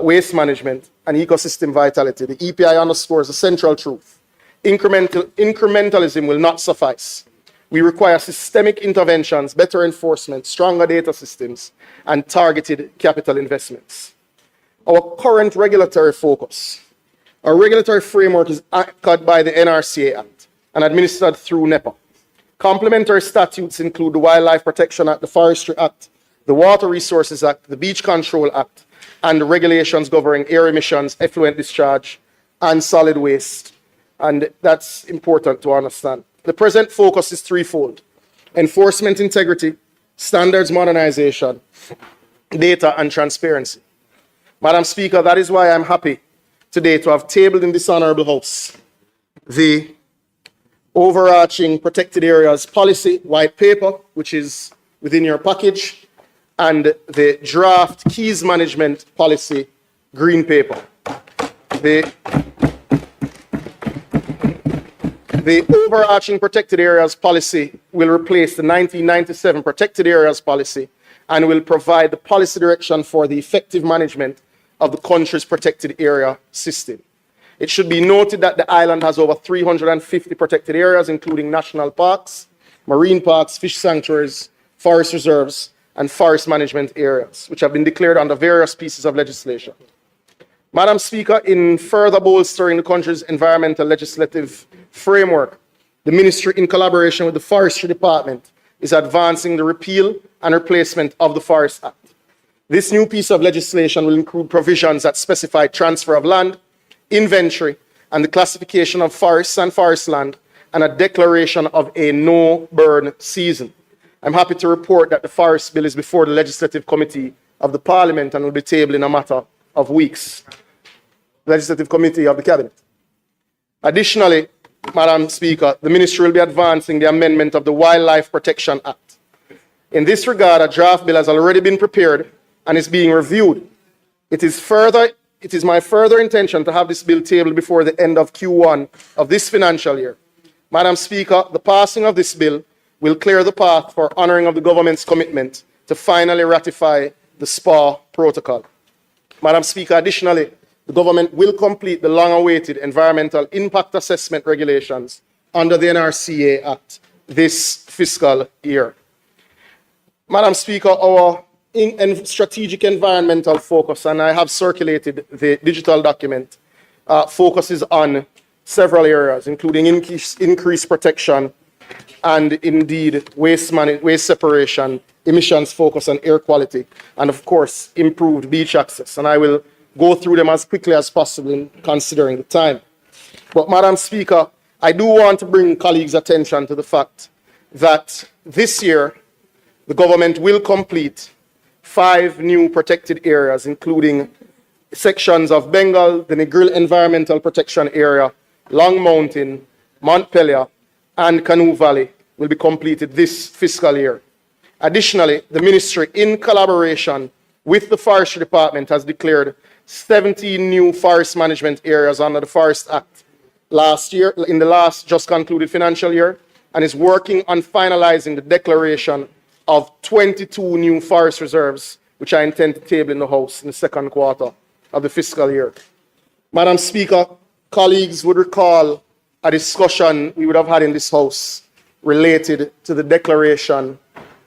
waste management, and ecosystem vitality, the EPI underscores a central truth. Incrementalism will not suffice. We require systemic interventions, better enforcement, stronger data systems, and targeted capital investments. Our current regulatory focus. Our regulatory framework is anchored by the NRCA Act and administered through NEPA. Complementary statutes include the Wildlife Protection Act, the Forestry Act, the Water Resources Act, the Beach Control Act, and the regulations governing air emissions, effluent discharge, and solid waste. And that's important to understand. The present focus is threefold: enforcement integrity, standards modernization, data and transparency. Madam Speaker, that is why I'm happy today to have tabled in this honorable House the overarching protected areas policy white paper, which is within your package, and the draft keys management policy green paper. The overarching protected areas policy will replace the 1997 protected areas policy and will provide the policy direction for the effective management of the country's protected area system. It should be noted that the island has over 350 protected areas, including national parks, marine parks, fish sanctuaries, forest reserves, and forest management areas, which have been declared under various pieces of legislation. Madam Speaker, in further bolstering the country's environmental legislative framework, the Ministry, in collaboration with the Forestry Department, is advancing the repeal and replacement of the Forest Act. This new piece of legislation will include provisions that specify transfer of land, inventory, and the classification of forests and forest land, and a declaration of a no-burn season. I'm happy to report that the Forest Bill is before the Legislative Committee of the Parliament and will be tabled in a matter of weeks. Legislative Committee of the Cabinet. Additionally, Madam Speaker, the Ministry will be advancing the amendment of the Wildlife Protection Act. In this regard, a draft bill has already been prepared and is being reviewed. It is my further intention to have this bill tabled before the end of Q1 of this financial year. Madam Speaker, the passing of this bill will clear the path for honoring of the government's commitment to finally ratify the SPA protocol. Madam Speaker, additionally, the government will complete the long-awaited environmental impact assessment regulations under the NRCA Act this fiscal year. Madam Speaker, our strategic environmental focus, and I have circulated the digital document, focuses on several areas, including increased protection and indeed waste separation, emissions focus on air quality, and of course, improved beach access. And I will go through them as quickly as possible considering the time. But Madam Speaker, I do want to bring colleagues' attention to the fact that this year, the government will complete 5 new protected areas, including sections of Bengal, the Negril Environmental Protection Area, Long Mountain, Montpelier, and Canoe Valley will be completed this fiscal year. Additionally, the Ministry, in collaboration with the Forestry Department, has declared 17 new forest management areas under the Forest Act last year, in the last just concluded financial year, and is working on finalizing the declaration of 22 new forest reserves, which I intend to table in the House in the second quarter of the fiscal year. Madam Speaker, colleagues would recall a discussion we would have had in this House related to the declaration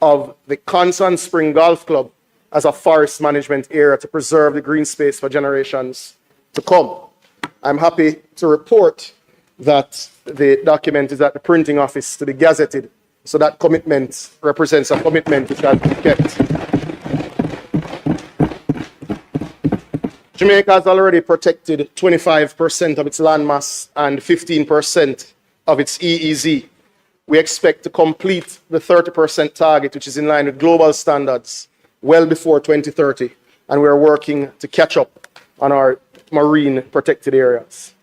of the Constant Spring Golf Club as a forest management area to preserve the green space for generations to come. I'm happy to report that the document is at the printing office to be gazetted, so that commitment represents a commitment which has been kept. Jamaica has already protected 25% of its landmass and 15% of its EEZ. We expect to complete the 30% target, which is in line with global standards, well before 2030, and we are working to catch up on our marine protected areas.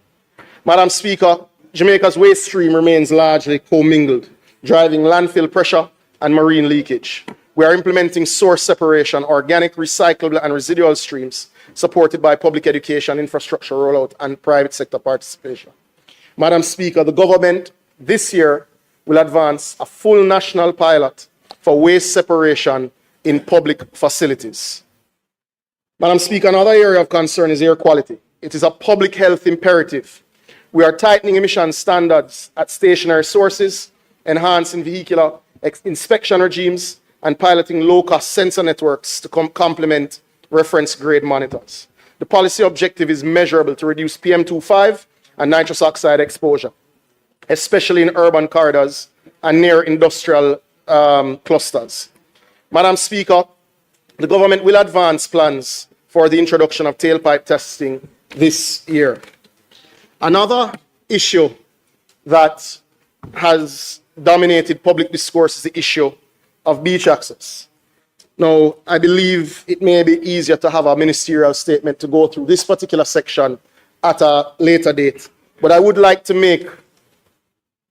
Madam Speaker, Jamaica's waste stream remains largely commingled, driving landfill pressure and marine leakage. We are implementing source separation, organic, recyclable, and residual streams, supported by public education, infrastructure rollout, and private sector participation. Madam Speaker, the government this year will advance a full national pilot for waste separation in public facilities. Madam Speaker, another area of concern is air quality. It is a public health imperative. We are tightening emission standards at stationary sources, enhancing vehicular inspection regimes, and piloting low-cost sensor networks to complement reference grade monitors. The policy objective is measurable to reduce PM2.5 and nitrous oxide exposure, especially in urban corridors and near industrial clusters. Madam Speaker, the government will advance plans for the introduction of tailpipe testing this year. Another issue that has dominated public discourse is the issue of beach access. Now, I believe it may be easier to have a ministerial statement to go through this particular section at a later date, but I would like to make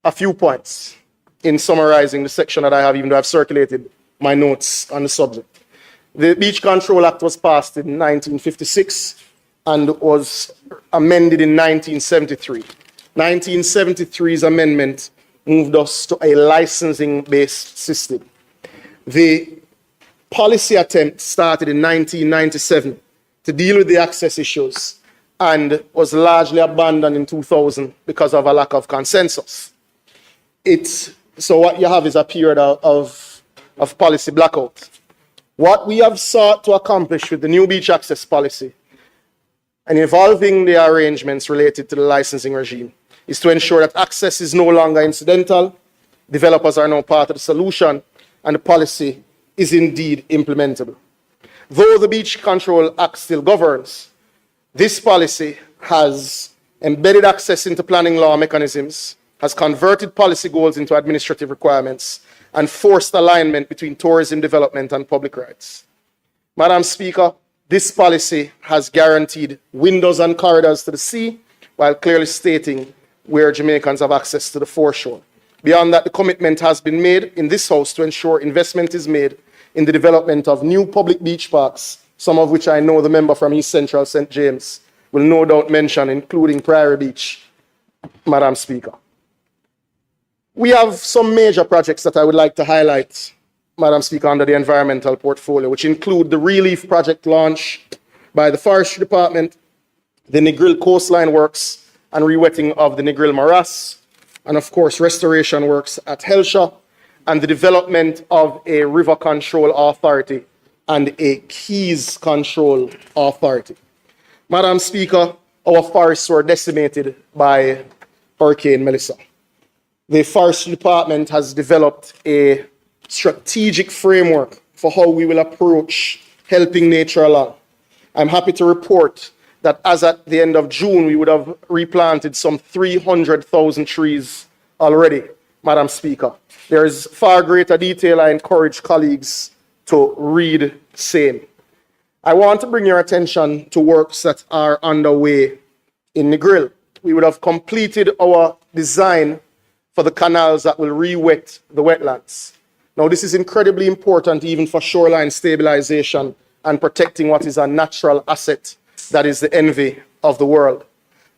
a few points in summarizing the section that I have, even though I've circulated my notes on the subject. The Beach Control Act was passed in 1956 and was amended in 1973. 1973's amendment moved us to a licensing-based system. The policy attempt started in 1997 to deal with the access issues and was largely abandoned in 2000 because of a lack of consensus. So what you have is a period of policy blackout. What we have sought to accomplish with the new beach access policy and evolving the arrangements related to the licensing regime is to ensure that access is no longer incidental, developers are now part of the solution, and the policy is indeed implementable. Though the Beach Control Act still governs, this policy has embedded access into planning law mechanisms, has converted policy goals into administrative requirements, and forced alignment between tourism development and public rights. Madam Speaker, this policy has guaranteed windows and corridors to the sea, while clearly stating where Jamaicans have access to the foreshore. Beyond that, the commitment has been made in this House to ensure investment is made in the development of new public beach parks, some of which I know the member from East Central St. James will no doubt mention, including Prairie Beach, Madam Speaker. We have some major projects that I would like to highlight, Madam Speaker, under the environmental portfolio, which include the Relief Project launch by the Forestry Department, the Negril Coastline Works and rewetting of the Negril Morass, and of course, restoration works at Helshaw, and the development of a River Control Authority and a Keys Control Authority. Madam Speaker, our forests were decimated by Hurricane Melissa. The Forestry Department has developed a strategic framework for how we will approach helping nature along. I'm happy to report that as at the end of June, we would have replanted some 300,000 trees already, Madam Speaker. There is far greater detail. I encourage colleagues to read same. I want to bring your attention to works that are underway in Negril. We would have completed our design for the canals that will re-wet the wetlands. Now, this is incredibly important even for shoreline stabilization and protecting what is a natural asset that is the envy of the world.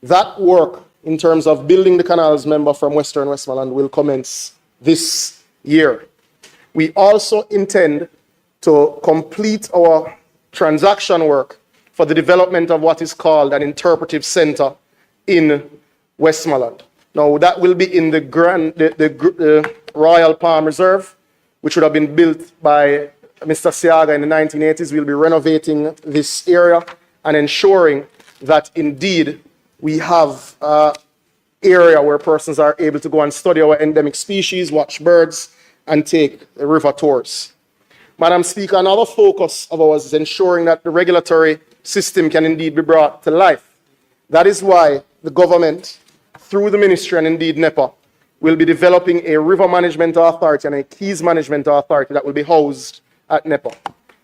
That work, in terms of building the canals, member from Western Westmoreland, will commence this year. We also intend to complete our transaction work for the development of what is called an interpretive center in Westmoreland. Now, that will be in the Royal Palm Reserve, which would have been built by Mr. Siaga in the 1980s. We'll be renovating this area and ensuring that indeed we have an area where persons are able to go and study our endemic species, watch birds, and take river tours. Madam Speaker, another focus of ours is ensuring that the regulatory system can indeed be brought to life. That is why the government, through the ministry and indeed NEPA, will be developing a river management authority and a keys management authority that will be housed at NEPA.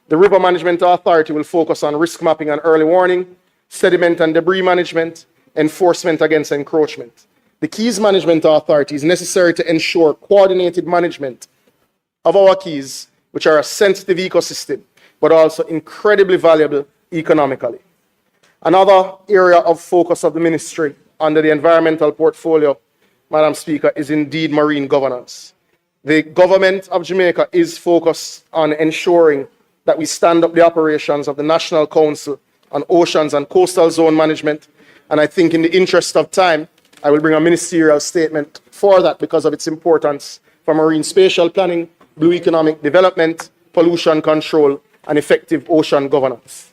The river management authority will focus on risk mapping and early warning, sediment and debris management, enforcement against encroachment. The keys management authority is necessary to ensure coordinated management of our keys, which are a sensitive ecosystem, but also incredibly valuable economically. Another area of focus of the ministry under the environmental portfolio, Madam Speaker, is indeed marine governance. The government of Jamaica is focused on ensuring that we stand up the operations of the National Council on oceans and coastal zone management. And I think in the interest of time, I will bring a ministerial statement for that because of its importance for marine spatial planning, blue economic development, pollution control, and effective ocean governance.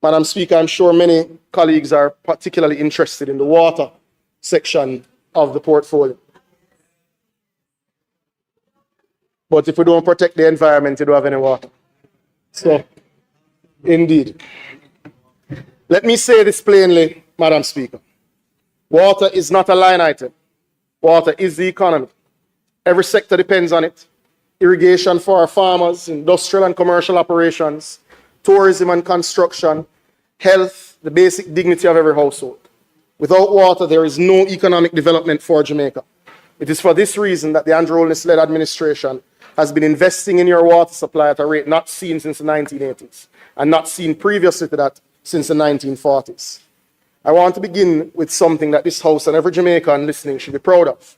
Madam Speaker, I'm sure many colleagues are particularly interested in the water section of the portfolio. But if we don't protect the environment, you don't have any water. So, indeed. Let me say this plainly, Madam Speaker. Water is not a line item. Water is the economy. Every sector depends on it. Irrigation for our farmers, industrial and commercial operations, tourism and construction, health, the basic dignity of every household. Without water, there is no economic development for Jamaica. It is for this reason that the Andrew Holness-led administration has been investing in your water supply at a rate not seen since the 1980s and not seen previously to that since the 1940s. I want to begin with something that this House and every Jamaican listening should be proud of.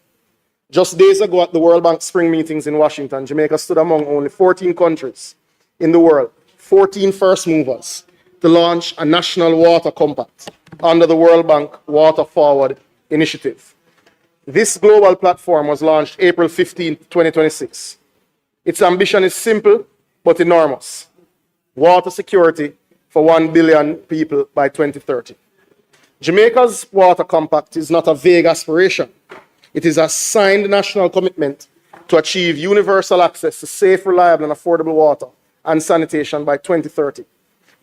Just days ago at the World Bank Spring Meetings in Washington, Jamaica stood among only 14 countries in the world, 14 first movers, to launch a national water compact under the World Bank Water Forward initiative. This global platform was launched April 15, 2026. Its ambition is simple but enormous. Water security for 1 billion people by 2030. Jamaica's water compact is not a vague aspiration. It is a signed national commitment to achieve universal access to safe, reliable, and affordable water and sanitation by 2030,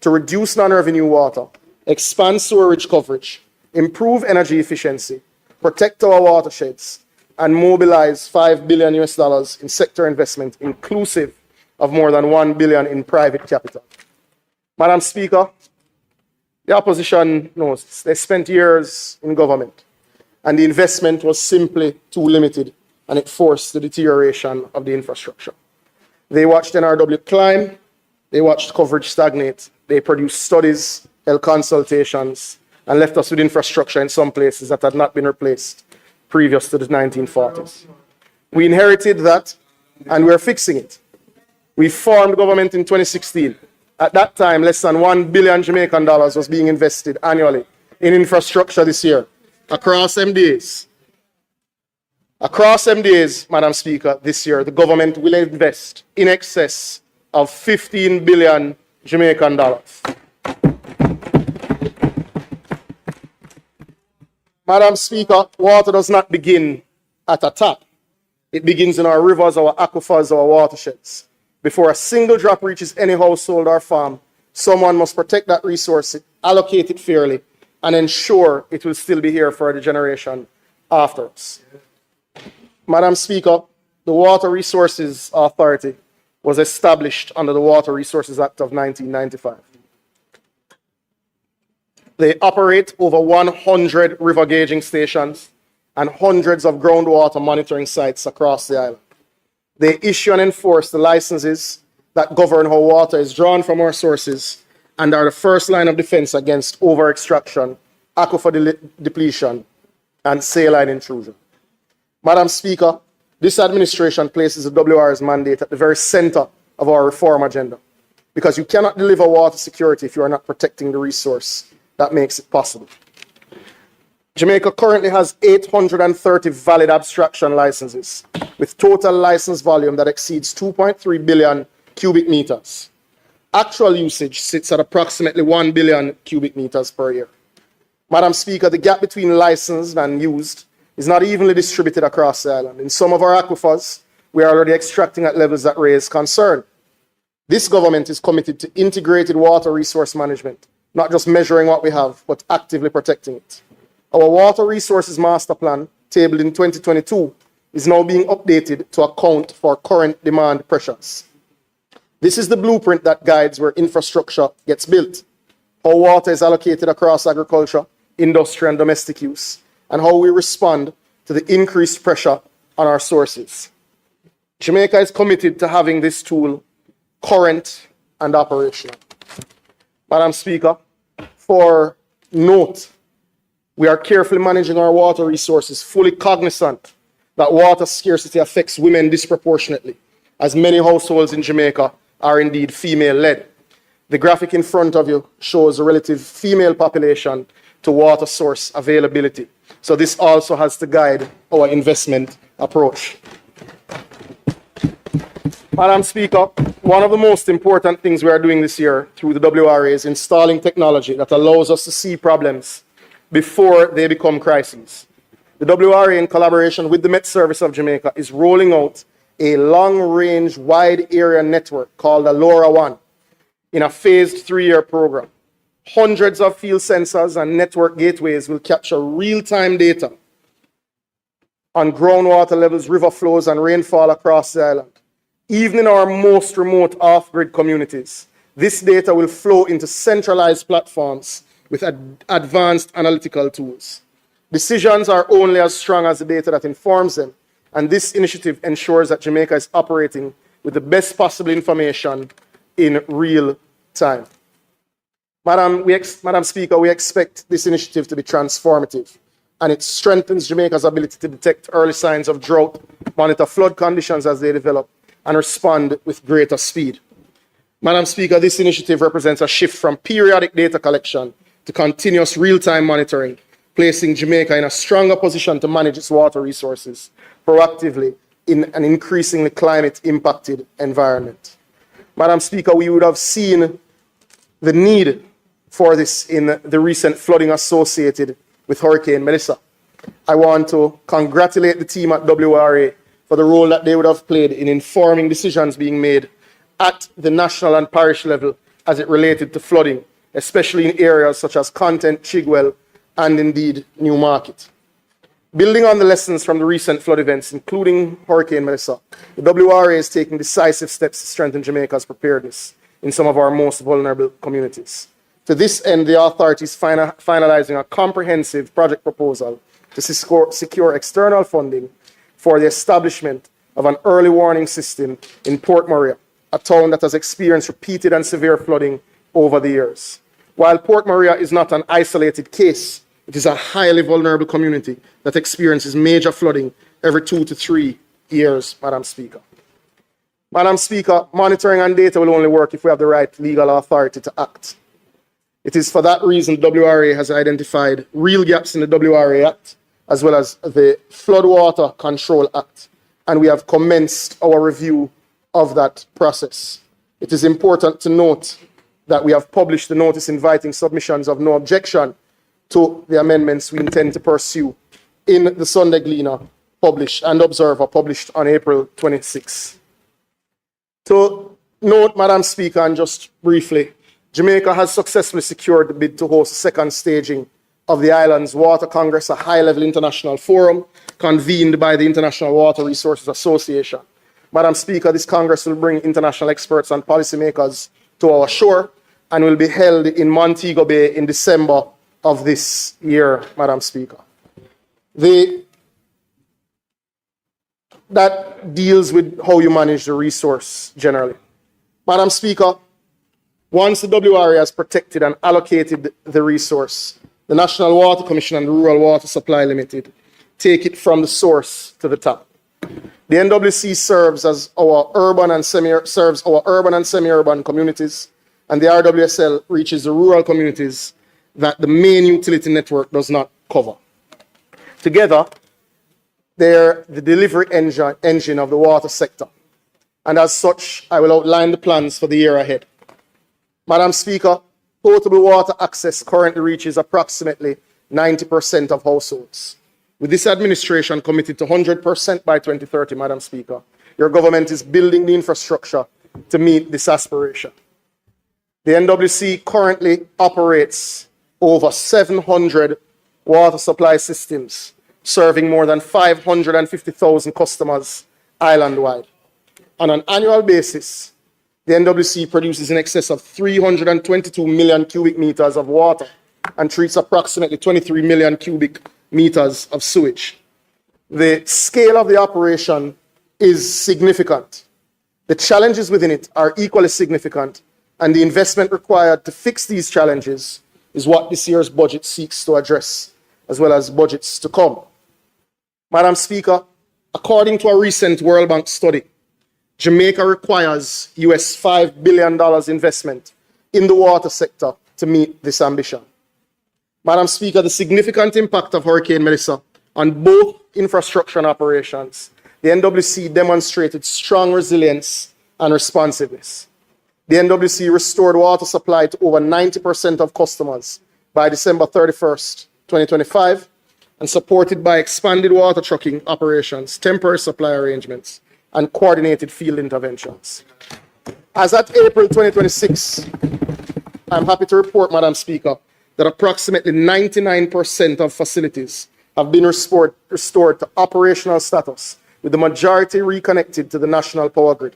to reduce non-revenue water, expand sewerage coverage, improve energy efficiency, protect our watersheds, and mobilize $5 billion in sector investment, inclusive of more than $1 billion in private capital. Madam Speaker, the opposition knows this. They spent years in government, and the investment was simply too limited, and it forced the deterioration of the infrastructure. They watched NRW climb, they watched coverage stagnate, they produced studies, held consultations, and left us with infrastructure in some places that had not been replaced previous to the 1940s. We inherited that, and we're fixing it. We formed government in 2016. At that time, less than $1 billion Jamaican dollars was being invested annually in infrastructure this year, across MDAs. Across MDAs, Madam Speaker, this year, the government will invest in excess of 15 billion Jamaican dollars. Madam Speaker, water does not begin at a tap. It begins in our rivers, our aquifers, our watersheds. Before a single drop reaches any household or farm, someone must protect that resource, allocate it fairly, and ensure it will still be here for the generation after us. Madam Speaker, the Water Resources Authority was established under the Water Resources Act of 1995. They operate over 100 river gauging stations and hundreds of groundwater monitoring sites across the island. They issue and enforce the licenses that govern how water is drawn from our sources and are the first line of defense against over-extraction, aquifer depletion, and saline intrusion. Madam Speaker, this administration places the WR's mandate at the very center of our reform agenda, because you cannot deliver water security if you are not protecting the resource that makes it possible. Jamaica currently has 830 valid abstraction licenses, with total license volume that exceeds 2.3 billion cubic meters. Actual usage sits at approximately 1 billion cubic meters per year. Madam Speaker, the gap between licensed and used is not evenly distributed across the island. In some of our aquifers, we are already extracting at levels that raise concern. This government is committed to integrated water resource management, not just measuring what we have, but actively protecting it. Our Water Resources Master Plan, tabled in 2022, is now being updated to account for current demand pressures. This is the blueprint that guides where infrastructure gets built, how water is allocated across agriculture, industry, and domestic use, and how we respond to the increased pressure on our sources. Jamaica is committed to having this tool current and operational. Madam Speaker, for note, we are carefully managing our water resources, fully cognizant that water scarcity affects women disproportionately, as many households in Jamaica are indeed female-led. The graphic in front of you shows the relative female population to water source availability. So this also has to guide our investment approach. Madam Speaker, one of the most important things we are doing this year through the WRA is installing technology that allows us to see problems before they become crises. The WRA, in collaboration with the Met Service of Jamaica, is rolling out a long-range wide area network called LoRa One in a phased 3-year program. Hundreds of field sensors and network gateways will capture real-time data on groundwater levels, river flows, and rainfall across the island. Even in our most remote off-grid communities, this data will flow into centralized platforms with advanced analytical tools. Decisions are only as strong as the data that informs them, and this initiative ensures that Jamaica is operating with the best possible information in real time. Madam Speaker, we expect this initiative to be transformative, and it strengthens Jamaica's ability to detect early signs of drought, monitor flood conditions as they develop, and respond with greater speed. Madam Speaker, this initiative represents a shift from periodic data collection to continuous real-time monitoring, placing Jamaica in a stronger position to manage its water resources proactively in an increasingly climate-impacted environment. Madam Speaker, we would have seen the need for this in the recent flooding associated with Hurricane Melissa. I want to congratulate the team at WRA for the role that they would have played in informing decisions being made at the national and parish level as it related to flooding, especially in areas such as Content, Chigwell, and indeed Newmarket. Building on the lessons from the recent flood events, including Hurricane Melissa, the WRA is taking decisive steps to strengthen Jamaica's preparedness in some of our most vulnerable communities. To this end, the authority is finalizing a comprehensive project proposal to secure external funding for the establishment of an early warning system in Port Maria, a town that has experienced repeated and severe flooding over the years. While Port Maria is not an isolated case, it is a highly vulnerable community that experiences major flooding every 2 to 3 years, Madam Speaker. Madam Speaker, monitoring and data will only work if we have the right legal authority to act. It is for that reason WRA has identified real gaps in the WRA Act, as well as the Floodwater Control Act, and we have commenced our review of that process. It is important to note that we have published the notice inviting submissions of no objection to the amendments we intend to pursue in the Sunday Gleaner published and Observer published on April 26. To note, Madam Speaker, and just briefly, Jamaica has successfully secured the bid to host a second staging of the island's Water Congress, a high-level international forum convened by the International Water Resources Association. Madam Speaker, this Congress will bring international experts and policymakers to our shore and will be held in Montego Bay in December of this year, Madam Speaker. That deals with how you manage the resource generally. Madam Speaker, once the WRA has protected and allocated the resource, the National Water Commission and the Rural Water Supply Limited take it from the source to the tap. The NWC serves our urban and semi-urban communities, and the RWSL reaches the rural communities that the main utility network does not cover. Together, they're the delivery engine of the water sector, and as such, I will outline the plans for the year ahead. Madam Speaker, potable water access currently reaches approximately 90% of households. With this administration committed to 100% by 2030, Madam Speaker, your government is building the infrastructure to meet this aspiration. The NWC currently operates over 700 water supply systems, serving more than 550,000 customers island-wide. On an annual basis, the NWC produces in excess of 322 million cubic meters of water and treats approximately 23 million cubic meters of sewage. The scale of the operation is significant. The challenges within it are equally significant, and the investment required to fix these challenges is what this year's budget seeks to address, as well as budgets to come. Madam Speaker, according to a recent World Bank study, Jamaica requires US $5 billion investment in the water sector to meet this ambition. Madam Speaker, the significant impact of Hurricane Melissa on both infrastructure and operations, the NWC demonstrated strong resilience and responsiveness. The NWC restored water supply to over 90% of customers by December 31st, 2025, and supported by expanded water trucking operations, temporary supply arrangements, and coordinated field interventions. As at April 2026, I'm happy to report, Madam Speaker, that approximately 99% of facilities have been restored to operational status, with the majority reconnected to the national power grid.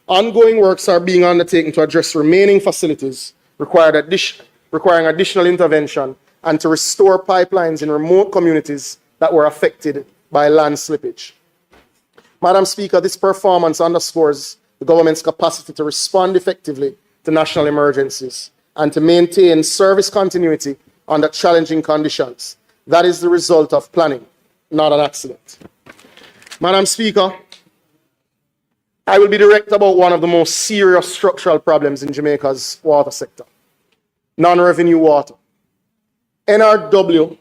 Ongoing works are being undertaken to address remaining facilities requiring additional intervention and to restore pipelines in remote communities that were affected by land slippage. Madam Speaker, this performance underscores the government's capacity to respond effectively to national emergencies and to maintain service continuity under challenging conditions. That is the result of planning, not an accident. Madam Speaker, I will be direct about one of the most serious structural problems in Jamaica's water sector: non-revenue water. NRW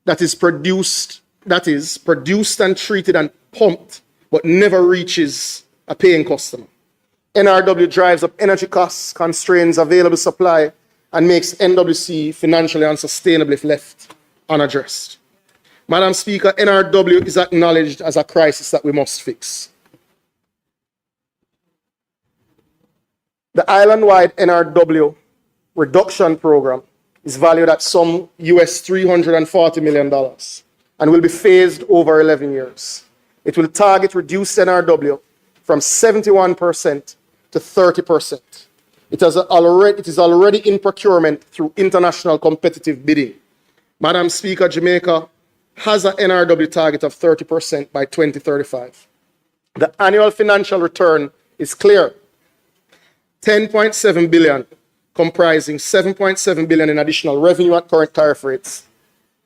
that is produced and treated and pumped but never reaches a paying customer. NRW drives up energy costs, constrains available supply, and makes NWC financially unsustainable if left unaddressed. Madam Speaker, NRW is acknowledged as a crisis that we must fix. The island-wide NRW reduction program is valued at some US $340 million and will be phased over 11 years. It will target reduced NRW from 71% to 30%. It is already in procurement through international competitive bidding. Madam Speaker, Jamaica has an NRW target of 30% by 2035. The annual financial return is clear: 10.7 billion, comprising 7.7 billion in additional revenue at current tariff rates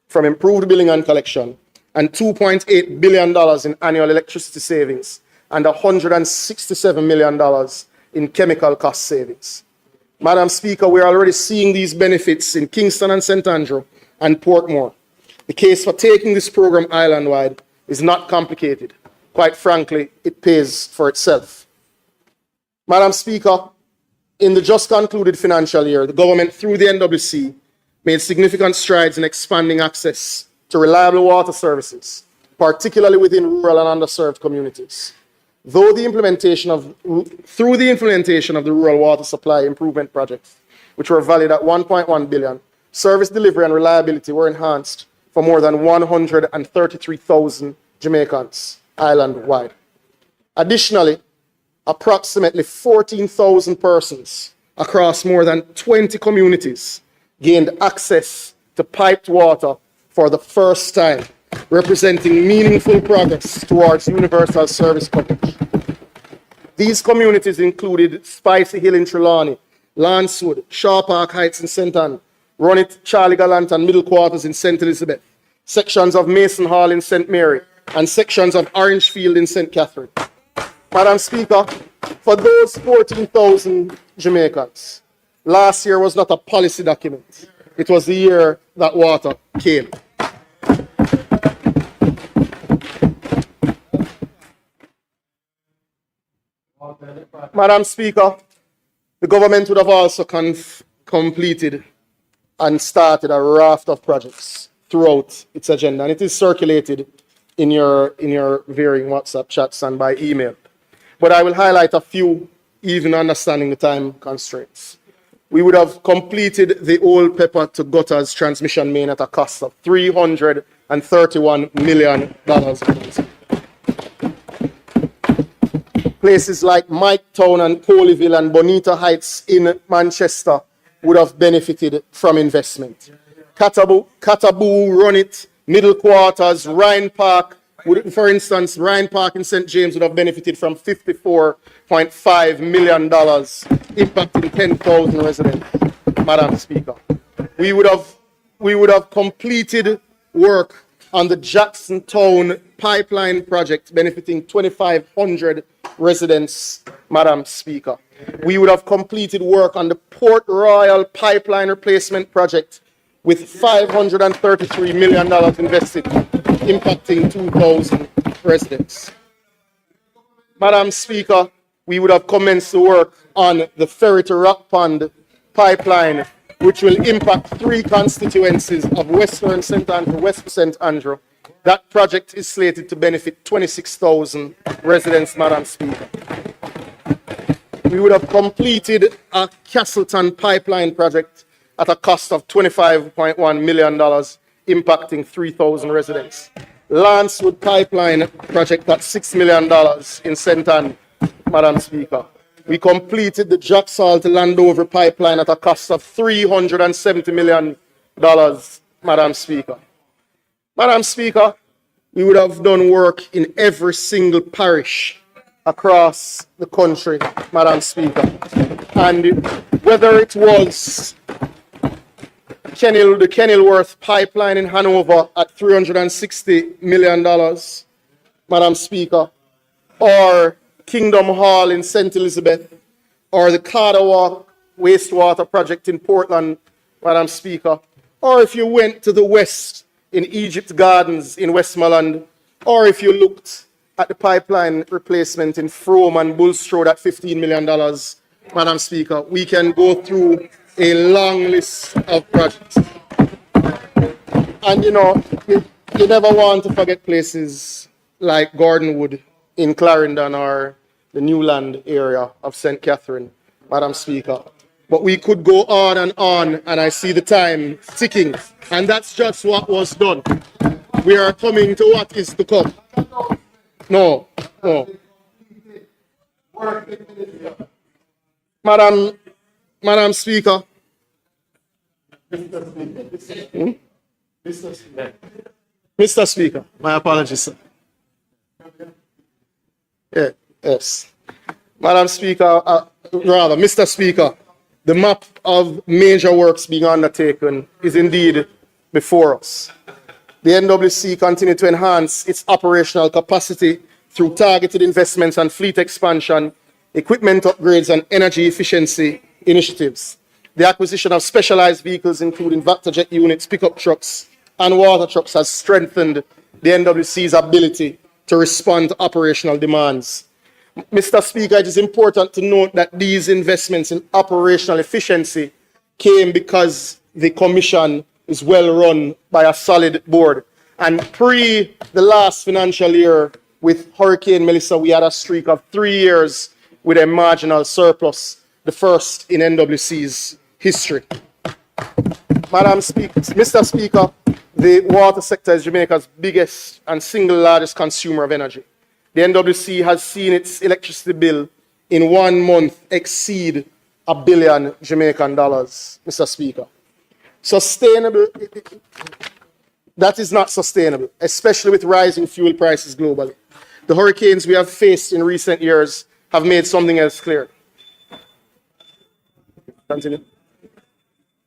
from improved billing and collection, and $2.8 billion in annual electricity savings, and $167 million in chemical cost savings. Madam Speaker, we are already seeing these benefits in Kingston and St. Andrew and Portmore. The case for taking this program island-wide is not complicated. Quite frankly, it pays for itself. Madam Speaker, in the just concluded financial year, the government, through the NWC, made significant strides in expanding access to reliable water services, particularly within rural and underserved communities. Through the implementation of the rural water supply improvement projects, which were valued at 1.1 billion, service delivery and reliability were enhanced for more than 133,000 Jamaicans island-wide. Additionally, approximately 14,000 persons across more than 20 communities gained access to piped water for the first time, representing meaningful progress towards universal service coverage. These communities included Spicy Hill in Trelawney, Lancewood, Shaw Park Heights in St. Ann, Runit, Charlie Gallant and Middle Quarters in St. Elizabeth, sections of Mason Hall in St. Mary, and sections of Orangefield in St. Catherine. Madam Speaker, for those 14,000 Jamaicans, last year was not a policy document. It was the year that water came. Madam Speaker, the government would have also completed and started a raft of projects throughout its agenda, and it is circulated in your varying WhatsApp chats and by email. But I will highlight a few, even understanding the time constraints. We would have completed the Old Pepper to Gutters transmission main at a cost of $331 million. Places like Miketown and Coleyville and Bonita Heights in Manchester would have benefited from investment. Cataboo, Runit, Middle Quarters, Ryan Park, for instance, Ryan Park in St. James would have benefited from $54.5 million, impacting 10,000 residents. Madam Speaker, we would have completed work on the Jackson Town pipeline project, benefiting 2,500 residents, Madam Speaker. We would have completed work on the Port Royal pipeline replacement project with $533 million invested, impacting 2,000 residents. Madam Speaker, we would have commenced the work on the Ferry to Rock Pond pipeline, which will impact 3 constituencies of Western St. Andrew, West St. Andrew. That project is slated to benefit 26,000 residents, Madam Speaker. We would have completed a Castleton pipeline project at a cost of $25.1 million, impacting 3,000 residents. Lancewood pipeline project at $6 million in St. Anne, Madam Speaker. We completed the Jack Salt Landover pipeline at a cost of $370 million, Madam Speaker. Madam Speaker, we would have done work in every single parish across the country, Madam Speaker. And whether it was the Kenilworth pipeline in Hanover at $360 million, Madam Speaker, or Kingdom Hall in St. Elizabeth, or the Carter Walk wastewater project in Portland, Madam Speaker, or if you went to the west in Egypt Gardens in Westmoreland, or if you looked at the pipeline replacement in Frome and Bulstrode at $15 million, Madam Speaker, we can go through a long list of projects. And you know, you never want to forget places like Gordonwood in Clarendon or the Newland area of St. Catherine, Madam Speaker. But we could go on, and I see the time ticking. And that's just what was done. We are coming to what is to come. No. Madam Speaker. Mr. Speaker, my apologies, sir. Yes. Madam Speaker, Mr. Speaker, the map of major works being undertaken is indeed before us. The NWC continues to enhance its operational capacity through targeted investments and fleet expansion, equipment upgrades, and energy efficiency initiatives. The acquisition of specialized vehicles, including Vectorjet units, pickup trucks, and water trucks, has strengthened the NWC's ability to respond to operational demands. Mr. Speaker, it is important to note that these investments in operational efficiency came because the Commission is well run by a solid board. And pre the last financial year with Hurricane Melissa, we had a streak of 3 years with a marginal surplus, the first in NWC's history. Mr. Speaker, the water sector is Jamaica's biggest and single largest consumer of energy. The NWC has seen its electricity bill in 1 month exceed $1 billion Jamaican dollars, Mr. Speaker. Sustainable, that is not sustainable, especially with rising fuel prices globally. The hurricanes we have faced in recent years have made something else clear. Continue.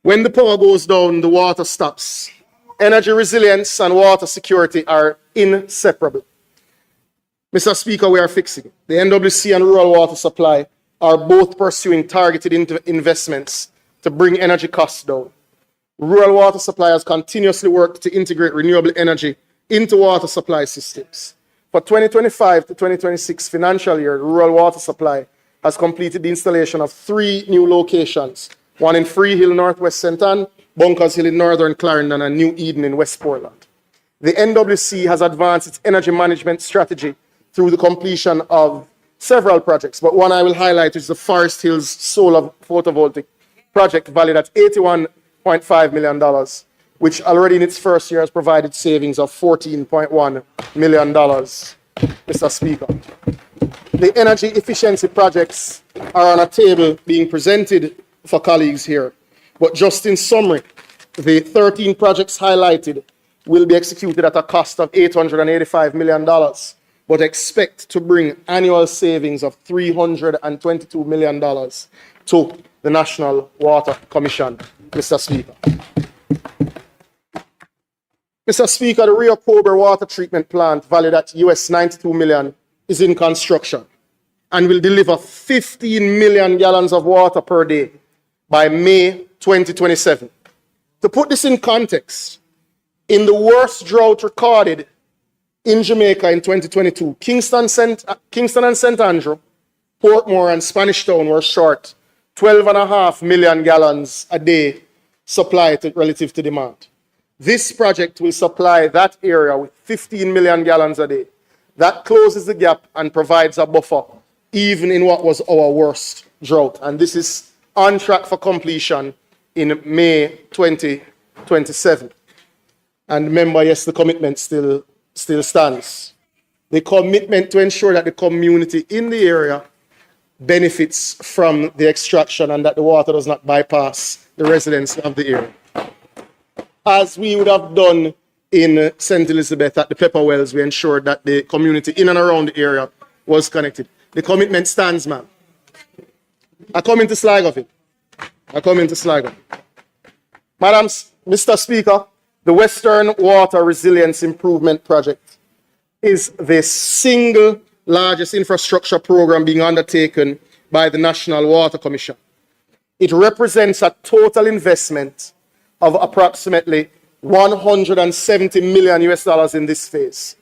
When the power goes down, the water stops. Energy resilience and water security are inseparable. Mr. Speaker, we are fixing it. The NWC and Rural Water Supply are both pursuing targeted investments to bring energy costs down. Rural Water Supply has continuously worked to integrate renewable energy into water supply systems. For 2025 to 2026 financial year, Rural Water Supply has completed the installation of 3 new locations, one in Freehill, Northwest St. Anne, Bunkers Hill in Northern Clarendon, and New Eden in West Portland. The NWC has advanced its energy management strategy through the completion of several projects, but one I will highlight is the Forest Hills Solar Photovoltaic project valued at $81.5 million, which already in its first year has provided savings of $14.1 million, Mr. Speaker. The energy efficiency projects are on a table being presented for colleagues here, but just in summary, the 13 projects highlighted will be executed at a cost of $885 million, but expect to bring annual savings of $322 million to the National Water Commission, Mr. Speaker. Mr. Speaker, the Rio Cobra water treatment plant, valued at US $92 million, is in construction. and will deliver 15 million gallons of water per day by May 2027. To put this in context, in the worst drought recorded in Jamaica in 2022, Kingston and St. Andrew, Portmore and Spanish Town were short 12.5 million gallons a day supply relative to demand. This project will supply that area with 15 million gallons a day. That closes the gap and provides a buffer even in what was our worst drought. And this is on track for completion in May 2027. And remember, yes, the commitment still stands. The commitment to ensure that the community in the area benefits from the extraction and that the water does not bypass the residents of the area. As we would have done in St. Elizabeth at the Pepper Wells, we ensured that the community in and around the area was connected. The commitment stands, ma'am. I come into Sligo. Madams, Mr. Speaker, the Western Water Resilience Improvement Project is the single largest infrastructure program being undertaken by the National Water Commission. It represents a total investment of approximately $170 million in this phase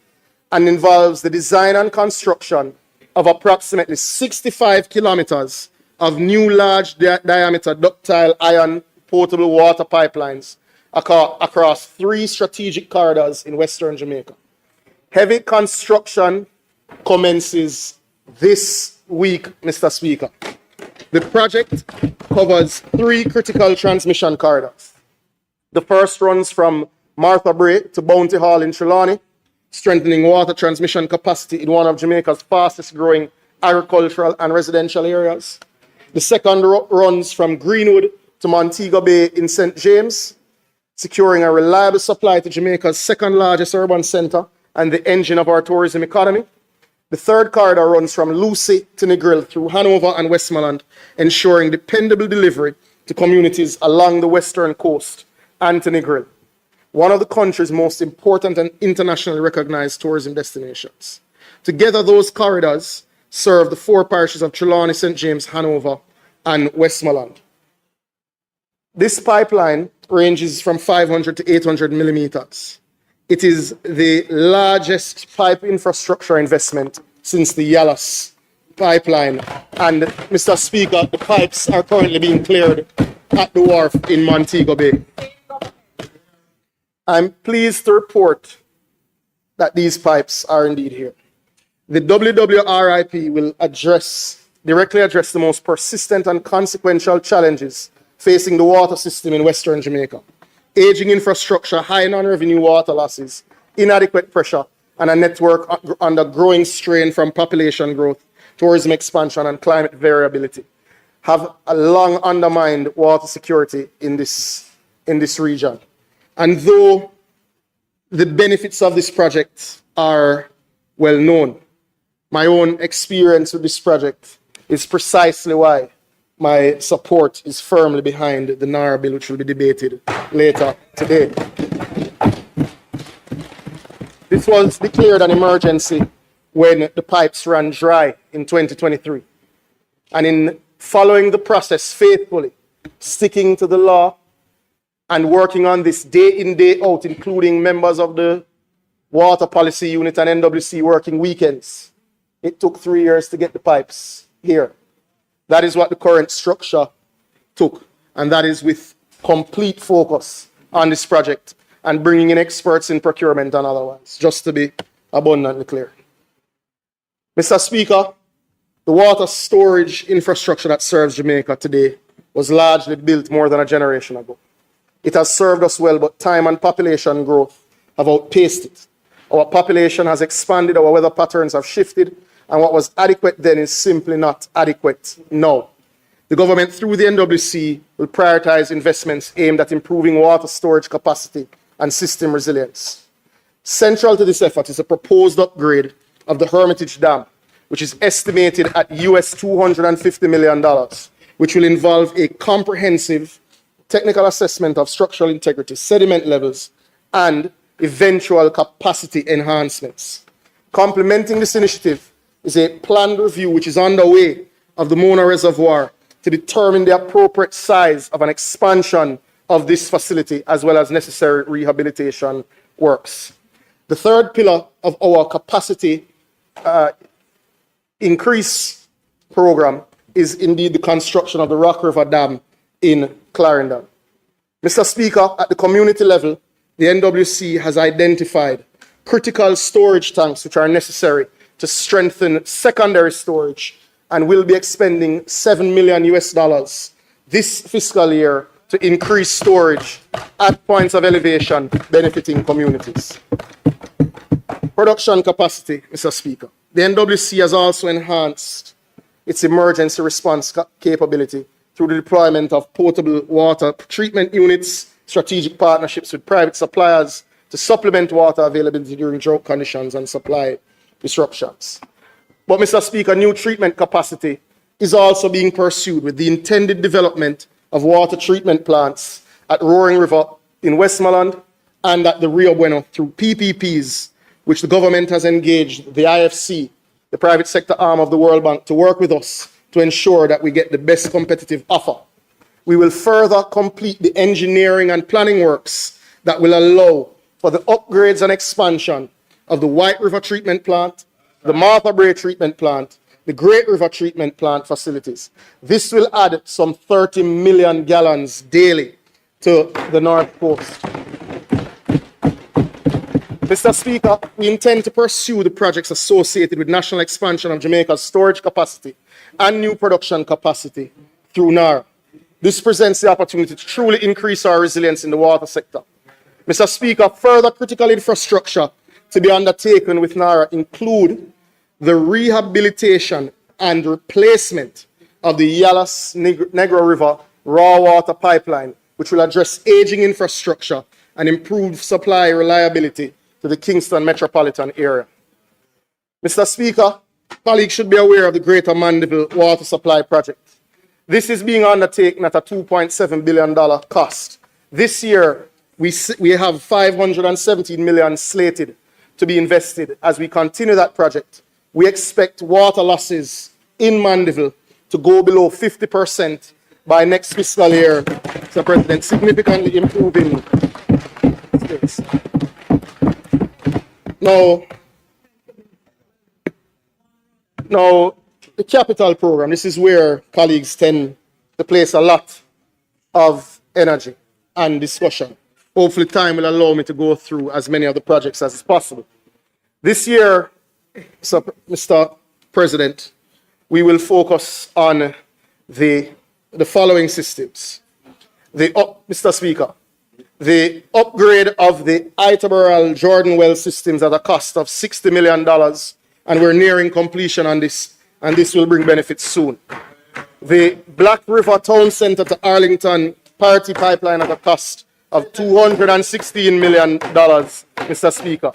and involves the design and construction of approximately 65 kilometers of new large diameter ductile iron potable water pipelines across 3 strategic corridors in Western Jamaica. Heavy construction commences this week, Mr. Speaker. The project covers 3 critical transmission corridors. The first runs from Martha Bray to Bounty Hall in Trelawney, strengthening water transmission capacity in one of Jamaica's fastest growing agricultural and residential areas. The second runs from Greenwood to Montego Bay in St. James, securing a reliable supply to Jamaica's second largest urban center and the engine of our tourism economy. The third corridor runs from Lucy to Negril through Hanover and Westmoreland, ensuring dependable delivery to communities along the western coast and to Negril, one of the country's most important and internationally recognized tourism destinations. Together, those corridors serve the 4 parishes of Trelawney, St. James, Hanover, and Westmoreland. This pipeline ranges from 500 to 800 millimeters. It is the largest pipe infrastructure investment since the Yalas pipeline. And, Mr. Speaker, the pipes are currently being cleared at the wharf in Montego Bay. I'm pleased to report that these pipes are indeed here. The WWRIP will directly address the most persistent and consequential challenges facing the water system in Western Jamaica: aging infrastructure, high non-revenue water losses, inadequate pressure, and a network under growing strain from population growth, tourism expansion, and climate variability have a long undermined water security in this region. And though the benefits of this project are well known, my own experience with this project is precisely why my support is firmly behind the NAR bill, which will be debated later today. This was declared an emergency when the pipes ran dry in 2023. And in following the process faithfully, sticking to the law, and working on this day in, day out, including members of the Water Policy Unit and NWC working weekends, it took 3 years to get the pipes here. That is what the current structure took, and that is with complete focus on this project and bringing in experts in procurement and otherwise, just to be abundantly clear. Mr. Speaker, the water storage infrastructure that serves Jamaica today was largely built more than a generation ago. It has served us well, but time and population growth have outpaced it. Our population has expanded, our weather patterns have shifted, and what was adequate then is simply not adequate now. The government, through the NWC, will prioritize investments aimed at improving water storage capacity and system resilience. Central to this effort is a proposed upgrade of the Hermitage Dam, which is estimated at US $250 million, which will involve a comprehensive technical assessment of structural integrity, sediment levels, and eventual capacity enhancements. Complementing this initiative is a planned review which is underway of the Mona Reservoir to determine the appropriate size of an expansion of this facility as well as necessary rehabilitation works. The third pillar of our capacity increase program is indeed the construction of the Rock River Dam in Clarendon. Mr. Speaker, at the community level, the NWC has identified critical storage tanks which are necessary to strengthen secondary storage and will be expending $7 million this fiscal year to increase storage at points of elevation benefiting communities. Production capacity, Mr. Speaker. The NWC has also enhanced its emergency response capability through the deployment of potable water treatment units, strategic partnerships with private suppliers to supplement water availability during drought conditions and supply disruptions. But, Mr. Speaker, new treatment capacity is also being pursued with the intended development of water treatment plants at Roaring River in Westmoreland and at the Rio Bueno through PPPs, which the government has engaged the IFC, the private sector arm of the World Bank, to work with us to ensure that we get the best competitive offer. We will further complete the engineering and planning works that will allow for the upgrades and expansion of the White River Treatment Plant, the Martha Brae Treatment Plant, the Great River Treatment Plant facilities. This will add some 30 million gallons daily to the North Coast. Mr. Speaker, we intend to pursue the projects associated with national expansion of Jamaica's storage capacity and new production capacity through NARA. This presents the opportunity to truly increase our resilience in the water sector. Mr. Speaker, further critical infrastructure to be undertaken with NARA include the rehabilitation and replacement of the Yalas Negro River raw water pipeline, which will address aging infrastructure and improve supply reliability to the Kingston metropolitan area. Mr. Speaker, colleagues should be aware of the Greater Mandeville Water Supply Project. This is being undertaken at a $2.7 billion cost. This year, we have $517 million slated to be invested. As we continue that project, we expect water losses in Mandeville to go below 50% by next fiscal year, Mr. President, significantly improving states. Now, the capital program, this is where colleagues tend to place a lot of energy and discussion. Hopefully time will allow me to go through as many of the projects as is possible. This year, Mr. President, we will focus on the following systems. Mr. Speaker, the upgrade of the Iterborough Jordan Well systems at a cost of $60 million, and we're nearing completion on this, and this will bring benefits soon. The Black River Town Centre to Arlington Parity Pipeline at a cost of $216 million, Mr. Speaker.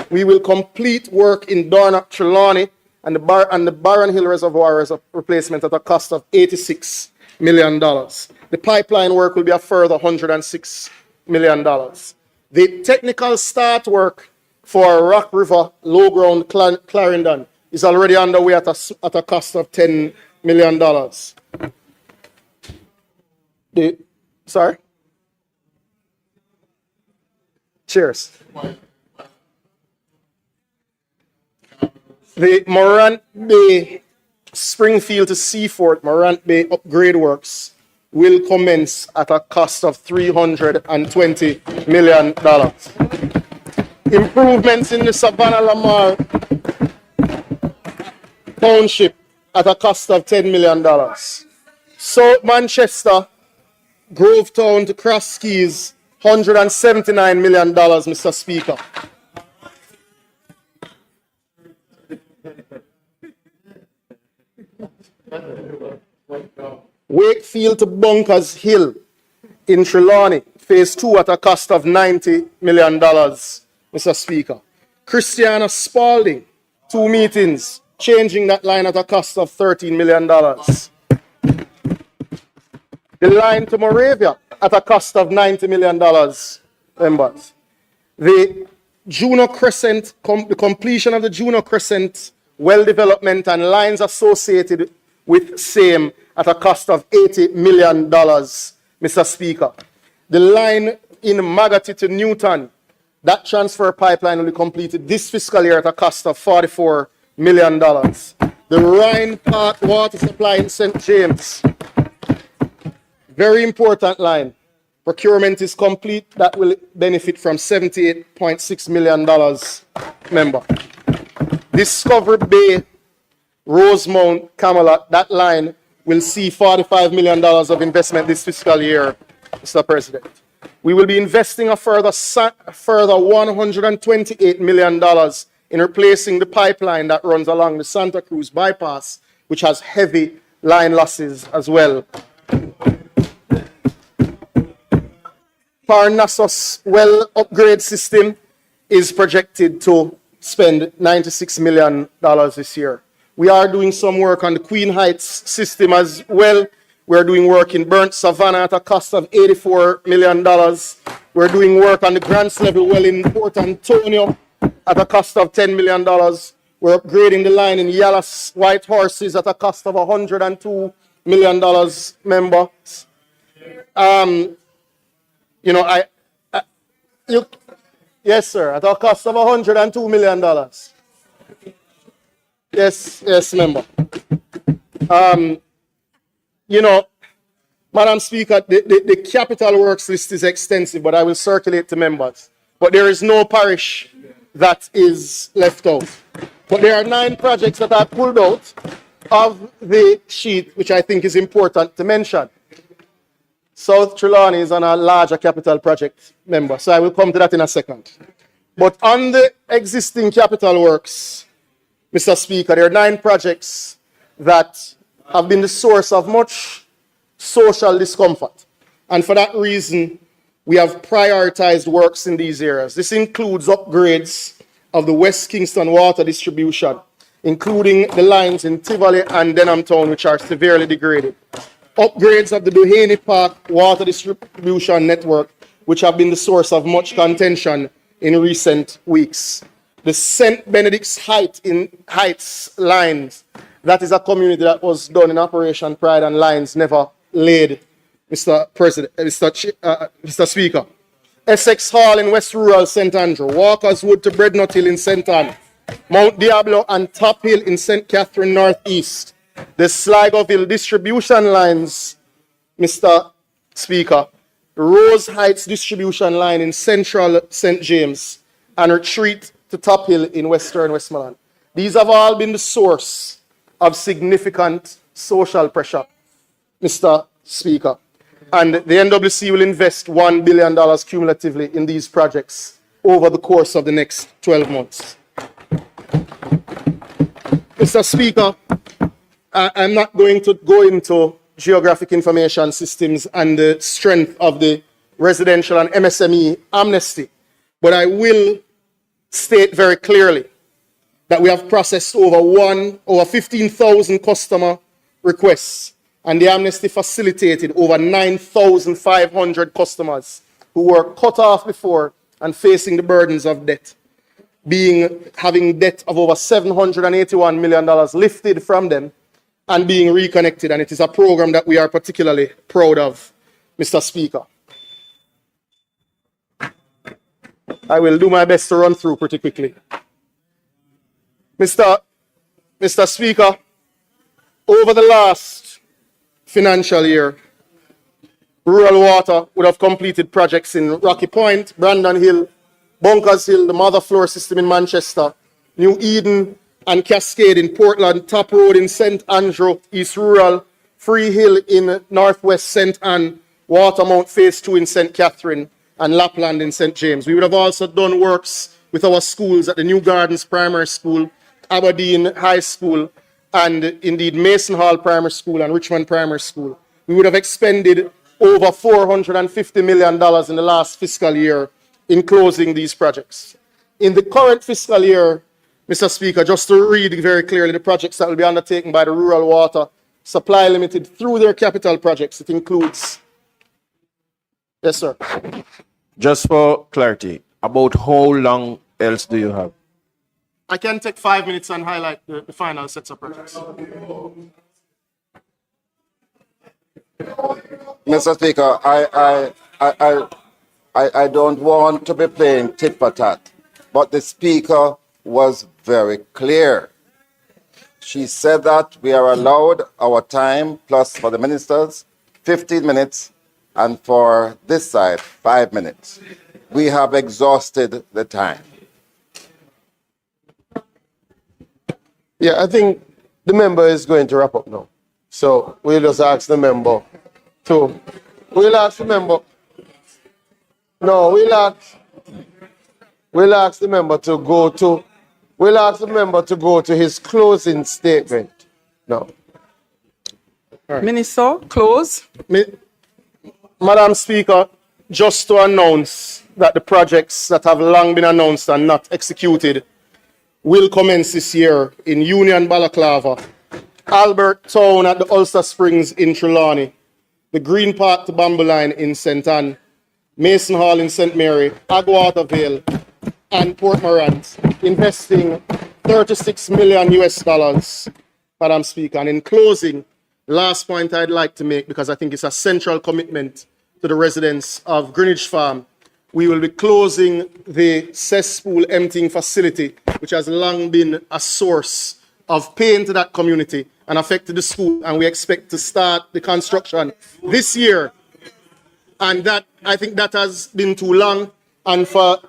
We will complete work in Dornoch, Trelawney, and the Barron Hill Reservoir replacement at a cost of $86 million. The pipeline work will be a further $106 million. The technical start work for Rock River Low Ground Clarendon is already underway at a cost of $10 million. Sorry? Cheers. The Morant Bay Springfield to Seaford Morant Bay upgrade works will commence at a cost of $320 million. Improvements in the Savannah Lamar Township at a cost of $10 million. South Manchester, Grovetown to Cross Keys, $179 million, Mr. Speaker. Wakefield to Bunkers Hill in Trelawney, phase 2 at a cost of $90 million, Mr. Speaker. Christiana Spalding, 2 meetings, changing that line at a cost of $13 million. The line to Moravia at a cost of $90 million, members. The Juno Crescent, the completion of the Juno Crescent well development, and lines associated with same at a cost of $80 million, Mr. Speaker. The line in Magati to Newton, that transfer pipeline will be completed this fiscal year at a cost of $44 million. The Rhine Park water supply in St. James, very important line. Procurement is complete. That will benefit from $78.6 million, member. Discovery Bay, Rosemount, Camelot, that line will see $45 million of investment this fiscal year, Mr. President. We will be investing a further $128 million in replacing the pipeline that runs along the Santa Cruz bypass, which has heavy line losses as well. Parnassus well upgrade system is projected to spend $96 million this year. We are doing some work on the Queen Heights system as well. We're doing work in Burnt Savannah at a cost of $84 million. We're doing work on the Grants Level well in Port Antonio at a cost of $10 million. We're upgrading the line in Yallas White Horses at a cost of $102 million, members. Yes, sir, at a cost of $102 million. Yes, member. Madam Speaker, the capital works list is extensive, but I will circulate to members. But there is no parish that is left out. But there are 9 projects that are pulled out of the sheet, which I think is important to mention. South Trelawney is on a larger capital project, member, so I will come to that in a second. But on the existing capital works, Mr. Speaker, there are 9 projects that have been the source of much social discomfort. And for that reason, we have prioritized works in these areas. This includes upgrades of the West Kingston water distribution, including the lines in Tivoli and Denham Town, which are severely degraded. Upgrades of the Duhaney Park water distribution network, which have been the source of much contention in recent weeks. The St. Benedict's Heights lines, that is a community that was done in Operation Pride and lines never laid, Mr. Speaker. Essex Hall in West Rural St. Andrew, Walker's Wood to Brednut Hill in St. Anne, Mount Diablo and Top Hill in St. Catherine Northeast. The Sligoville distribution lines, Mr. Speaker, Rose Heights distribution line in central St. James, and Retreat to Top Hill in Western Westmoreland. These have all been the source of significant social pressure, Mr. Speaker. And the NWC will invest $1 billion cumulatively in these projects over the course of the next 12 months. Mr. Speaker, I'm not going to go into geographic information systems and the strength of the residential and MSME amnesty, but I will state very clearly that we have processed over 15,000 customer requests, and the amnesty facilitated over 9,500 customers who were cut off before and facing the burdens of debt, having debt of over $781 million lifted from them and being reconnected. And it is a program that we are particularly proud of, Mr. Speaker. I will do my best to run through pretty quickly. Mr. Speaker, over the last financial year, Rural Water would have completed projects in Rocky Point, Brandon Hill, Bunkers Hill, the Mother Floor System in Manchester, New Eden and Cascade in Portland, Top Road in St. Andrew, East Rural, Free Hill in Northwest St. Anne, Watermount Phase 2 in St. Catherine, and Lapland in St. James. We would have also done works with our schools at the New Gardens Primary School, Aberdeen High School, and indeed Mason Hall Primary School and Richmond Primary School. We would have expended over $450 million in the last fiscal year in closing these projects. In the current fiscal year, Mr. Speaker, just to read very clearly the projects that will be undertaken by the Rural Water Supply Limited through their capital projects, it includes... Yes, sir. Just for clarity, about how long else do you have? I can take 5 minutes and highlight the final sets of projects. Mr. Speaker, I don't want to be playing tit for tat, but the Speaker was very clear. She said that we are allowed our time, plus for the ministers, 15 minutes, and for this side, 5 minutes. We have exhausted the time. Yeah, I think the member is going to wrap up now. So we'll just ask the member to, we'll ask the member, no, we'll ask the member to go to, we'll ask the member to go to his closing statement. No. Right. Minister, close. Madam Speaker, just to announce that the projects that have long been announced and not executed will commence this year in Union Balaclava, Albert Town at the Ulster Springs in Trelawney, the Green Park to Bamboo Line in St. Ann, Mason Hall in St. Mary, Agwater Vale, and Port Morant, investing 36 million US dollars, Madam Speaker. And in closing, last point I'd like to make, because I think it's a central commitment to the residents of Greenwich Farm, we will be closing the cesspool emptying facility, which has long been a source of pain to that community and affected the school. And we expect to start the construction this year. And that, I think that has been too long. And for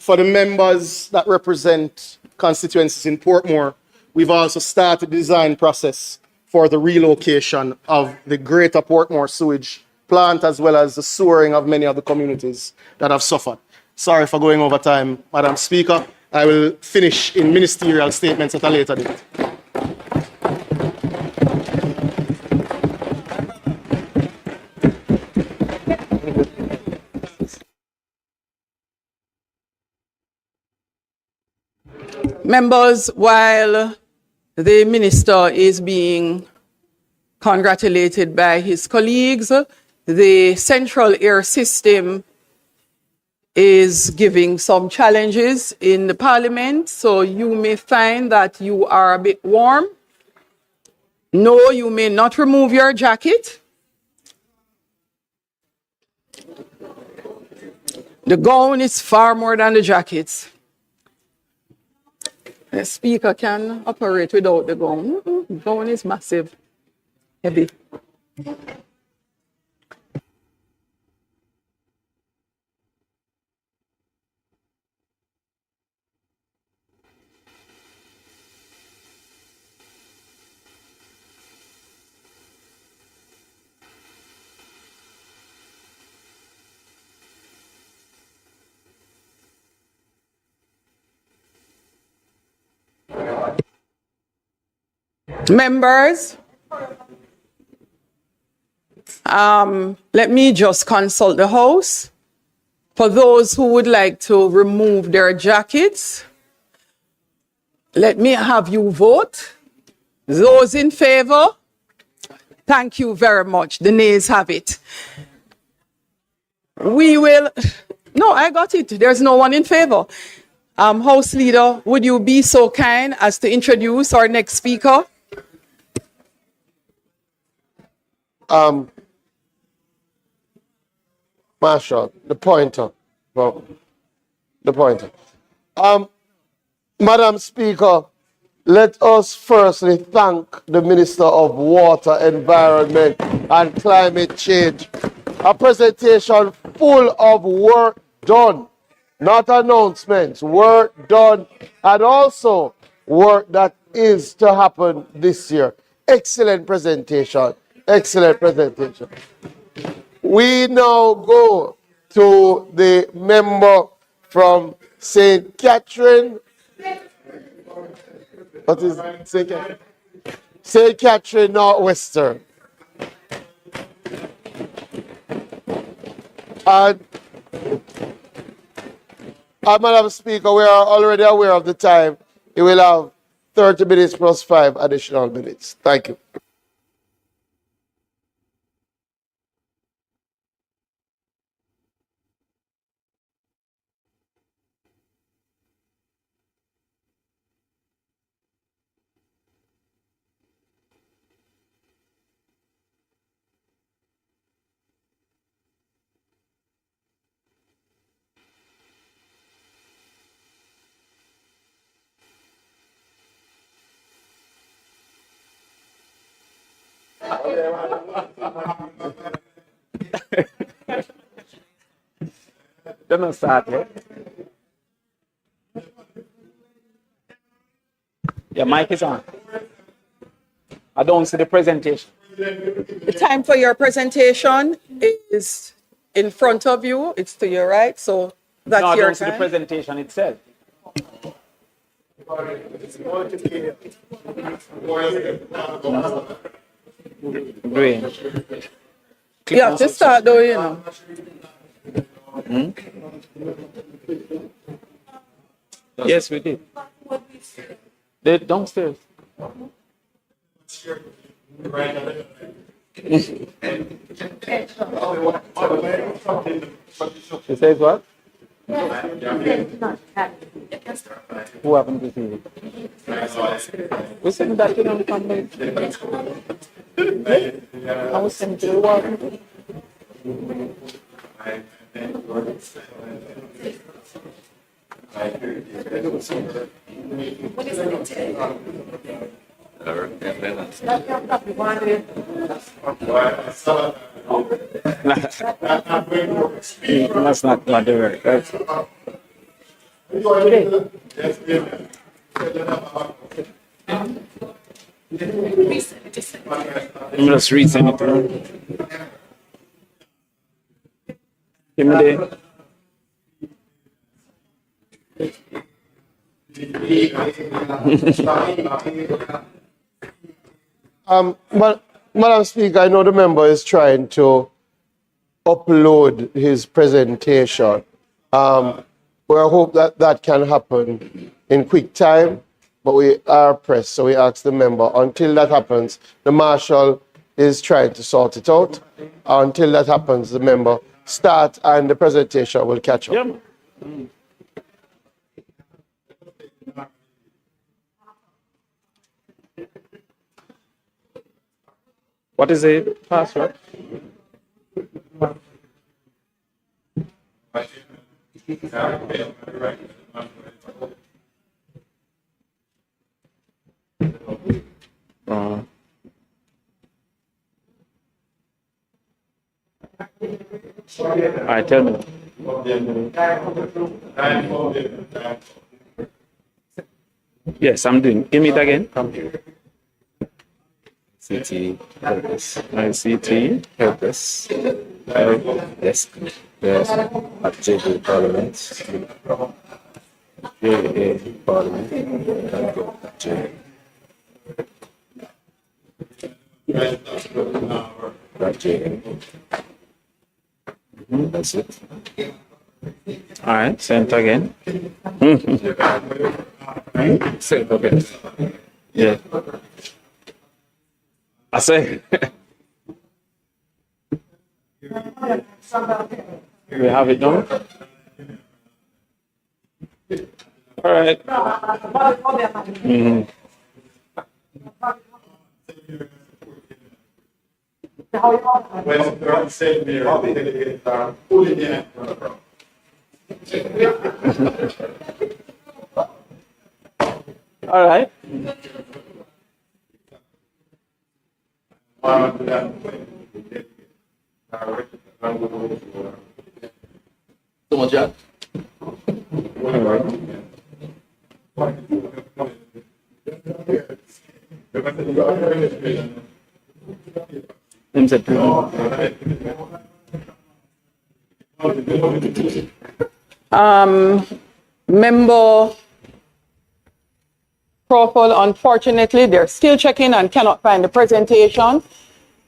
the members that represent constituencies in Portmore, we've also started the design process for the relocation of the Greater Portmore sewage plant, as well as the sewering of many of the communities that have suffered. Sorry for going over time, Madam Speaker. I will finish in ministerial statements at a later date. Members, while the minister is being congratulated by his colleagues, the central air system is giving some challenges in the parliament, so you may find that you are a bit warm. No, you may not remove your jacket. The gown is far more than the jackets. The speaker can operate without the gown. The gown is massive, heavy. Members, let me just consult the House. For those who would like to remove their jackets, let me have you vote. Those in favor? Thank you very much. The nays have it. We will, no, I got it. There's no one in favor. House Leader, would you be so kind as to introduce our next speaker? Marshall, the pointer. Well, the pointer. Madam Speaker, let us firstly thank the Minister of Water, Environment and Climate Change. A presentation full of work done, not announcements, work done, and also work that is to happen this year. Excellent presentation. Excellent presentation. We now go to the member from St. Catherine. What is St. Catherine? St. Catherine Northwestern. And Madam Speaker, we are already aware of the time. You will have 30 minutes plus 5 additional minutes. Thank you. Don't know start yet. Your mic is on. I don't see the presentation. The time for your presentation is in front of you. It's to your right. So that's No, I your don't see the time. presentation itself. Green. You have to start though, you know. Yes, we did. They're downstairs. It says what? Who haven't received it? We sent that to them from the I was sent to the ward. That's not the word. That's let me just resend it through. Give me the Madam Speaker, I know the member is trying to upload his presentation. We hope that that can happen in quick time, but we are pressed, so we ask the member, until that happens, the marshal is trying to sort it out. Until that happens, the member start and the presentation will catch up. yeah. What is the password? All right, tell me. Yes, I'm doing. Give me it again. Come here. CT purpose. ICT purpose. Yes. Yes. At JA Parliament. JA Parliament. JA. That's it. All right, send it again. Send it again. Yeah. I say. We have it done. All right. All right. So much job. Member Crawford, unfortunately, they're still checking and cannot find the presentation.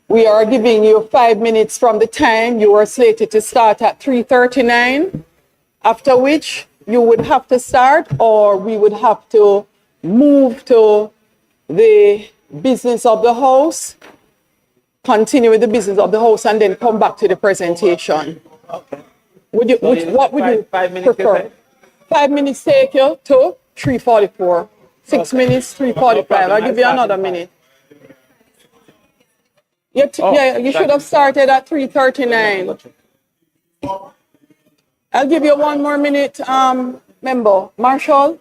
We are giving you 5 minutes from the time you were slated to start at 3:39, after which you would have to start, or we would have to move to the business of the House, continue with the business of the House, and then come back to the presentation. Okay. Would you, what would you 5 minutes, prefer? you say? 5 minutes take you to 3:44. 6 minutes, 3:45. I'll give you another minute. Yeah, you should have started at 3:39. I'll give you one more minute, member. Marshall?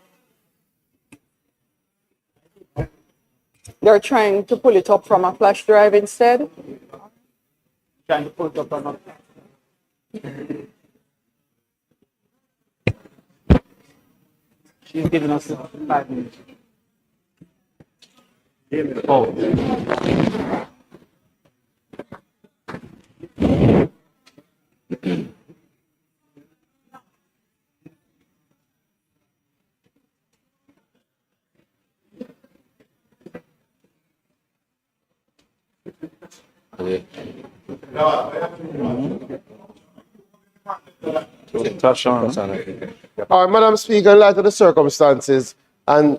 They're trying to pull it up from a flash drive instead. Trying to pull it up or not. She's giving us 5 minutes. Oh. Touch on. All right, Madam Speaker, in light of the circumstances and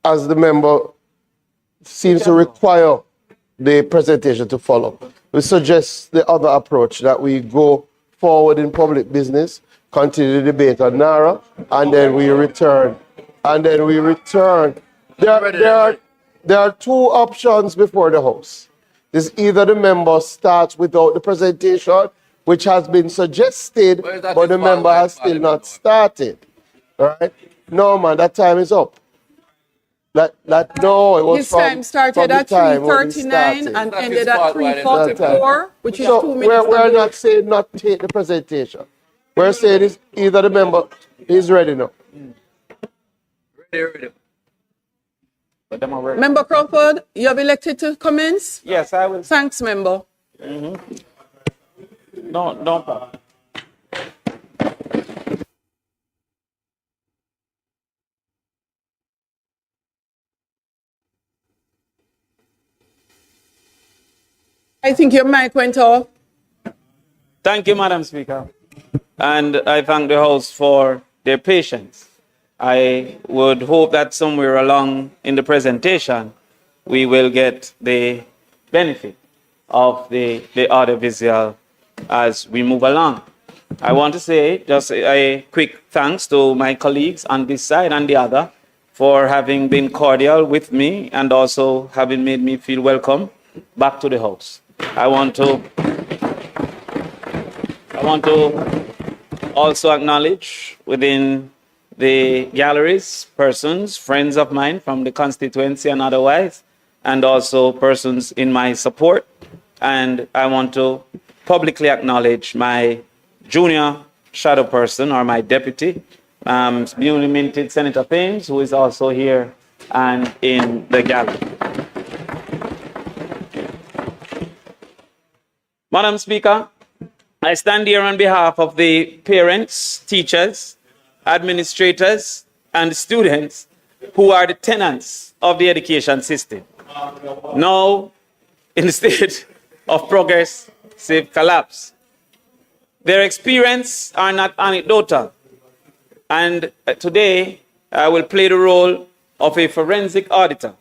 as the member seems to require the presentation to follow, we suggest the other approach that we go forward in public business, continue the debate on NARA, and then we return. There are two options before the House. Is either the member starts without the presentation, which has been suggested, but the member has still not started. All right? No, man, that time is up. No, it was His time started at 3:39 and ended at 3:44, which is 2 minutes. We're not saying not take the presentation. We're saying is either the member is ready now. Member Crawford, you have elected to commence? Yes, I will. Thanks, member. No, don't. I think your mic went off. Thank you, Madam Speaker. And I thank the House for their patience. I would hope that somewhere along in the presentation, we will get the benefit of the audiovisual as we move along. I want to say just a quick thanks to my colleagues on this side and the other for having been cordial with me and also having made me feel welcome back to the House. I want to also acknowledge within the galleries persons, friends of mine from the constituency and otherwise, and also persons in my support. And I want to publicly acknowledge my junior shadow person or my deputy, newly minted Senator Thames, who is also here and in the gallery. Madam Speaker, I stand here on behalf of the parents, teachers, administrators, and students who are the tenants of the education system. Now, in the state of progressive collapse, their experience are not anecdotal. And today, I will play the role of a forensic auditor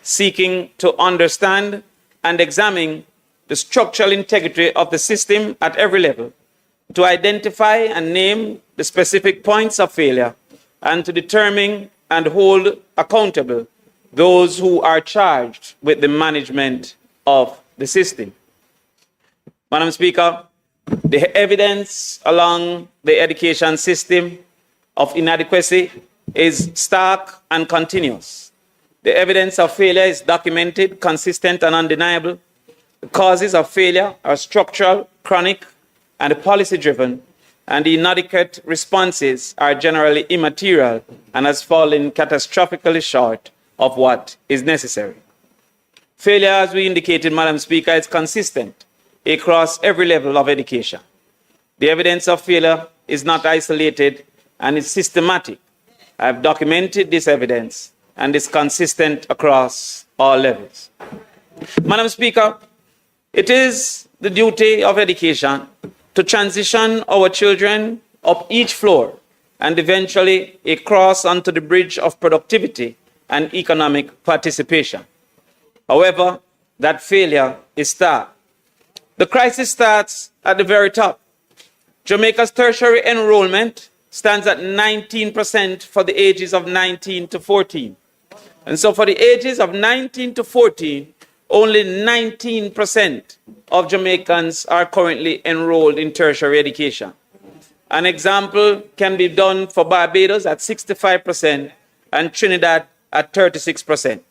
seeking to understand and examine the structural integrity of the system at every level, to identify and name the specific points of failure, and to determine and hold accountable those who are charged with the management of the system. Madam Speaker, the evidence along the education system of inadequacy is stark and continuous. The evidence of failure is documented, consistent, and undeniable. The causes of failure are structural, chronic, and policy-driven, and the inadequate responses are generally immaterial and has fallen catastrophically short of what is necessary. Failure, as we indicated, Madam Speaker, is consistent across every level of education. The evidence of failure is not isolated and is systematic. I've documented this evidence and is consistent across all levels. Madam Speaker, it is the duty of education to transition our children up each floor and eventually across onto the bridge of productivity and economic participation. However, that failure is stark. The crisis starts at the very top. Jamaica's tertiary enrollment stands at 19% for the ages of 19 to 14. And so for the ages of 19 to 14, only 19% of Jamaicans are currently enrolled in tertiary education. An example can be done for Barbados at 65% and Trinidad at 36%.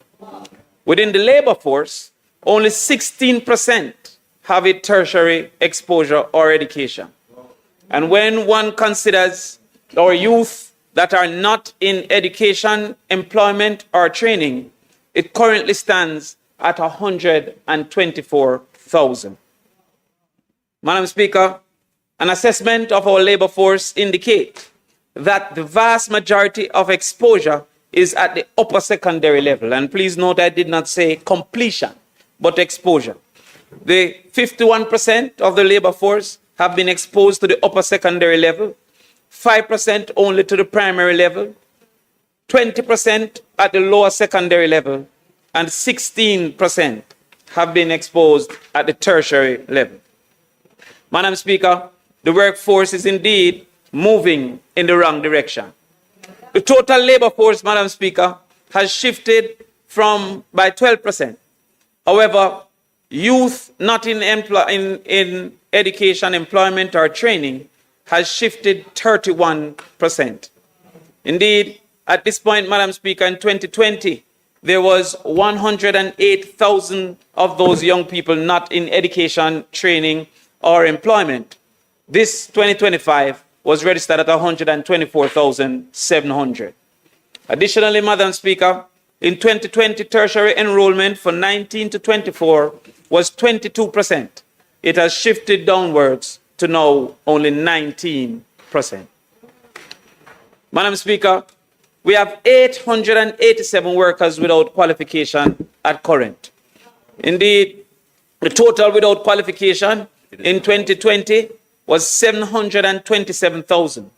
Within the labor force, only 16% have a tertiary exposure or education. And when one considers our youth that are not in education, employment, or training, it currently stands at 124,000. Madam Speaker, an assessment of our labor force indicates that the vast majority of exposure is at the upper secondary level. And please note, I did not say completion, but exposure. The 51% of the labor force have been exposed to the upper secondary level, 5% only to the primary level, 20% at the lower secondary level, and 16% have been exposed at the tertiary level. Madam Speaker, the workforce is indeed moving in the wrong direction. The total labor force, Madam Speaker, has shifted by 12%. However, youth not in education, employment, or training has shifted 31%. Indeed, at this point, Madam Speaker, in 2020, there was 108,000 of those young people not in education, training, or employment. This 2025 was registered at 124,700. Additionally, Madam Speaker, in 2020, tertiary enrollment for 19 to 24 was 22%. It has shifted downwards to now only 19%. Madam Speaker, we have 887 workers without qualification at current. Indeed, the total without qualification in 2020 was 727,000.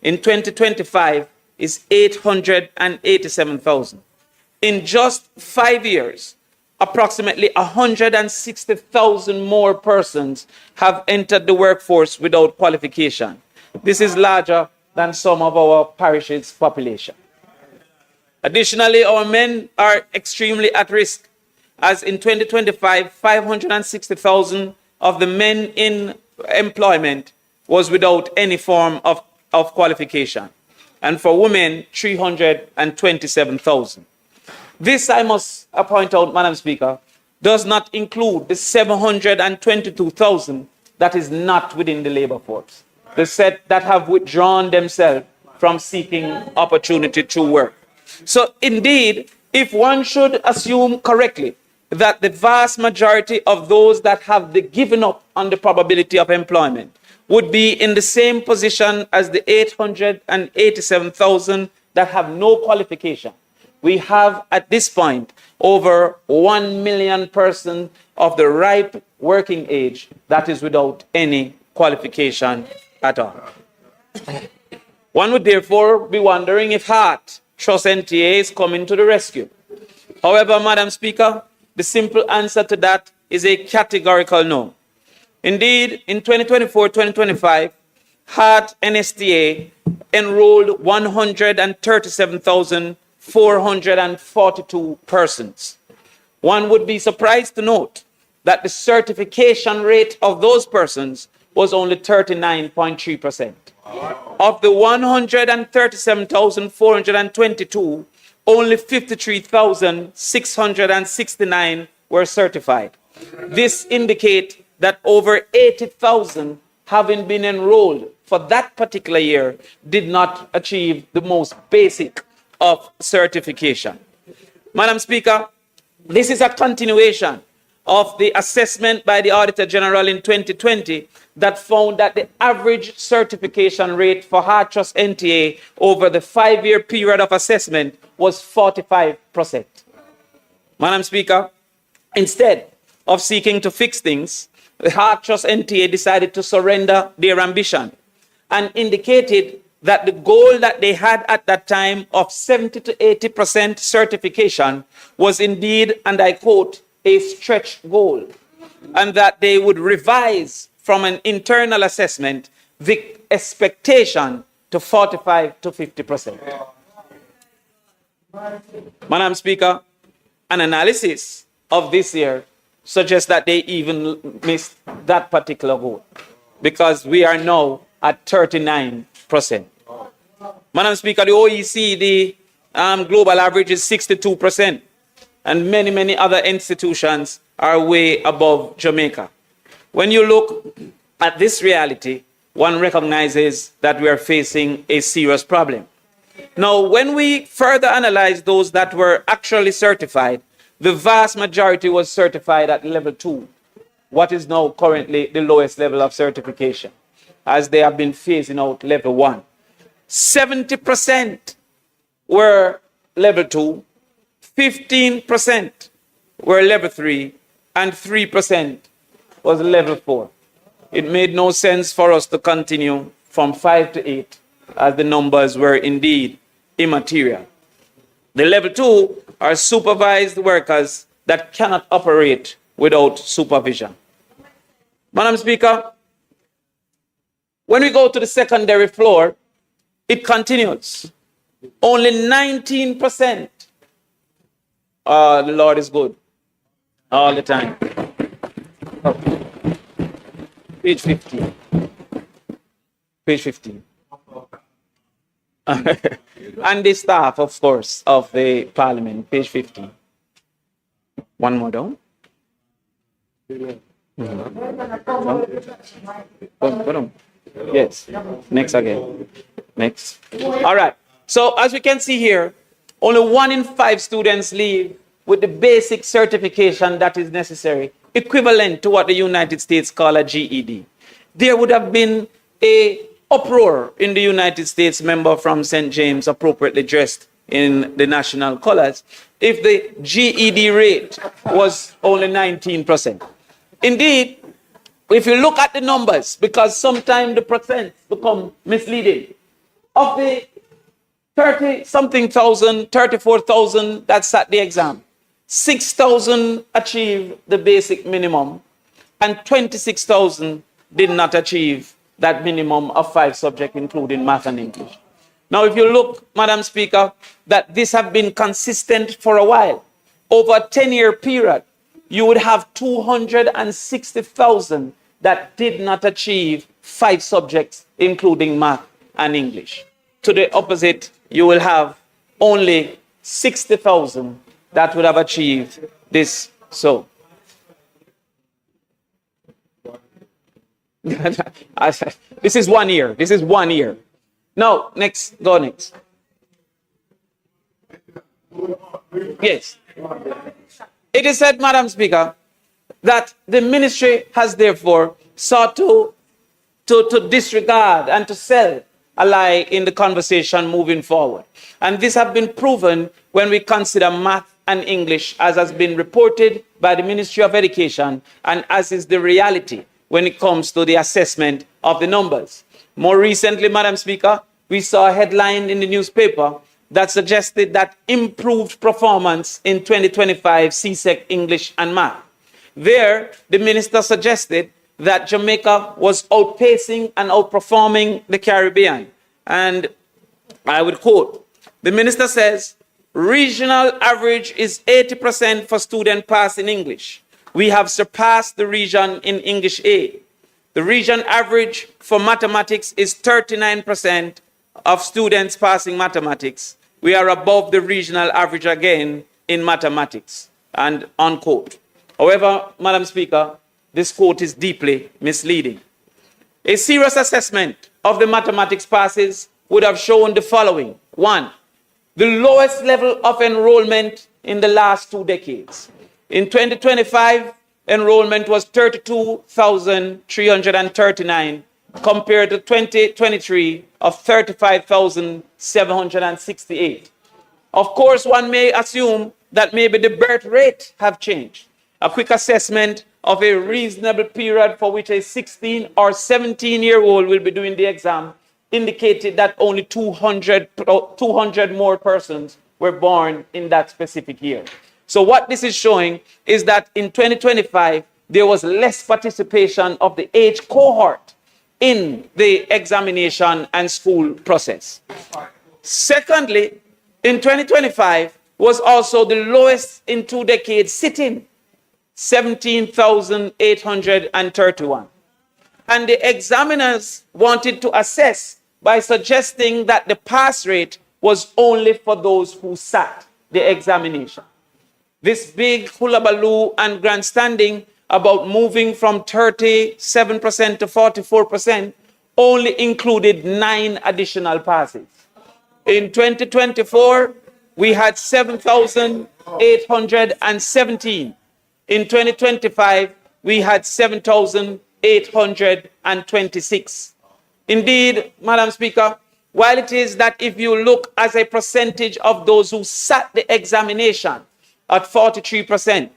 In 2025 is 887,000. In just 5 years, approximately 160,000 more persons have entered the workforce without qualification. This is larger than some of our parishes' population. Additionally, our men are extremely at risk, as in 2025, 560,000 of the men in employment was without any form of qualification. And for women, 327,000. This, I must point out, Madam Speaker, does not include the 722,000 that is not within the labor force, the set that have withdrawn themselves from seeking opportunity to work. So indeed, if one should assume correctly that the vast majority of those that have given up on the probability of employment would be in the same position as the 887,000 that have no qualification, we have at this point over 1 million persons of the ripe working age that is without any qualification at all. One would therefore be wondering if HEART Trust NTA is coming to the rescue. However, Madam Speaker, the simple answer to that is a categorical no. Indeed, in 2024-2025, HEART NSTA enrolled 137,442 persons. One would be surprised to note that the certification rate of those persons was only 39.3%. Of the 137,422, only 53,669 were certified. This indicates that over 80,000 having been enrolled for that particular year did not achieve the most basic of certification. Madam Speaker, this is a continuation of the assessment by the Auditor General in 2020 that found that the average certification rate for HEART Trust NTA over the 5-year period of assessment was 45%. Madam Speaker, instead of seeking to fix things, the HEART Trust NTA decided to surrender their ambition and indicated that the goal that they had at that time of 70 to 80% certification was indeed, and I quote, a stretch goal, and that they would revise from an internal assessment the expectation to 45 to 50%. Madam Speaker, an analysis of this year suggests that they even missed that particular goal, because we are now at 39%. Madam Speaker, the OECD global average is 62%. and many, many other institutions are way above Jamaica. When you look at this reality, one recognizes that we are facing a serious problem. Now, when we further analyze those that were actually certified, the vast majority was certified at level 2, what is now currently the lowest level of certification, as they have been phasing out level 1. 70% were level 2, 15% were level 3, and 3% was level 4. It made no sense for us to continue from 5 to 8, as the numbers were indeed immaterial. The level 2 are supervised workers that cannot operate without supervision. Madam Speaker, when we go to the secondary floor, it continues. Only 19%. The Lord is good all the time. Page 15. Page 15. And the staff, of course, of the parliament, page 15. One more down. Go down. Yes. Next again. Next. All right. So as we can see here, only 1 in 5 students leave with the basic certification that is necessary, equivalent to what the United States call a GED. There would have been a uproar in the United States, member from St. James, appropriately dressed in the national colors, if the GED rate was only 19%. Indeed, if you look at the numbers, because sometimes the percents become misleading, of the 30-something thousand, 34,000 that sat the exam, 6,000 achieved the basic minimum, and 26,000 did not achieve that minimum of 5 subjects, including math and English. Now, if you look, Madam Speaker, that this have been consistent for a while, over a 10-year period, you would have 260,000 that did not achieve 5 subjects, including math and English. To the opposite, you will have only 60,000 that would have achieved this. So, this is 1 year. This is 1 year. Now, next, go next. Yes. It is said, Madam Speaker, that the ministry has therefore sought to disregard and to sell a lie in the conversation moving forward. And this has been proven when we consider math and English, as has been reported by the Ministry of Education, and as is the reality when it comes to the assessment of the numbers. More recently, Madam Speaker, we saw a headline in the newspaper that suggested that improved performance in 2025 CSEC English and Math. There, the minister suggested that Jamaica was outpacing and outperforming the Caribbean. And I would quote, the minister says, regional average is 80% for student pass in English. We have surpassed the region in English A. The region average for mathematics is 39% of students passing mathematics. We are above the regional average again in mathematics, and unquote. However, Madam Speaker, this quote is deeply misleading. A serious assessment of the mathematics passes would have shown the following. 1, the lowest level of enrollment in the last 2 decades. In 2025, enrollment was 32,339 compared to 2023 of 35,768. Of course, one may assume that maybe the birth rate have changed. A quick assessment of a reasonable period for which a 16 or 17-year-old will be doing the exam indicated that only 200 more persons were born in that specific year. So what this is showing is that in 2025, there was less participation of the age cohort in the examination and school process. Secondly, in 2025 was also the lowest in 2 decades sitting, 17,831. And the examiners wanted to assess by suggesting that the pass rate was only for those who sat the examination. this big hullabaloo and grandstanding about moving from 37% to 44% only included 9 additional passes. In 2024, we had 7,817. In 2025, we had 7,826. Indeed, Madam Speaker, while it is that if you look as a percentage of those who sat the examination at 43%,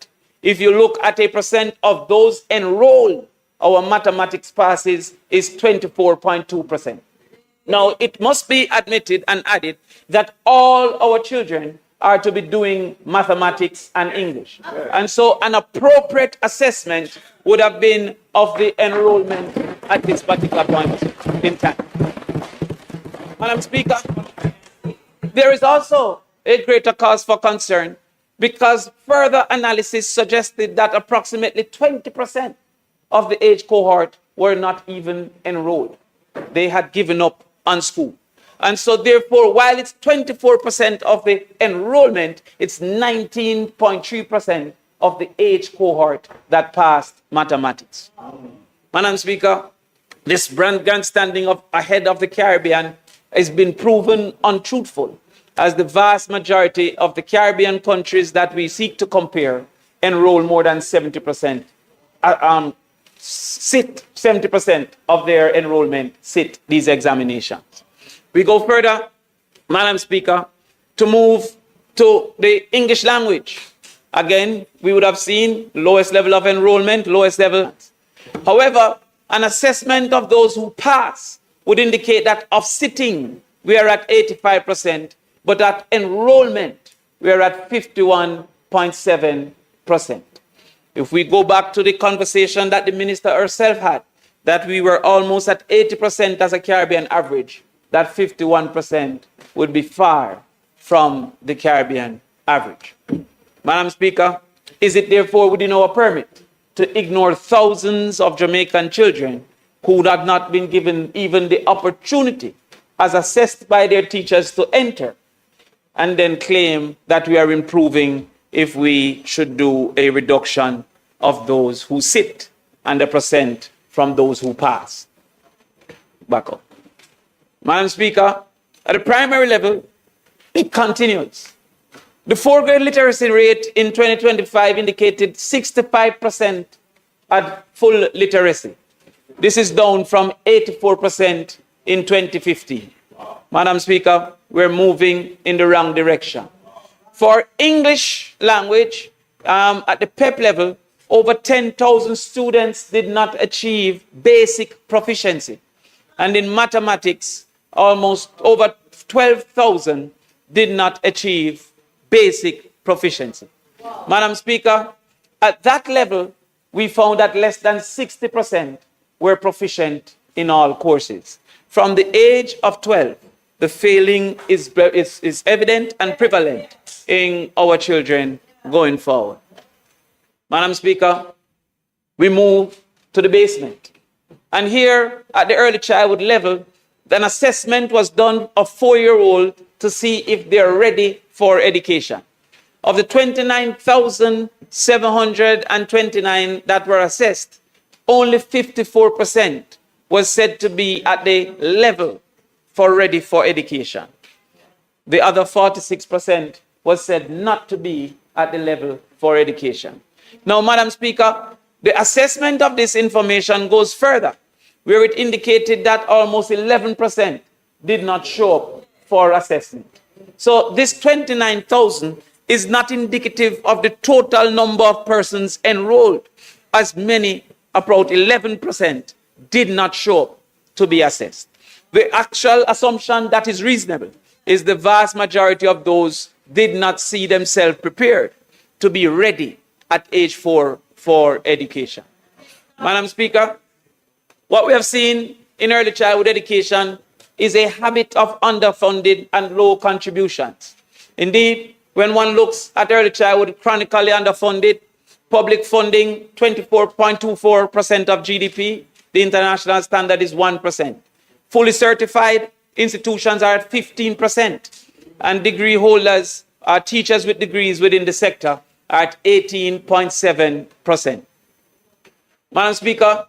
if you look at a percent of those enrolled, our mathematics passes is 24.2%. Now, it must be admitted and added that all our children are to be doing mathematics and English. And so an appropriate assessment would have been of the enrollment at this particular point in time. Madam Speaker, there is also a greater cause for concern because further analysis suggested that approximately 20% of the age cohort were not even enrolled. They had given up on school. And so therefore, while it's 24% of the enrollment, it's 19.3% of the age cohort that passed mathematics. Madam Speaker, this grandstanding of ahead of the Caribbean has been proven untruthful, as the vast majority of the Caribbean countries that we seek to compare enroll more than 70%, 70% of their enrollment sit these examinations. We go further, Madam Speaker, to move to the English language. Again, we would have seen lowest level of enrollment, lowest level. However, an assessment of those who pass would indicate that of sitting, we are at 85%, but at enrollment, we are at 51.7%. If we go back to the conversation that the minister herself had, that we were almost at 80% as a Caribbean average, that 51% would be far from the Caribbean average. Madam Speaker, is it therefore within our permit to ignore thousands of Jamaican children who would have not been given even the opportunity as assessed by their teachers to enter, and then claim that we are improving if we should do a reduction of those who sit and a percent from those who pass? Back up. Madam Speaker, at the primary level, it continues. The 4th grade literacy rate in 2025 indicated 65% at full literacy. This is down from 84% in 2015. Madam Speaker, we're moving in the wrong direction. For English language, at the PEP level, over 10,000 students did not achieve basic proficiency. And in mathematics, almost over 12,000 did not achieve basic proficiency. Madam Speaker, at that level, we found that less than 60% were proficient in all courses. From the age of 12, the failing is evident and prevalent in our children going forward. Madam Speaker, we move to the basement. And here at the early childhood level, an assessment was done of 4-year-old to see if they're ready for education. Of the 29,729 that were assessed, only 54% was said to be at the level for ready for education. The other 46% was said not to be at the level for education. Now, Madam Speaker, the assessment of this information goes further, where it indicated that almost 11% did not show up for assessment. So this 29,000 is not indicative of the total number of persons enrolled, as many, about 11%, did not show up to be assessed. The actual assumption that is reasonable is the vast majority of those did not see themselves prepared to be ready at age 4 for education. Madam Speaker, what we have seen in early childhood education is a habit of underfunded and low contributions. Indeed, when one looks at early childhood chronically underfunded, public funding 24.24% of GDP, the international standard is 1%. Fully certified institutions are at 15%, and degree holders, teachers with degrees within the sector, at 18.7%. Madam Speaker,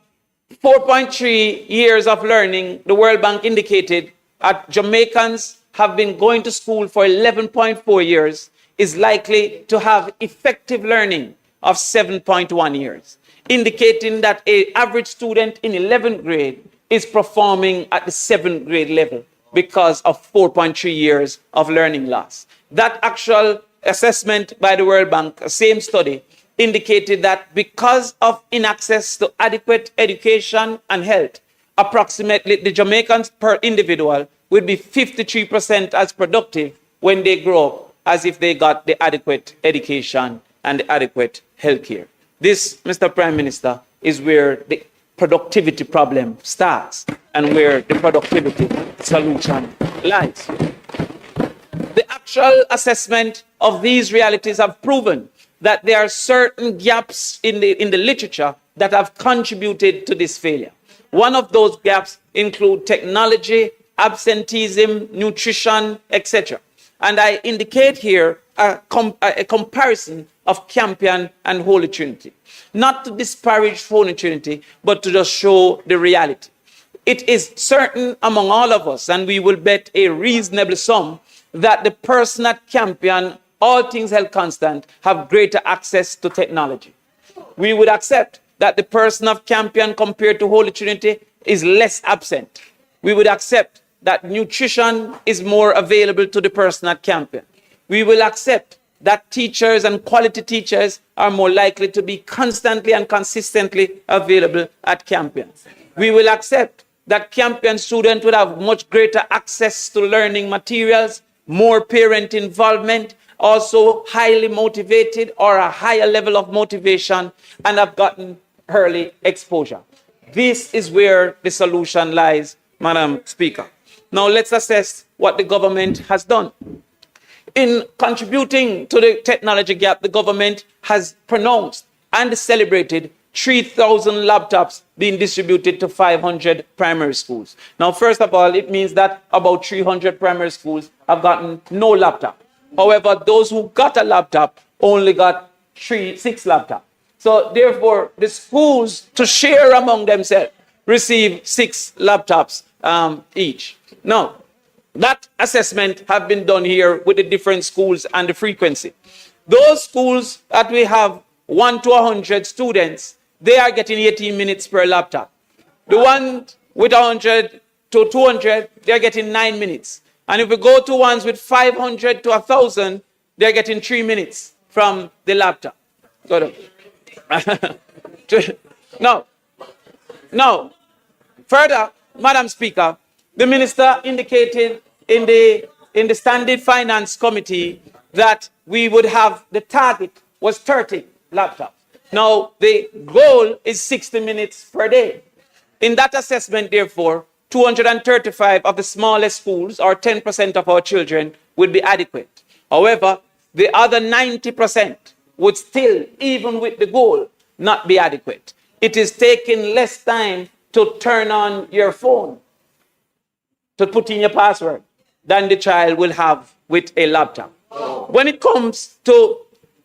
4.3 years of learning, the World Bank indicated that Jamaicans have been going to school for 11.4 years is likely to have effective learning of 7.1 years, indicating that an average student in 11th grade is performing at the 7th grade level because of 4.3 years of learning loss. That actual assessment by the World Bank, same study, indicated that because of inaccess to adequate education and health, approximately the Jamaicans per individual would be 53% as productive when they grow up as if they got the adequate education and the adequate health care. This, Mr. Prime Minister, is where the productivity problem starts and where the productivity solution lies. The actual assessment of these realities have proven that there are certain gaps in the literature that have contributed to this failure. One of those gaps include technology, absenteeism, nutrition, etc. And I indicate here a comparison of Campion and Holy Trinity. Not to disparage Holy Trinity, but to just show the reality. It is certain among all of us, and we will bet a reasonable sum, that the person at Campion, all things held constant, have greater access to technology. We would accept that the person of Campion compared to Holy Trinity is less absent. We would accept that nutrition is more available to the person at Campion. We will accept that teachers and quality teachers are more likely to be constantly and consistently available at Campion. We will accept that Campion students would have much greater access to learning materials, more parent involvement, also highly motivated or a higher level of motivation, and have gotten early exposure. This is where the solution lies, Madam Speaker. Now let's assess what the government has done. In contributing to the technology gap, the government has pronounced and celebrated 3,000 laptops being distributed to 500 primary schools. Now, first of all, it means that about 300 primary schools have gotten no laptop. However, those who got a laptop only got 6 laptops. So therefore, the schools, to share among themselves, receive 6 laptops each. Now, that assessment have been done here with the different schools and the frequency. Those schools that we have 1 to 100 students, they are getting 18 minutes per laptop. The one with 100 to 200, they're getting 9 minutes. And if we go to ones with 500 to 1,000, they're getting 3 minutes from the laptop. Now, further, Madam Speaker, the minister indicated in the Standing Finance Committee that we would have, the target was 30 laptops. Now, the goal is 60 minutes per day. In that assessment, therefore, 235 of the smallest schools, or 10% of our children, would be adequate. However, the other 90% would still, even with the goal, not be adequate. It is taking less time to turn on your phone, to put in your password, than the child will have with a laptop. When it comes to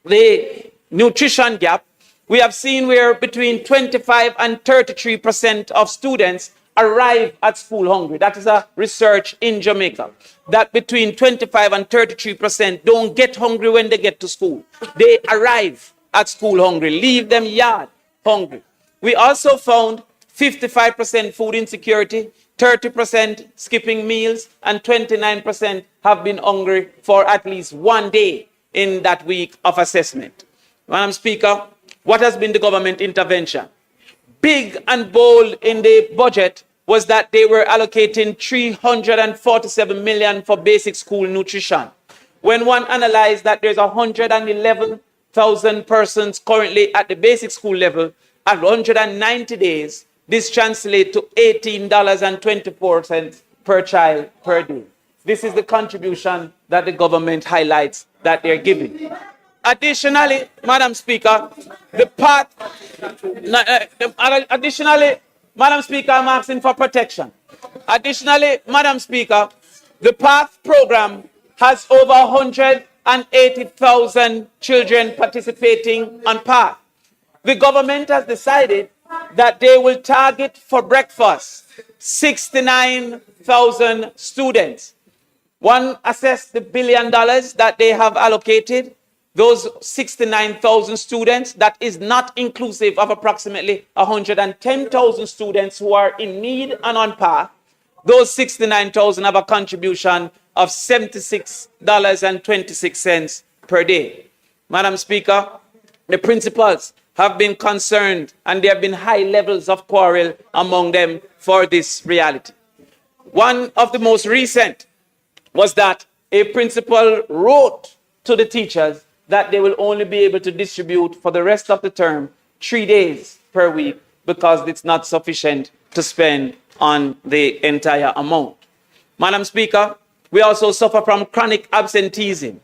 the nutrition gap, we have seen where between 25 and 33% of students arrive at school hungry. That is a research in Jamaica. That between 25 and 33% don't get hungry when they get to school. They arrive at school hungry, leave them yard hungry. We also found 55% food insecurity, 30% skipping meals, and 29% have been hungry for at least 1 day in that week of assessment. Madam Speaker, what has been the government intervention? Big and bold in the budget was that they were allocating 347 million for basic school nutrition. When one analyzed that there's 111,000 persons currently at the basic school level, at 190 days, this translates to $18.24 per child per day. This is the contribution that the government highlights that they're giving. Additionally, Madam Speaker, Madam Speaker, I'm asking for protection. Additionally, Madam Speaker, the PATH program has over 480,000 children participating on PATH. The government has decided that they will target for breakfast 69,000 students. One assessed the $1 billion that they have allocated. Those 69,000 students, that is not inclusive of approximately 110,000 students who are in need and on PATH. Those 69,000 have a contribution of $76.26 per day. Madam Speaker, the principals have been concerned and there have been high levels of quarrel among them for this reality. One of the most recent was that a principal wrote to the teachers that they will only be able to distribute for the rest of the term 3 days per week because it's not sufficient to spend on the entire amount. Madam Speaker, we also suffer from chronic absenteeism.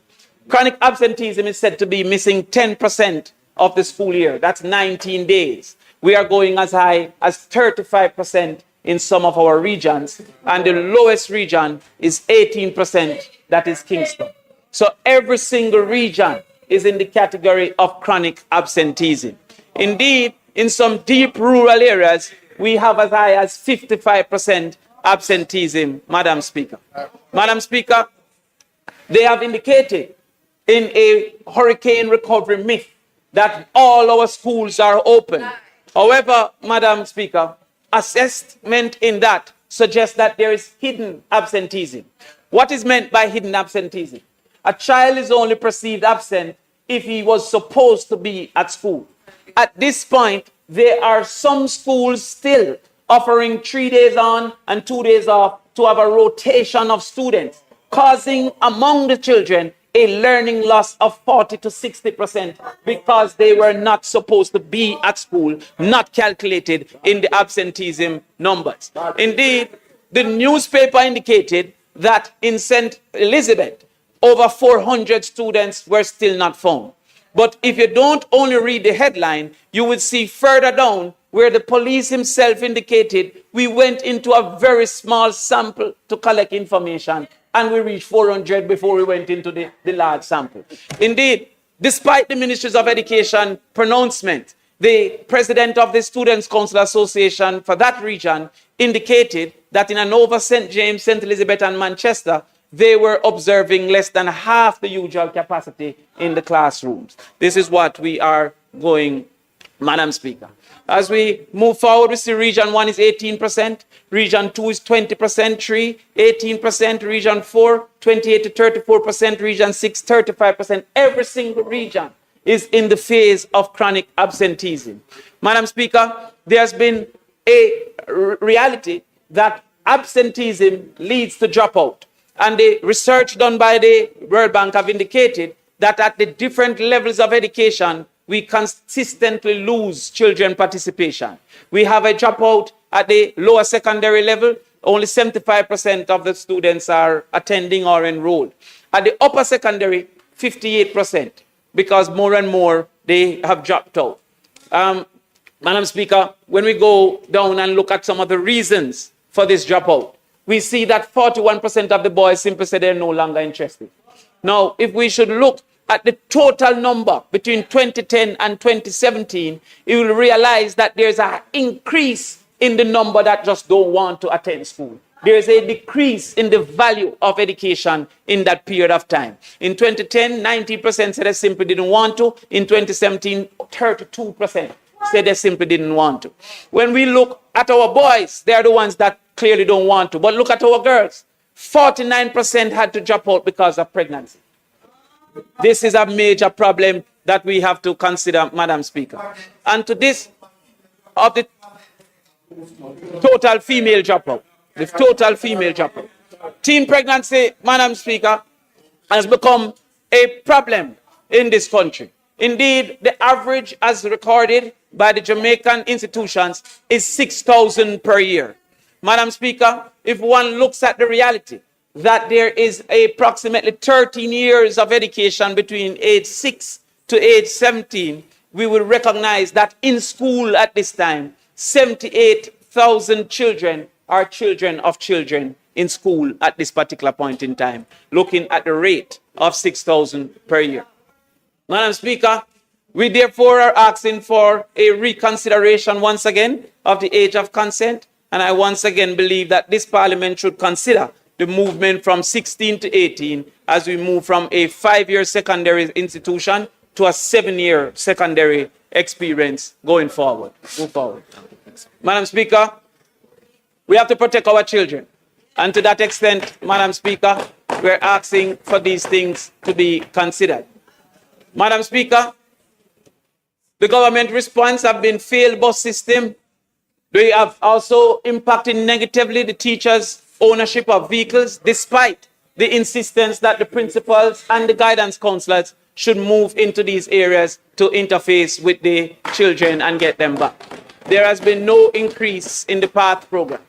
Chronic absenteeism is said to be missing 10% of the school year. That's 19 days. We are going as high as 35% in some of our regions, and the lowest region is 18%, that is Kingston. So every single region is in the category of chronic absenteeism. Indeed, in some deep rural areas, we have as high as 55% absenteeism, Madam Speaker. Madam Speaker, they have indicated in a hurricane recovery myth that all our schools are open. However, Madam Speaker, assessment in that suggests that there is hidden absenteeism. What is meant by hidden absenteeism? A child is only perceived absent if he was supposed to be at school. At this point, there are some schools still offering 3 days on and 2 days off to have a rotation of students, causing among the children a learning loss of 40 to 60% because they were not supposed to be at school, not calculated in the absenteeism numbers. Indeed, the newspaper indicated that in St. Elizabeth, over 400 students were still not found. But if you don't only read the headline, you will see further down where the police himself indicated we went into a very small sample to collect information and we reached 400 before we went into the large sample. Indeed, despite the Ministries of Education pronouncement, the president of the Students' Council Association for that region indicated that in Hanover, St. James, St. Elizabeth and Manchester, they were observing less than half the usual capacity in the classrooms. This is what we are going, Madam Speaker. As we move forward, we see Region 1 is 18%, Region 2 is 20%, 3, 18%, Region 4, 28 to 34%, Region 6, 35%. Every single region is in the phase of chronic absenteeism. Madam Speaker, there's been a reality that absenteeism leads to dropout. And the research done by the World Bank have indicated that at the different levels of education, we consistently lose children participation. We have a dropout at the lower secondary level. Only 75% of the students are attending or enrolled. At the upper secondary, 58%, because more and more they have dropped out. Madam Speaker, when we go down and look at some of the reasons for this dropout, we see that 41% of the boys simply say they're no longer interested. Now, if we should look at the total number between 2010 and 2017, you will realize that there's an increase in the number that just don't want to attend school. There's a decrease in the value of education in that period of time. In 2010, 90% said they simply didn't want to. In 2017, 32% said they simply didn't want to. When we look at our boys, they're the ones that clearly don't want to. But look at our girls. 49% had to drop out because of pregnancy. This is a major problem that we have to consider, Madam Speaker. And to this, of the total female dropout, teen pregnancy, Madam Speaker, has become a problem in this country. Indeed, the average as recorded by the Jamaican institutions is 6,000 per year. Madam Speaker, if one looks at the reality that there is approximately 13 years of education between age 6 to age 17, we will recognize that in school at this time, 78,000 children are children of children in school at this particular point in time, looking at the rate of 6,000 per year. Madam Speaker, we therefore are asking for a reconsideration once again of the age of consent, and I once again believe that this Parliament should consider the movement from 16 to 18 as we move from a 5-year secondary institution to a 7-year secondary experience going forward. Move forward. Madam Speaker, we have to protect our children. And to that extent, Madam Speaker, we're asking for these things to be considered. Madam Speaker, the government response have been failed bus system. They have also impacted negatively the teachers' ownership of vehicles, despite the insistence that the principals and the guidance counselors should move into these areas to interface with the children and get them back. There has been no increase in the PATH program.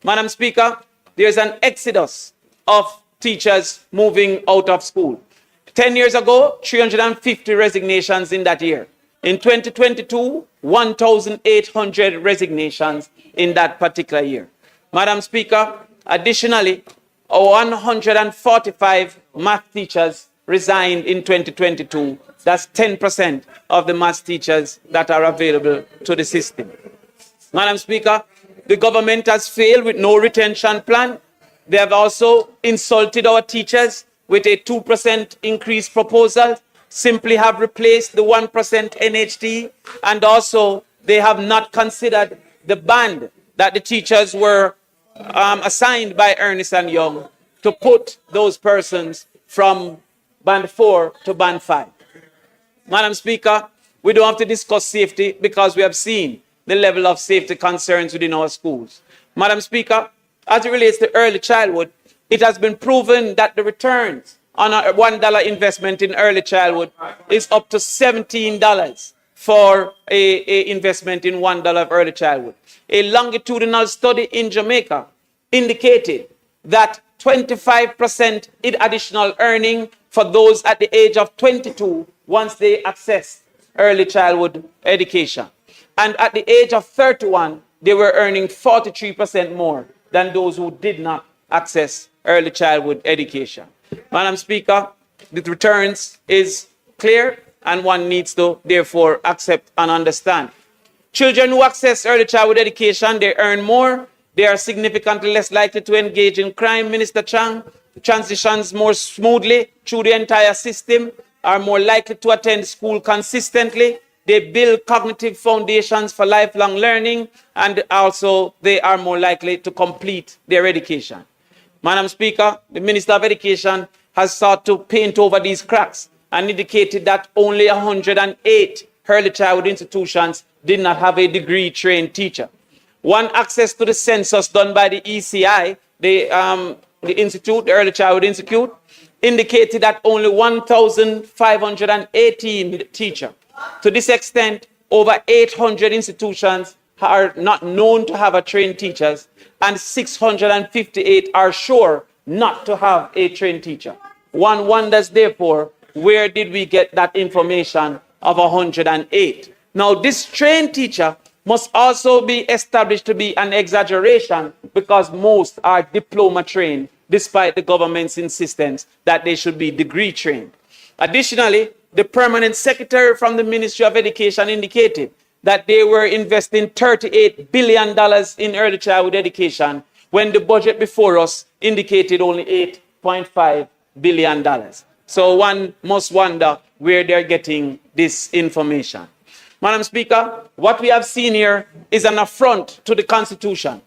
Madam Speaker, there's an exodus of teachers moving out of school. 10 years ago, 350 resignations in that year. In 2022, 1,800 resignations in that particular year. Madam Speaker, additionally, 145 math teachers resigned in 2022. That's 10% of the math teachers that are available to the system. Madam Speaker, the government has failed with no retention plan. They have also insulted our teachers with a 2% increase proposal, simply have replaced the 1% NHT, and also they have not considered the band that the teachers were assigned by Ernst & Young to put those persons from band 4 to band 5. Madam Speaker, we don't have to discuss safety because we have seen the level of safety concerns within our schools. Madam Speaker, as it relates to early childhood, it has been proven that the returns on a $1 investment in early childhood is up to $17 for a investment in $1 of early childhood. A longitudinal study in Jamaica indicated that 25% in additional earning for those at the age of 22 once they access early childhood education. And at the age of 31, they were earning 43% more than those who did not access early childhood education. Madam Speaker, the returns is clear and one needs to therefore accept and understand. Children who access early childhood education, they earn more. They are significantly less likely to engage in crime, Minister Chang. Transitions more smoothly through the entire system, are more likely to attend school consistently. They build cognitive foundations for lifelong learning, and also they are more likely to complete their education. Madam Speaker, the Minister of Education has sought to paint over these cracks and indicated that only 108 early childhood institutions did not have a degree-trained teacher. One access to the census done by the ECI, the Institute, the Early Childhood Institute, indicated that only 1,518 teachers. To this extent, over 800 institutions are not known to have a trained teachers, and 658 are sure not to have a trained teacher. One wonders, therefore, where did we get that information of 108? Now, this trained teacher must also be established to be an exaggeration because most are diploma trained, despite the government's insistence that they should be degree trained. Additionally, the permanent secretary from the Ministry of Education indicated that they were investing $38 billion in early childhood education when the budget before us indicated only $8.5 billion. So one must wonder where they're getting this information. Madam Speaker, what we have seen here is an affront to the Constitution.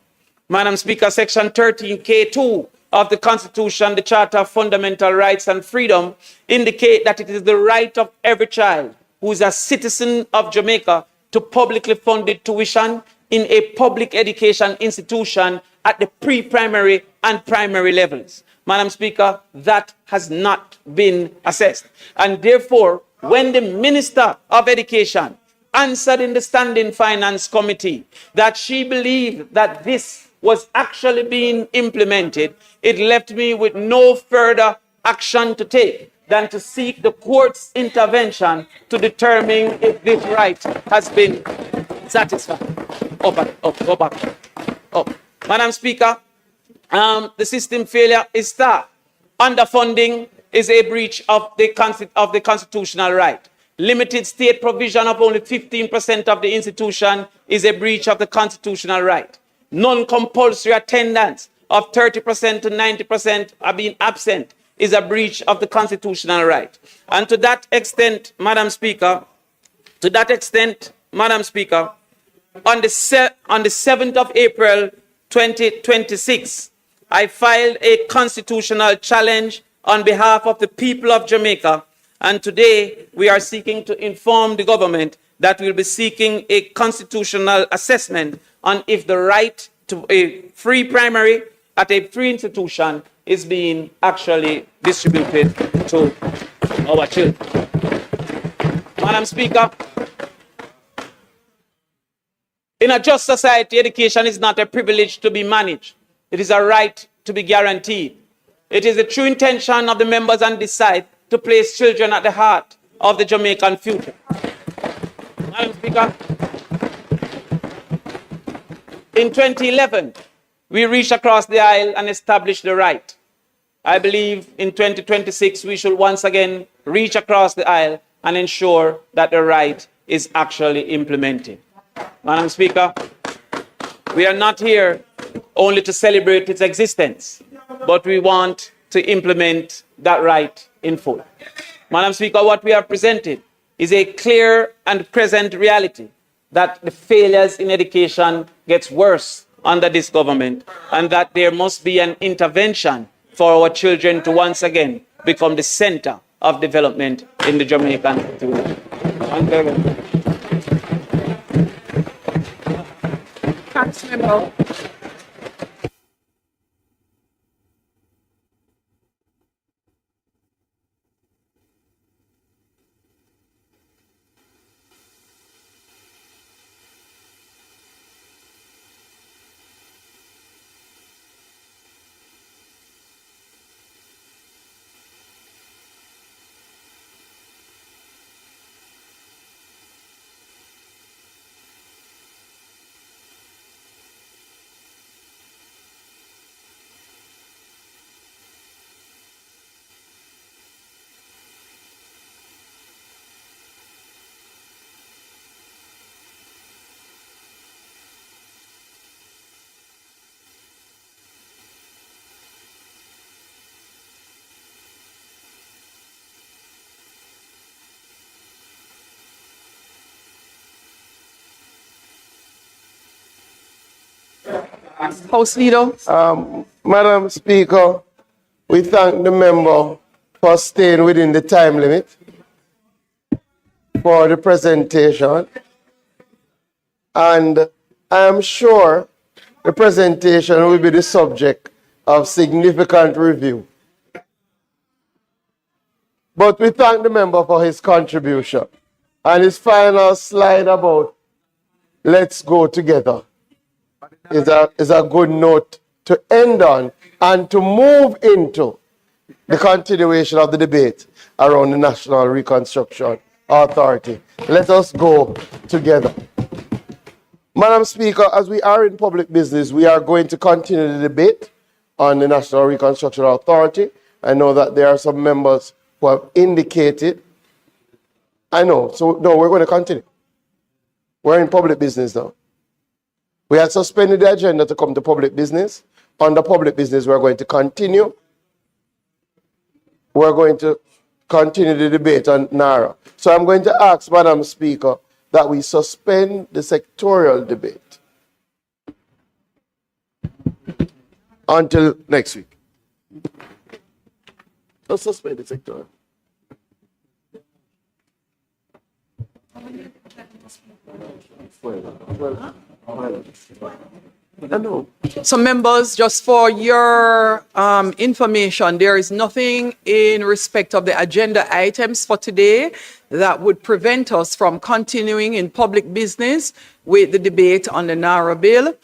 Madam Speaker, Section 13K2 of the Constitution, the Charter of Fundamental Rights and Freedom, indicate that it is the right of every child who is a citizen of Jamaica to publicly funded tuition in a public education institution at the pre-primary and primary levels. Madam Speaker, that has not been assessed. And therefore, when the Minister of Education answered in the Standing Finance Committee that she believed that this was actually being implemented, it left me with no further action to take than to seek the court's intervention to determine if this right has been satisfied. Go back. Madam Speaker, the system failure is stark. Underfunding is a breach of the constitutional right. Limited state provision of only 15% of the institution is a breach of the constitutional right. Non-compulsory attendance of 30% to 90% are being absent is a breach of the constitutional right. And to that extent, Madam Speaker, on the 7th of April 2026, I filed a constitutional challenge on behalf of the people of Jamaica. And today we are seeking to inform the government that we'll be seeking a constitutional assessment on if the right to a free primary at a free institution is being actually distributed to our children. Madam Speaker, in a just society, education is not a privilege to be managed. It is a right to be guaranteed. It is the true intention of the members on this side to place children at the heart of the Jamaican future. Madam Speaker, in 2011, we reached across the aisle and established the right. I believe in 2026, we should once again reach across the aisle and ensure that the right is actually implemented. Madam Speaker, we are not here only to celebrate its existence, but we want to implement that right in full. Madam Speaker, what we have presented is a clear and present reality that the failures in education gets worse under this government, and that there must be an intervention for our children to once again become the center of development in the Jamaican community. Councilmember. House Leader. Madam Speaker, we thank the member for staying within the time limit for the presentation. And I am sure the presentation will be the subject of significant review. But we thank the member for his contribution. And his final slide about let's go together is a good note to end on and to move into the continuation of the debate around the National Reconstruction Authority. Let us go together. Madam Speaker, as we are in public business, we are going to continue the debate on the National Reconstruction Authority. I know that there are some members who have indicated. I know, so no, we're going to continue. We're in public business now. We had suspended the agenda to come to public business. Under public business, we're going to continue. We're going to continue the debate on NARA. So I'm going to ask, Madam Speaker, that we suspend the sectorial debate until next week. Let's suspend the sectorial. So members, just for your information, there is nothing in respect of the agenda items for today that would prevent us from continuing in public business with the debate on the NARA bill.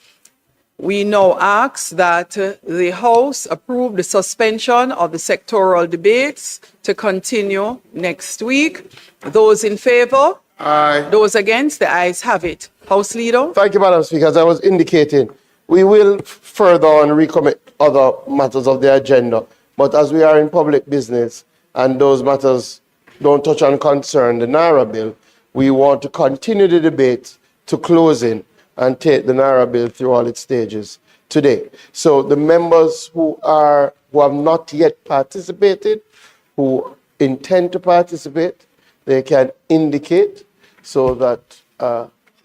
We now ask that the House approve the suspension of the sectoral debates to continue next week. Those in favor? Aye. Those against? The ayes have it. House Leader? Thank you, Madam Speaker. As I was indicating, we will further on recommit other matters of the agenda. But as we are in public business, and those matters don't touch and concern the Naira bill, we want to continue the debate to closing and take the Naira bill through all its stages today. So the members who have not yet participated, who intend to participate, they can indicate so that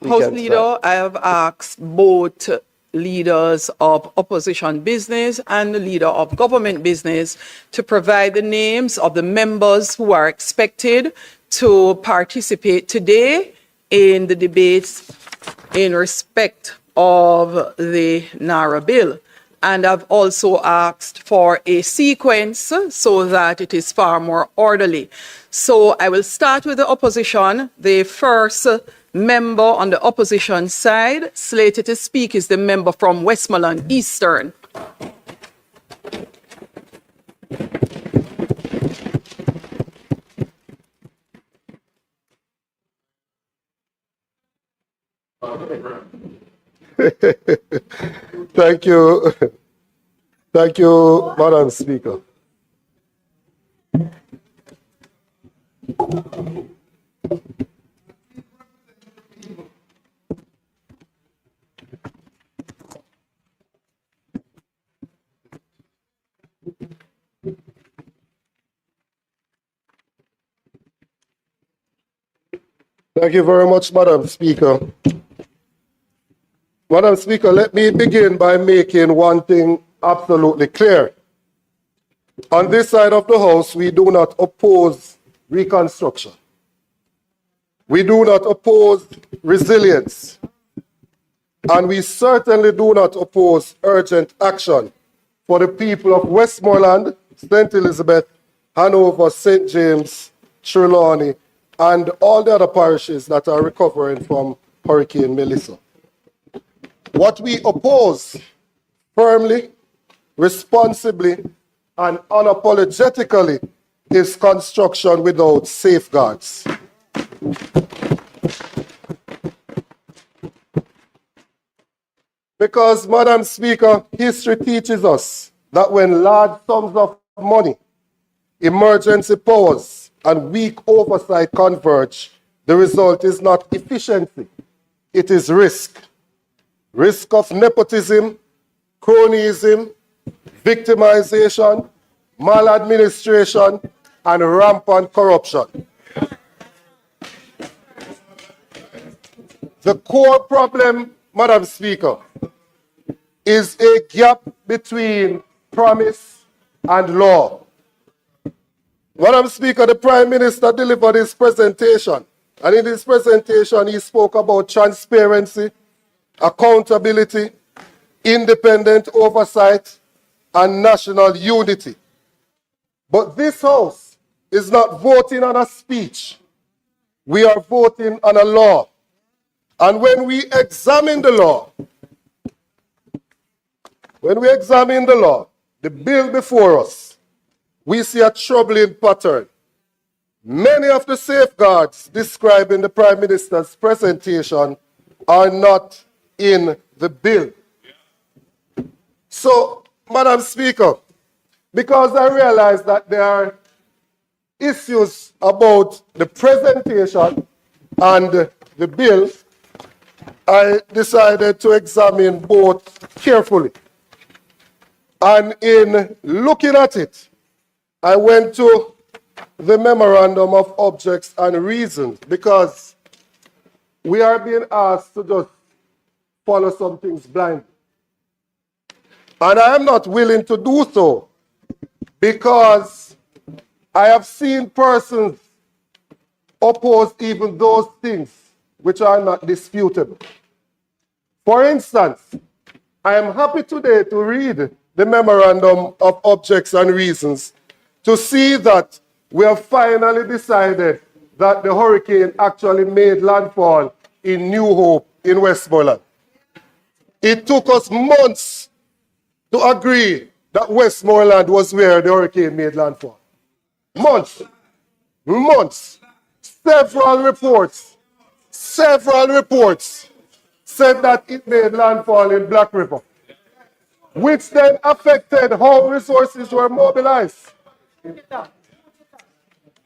we House can Leader, start. I have asked both leaders of opposition business and the leader of government business to provide the names of the members who are expected to participate today in the debates in respect of the Naira bill. And I've also asked for a sequence so that it is far more orderly. So I will start with the opposition. The first member on the opposition side slated to speak is the member from Westmoreland Eastern. Thank you. Thank you, Madam Speaker. Thank you very much, Madam Speaker. Madam Speaker, let me begin by making one thing absolutely clear. On this side of the House, we do not oppose reconstruction. We do not oppose resilience. And we certainly do not oppose urgent action for the people of Westmoreland, St. Elizabeth, Hanover, St. James, Trelawney, and all the other parishes that are recovering from Hurricane Melissa. What we oppose firmly, responsibly, and unapologetically is construction without safeguards. Because, Madam Speaker, history teaches us that when large sums of money, emergency powers, and weak oversight converge, the result is not efficiency, it is risk. Risk of nepotism, cronyism, victimization, maladministration, and rampant corruption. The core problem, Madam Speaker, is a gap between promise and law. Madam Speaker, the Prime Minister delivered his presentation, and in his presentation he spoke about transparency, accountability, independent oversight, and national unity. But this House is not voting on a speech. We are voting on a law. And when we examine the law, the bill before us, we see a troubling pattern. Many of the safeguards described in the Prime Minister's presentation are not in the bill. So, Madam Speaker, because I realize that there are issues about the presentation and the bill, I decided to examine both carefully. And in looking at it, I went to the Memorandum of Objects and Reasons because we are being asked to just follow some things blindly. And I am not willing to do so because I have seen persons oppose even those things which are not disputable. For instance, I am happy today to read the Memorandum of Objects and Reasons to see that we have finally decided that the hurricane actually made landfall in New Hope in Westmoreland. It took us months to agree that Westmoreland was where the hurricane made landfall. Months. Several reports said that it made landfall in Black River, which then affected how resources were mobilized.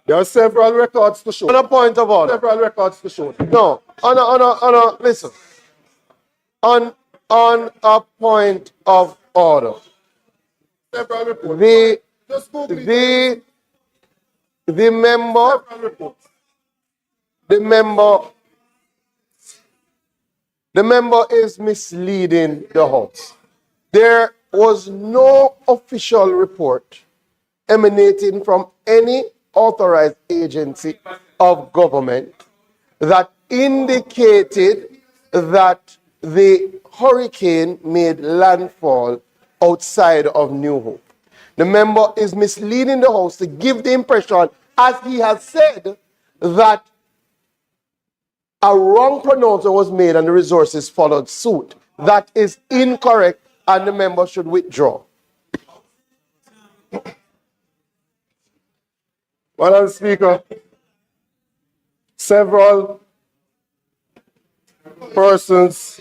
There are several records to show. On a point of order. Several records to show. No, listen. On a point of order. Several reports. The Just Google it. the member Several reports. the member is misleading the House. There was no official report emanating from any authorized agency of government that indicated that the hurricane made landfall outside of New Hope. The member is misleading the House to give the impression, as he has said, that a wrong pronouncement was made and the resources followed suit. That is incorrect, and the member should withdraw. Madam Speaker, several persons.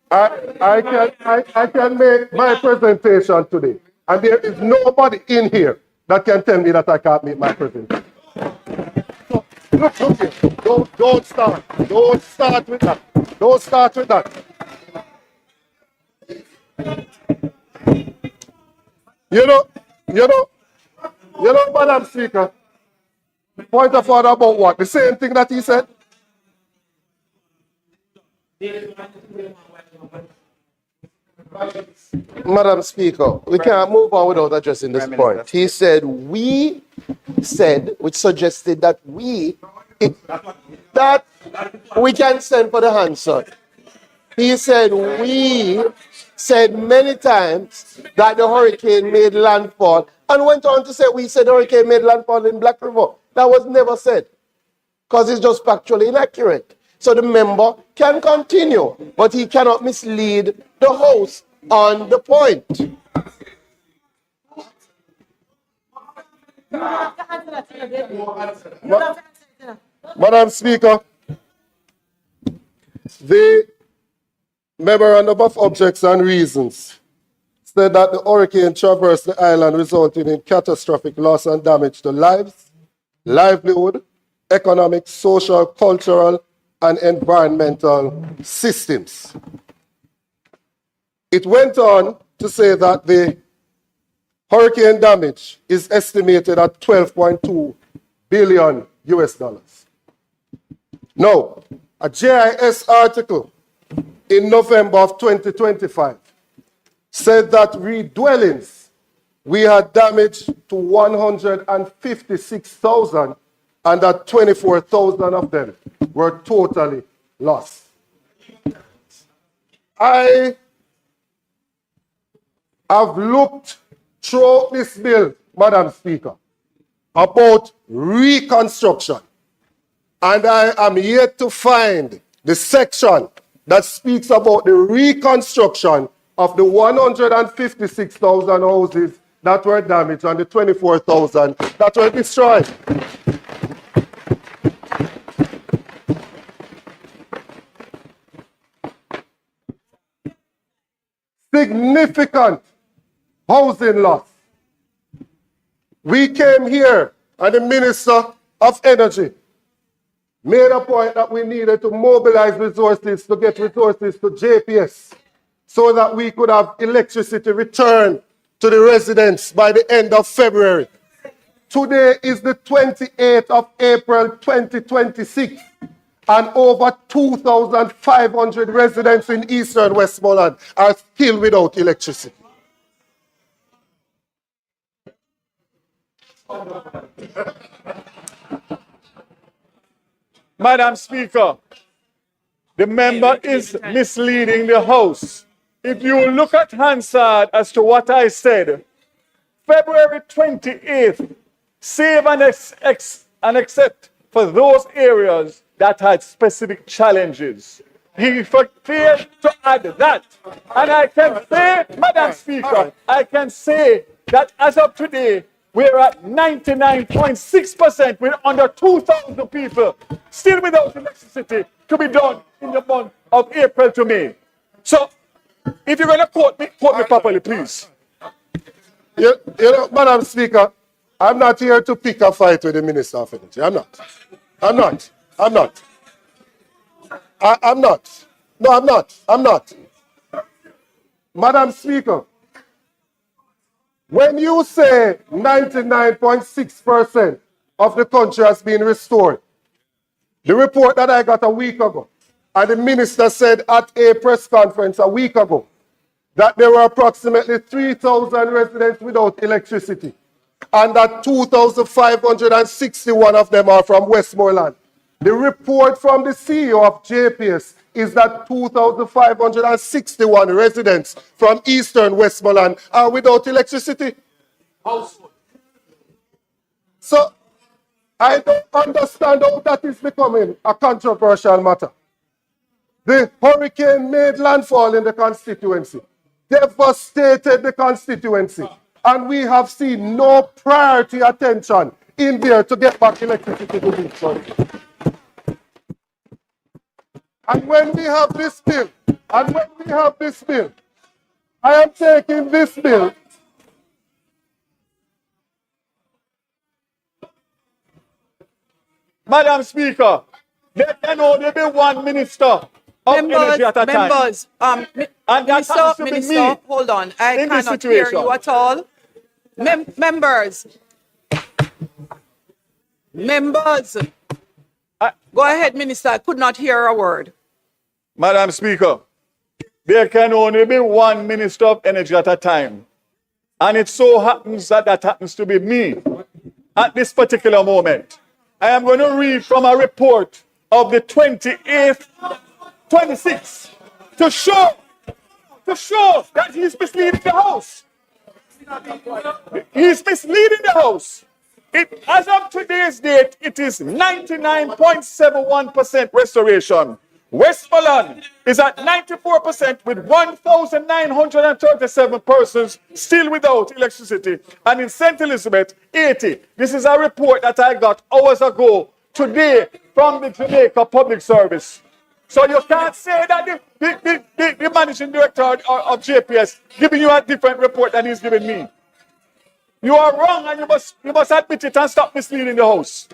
I can make my presentation today, and there is nobody in here that can tell me that I can't make my presentation. So, look here. Don't start. Don't start with that. Don't start with that. You know, Madam Speaker, point of order about what? The same thing that he said? Madam Speaker, we can't move on without addressing this point. He said, we said, which suggested that that we can send for the answer. He said, we said many times that the hurricane made landfall, and went on to say we said the hurricane made landfall in Black River. That was never said, because it's just factually inaccurate. So the member can continue, but he cannot mislead the House on the point. Madam Speaker, the memorandum of objects and reasons said that the hurricane traversed the island, resulting in catastrophic loss and damage to lives, livelihood, economic, social, cultural, and environmental systems. It went on to say that the hurricane damage is estimated at 12.2 billion US dollars. Now, a GIS article in November of 2025 said that re-dwellings, we had damage to 156,000, and that 24,000 of them were totally lost. I have looked throughout this bill, Madam Speaker, about reconstruction, and I am yet to find the section that speaks about the reconstruction of the 156,000 houses that were damaged and the 24,000 that were destroyed. Significant housing loss. We came here and the Minister of Energy made a point that we needed to mobilize resources to get resources to JPS so that we could have electricity returned to the residents by the end of February. Today is the 28th of April 2026, and over 2,500 residents in Eastern Westmoreland are still without electricity. Madam Speaker, the member is misleading the House. If you look at Hansard as to what I said, February 28th, save and accept for those areas that had specific challenges. He failed to add that. And I can say, Madam Speaker, I can say that as of today, we're at 99.6% with under 2,000 people still without electricity to be done in the month of April to May. So, if you're going to quote me properly, please. You know, Madam Speaker, I'm not here to pick a fight with the Minister of Energy. I'm not. I'm not. I'm not. I'm not. No, I'm not. I'm not. Madam Speaker, when you say 99.6% of the country has been restored, the report that I got a week ago, and the minister said at a press conference a week ago, that there were approximately 3,000 residents without electricity, and that 2,561 of them are from Westmoreland. The report from the CEO of JPS is that 2,561 residents from eastern Westmoreland are without electricity. So I don't understand how that is becoming a controversial matter. The hurricane made landfall in the constituency, devastated the constituency, and we have seen no priority attention in there to get back electricity to this country. And when we have this bill, I am taking this bill. Madam Speaker, there can only be one minister of energy at a time. Members, And that Minister, happens to be Minister, me hold on. I in this cannot hear situation. you at all. Members. Members. Go ahead, Minister. I could not hear a word. Madam Speaker, there can only be one minister of energy at a time. And it so happens that that happens to be me at this particular moment. I am going to read from a report of the 26th, to show that he's misleading the House. He's misleading the House. As of today's date, it is 99.71% restoration. Westmoreland is at 94% with 1,937 persons still without electricity. And in St. Elizabeth, 80. This is a report that I got hours ago today from the Jamaica Public Service. So you can't say that the managing director of JPS giving you a different report than he's giving me. You are wrong, and you must admit it and stop misleading the House.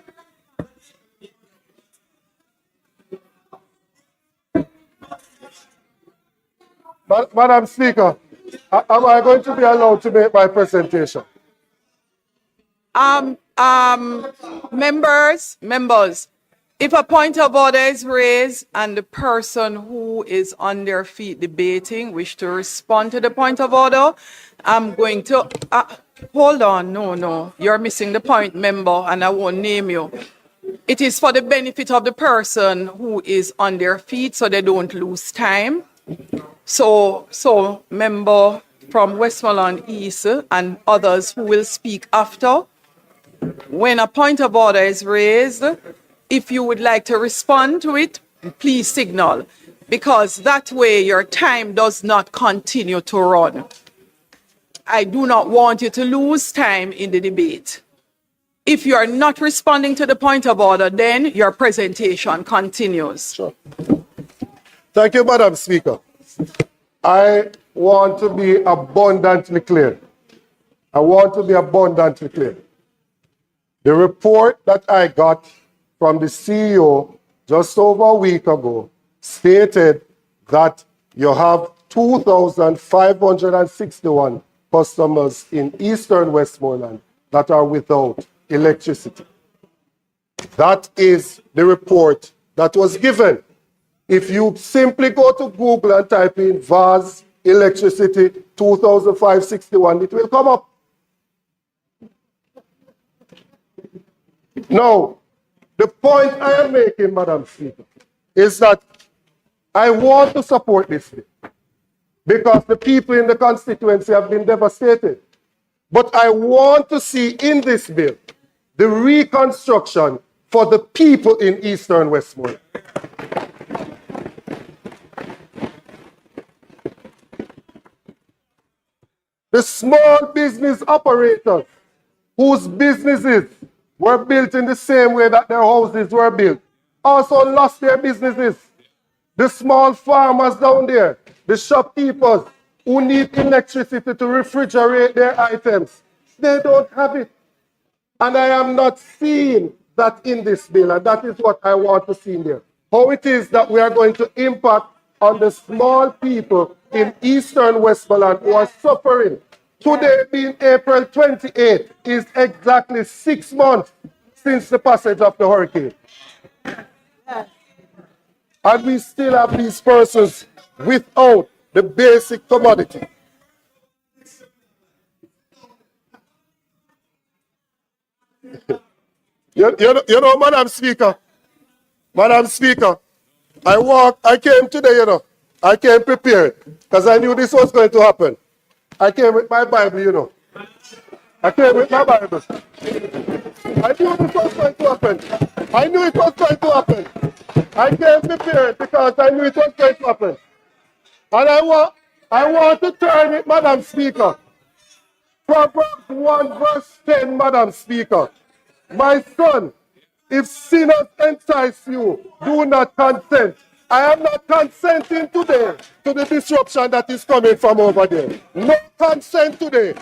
Madam Speaker, am I going to be allowed to make my presentation? Members, if a point of order is raised and the person who is on their feet debating wish to respond to the point of order, I'm going to, hold on, no, you're missing the point, member, and I won't name you. It is for the benefit of the person who is on their feet so they don't lose time. So member from Westmoreland East and others who will speak after, when a point of order is raised, if you would like to respond to it, please signal, because that way your time does not continue to run. I do not want you to lose time in the debate. If you are not responding to the point of order, then your presentation continues. Sure. Thank you, Madam Speaker. I want to be abundantly clear. The report that I got from the CEO just over a week ago stated that you have 2,561 customers in eastern Westmoreland that are without electricity. That is the report that was given. If you simply go to Google and type in VAS electricity 2,561, it will come up. Now, the point I am making, Madam Speaker, is that I want to support this bill because the people in the constituency have been devastated. But I want to see in this bill the reconstruction for the people in eastern Westmoreland. The small business operators whose businesses were built in the same way that their houses were built also lost their businesses. The small farmers down there, the shopkeepers who need electricity to refrigerate their items, they don't have it. And I am not seeing that in this bill, and that is what I want to see in there. How it is that we are going to impact on the small people in eastern Westmoreland who are suffering. Today being April 28th is exactly 6 months since the passage of the hurricane. And we still have these persons without the basic commodity. You know, Madam Speaker, I came today, I came prepared because I knew this was going to happen. I came with my Bible, I came with my Bible. I knew this was going to happen. I knew it was going to happen. I came prepared because I knew it was going to happen. And I want to turn it, Madam Speaker. Proverbs 1 verse 10, Madam Speaker. My son, if sinners entice you, do not consent. I am not consenting today to the disruption that is coming from over there. No consent today.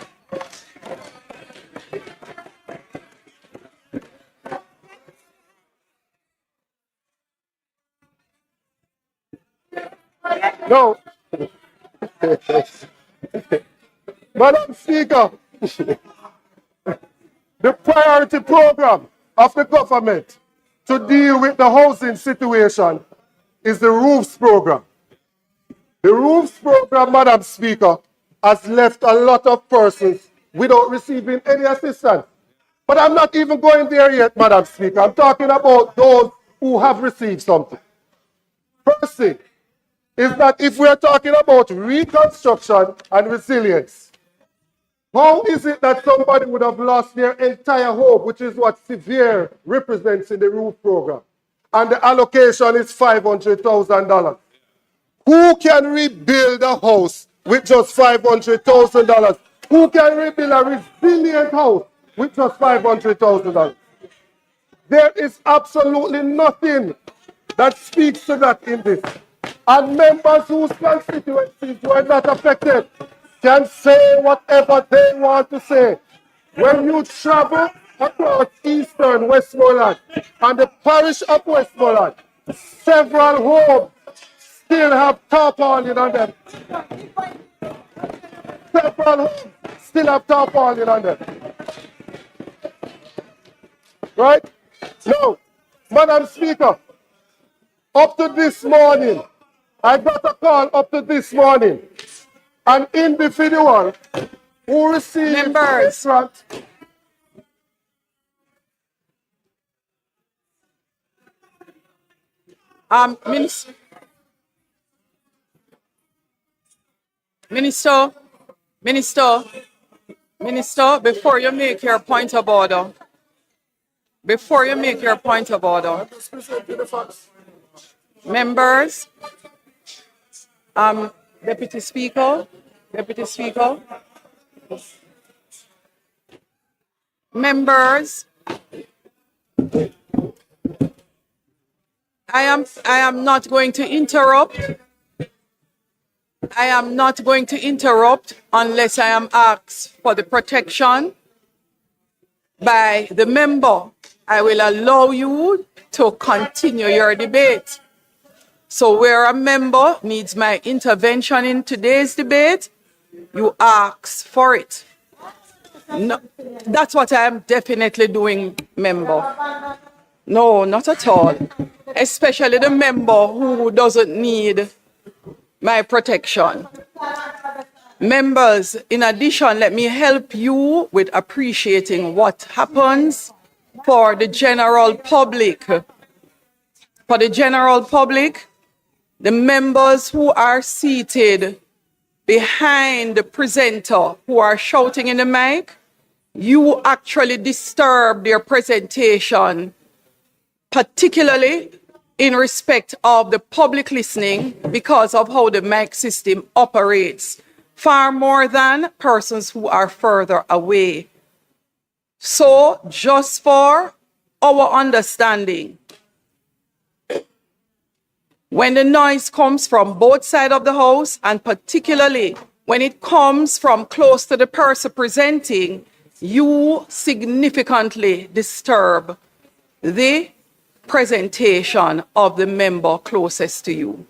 No. Madam Speaker, the priority program of the government to deal with the housing situation is the roofs program. The roofs program, Madam Speaker, has left a lot of persons without receiving any assistance. But I'm not even going there yet, Madam Speaker. I'm talking about those who have received something. First thing is that if we're talking about reconstruction and resilience, how is it that somebody would have lost their entire home, which is what severe represents in the roof program, and the allocation is $500,000? Who can rebuild a house with just $500,000? Who can rebuild a resilient house with just $500,000? There is absolutely nothing that speaks to that in this. And members whose constituencies were not affected can say whatever they want to say. When you travel across eastern Westmoreland and the parish of Westmoreland, several homes still have tarpaulin on them. Several homes still have tarpaulin on them. Right? Now, Madam Speaker, up to this morning, I got a call up to this morning. An individual who received Members. grant. Minister, before you make your point of order, members, Deputy Speaker, members, I am not going to interrupt. I am not going to interrupt unless I am asked for the protection by the member. I will allow you to continue your debate. So where a member needs my intervention in today's debate, you ask for it. No, that's what I am definitely doing, member. No, not at all. Especially the member who doesn't need my protection. Members, in addition, let me help you with appreciating what happens for the general public. For the general public, the members who are seated behind the presenter who are shouting in the mic, you actually disturb their presentation, particularly in respect of the public listening because of how the mic system operates, far more than persons who are further away. So, just for our understanding, when the noise comes from both sides of the house, and particularly when it comes from close to the person presenting, you significantly disturb the presentation of the member closest to you.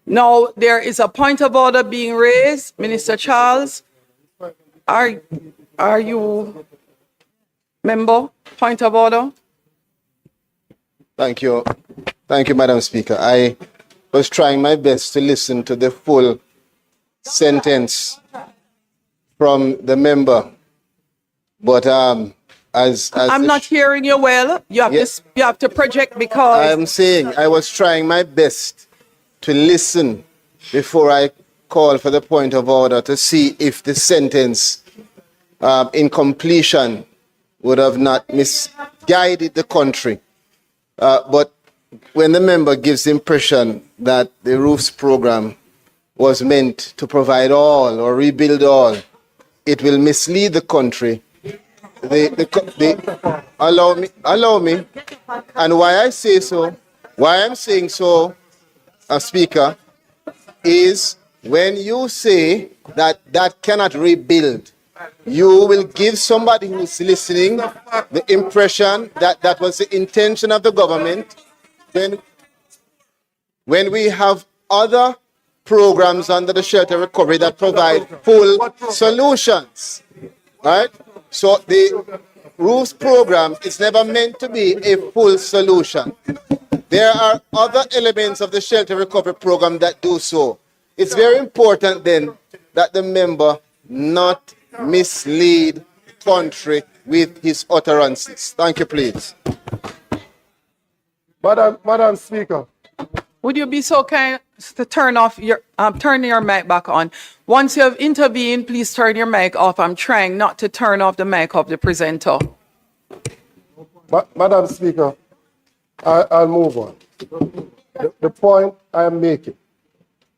Now, there is a point of order being raised. Minister Charles, are you member? Point of order? Thank you. Thank you, Madam Speaker. I was trying my best to listen to the full sentence from the member, but as I'm the not hearing you well. You have, Yes. you have to project because I'm saying I was trying my best to listen before I call for the point of order to see if the sentence in completion would have not misguided the country. But when the member gives the impression that the roofs program was meant to provide all or rebuild all, it will mislead the country. Allow me. And why I say so, why I'm saying so, Speaker, is when you say that that cannot rebuild, you will give somebody who's listening the impression that that was the intention of the government. When we have other programs under the shelter recovery that provide full solutions, right? So the roofs program is never meant to be a full solution. There are other elements of the shelter recovery program that do so. It's very important then that the member not mislead the country with his utterances. Thank you, please. Madam Speaker, would you be so kind to turn your mic back on? Once you have intervened, please turn your mic off. I'm trying not to turn off the mic of the presenter. Madam Speaker, I'll move on. The point I'm making,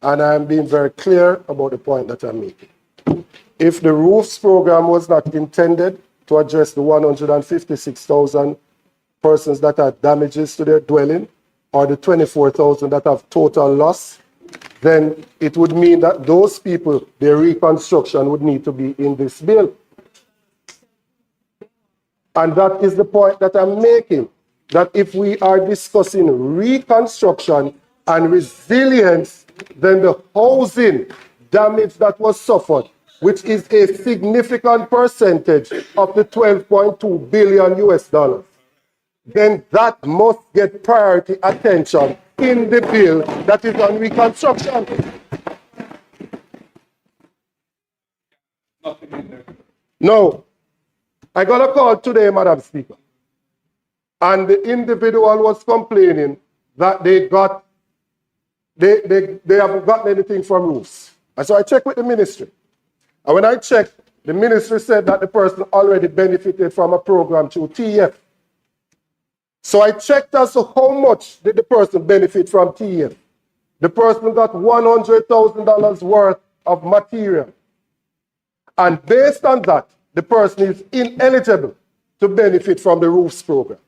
and I'm being very clear about the point that I'm making. If the roofs program was not intended to address the 156,000 persons that had damages to their dwelling, or the 24,000 that have total loss, then it would mean that those people, their reconstruction would need to be in this bill. And that is the point that I'm making, that if we are discussing reconstruction and resilience, then the housing damage that was suffered, which is a significant percentage of the 12.2 billion US dollars, then that must get priority attention in the bill that is on reconstruction. No, I got a call today, Madam Speaker, and the individual was complaining that they haven't gotten anything from roofs. And so I checked with the ministry. And when I checked, the ministry said that the person already benefited from a program through TEF. So I checked as to how much did the person benefit from TEF. The person got $100,000 worth of material. And based on that, the person is ineligible to benefit from the roofs program.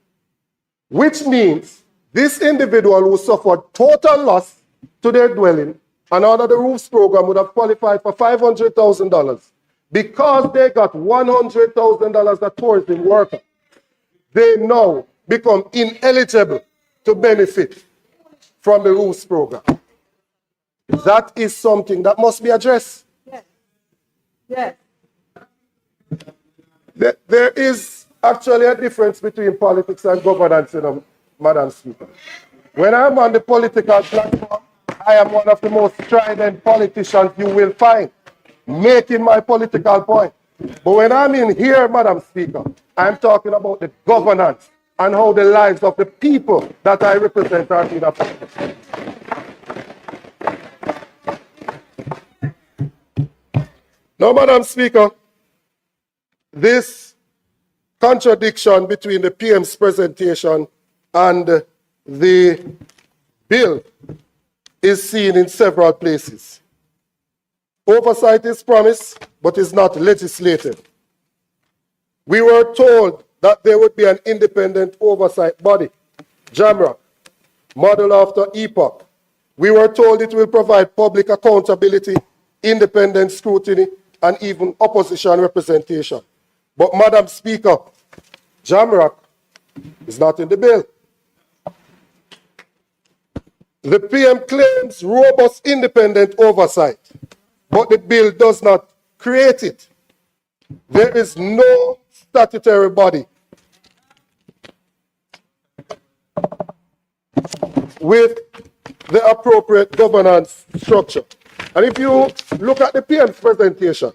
Which means this individual who suffered total loss to their dwelling and under the roofs program would have qualified for $500,000 because they got $100,000 a tourism worker. They now become ineligible to benefit from the roofs program. That is something that must be addressed. Yes. Yes. There is actually a difference between politics and governance, Madam Speaker. When I'm on the political platform, I am one of the most strident politicians you will find, making my political point. But when I'm in here, Madam Speaker, I'm talking about the governance and how the lives of the people that I represent are being affected. Now, Madam Speaker, this contradiction between the PM's presentation and the bill is seen in several places. Oversight is promised, but is not legislated. We were told that there would be an independent oversight body, JAMRAC, modeled after EPOC. We were told it will provide public accountability, independent scrutiny, and even opposition representation. But, Madam Speaker, Jamrock is not in the bill. The PM claims robust independent oversight, but the bill does not create it. There is no statutory body with the appropriate governance structure. And if you look at the PM's presentation,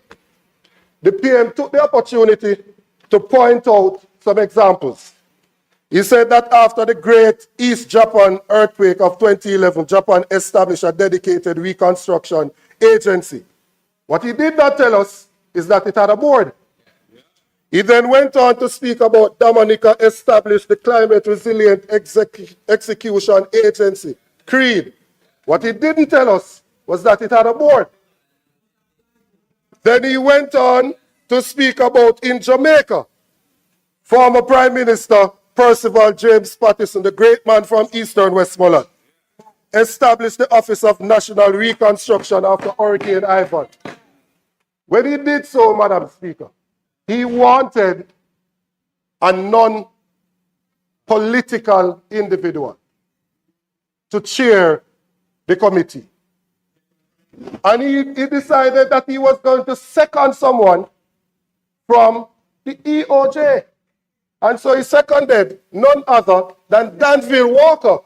the PM took the opportunity to point out some examples. He said that after the great East Japan earthquake of 2011, Japan established a dedicated reconstruction agency. What he did not tell us is that it had a board. He then went on to speak about Dominica established the Climate Resilient Execution Agency, CREED. What he didn't tell us was that it had a board. Then he went on to speak about in Jamaica, former Prime Minister Percival James Patterson, the great man from Eastern Westmoreland, established the Office of National Reconstruction after Hurricane Ivan. When he did so, Madam Speaker, he wanted a non-political individual to chair the committee. And he decided that he was going to second someone from the EOJ. And so he seconded none other than Danville Walker,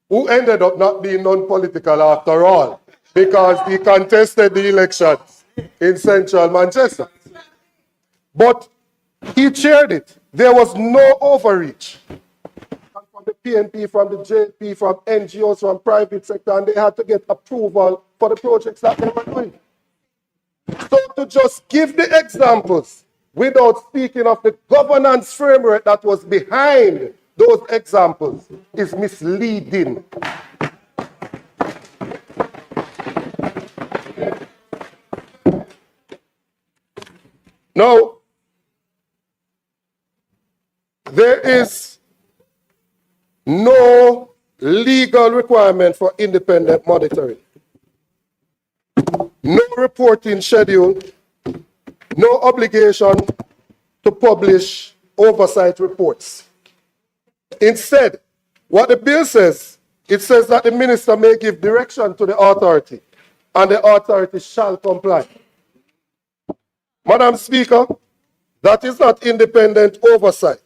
who ended up not being non-political after all, because he contested the elections in central Manchester. But he chaired it. There was no overreach. From the PNP, from the JP, from NGOs, from private sector, and they had to get approval for the projects that they were doing. So to just give the examples without speaking of the governance framework that was behind those examples is misleading. Now, there is no legal requirement for independent monitoring, no reporting schedule, no obligation to publish oversight reports. Instead, what the bill says, it says that the minister may give direction to the authority, and the authority shall comply. Madam Speaker, that is not independent oversight.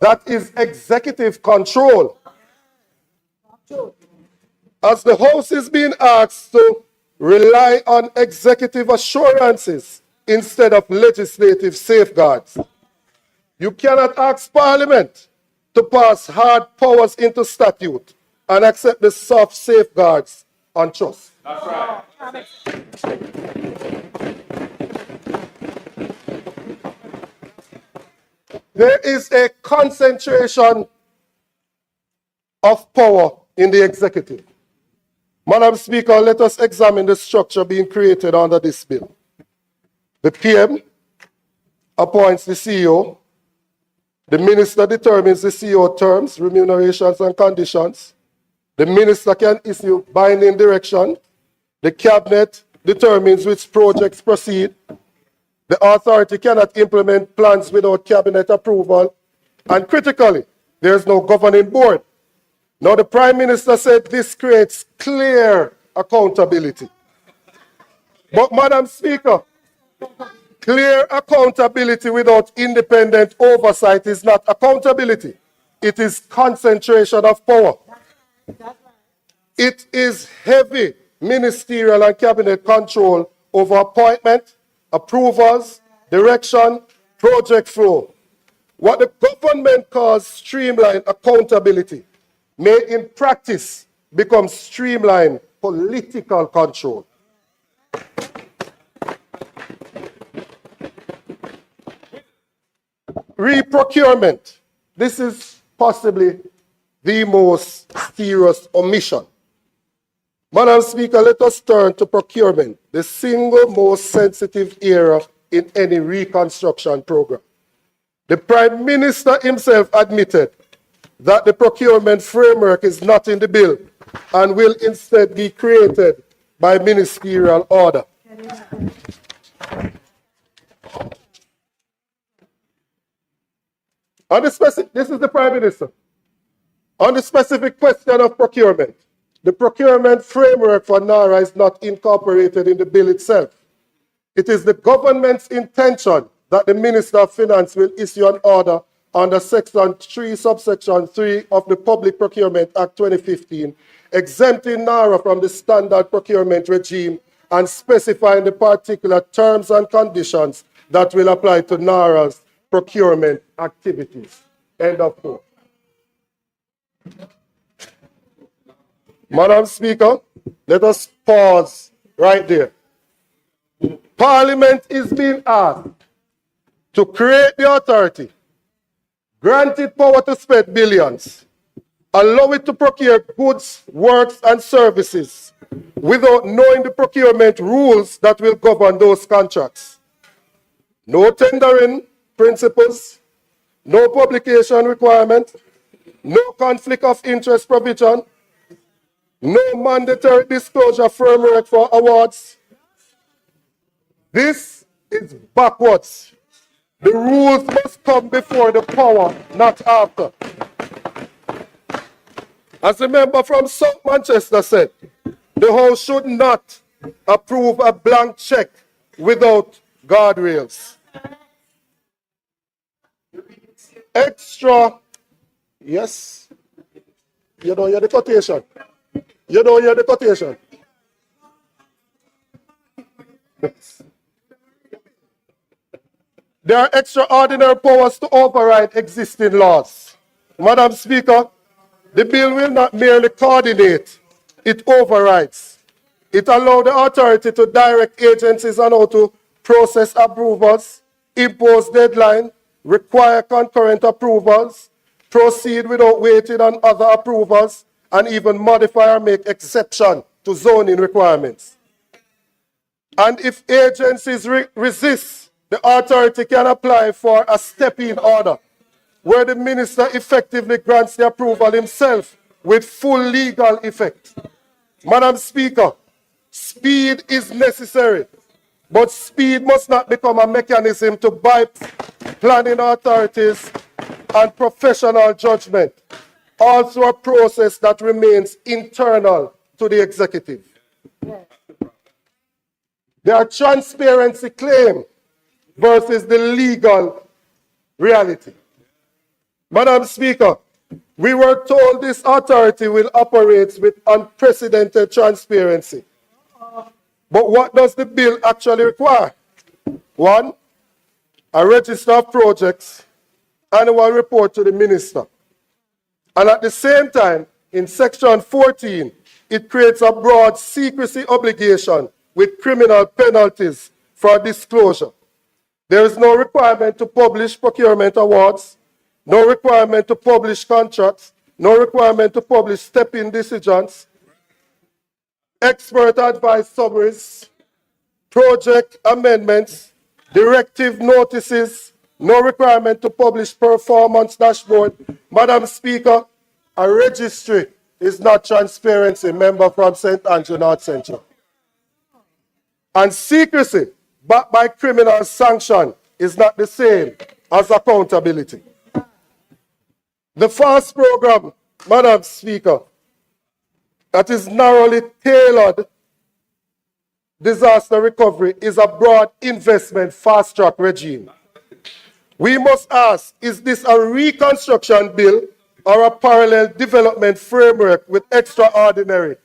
That is executive control. As the House is being asked to rely on executive assurances instead of legislative safeguards, you cannot ask Parliament to pass hard powers into statute and accept the soft safeguards on trust. That's right. There is a concentration of power in the executive. Madam Speaker, let us examine the structure being created under this bill. The PM appoints the CEO. The minister determines the CEO terms, remunerations, and conditions. The minister can issue binding direction. The cabinet determines which projects proceed. The authority cannot implement plans without cabinet approval. And critically, there is no governing board. Now, the Prime Minister said this creates clear accountability. But, Madam Speaker, clear accountability without independent oversight is not accountability. It is concentration of power. It is heavy ministerial and cabinet control over appointment, approvals, direction, project flow. What the government calls streamlined accountability may in practice become streamlined political control. Reprocurement. This is possibly the most serious omission. Madam Speaker, let us turn to procurement, the single most sensitive area in any reconstruction program. The Prime Minister himself admitted that the procurement framework is not in the bill and will instead be created by ministerial order. On the specific, this is the Prime Minister. On the specific question of procurement, the procurement framework for NARA is not incorporated in the bill itself. It is the government's intention that the Minister of Finance will issue an order under Section 3, Subsection 3 of the Public Procurement Act 2015, exempting NARA from the standard procurement regime and specifying the particular terms and conditions that will apply to NARA's procurement activities. End of quote. Madam Speaker, let us pause right there. Parliament is being asked to create the authority, grant it power to spend billions, allow it to procure goods, works, and services without knowing the procurement rules that will govern those contracts. No tendering principles, no publication requirement, no conflict of interest provision, no mandatory disclosure framework for awards. This is backwards. The rules must come before the power, not after. As the member from South Manchester said, the House should not approve a blank check without guardrails. Extra, yes, you don't hear the quotation. You don't hear the quotation. There are extraordinary powers to override existing laws. Madam Speaker, the bill will not merely coordinate, it overrides. It allows the authority to direct agencies on how to process approvals, impose deadlines, require concurrent approvals, proceed without waiting on other approvals, and even modify or make exception to zoning requirements. And if agencies resist, the authority can apply for a step-in order, where the minister effectively grants the approval himself with full legal effect. Madam Speaker, speed is necessary, but speed must not become a mechanism to bypass planning authorities and professional judgment, also a process that remains internal to the executive. There are transparency claims versus the legal reality. Madam Speaker, we were told this authority will operate with unprecedented transparency. But what does the bill actually require? 1, a register of projects, annual report to the minister. And at the same time, in Section 14, it creates a broad secrecy obligation with criminal penalties for disclosure. There is no requirement to publish procurement awards, no requirement to publish contracts, no requirement to publish step-in decisions, expert advice summaries, project amendments, directive notices, no requirement to publish performance dashboard. Madam Speaker, a registry is not transparency, member from St. Andrew North Central. And secrecy, backed by criminal sanction, is not the same as accountability. The FAST program, Madam Speaker, that is narrowly tailored disaster recovery, is a broad investment fast-track regime. We must ask, is this a reconstruction bill or a parallel development framework with extraordinary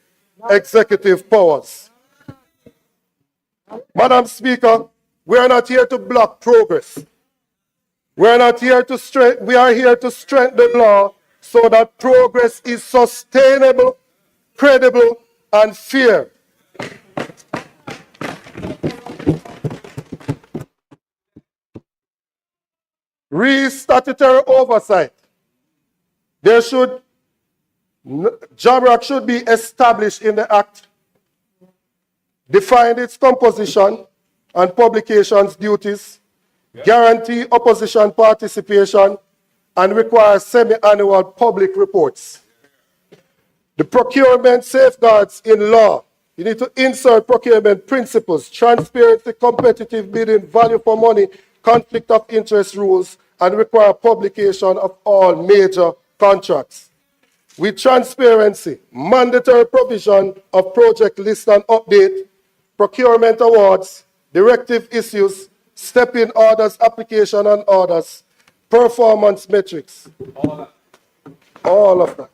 executive powers? Madam Speaker, we are not here to block progress. We are here to strengthen the law so that progress is sustainable, credible, and fair. Statutory oversight. JAMRAC should be established in the Act, define its composition and publications duties, guarantee opposition participation, and require semi-annual public reports. The procurement safeguards in law. You need to insert procurement principles, transparency, competitive bidding, value for money, conflict of interest rules, and require publication of all major contracts. With transparency, mandatory provision of project list and update, procurement awards, directive issues, step-in orders, application and orders, performance metrics. All of that.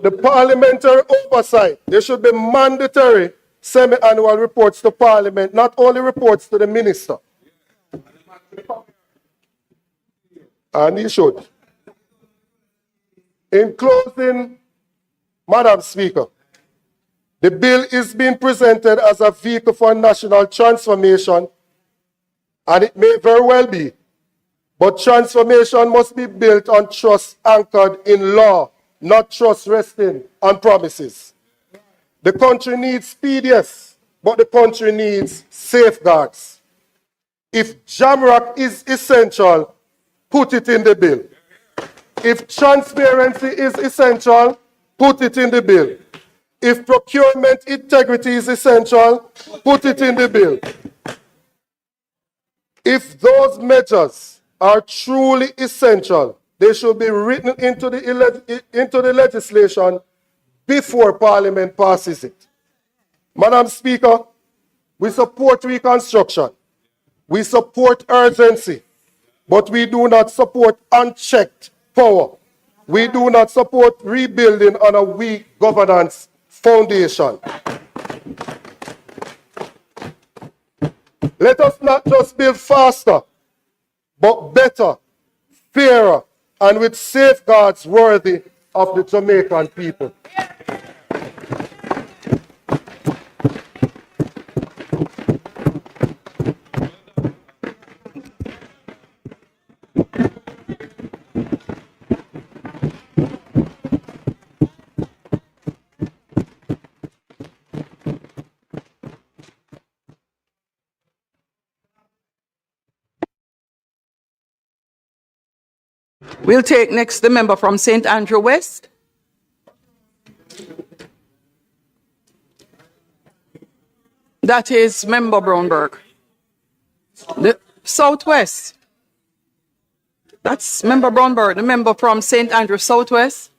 The parliamentary oversight, there should be mandatory semi-annual reports to Parliament, not only reports to the minister. And he should. In closing, Madam Speaker, the bill is being presented as a vehicle for national transformation, and it may very well be, but transformation must be built on trust anchored in law, not trust resting on promises. The country needs speed, yes, but the country needs safeguards. If JAMRAC is essential, put it in the bill. If transparency is essential, put it in the bill. If procurement integrity is essential, put it in the bill. If those measures are truly essential, they should be written into the legislation before Parliament passes it. Madam Speaker, we support reconstruction. We support urgency, but we do not support unchecked power. We do not support rebuilding on a weak governance foundation. Let us not just build faster, but better, fairer, and with safeguards worthy of the Jamaican people. We'll take next the member from St. Andrew West. That is Member Brownberg. The Southwest. That's Member Brownberg, the member from St. Andrew Southwest.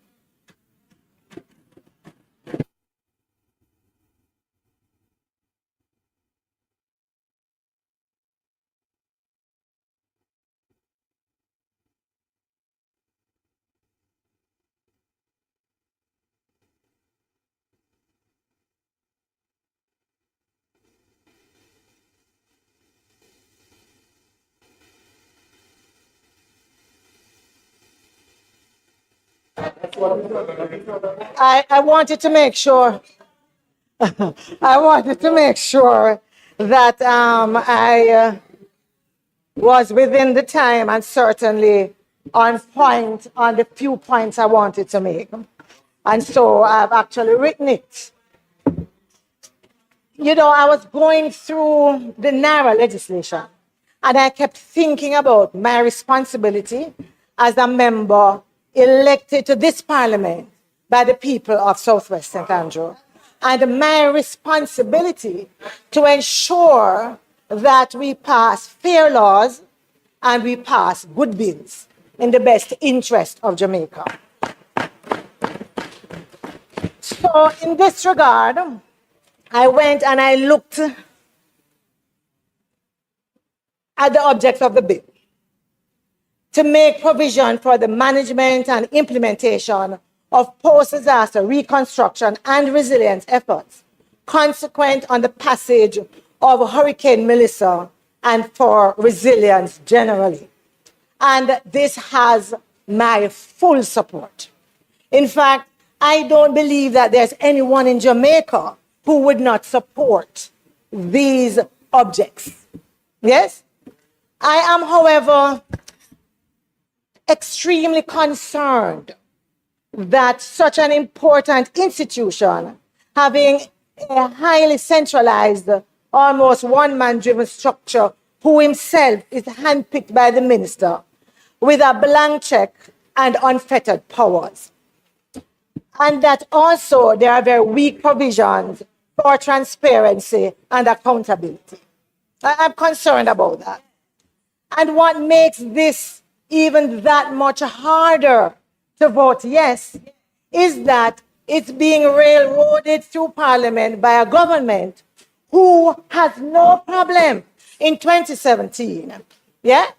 I wanted to make sure, I wanted to make sure that I was within the time and certainly on point on the few points I wanted to make. And so I've actually written it. You know, I was going through the NARA legislation and I kept thinking about my responsibility as a member elected to this parliament by the people of Southwest St. Andrew, and my responsibility to ensure that we pass fair laws and we pass good bills in the best interest of Jamaica. So in this regard, I went and I looked at the objects of the bill to make provision for the management and implementation of post-disaster reconstruction and resilience efforts consequent on the passage of Hurricane Melissa and for resilience generally. And this has my full support. In fact, I don't believe that there's anyone in Jamaica who would not support these objects. Yes? I am, however, extremely concerned that such an important institution, having a highly centralized, almost one-man driven structure, who himself is handpicked by the minister, with a blank check and unfettered powers. And that also there are very weak provisions for transparency and accountability. I'm concerned about that. And what makes this even that much harder to vote yes is that it's being railroaded through Parliament by a government who has no problem in 2017, yeah,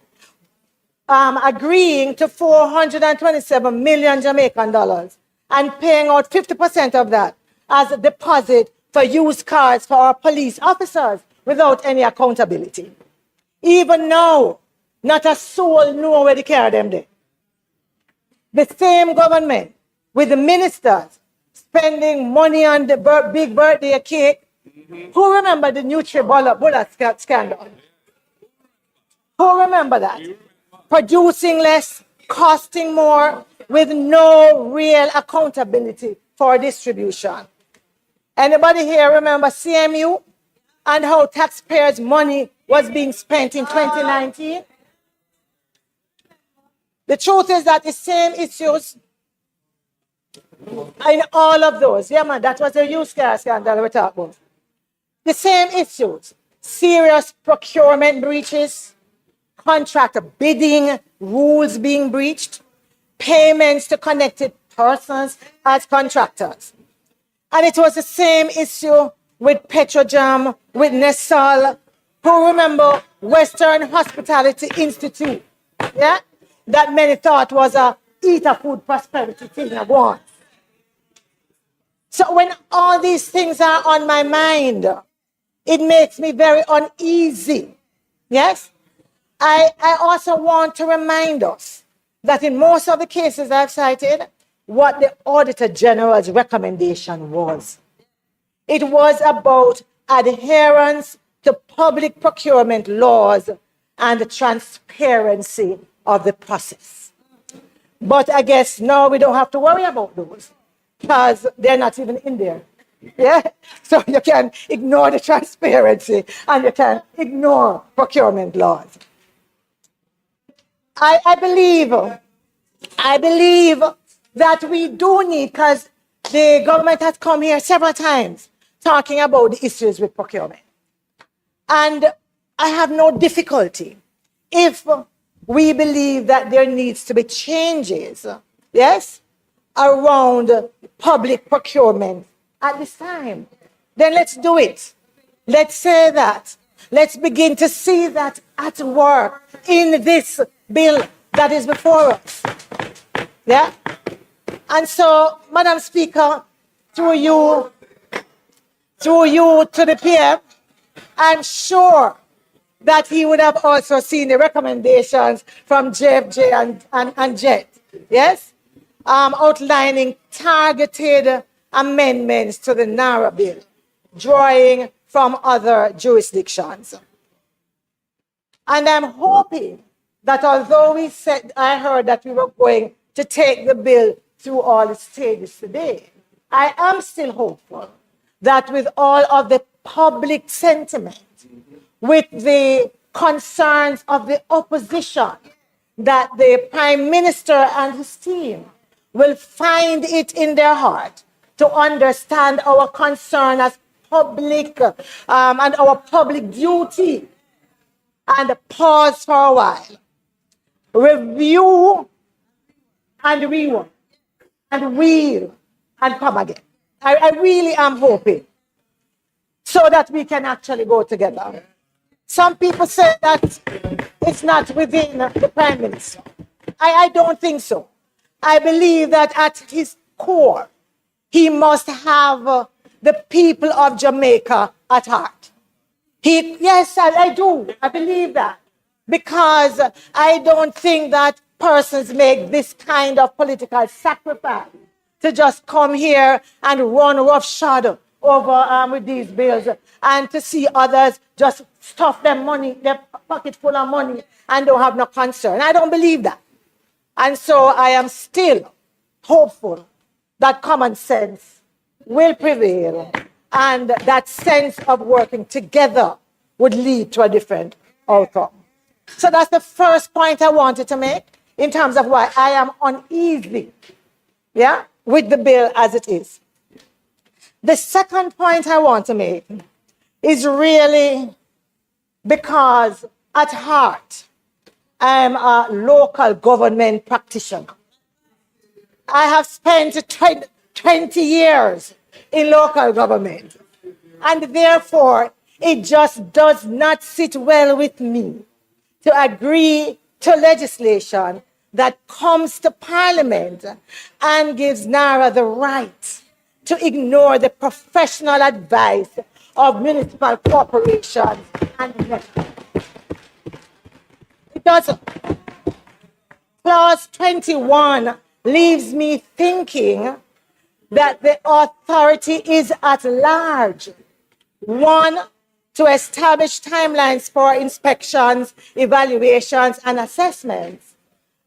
agreeing to 427 million Jamaican dollars and paying out 50% of that as a deposit for used cars for our police officers without any accountability. Even now, not a soul know where they carry them there. The same government with the ministers spending money on the big birthday cake. Who remember the NutriBullet scandal? Who remember that? Producing less, costing more, with no real accountability for distribution. Anybody here remember CMU and how taxpayers' money was being spent in 2019? The truth is that the same issues in all of those. Yeah, man, that was a used car scandal we talked about. The same issues. Serious procurement breaches, contract bidding rules being breached, payments to connected persons as contractors. And it was the same issue with Petrojam, with Nestle. Who remember Western Hospitality Institute? Yeah? That many thought was a eat a food prosperity thing. So when all these things are on my mind, it makes me very uneasy. Yes? I also want to remind us that in most of the cases I've cited, what the Auditor General's recommendation was. It was about adherence to public procurement laws and the transparency of the process. But I guess now we don't have to worry about those because they're not even in there. Yeah? So you can ignore the transparency and you can ignore procurement laws. I believe that we do need, because the government has come here several times talking about the issues with procurement. And I have no difficulty if we believe that there needs to be changes, yes, around public procurement at this time. Then let's do it. Let's say that. Let's begin to see that at work in this bill that is before us. Yeah? And so, Madam Speaker, through you to the PM, I'm sure that he would have also seen the recommendations from JFJ and JET, yes? Outlining targeted amendments to the NARA bill, drawing from other jurisdictions. And I'm hoping that although I heard that we were going to take the bill through all the stages today, I am still hopeful that with all of the public sentiment, with the concerns of the opposition, that the Prime Minister and his team will find it in their heart to understand our concern as public and our public duty, and pause for a while, review and rework and wheel and come again. I really am hoping so that we can actually go together. Some people say that it's not within the Prime Minister. I don't think so. I believe that at his core, he must have the people of Jamaica at heart. Yes, I do. I believe that. Because I don't think that persons make this kind of political sacrifice to just come here and run roughshod over with these bills and to see others just stuff their money, their pocket full of money and don't have no concern. I don't believe that. And so I am still hopeful that common sense will prevail and that sense of working together would lead to a different outcome. So that's the first point I wanted to make in terms of why I am uneasy, yeah, with the bill as it is. The second point I want to make is really because at heart, I'm a local government practitioner. I have spent 20 years in local government, and therefore it just does not sit well with me to agree to legislation that comes to Parliament and gives NARA the right to ignore the professional advice of municipal corporations and it doesn't. Clause 21 leaves me thinking that the authority is at large. One, to establish timelines for inspections, evaluations, and assessments,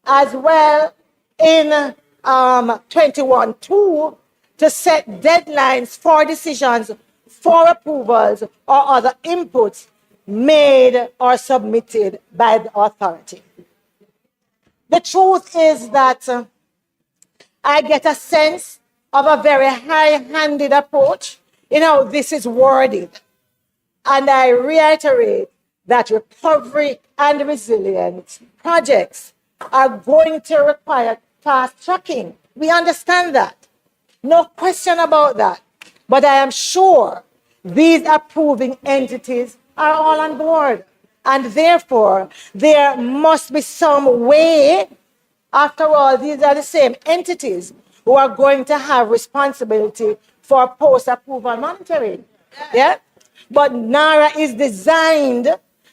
as well in 21.2 to set deadlines for decisions for approvals or other inputs made or submitted by the authority. The truth is that I get a sense of a very high-handed approach in how this is worded. And I reiterate that recovery and resilience projects are going to require fast tracking. We understand that. No question about that. But I am sure these approving entities are all on board. And therefore, there must be some way, after all, these are the same entities who are going to have responsibility for post-approval monitoring. Yeah? But NARA is designed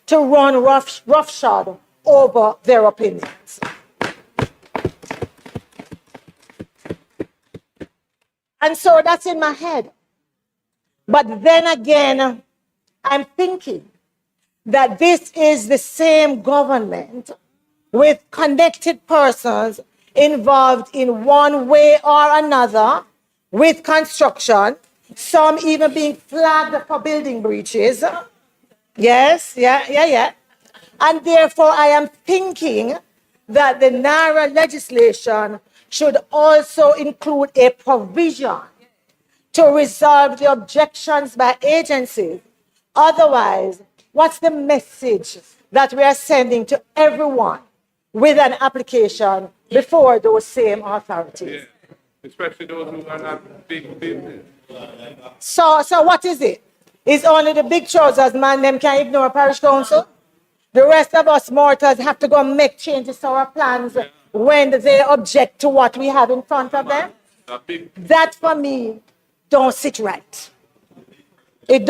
to run roughshod over their opinions. And so that's in my head. But then again, I'm thinking that this is the same government with connected persons involved in one way or another with construction, some even being flagged for building breaches. Yes, yeah. And therefore, I am thinking that the NARA legislation should also include a provision to resolve the objections by agencies. Otherwise, what's the message that we are sending to everyone with an application before those same authorities? Yeah, especially those who are not big business. So what is it? Is only the big trousers man them can ignore parish council? The rest of us mortals have to go and make changes to our plans when they object to what we have in front of them? That for me don't sit right. It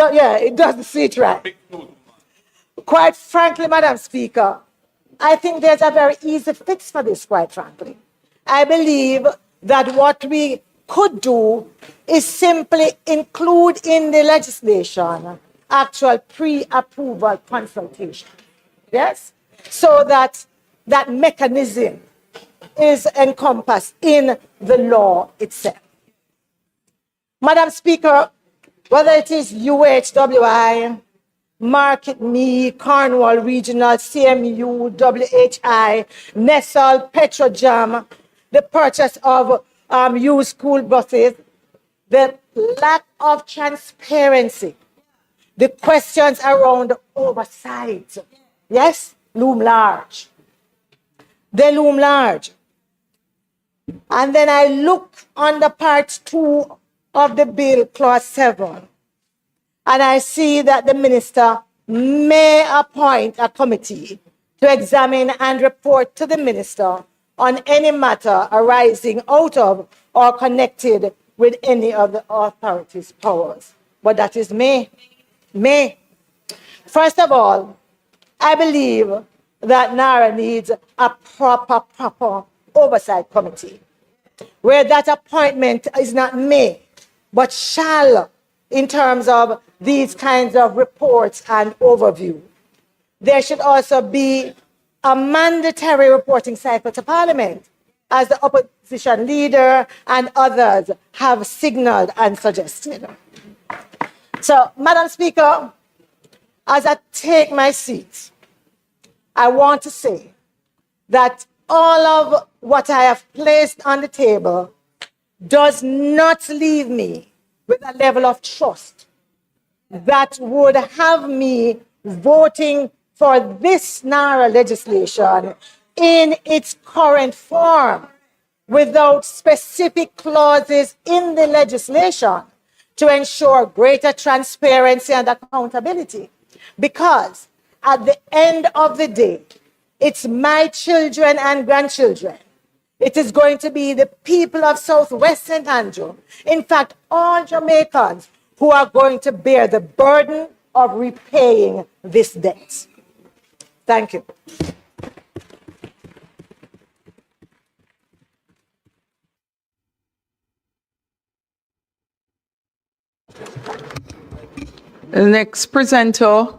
doesn't sit right. Quite frankly, Madam Speaker, I think there's a very easy fix for this, quite frankly. I believe that what we could do is simply include in the legislation actual pre-approval consultation. Yes? So that that mechanism is encompassed in the law itself. Madam Speaker, whether it is UHWI, Market Me, Cornwall Regional, CMU, WHI, Nestle, Petrojam, the purchase of used school buses, the lack of transparency, the questions around oversight, yes, loom large. They loom large. And then I look under part 2 of the bill, clause 7, and I see that the minister may appoint a committee to examine and report to the minister on any matter arising out of or connected with any of the authority's powers. But that is may. First of all, I believe that NARA needs a proper oversight committee, where that appointment is not may, but shall, in terms of these kinds of reports and overview. There should also be a mandatory reporting cycle to Parliament, as the opposition leader and others have signaled and suggested. So, Madam Speaker, as I take my seat, I want to say that all of what I have placed on the table does not leave me with a level of trust that would have me voting for this NARA legislation in its current form without specific clauses in the legislation to ensure greater transparency and accountability. Because at the end of the day, it's my children and grandchildren. It is going to be the people of Southwest St. Andrew, in fact, all Jamaicans, who are going to bear the burden of repaying this debt. Thank you. The next presenter,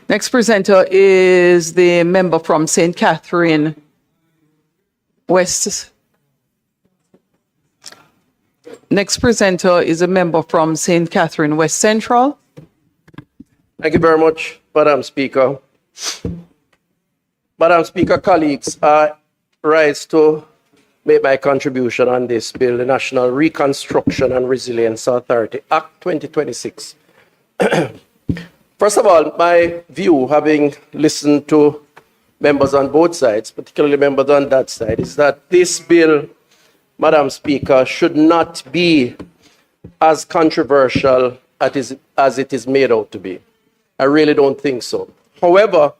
next presenter is the member from St. Catherine West. Next presenter is a member from St. Catherine West Central. Thank you very much, Madam Speaker. Madam Speaker, colleagues, I rise to make my contribution on this bill, the National Reconstruction and Resilience Authority Act 2026. First of all, my view, having listened to members on both sides, particularly members on that side, is that this bill, Madam Speaker, should not be as controversial as it is made out to be. I really don't think so. However,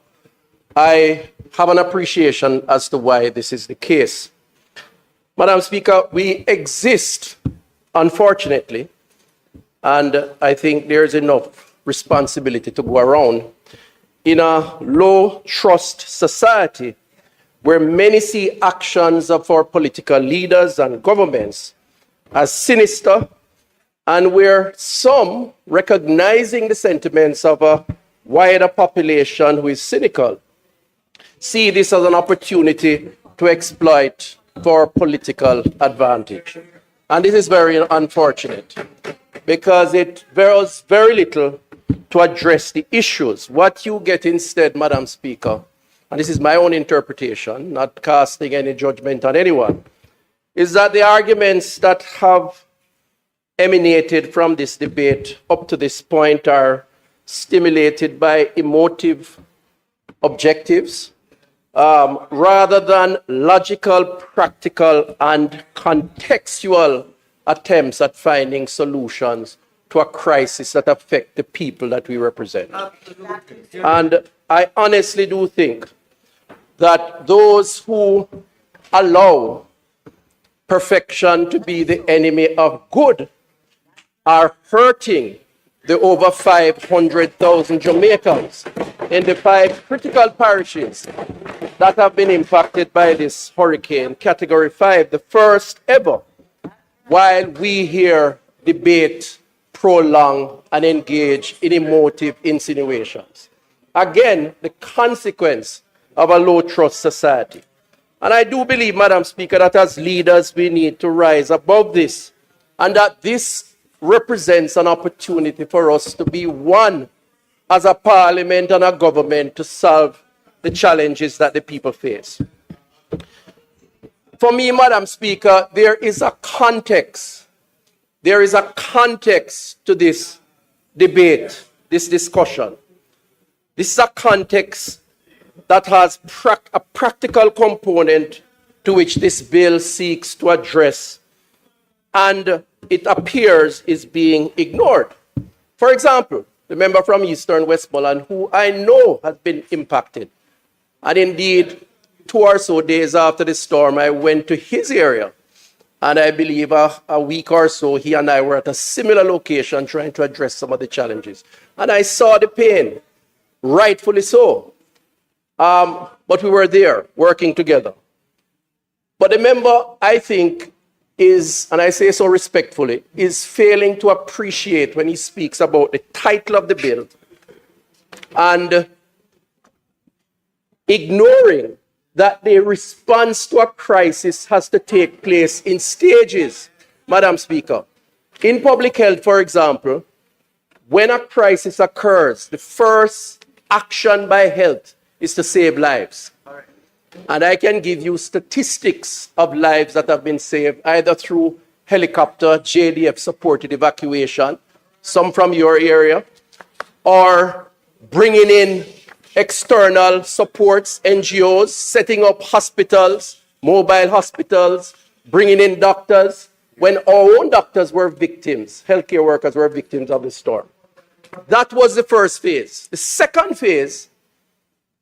I have an appreciation as to why this is the case. Madam Speaker, we exist, unfortunately, and I think there's enough responsibility to go around, in a low trust society where many see actions of our political leaders and governments as sinister, and where some, recognizing the sentiments of a wider population who is cynical, see this as an opportunity to exploit for political advantage. And this is very unfortunate because it does very little to address the issues. What you get instead, Madam Speaker, and this is my own interpretation, not casting any judgment on anyone, is that the arguments that have emanated from this debate up to this point are stimulated by emotive objectives, rather than logical, practical, and contextual attempts at finding solutions to a crisis that affect the people that we represent. And I honestly do think that those who allow perfection to be the enemy of good are hurting the over 500,000 Jamaicans in the 5 critical parishes that have been impacted by this hurricane, Category 5, the first ever, while we here debate, prolong, and engage in emotive insinuations. Again, the consequence of a low-trust society. And I do believe, Madam Speaker, that as leaders we need to rise above this, and that this represents an opportunity for us to be one as a parliament and a government to solve the challenges that the people face. For me, Madam Speaker, there is a context. There is a context to this debate, this discussion. This is a context that has a practical component to which this bill seeks to address, and it appears is being ignored. For example, the member from Eastern Westmoreland, who I know has been impacted, and indeed 2 or so days after the storm, I went to his area, and I believe a week or so, he and I were at a similar location trying to address some of the challenges. And I saw the pain, rightfully so. But we were there working together. But the member, I think, is, and I say so respectfully, is failing to appreciate when he speaks about the title of the bill and ignoring that the response to a crisis has to take place in stages, Madam Speaker. In public health, for example, when a crisis occurs, the first action by health is to save lives. And I can give you statistics of lives that have been saved either through helicopter, JDF supported evacuation, some from your area, or bringing in external supports, NGOs, setting up hospitals, mobile hospitals, bringing in doctors, when our own doctors were victims, healthcare workers were victims of the storm. That was the first phase. The second phase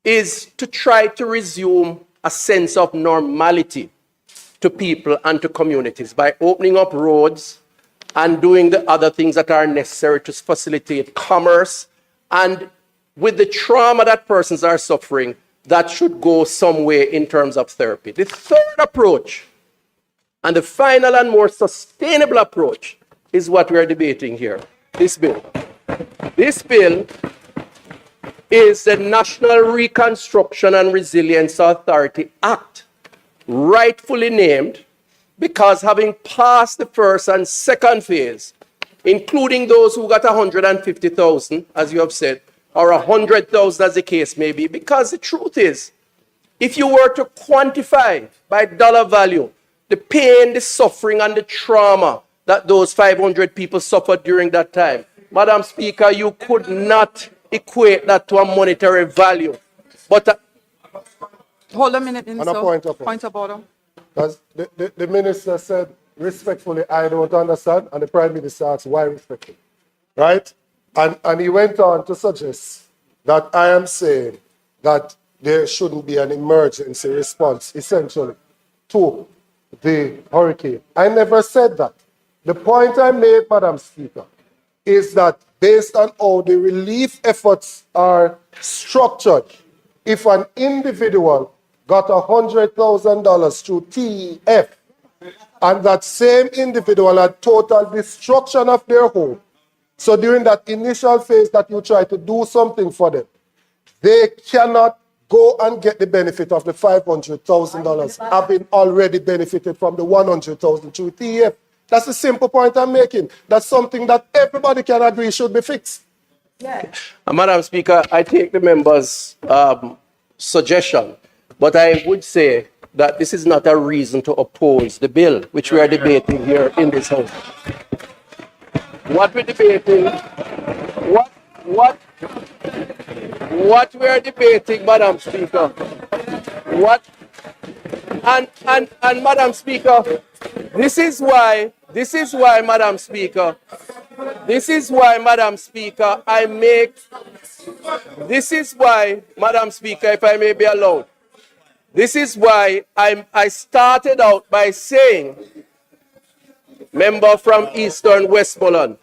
is to try to resume a sense of normality to people and to communities by opening up roads and doing the other things that are necessary to facilitate commerce. And with the trauma that persons are suffering, that should go some way in terms of therapy. The third approach, and the final and more sustainable approach, is what we are debating here, this bill. This bill is the National Reconstruction and Resilience Authority Act, rightfully named because having passed the first and second phase, including those who got 150,000, as you have said, or 100,000 as the case may be, because the truth is, if you were to quantify by dollar value the pain, the suffering, and the trauma that those 500 people suffered during that time, Madam Speaker, you could not equate that to a monetary value. But Hold a minute, Minister. And a point of order. Point of order. Because the minister said, respectfully, I don't understand, and the Prime Minister asked, why respectfully? Right? And he went on to suggest that I am saying that there shouldn't be an emergency response, essentially, to the hurricane. I never said that. The point I made, Madam Speaker, is that based on how the relief efforts are structured, if an individual got $100,000 through TEF, and that same individual had total destruction of their home, so during that initial phase that you try to do something for them, they cannot go and get the benefit of the $500,000, having already benefited from the $100,000 through TEF. That's the simple point I'm making. That's something that everybody can agree should be fixed. Madam Speaker, I take the member's suggestion, but I would say that this is not a reason to oppose the bill which we are debating here in this House. What we're debating, what we are debating, Madam Speaker, and Madam Speaker, this is why, Madam Speaker, Madam Speaker, if I may be allowed, this is why I started out by saying, member from Eastern Westmoreland,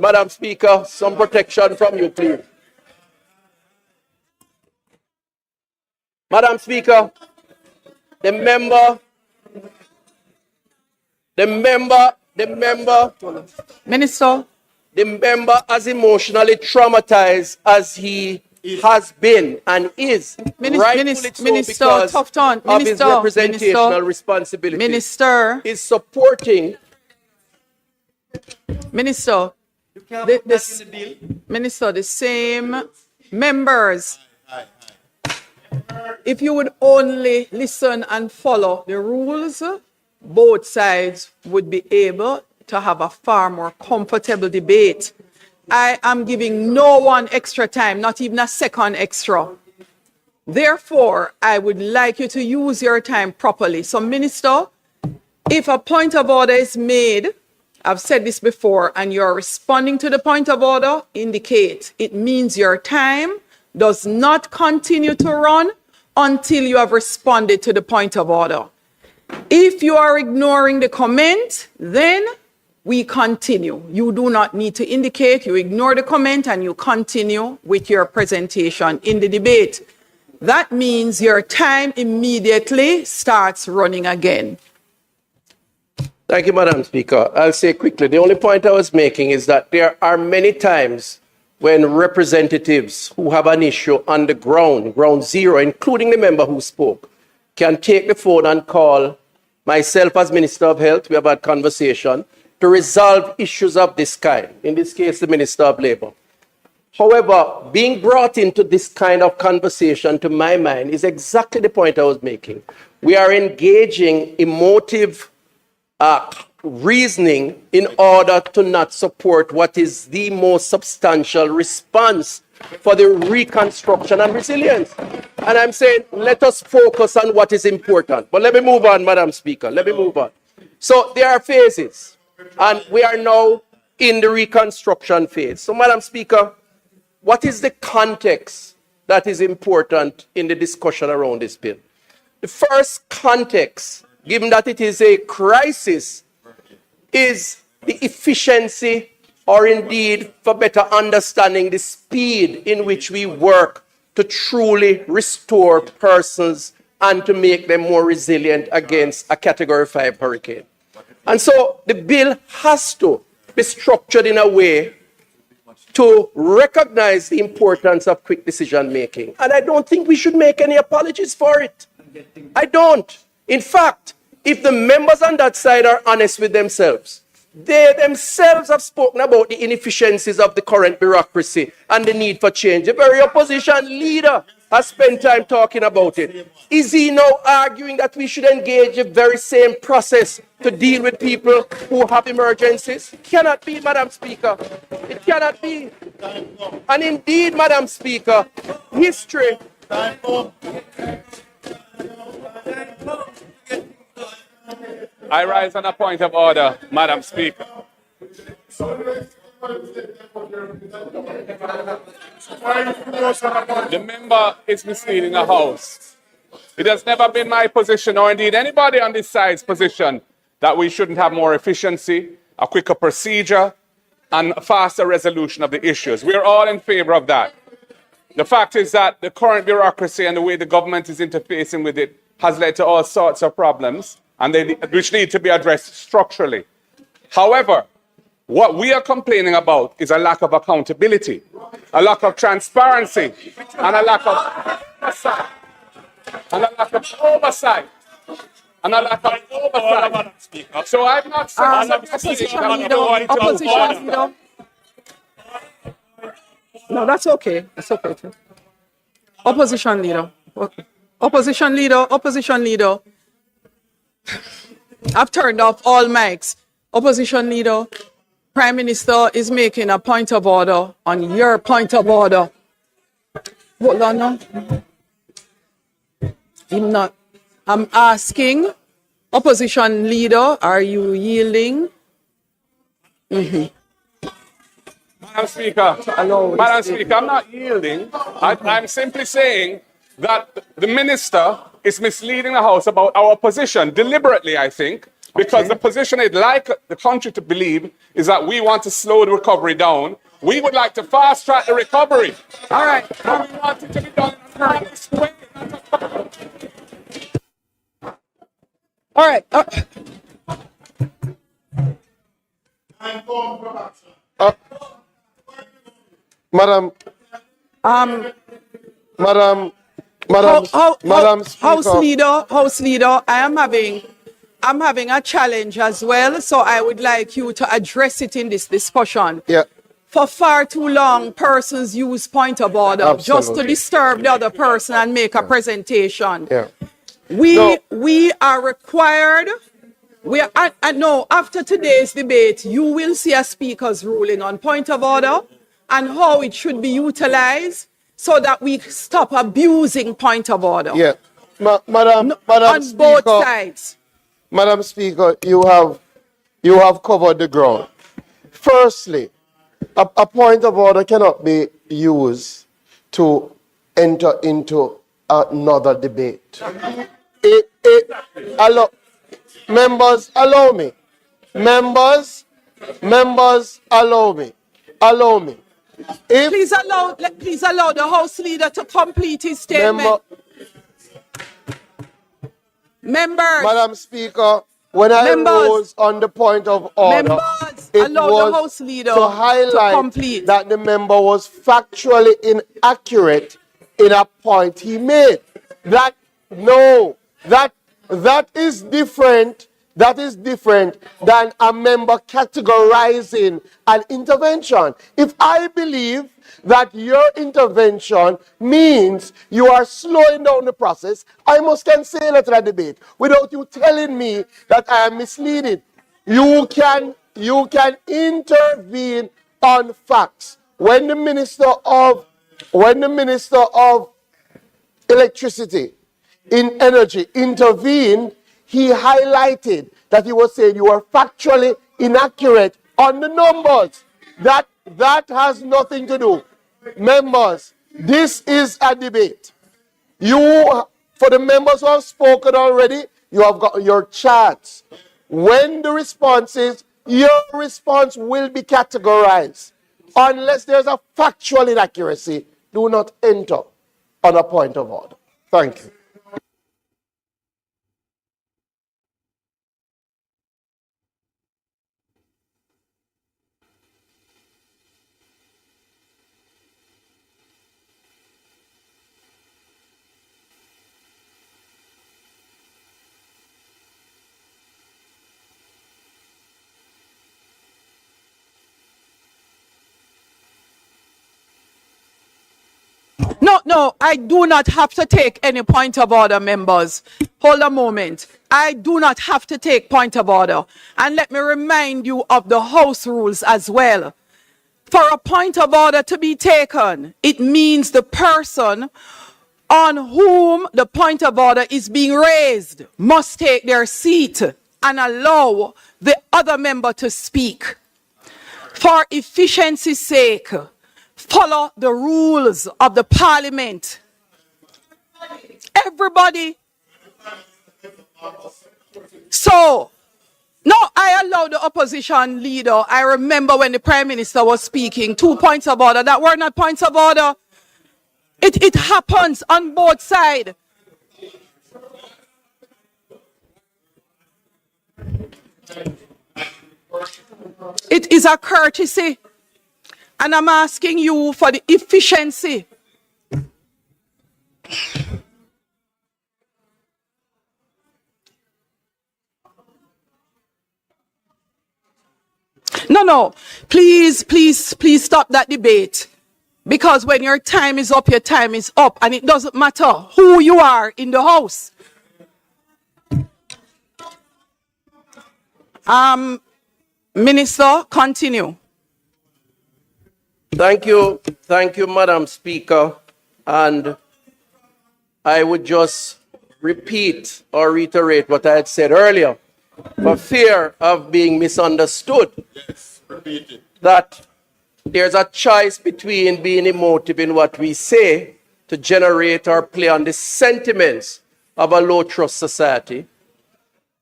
Madam Speaker, some protection from you, please. Madam Speaker, the member, Minister. the member as emotionally traumatized as he has been and is, rightfully so, Minister because Tufton, of his Minister, representational Minister, responsibility, Minister, is supporting. Minister, Minister, the same members, if you would only listen and follow the rules, both sides would be able to have a far more comfortable debate. I am giving no one extra time, not even a second extra. Therefore, I would like you to use your time properly. So, Minister, if a point of order is made, I've said this before, and you're responding to the point of order, indicate it means your time does not continue to run until you have responded to the point of order. If you are ignoring the comment, then we continue. You do not need to indicate, you ignore the comment and you continue with your presentation in the debate. That means your time immediately starts running again. Thank you, Madam Speaker. I'll say quickly, the only point I was making is that there are many times when representatives who have an issue on the ground zero, including the member who spoke, can take the phone and call myself as Minister of Health. We have had conversation to resolve issues of this kind, in this case, the Minister of Labour. However, being brought into this kind of conversation, to my mind, is exactly the point I was making. We are engaging emotive reasoning in order to not support what is the most substantial response for the reconstruction and resilience. And I'm saying, let us focus on what is important. But let me move on, Madam Speaker. Let me move on. So there are phases, and we are now in the reconstruction phase. So, Madam Speaker, what is the context that is important in the discussion around this bill? The first context, given that it is a crisis, is the efficiency, or indeed, for better understanding, the speed in which we work to truly restore persons and to make them more resilient against a Category 5 hurricane. And so the bill has to be structured in a way to recognize the importance of quick decision making. And I don't think we should make any apologies for it. I don't. In fact, if the members on that side are honest with themselves, they themselves have spoken about the inefficiencies of the current bureaucracy and the need for change. The very opposition leader has spent time talking about it. Is he now arguing that we should engage the very same process to deal with people who have emergencies? It cannot be, Madam Speaker. It cannot be. And indeed, Madam Speaker, history. I rise on a point of order, Madam Speaker. The member is misleading the House. It has never been my position, or indeed anybody on this side's position, that we shouldn't have more efficiency, a quicker procedure, and a faster resolution of the issues. We're all in favor of that. The fact is that the current bureaucracy and the way the government is interfacing with it has led to all sorts of problems, which need to be addressed structurally. However, what we are complaining about is a lack of accountability, a lack of transparency, and a lack of oversight. So I'm not saying Opposition leader. No, that's okay. That's okay. Too. Opposition leader. Opposition leader. I've turned off all mics. Opposition leader. Prime Minister is making a point of order on your point of order. Hold on now. I'm asking, opposition leader, are you yielding? Madam Speaker, I'm not yielding. I'm simply saying that the minister is misleading the House about our position, deliberately, I think, because the position I'd like the country to believe is that we want to slow the recovery down. We would like to fast track the recovery. All right. But we want it to be done in a fast way. All right. Madam Speaker. House leader, I'm having a challenge as well, so I would like you to address it in this discussion. Yeah. For far too long, persons use point of order just to disturb the other person and make a presentation. Yeah. We are required. No, after today's debate, you will see a speaker's ruling on point of order and how it should be utilized so that we stop abusing point of order. Yeah. Madam on Speaker, both sides. Madam Speaker, you have covered the ground. Firstly, a point of order cannot be used to enter into another debate. Members, allow me. Members, allow me. Please allow the House leader to complete his statement. Members. Madam Speaker, when I rose on the point of order, it allow the House leader to highlight that the member was factually inaccurate in a point he made. That is different That is different than a member categorizing an intervention. If I believe that your intervention means you are slowing down the process, I must cancel it at a debate without you telling me that I am misleading. You can intervene on facts. When the minister of electricity in energy intervened, he highlighted that he was saying you are factually inaccurate on the numbers. That has nothing to do. Members, this is a debate. For the members who have spoken already, you have got your chance. When the response is, your response will be categorized. Unless there's a factual inaccuracy, do not enter on a point of order. Thank you. No, I do not have to take any point of order, members. Hold a moment. I do not have to take point of order. And let me remind you of the House rules as well. For a point of order to be taken, it means the person on whom the point of order is being raised must take their seat and allow the other member to speak. For efficiency's sake, follow the rules of the parliament. Everybody. So, no, I allow the opposition leader. I remember when the Prime Minister was speaking, 2 points of order that were not points of order. It happens on both sides. It is a courtesy. And I'm asking you for the efficiency. No. Please stop that debate. Because when your time is up, your time is up. And it doesn't matter who you are in the House. Minister, continue. Thank you, Madam Speaker. And I would just repeat or reiterate what I had said earlier, for fear of being misunderstood. Yes, repeat it. That there's a choice between being emotive in what we say to generate or play on the sentiments of a low-trust society,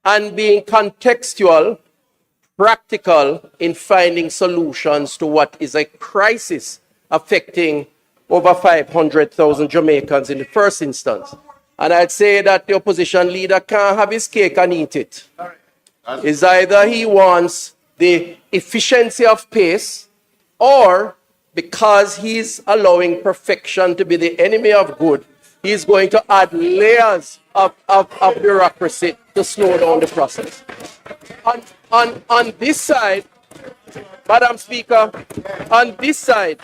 and being contextual, practical in finding solutions to what is a crisis affecting over 500,000 Jamaicans in the first instance. And I'd say that the opposition leader can't have his cake and eat it. It's either he wants the efficiency of pace, or because he's allowing perfection to be the enemy of good, he's going to add layers of bureaucracy to slow down the process. On this side, Madam Speaker, on this side,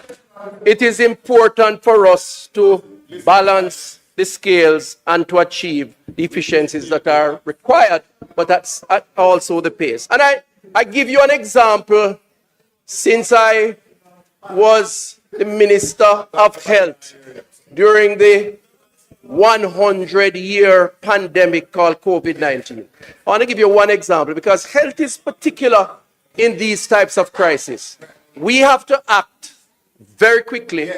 it is important for us to balance the scales and to achieve the efficiencies that are required, but that's also the pace. And I give you an example. Since I was the Minister of Health during the 100-year pandemic called COVID-19. I want to give you one example, because health is particular in these types of crises. We have to act very quickly,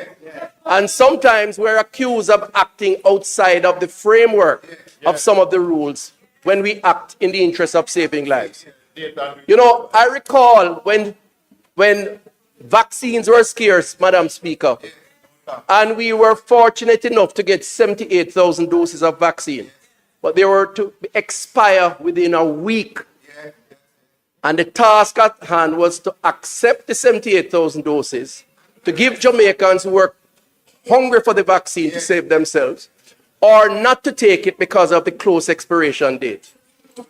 and sometimes we're accused of acting outside of the framework of some of the rules when we act in the interest of saving lives. You know, I recall when vaccines were scarce, Madam Speaker, and we were fortunate enough to get 78,000 doses of vaccine, but they were to expire within a week. And the task at hand was to accept the 78,000 doses, to give Jamaicans who were hungry for the vaccine to save themselves, or not to take it because of the close expiration date.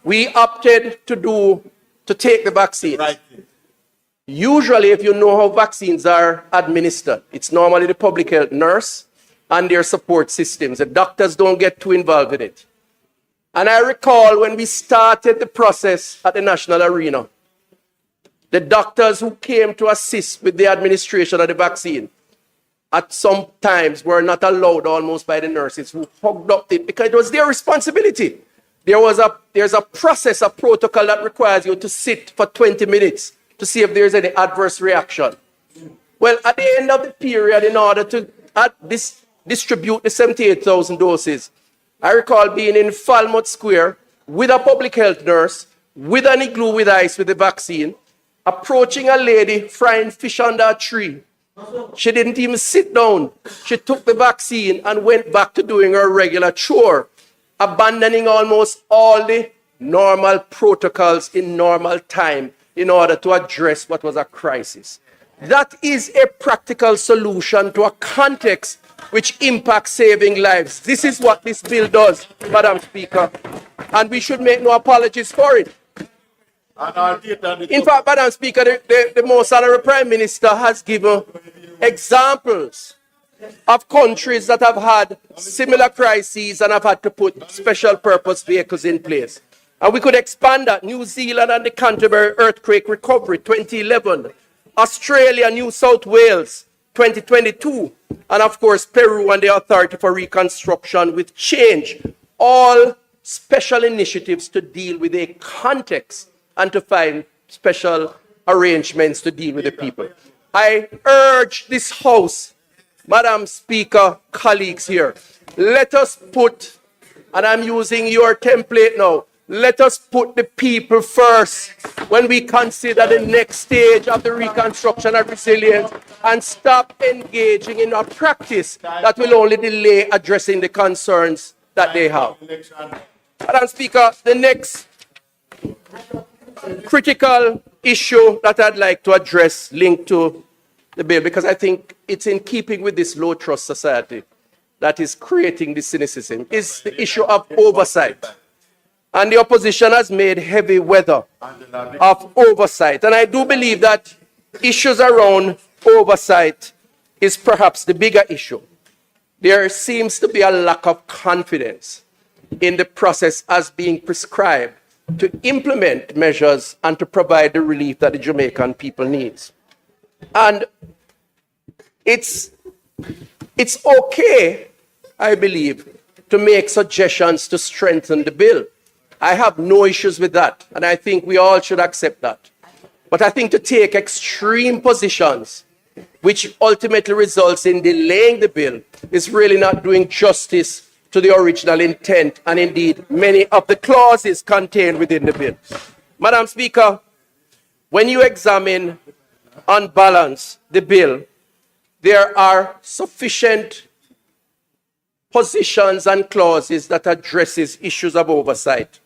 we opted to take the vaccine. Usually, if you know how vaccines are administered, it's normally the public health nurse and their support systems. The doctors don't get too involved in it. And I recall when we started the process at the National Arena, the doctors who came to assist with the administration of the vaccine at some times were not allowed almost by the nurses who hugged up it because it was their responsibility. There's a process, a protocol that requires you to sit for 20 minutes to see if there's any adverse reaction. Well, at the end of the period, in order to distribute the 78,000 doses, I recall being in Falmouth Square with a public health nurse, with an igloo with ice with the vaccine, approaching a lady frying fish under a tree. She didn't even sit down. She took the vaccine and went back to doing her regular chore, abandoning almost all the normal protocols in normal time in order to address what was a crisis. That is a practical solution to a context which impacts saving lives. This is what this bill does, Madam Speaker, and we should make no apologies for it. In fact, Madam Speaker, the most honorable Prime Minister has given examples of countries that have had similar crises and have had to put special purpose vehicles in place. And we could expand that. New Zealand and the Canterbury earthquake recovery, 2011. Australia, New South Wales, 2022. And of course, Peru and the Authority for Reconstruction with Change. All special initiatives to deal with a context and to find special arrangements to deal with the people. I urge this House, Madam Speaker, colleagues here, let us put, and I'm using your template now, let us put the people first when we consider the next stage of the reconstruction and resilience and stop engaging in a practice that will only delay addressing the concerns that they have. Madam Speaker, the next critical issue that I'd like to address linked to the bill, because I think it's in keeping with this low trust society that is creating this cynicism, is the issue of oversight. And the opposition has made heavy weather of oversight. And I do believe that issues around oversight is perhaps the bigger issue. There seems to be a lack of confidence in the process as being prescribed to implement measures and to provide the relief that the Jamaican people needs. And it's okay, I believe, to make suggestions to strengthen the bill. I have no issues with that, and I think we all should accept that. But I think to take extreme positions, which ultimately results in delaying the bill, is really not doing justice to the original intent and indeed many of the clauses contained within the bill. Madam Speaker, when you examine on balance the bill, there are sufficient positions and clauses that addresses issues of oversight,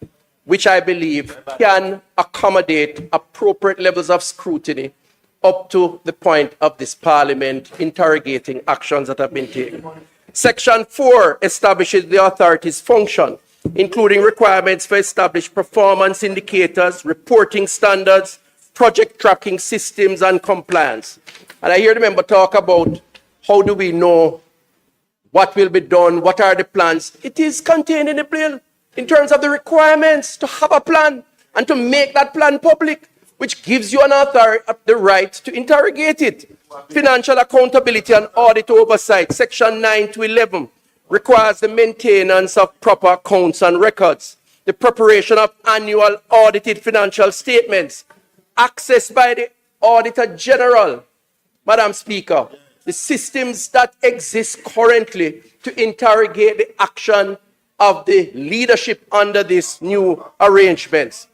which I believe can accommodate appropriate levels of scrutiny up to the point of this Parliament interrogating actions that have been taken. Section 4 establishes the authority's function, including requirements for established performance indicators, reporting standards, project tracking systems, and compliance. And I hear the member talk about how do we know what will be done, what are the plans. It is contained in the bill in terms of the requirements to have a plan and to make that plan public, which gives you an authority the right to interrogate it. Financial accountability and audit oversight, section 9 to 11, requires the maintenance of proper accounts and records, the preparation of annual audited financial statements, access by the Auditor General, Madam Speaker, the systems that exist currently to interrogate the action of the leadership under these new arrangements,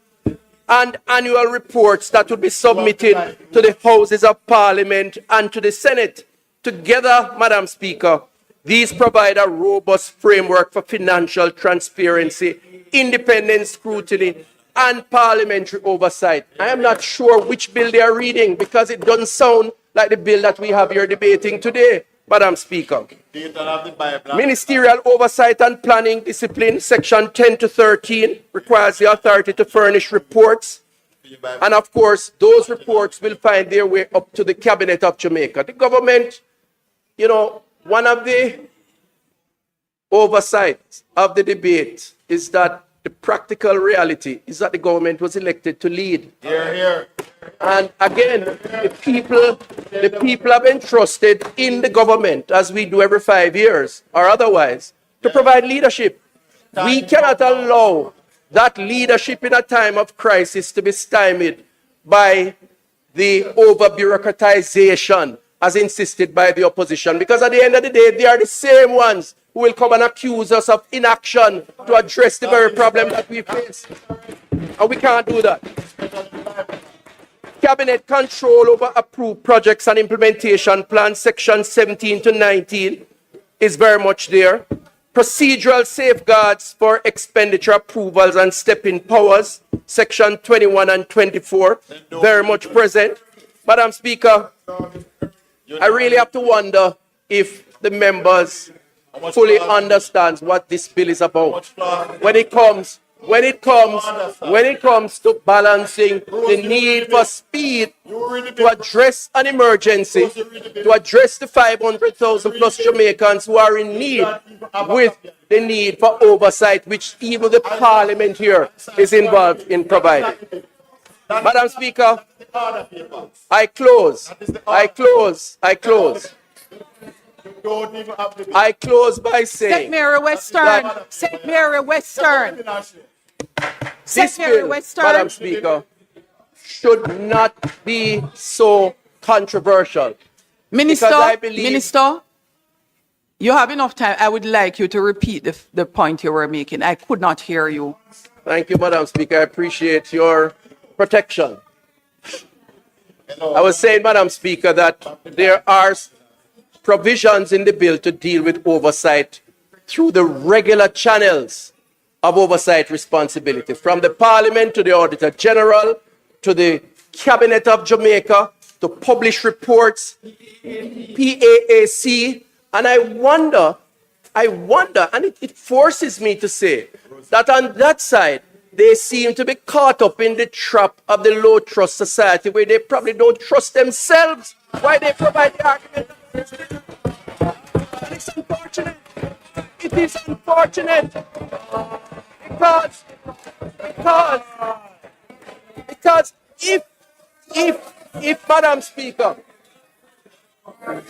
and annual reports that will be submitted to the Houses of Parliament and to the Senate. Together, Madam Speaker, these provide a robust framework for financial transparency, independent scrutiny, and parliamentary oversight. I am not sure which bill they are reading because it doesn't sound like the bill that we have here debating today. Madam Speaker. Ministerial Oversight and Planning Discipline, Section 10 to 13, requires the authority to furnish reports. And of course, those reports will find their way up to the Cabinet of Jamaica. The government, you know, one of the oversights of the debate is that the practical reality is that the government was elected to lead. And again, the people have entrusted in the government, as we do every 5 years or otherwise, to provide leadership. We cannot allow that leadership in a time of crisis to be stymied by the over-bureaucratization as insisted by the opposition. Because at the end of the day, they are the same ones who will come and accuse us of inaction to address the very problem that we face. And we can't do that. Cabinet control over approved projects and implementation plans, section 17 to 19, is very much there. Procedural safeguards for expenditure approvals and step-in powers, section 21 and 24, very much present. Madam Speaker, I really have to wonder if the members fully understands what this bill is about. When it comes to balancing the need for speed to address an emergency, to address the 500,000 plus Jamaicans who are in need, with the need for oversight, which even the Parliament here is involved in providing. Madam Speaker, I close by saying St. Mary Western. St. Mary Western. this bill, Madam Speaker, should not be so controversial. Minister, you have enough time. I would like you to repeat the point you were making. I could not hear you. Thank you, Madam Speaker. I appreciate your protection. I was saying, Madam Speaker, that there are provisions in the bill to deal with oversight through the regular channels of oversight responsibility, from the Parliament to the Auditor General, to the Cabinet of Jamaica, to publish reports, PAAC, and I wonder, and it forces me to say that on that side, they seem to be caught up in the trap of the low trust society where they probably don't trust themselves. Why they provide the argument? And it's unfortunate. It is unfortunate because if Madam Speaker,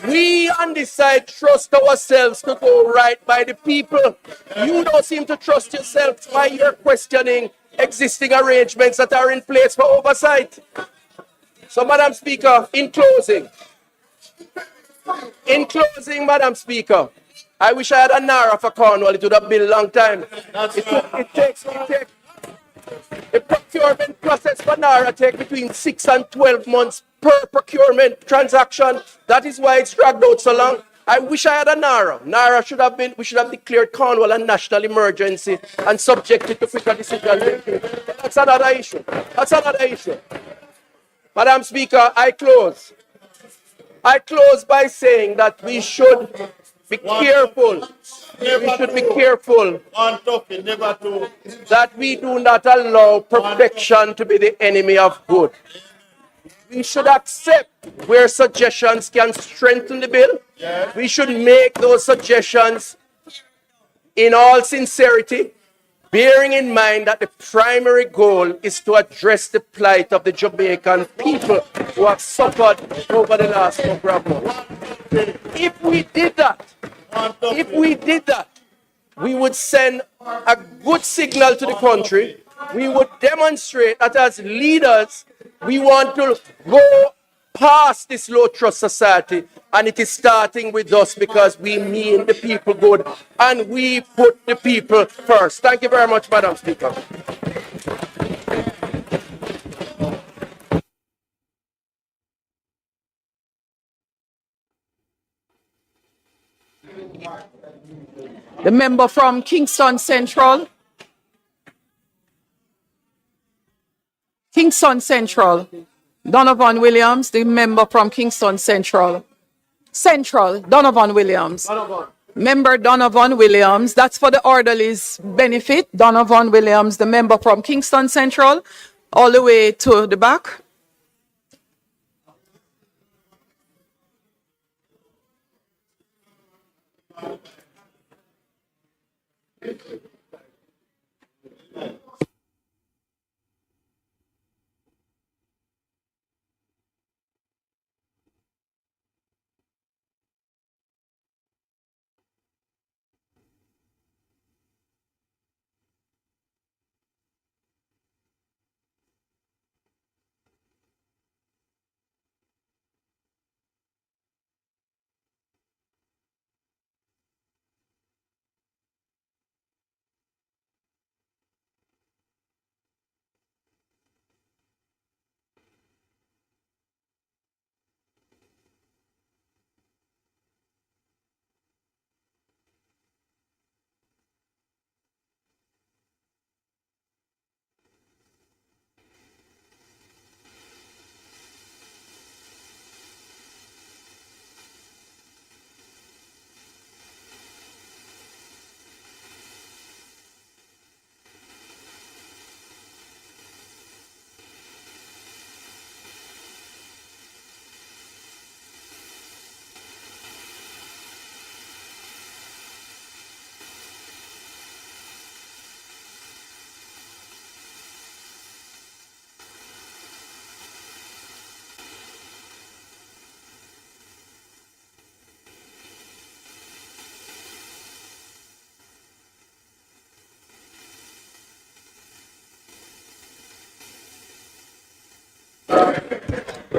we on this side trust ourselves to go right by the people, you don't seem to trust yourself. Why you're questioning existing arrangements that are in place for oversight? So, Madam Speaker, in closing, Madam Speaker, I wish I had a Naira for Cornwall. It would have been a long time. The procurement process for Naira takes between 6 and 12 months per procurement transaction. That is why it's dragged out so long. I wish I had a Naira. We should have declared Cornwall a national emergency and subjected to quicker decision making. That's another issue. Madam Speaker, I close by saying that we should be careful. We should be careful that we do not allow perfection to be the enemy of good. We should accept where suggestions can strengthen the bill. We should make those suggestions in all sincerity, bearing in mind that the primary goal is to address the plight of the Jamaican people who have suffered over the last number of months. If we did that, we would send a good signal to the country. We would demonstrate that as leaders, we want to go past this low trust society, and it is starting with us because we mean the people good and we put the people first. Thank you very much, Madam Speaker. The member from Kingston Central. Donovan Williams, the member from Kingston Central. Central, Donovan Williams. Member Donovan Williams. That's for the orderly's benefit. Donovan Williams, the member from Kingston Central, all the way to the back.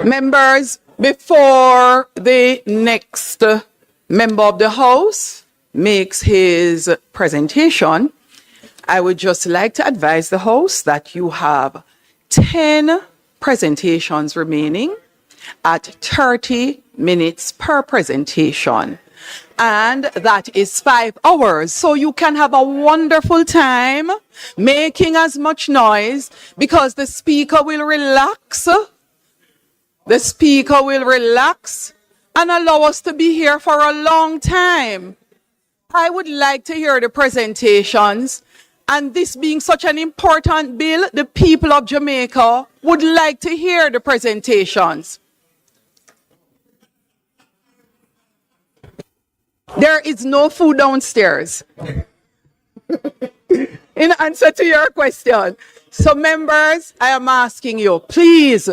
Members, before the next member of the House makes his presentation, I would just like to advise the House that you have 10 presentations remaining at 30 minutes per presentation. And that is 5 hours. So you can have a wonderful time making as much noise because the speaker will relax. The speaker will relax and allow us to be here for a long time. I would like to hear the presentations. And this being such an important bill, the people of Jamaica would like to hear the presentations. There is no food downstairs. In answer to your question. So members, I am asking you, please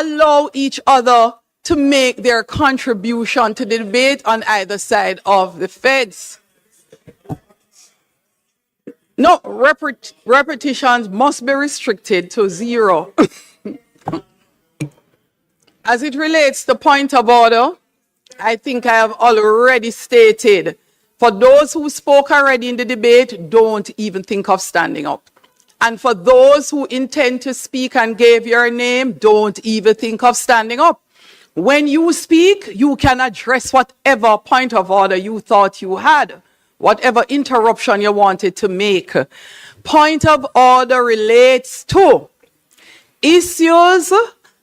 allow each other to make their contribution to the debate on either side of the fence. No, repetitions must be restricted to 0. As it relates to point of order, I think I have already stated, for those who spoke already in the debate, don't even think of standing up. And for those who intend to speak and gave your name, don't even think of standing up. When you speak, you can address whatever point of order you thought you had, whatever interruption you wanted to make. Point of order relates to issues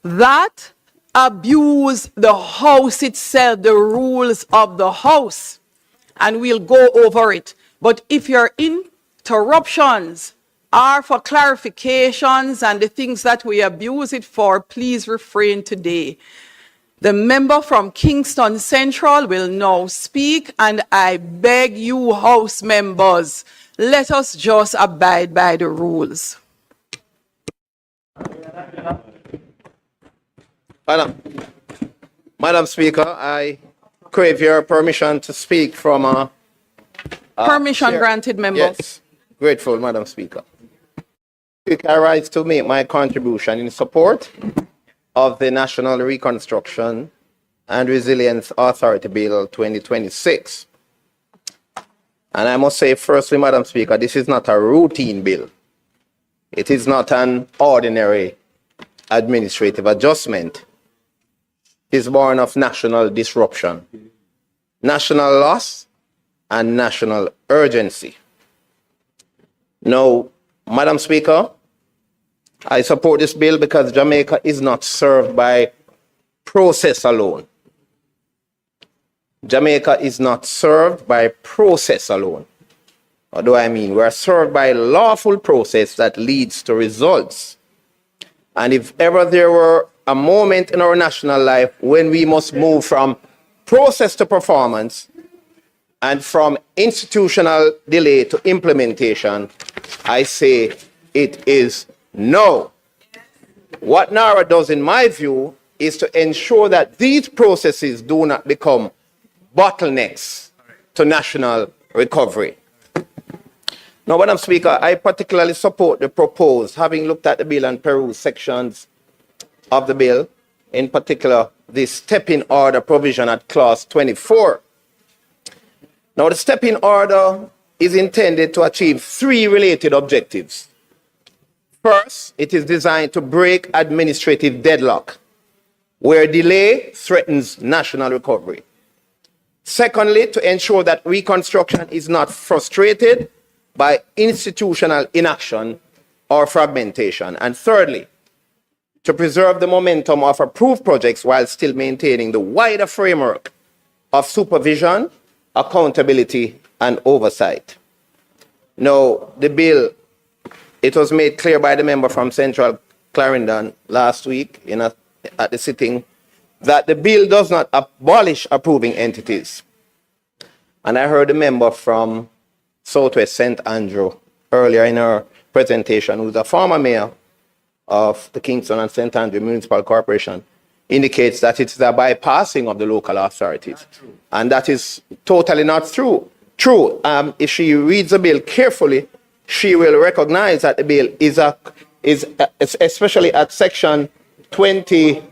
that abuse the House itself, the rules of the House. And we'll go over it. But if your interruptions are for clarifications and the things that we abuse it for, please refrain today. The member from Kingston Central will now speak, and I beg you, House members, let us just abide by the rules. Madam Speaker, I crave your permission to speak from Permission granted, member. Yes, grateful, Madam Speaker. I rise to make my contribution in support of the National Reconstruction and Resilience Authority Bill 2026. And I must say, firstly, Madam Speaker, this is not a routine bill. It is not an ordinary administrative adjustment. It is born of national disruption, national loss, and national urgency. Now, Madam Speaker, I support this bill because Jamaica is not served by process alone. Jamaica is not served by process alone. What do I mean? We are served by a lawful process that leads to results. And if ever there were a moment in our national life when we must move from process to performance and from institutional delay to implementation, I say it is no. What NARA does, in my view, is to ensure that these processes do not become bottlenecks to national recovery. Now, Madam Speaker, I particularly support the proposed, having looked at the bill and perused sections of the bill, in particular, the step-in order provision at clause 24. Now, the step-in order is intended to achieve three related objectives. First, it is designed to break administrative deadlock, where delay threatens national recovery. Secondly, to ensure that reconstruction is not frustrated by institutional inaction or fragmentation. And thirdly, to preserve the momentum of approved projects while still maintaining the wider framework of supervision, accountability, and oversight. Now, the bill, it was made clear by the member from Central Clarendon last week at the sitting that the bill does not abolish approving entities. And I heard a member from Southwest St. Andrew earlier in her presentation, who's a former mayor of the Kingston and St. Andrew Municipal Corporation, indicates that it's the bypassing of the local authorities. And that is totally not true. If she reads the bill carefully, she will recognize that the bill is especially at section 21.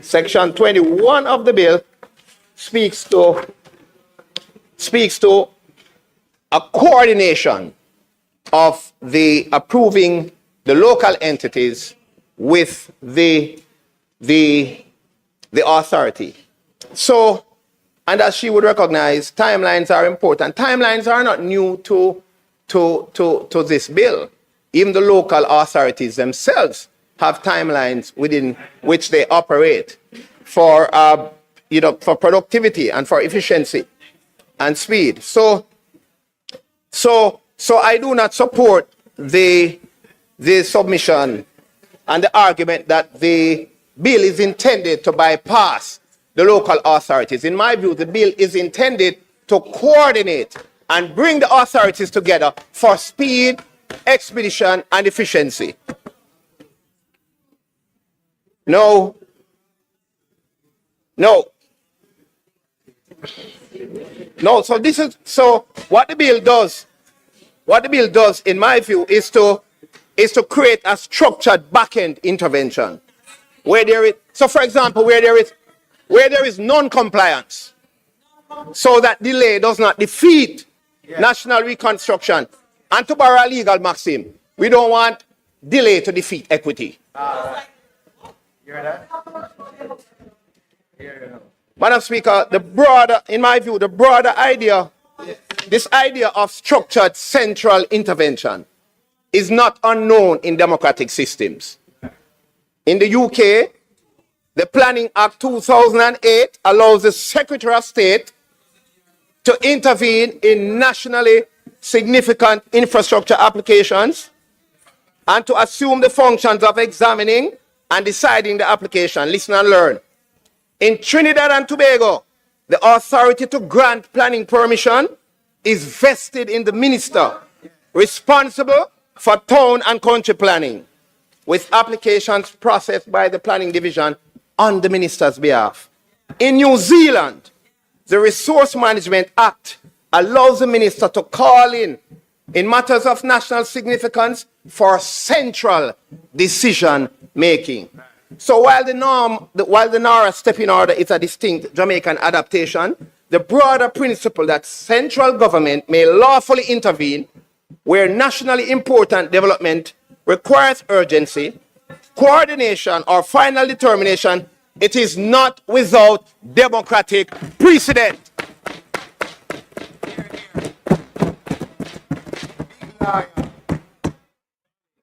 Section 21 of the bill speaks to a coordination of the approving the local entities with the authority. So, and as she would recognize, timelines are important. Timelines are not new to this bill. Even the local authorities themselves have timelines within which they operate for productivity and for efficiency and speed. So I do not support the submission and the argument that the bill is intended to bypass the local authorities. In my view, the bill is intended to coordinate and bring the authorities together for speed, expedition, and efficiency. No. So what the bill does, in my view, is to create a structured back-end intervention. So for example, where there is non-compliance, so that delay does not defeat national reconstruction. And to borrow a legal maxim, we don't want delay to defeat equity. Madam Speaker, in my view, the broader idea, this idea of structured central intervention is not unknown in democratic systems. In the UK, the Planning Act 2008 allows the Secretary of State to intervene in nationally significant infrastructure applications and to assume the functions of examining and deciding the application. Listen and learn. In Trinidad and Tobago, the authority to grant planning permission is vested in the minister responsible for town and country planning, with applications processed by the planning division on the minister's behalf. In New Zealand, the Resource Management Act allows the minister to call in matters of national significance for central decision making. So while the NARA step-in order is a distinct Jamaican adaptation, the broader principle that central government may lawfully intervene where nationally important development requires urgency, coordination, or final determination, it is not without democratic precedent.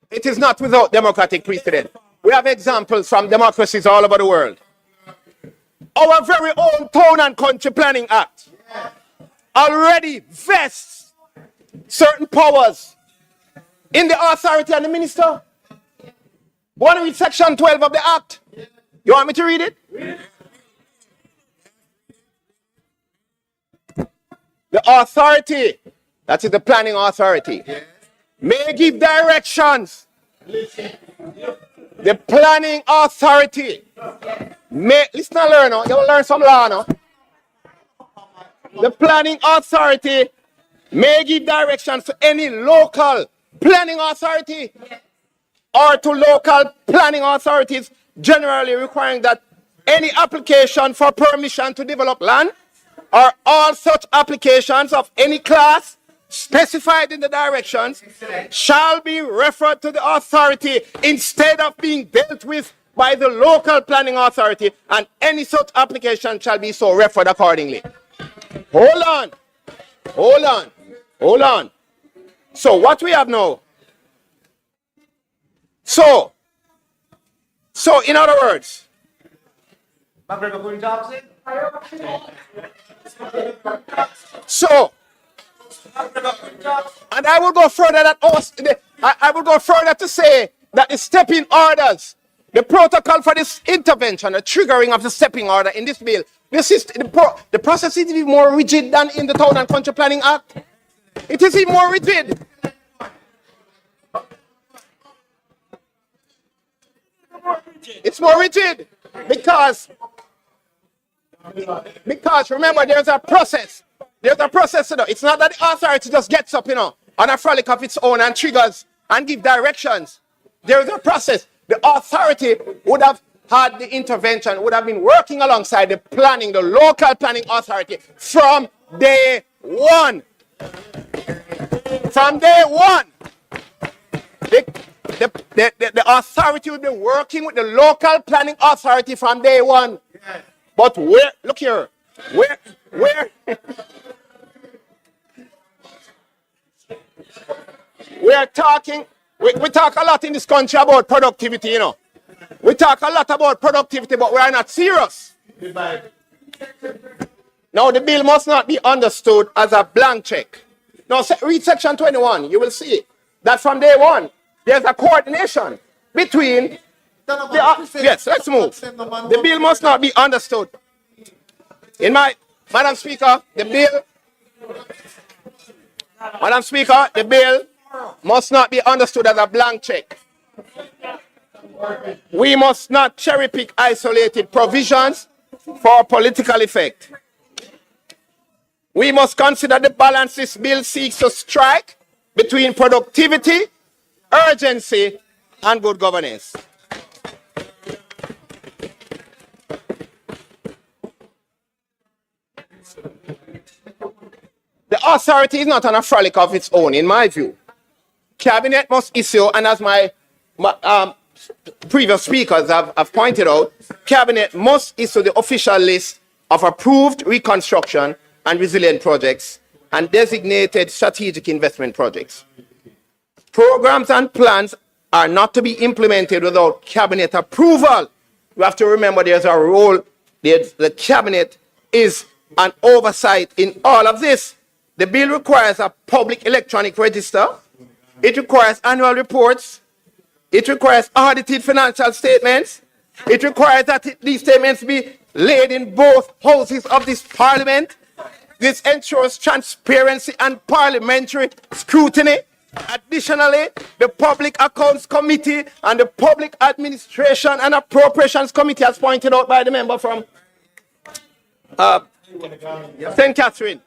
It is not without democratic precedent. We have examples from democracies all over the world. our very own Town and Country Planning Act already vests certain powers in the authority and the minister. Want to read section 12 of the act? You want me to read it? The authority, that is the planning authority, may give directions. The planning authority may, listen and learn, you will learn some law now. The planning authority may give directions to any local planning authority or to local planning authorities, generally requiring that any application for permission to develop land or all such applications of any class specified in the directions shall be referred to the authority instead of being dealt with by the local planning authority, and any such application shall be so referred accordingly. Hold on. Hold on. Hold on. So what we have now. So in other words, so, and I will go further that I will go further to say that the stepping orders, the protocol for this intervention, the triggering of the stepping order in this bill, the process is even more rigid than in the Town and Country Planning Act. It is even more rigid. It's more rigid because remember, there's a process. There's a process, It's not that the authority just gets up, on a frolic of its own and triggers and give directions. There is a process. The authority would have had the intervention, would have been working alongside the planning, the local planning authority from day one. From day one. The authority will be working with the local planning authority from day one. But where, look here, where, we are talking, we talk a lot in this country about productivity, We talk a lot about productivity, but we are not serious. Now, the bill must not be understood as a blank check. Now, read section 21, you will see that from day one, there's a coordination between yes, let's move. The bill must not be understood. Madam Speaker, the bill must not be understood as a blank check. We must not cherry pick isolated provisions for political effect. We must consider the balance this bill seeks to strike between productivity, urgency, and good governance. The authority is not on a frolic of its own, in my view. Cabinet must issue, and as my previous speakers have pointed out, Cabinet must issue the official list of approved reconstruction and resilient projects and designated strategic investment projects. Programs and plans are not to be implemented without Cabinet approval. You have to remember there's a role, the Cabinet is an oversight in all of this. The bill requires a public electronic register. It requires annual reports. It requires audited financial statements. It requires that these statements be laid in both houses of this parliament. This ensures transparency and parliamentary scrutiny. Additionally, the Public Accounts Committee and the Public Administration and Appropriations Committee, as pointed out by the member from St. Catherine,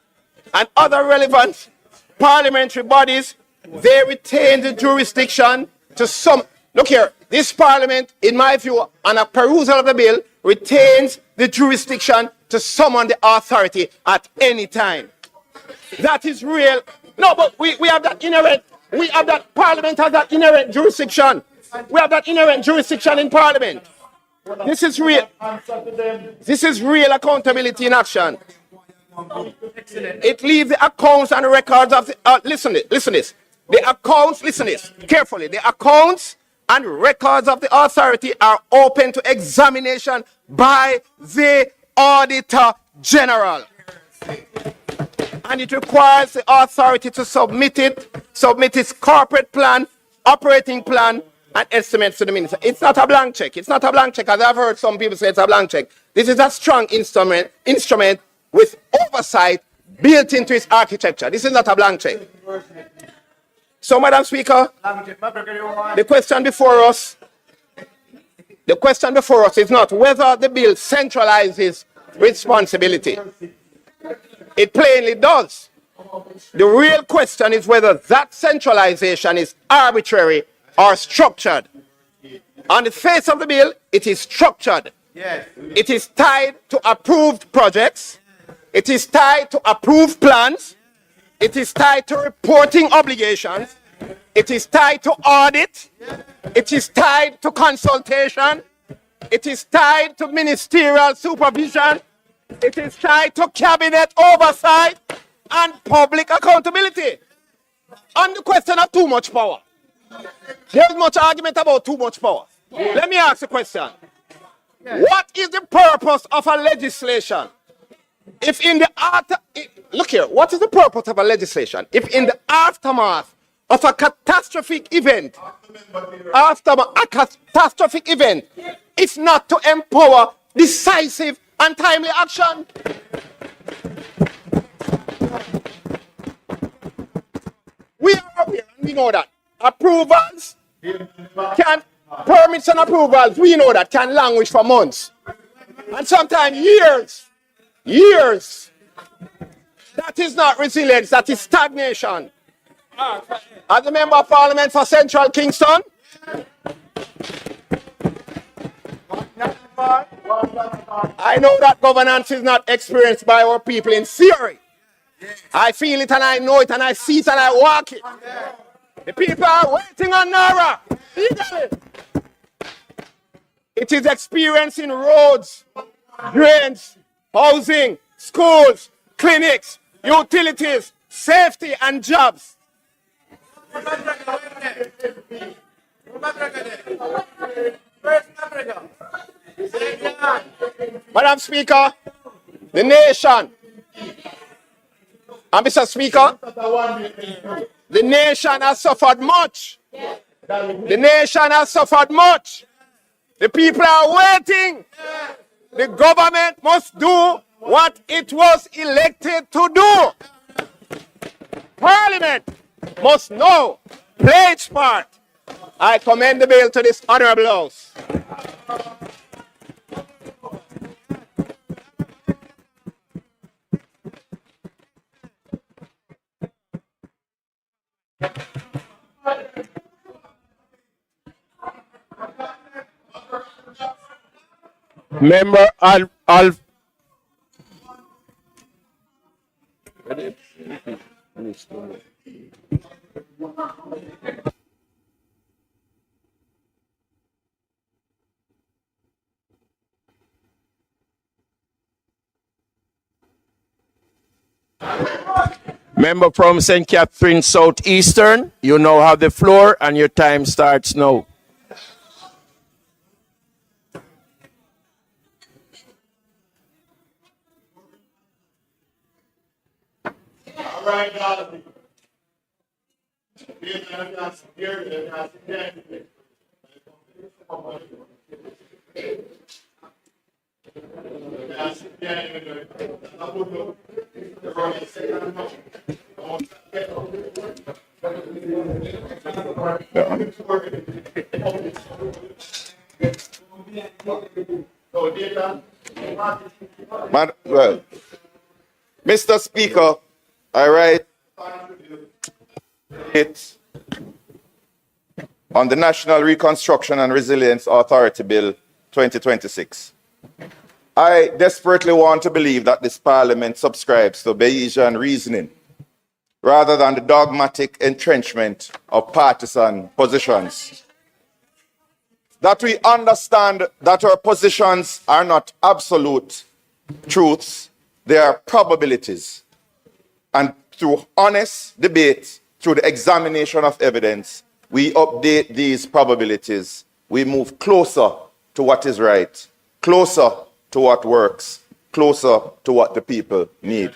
and other relevant parliamentary bodies, they retain the jurisdiction to some. Look here, this parliament, in my view, on a perusal of the bill, retains the jurisdiction to summon the authority at any time. That is real. No, but we have that inherent, parliament has that inherent jurisdiction. We have that inherent jurisdiction in parliament. This is real. This is real accountability in action. It leaves the accounts and records of the, listen this. The accounts, listen this carefully. The accounts and records of the authority are open to examination by the Auditor General. And it requires the authority to submit its corporate plan, operating plan, and estimates to the minister. It's not a blank check. It's not a blank check, as I've heard some people say it's a blank check. This is a strong instrument with oversight built into its architecture. This is not a blank check. So, Madam Speaker, the question before us is not whether the bill centralizes responsibility. It plainly does. The real question is whether that centralization is arbitrary or structured. On the face of the bill, it is structured. Yes. It is tied to approved projects. It is tied to approved plans. It is tied to reporting obligations. It is tied to audit. It is tied to consultation. It is tied to ministerial supervision. It is tied to cabinet oversight and public accountability. On the question of too much power. There's much argument about too much power. Let me ask a question. What is the purpose of a legislation? If in the look here, what is the purpose of a legislation? If in the aftermath of a catastrophic event, it's not to empower decisive and timely action. We are aware and we know that approvals permits and approvals, we know that can languish for months and sometimes years. That is not resilience, that is stagnation. As a member of parliament for Central Kingston, I know that governance is not experienced by our people in theory. I feel it and I know it and I see it and I walk it. The people are waiting on NARA. It is experienced in roads, drains, housing, schools, clinics, utilities, safety and jobs. Madam Speaker, the nation, and Mr. Speaker, the nation has suffered much. The nation has suffered much. The people are waiting. The government must do what it was elected to do. Parliament must know, play its part. I commend the bill to this honorable House. Member Alf. Member from St. Catherine Southeastern, you now have the floor and your time starts now. Mr. Speaker, I write it on the National Reconstruction and Resilience Authority Bill 2026. I desperately want to believe that this parliament subscribes to Bayesian reasoning rather than the dogmatic entrenchment of partisan positions. That we understand that our positions are not absolute truths, they are probabilities. And through honest debate, through the examination of evidence, we update these probabilities. We move closer to what is right, closer to what works, closer to what the people need.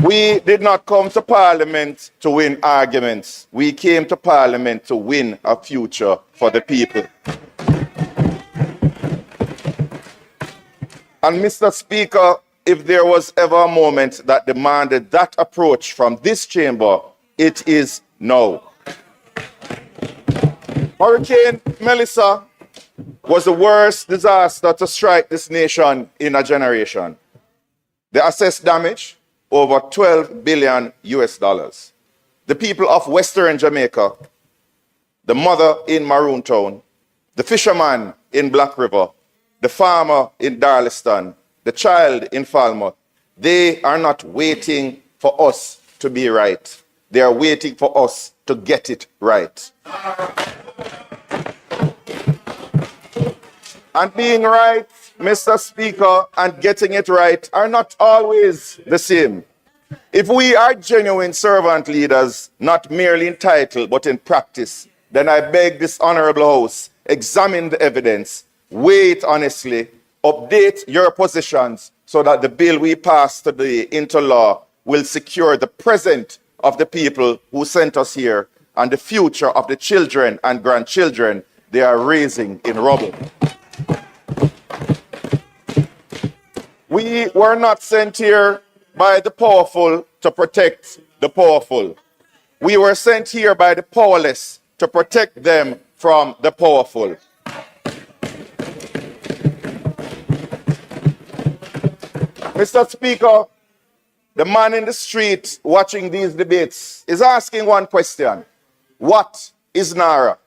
We did not come to Parliament to win arguments. We came to Parliament to win a future for the people. And Mr. Speaker, if there was ever a moment that demanded that approach from this chamber, it is now. Hurricane Melissa was the worst disaster to strike this nation in a generation. The assessed damage, over 12 billion US dollars. The people of Western Jamaica, the mother in Maroontown, the fisherman in Black River, the farmer in Darlaston, the child in Falmouth, they are not waiting for us to be right. They are waiting for us to get it right. And being right, Mr. Speaker, and getting it right are not always the same. If we are genuine servant leaders, not merely in title, but in practice, then I beg this honorable House, examine the evidence, weigh it honestly, update your positions so that the bill we pass today into law will secure the present of the people who sent us here and the future of the children and grandchildren they are raising in rubble. We were not sent here by the powerful to protect the powerful. We were sent here by the powerless to protect them from the powerful. Mr. Speaker, the man in the street watching these debates is asking one question. What is NARA?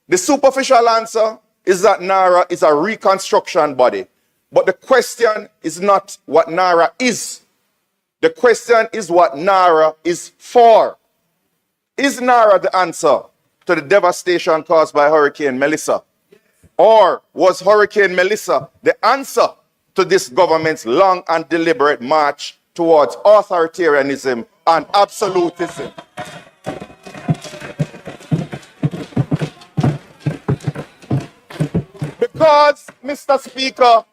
The superficial answer is that NARA is a reconstruction body. But the question is not what NARA is. The question is what NARA is for. Is NARA the answer to the devastation caused by Hurricane Melissa? Or was Hurricane Melissa the answer to this government's long and deliberate march towards authoritarianism and absolutism? Because, Mr. Speaker,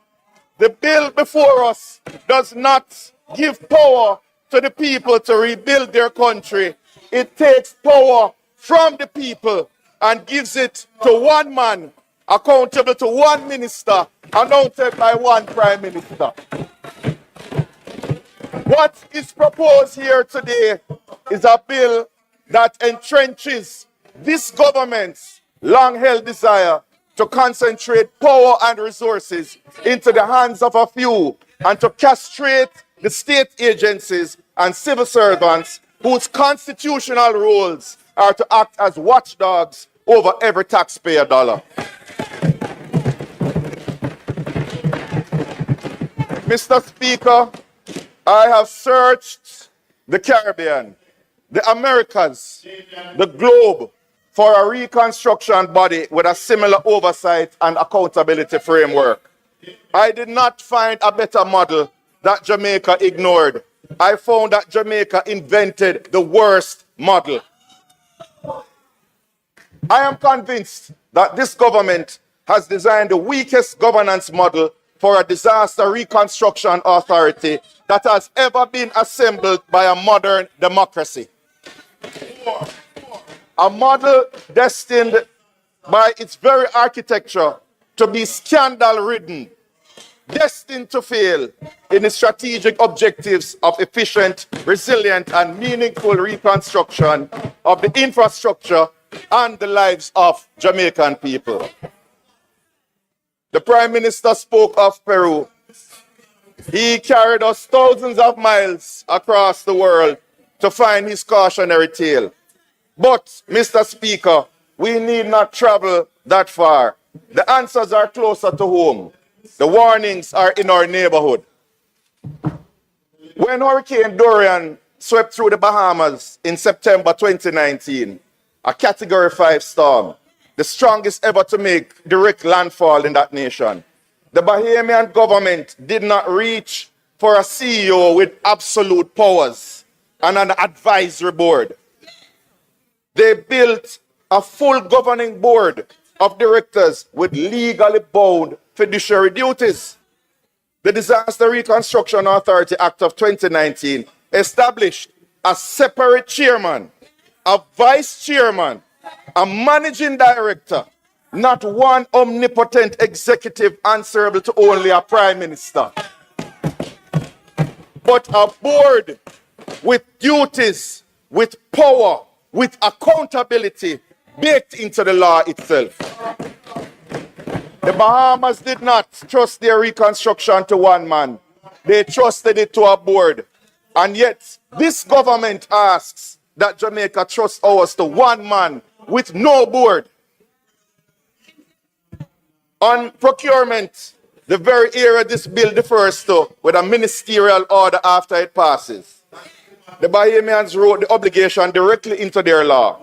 the bill before us does not give power to the people to rebuild their country. It takes power from the people and gives it to one man, accountable to one minister, anointed by one prime minister. What is proposed here today is a bill that entrenches this government's long-held desire to concentrate power and resources into the hands of a few and to castrate the state agencies and civil servants whose constitutional roles are to act as watchdogs over every taxpayer dollar. Mr. Speaker, I have searched the Caribbean, the Americas, the globe, for a reconstruction body with a similar oversight and accountability framework. I did not find a better model that Jamaica ignored. I found that Jamaica invented the worst model. I am convinced that this government has designed the weakest governance model for a disaster reconstruction authority that has ever been assembled by a modern democracy. A model destined by its very architecture to be scandal-ridden, destined to fail in its strategic objectives of efficient, resilient, and meaningful reconstruction of the infrastructure and the lives of Jamaican people. The Prime Minister spoke of Peru. He carried us thousands of miles across the world to find his cautionary tale. But, Mr. Speaker, we need not travel that far. The answers are closer to home. The warnings are in our neighborhood. When Hurricane Dorian swept through the Bahamas in September 2019, a Category 5 storm, the strongest ever to make direct landfall in that nation, the Bahamian government did not reach for a CEO with absolute powers and an advisory board. They built a full governing board of directors with legally bound fiduciary duties. The Disaster Reconstruction Authority Act of 2019 established a separate chairman, a vice chairman, a managing director, not one omnipotent executive answerable to only a prime minister, but a board with duties, with power, with accountability baked into the law itself. The Bahamas did not trust their reconstruction to one man. They trusted it to a board. And yet, this government asks that Jamaica trust ours to one man with no board. On procurement, the very area this bill refers to, with a ministerial order after it passes, the Bahamians wrote the obligation directly into their law.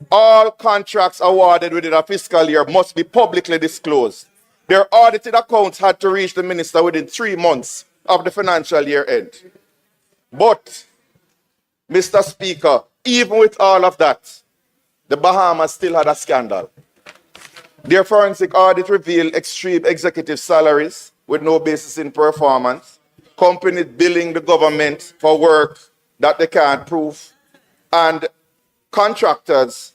All contracts awarded within a fiscal year must be publicly disclosed. Their audited accounts had to reach the minister within 3 months of the financial year end. But, Mr. Speaker, even with all of that, the Bahamas still had a scandal. Their forensic audit revealed extreme executive salaries with no basis in performance, companies billing the government for work that they can't prove, and contractors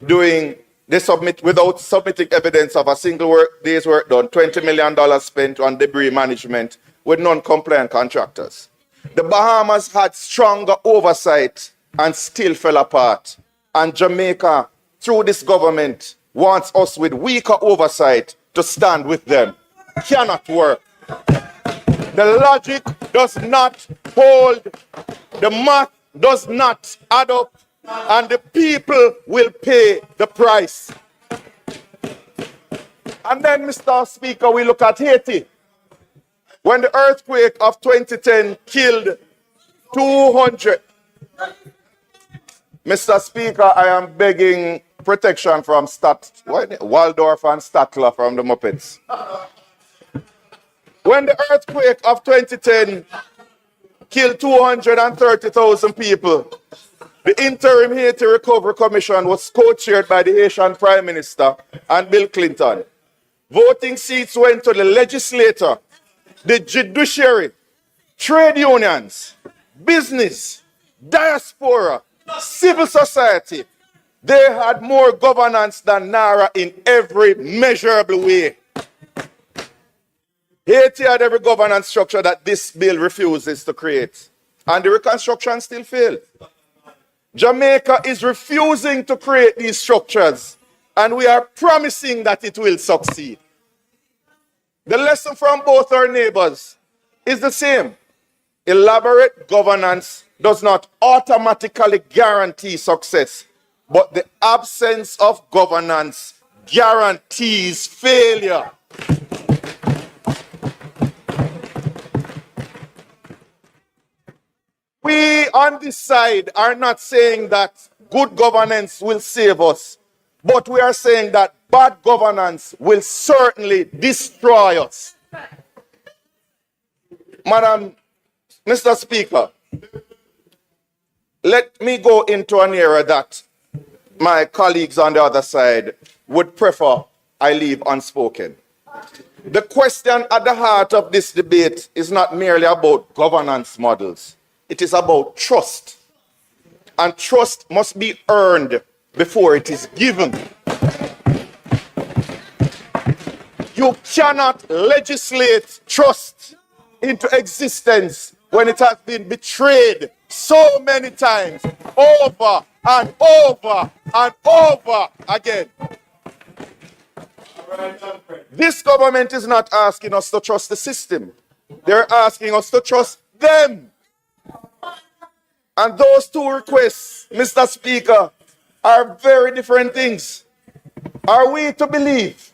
without submitting evidence of a single day's work done, $20 million spent on debris management with non-compliant contractors. The Bahamas had stronger oversight and still fell apart. And Jamaica, through this government, wants us with weaker oversight to stand with them. Cannot work. The logic does not hold. The math does not add up. And the people will pay the price. And then, Mr. Speaker, we look at Haiti. When the earthquake of 2010 killed 200. Mr. Speaker, I am begging protection from Waldorf and Statler from the Muppets. When the earthquake of 2010 killed 230,000 people, the Interim Haiti Recovery Commission was co-chaired by the Haitian Prime Minister and Bill Clinton. Voting seats went to the legislature, the judiciary, trade unions, business, diaspora, civil society. They had more governance than NARA in every measurable way. Haiti had every governance structure that this bill refuses to create. And the reconstruction still failed. Jamaica is refusing to create these structures, and we are promising that it will succeed. The lesson from both our neighbors is the same. Elaborate governance does not automatically guarantee success, but the absence of governance guarantees failure. We on this side are not saying that good governance will save us, but we are saying that bad governance will certainly destroy us. Mr. Speaker, let me go into an area that my colleagues on the other side would prefer I leave unspoken. The question at the heart of this debate is not merely about governance models. It is about trust. And trust must be earned before it is given. You cannot legislate trust into existence when it has been betrayed so many times, over and over and over again. This government is not asking us to trust the system. They're asking us to trust them. And those two requests, Mr. Speaker, are very different things. Are we to believe,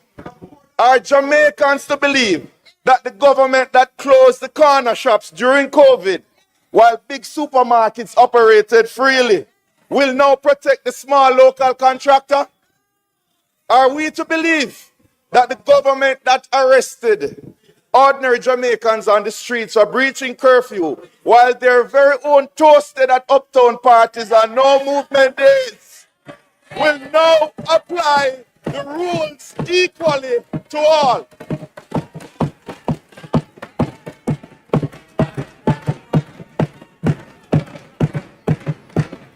are Jamaicans to believe, that the government that closed the corner shops during COVID, while big supermarkets operated freely, will now protect the small local contractor? Are we to believe that the government that arrested ordinary Jamaicans on the streets for breaching curfew, while their very own toasted at uptown parties on no movement days, will now apply the rules equally to all.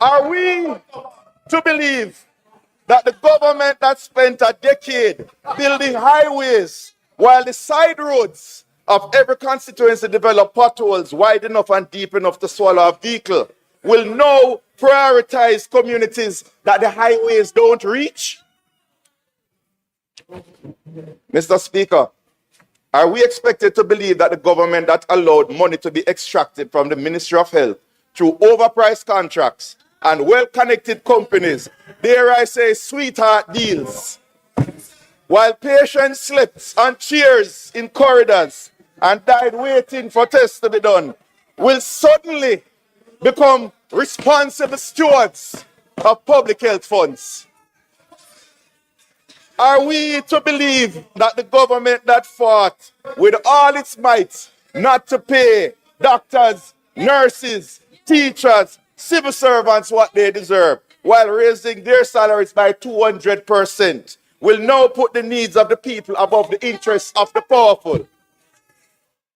Are we to believe that the government that spent a decade building highways while the side roads of every constituency develop potholes wide enough and deep enough to swallow a vehicle will now prioritize communities that the highways don't reach? Mr. Speaker, are we expected to believe that the government that allowed money to be extracted from the Ministry of Health through overpriced contracts and well-connected companies, dare I say sweetheart deals, while patients slept on chairs in corridors and died waiting for tests to be done, will suddenly become responsible stewards of public health funds? Are we to believe that the government that fought with all its might not to pay doctors, nurses, teachers, civil servants what they deserve, while raising their salaries by 200%, will now put the needs of the people above the interests of the powerful?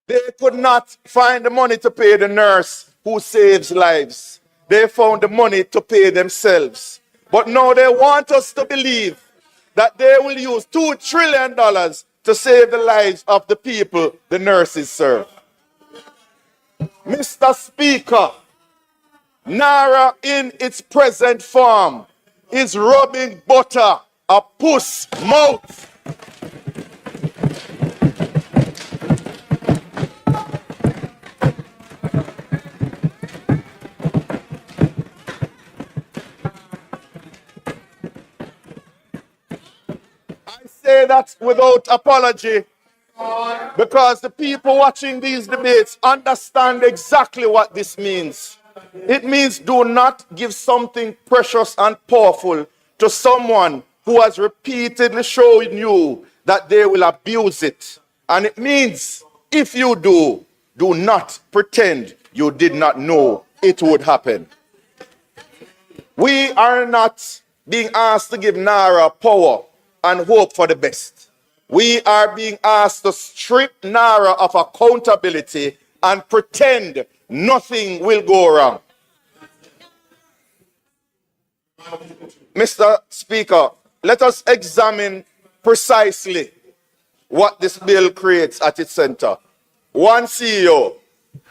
They could not find the money to pay the nurse who saves lives. They found the money to pay themselves. But now they want us to believe that they will use $2 trillion to save the lives of the people the nurses serve. Mr. Speaker, Naira in its present form is rubbing butter a puss mouth. I say that without apology because the people watching these debates understand exactly what this means. It means do not give something precious and powerful to someone who has repeatedly shown you that they will abuse it. And it means if you do, do not pretend you did not know it would happen. We are not being asked to give Naira power and hope for the best. We are being asked to strip Naira of accountability and pretend nothing will go wrong. Mr. Speaker, let us examine precisely what this bill creates at its center. One CEO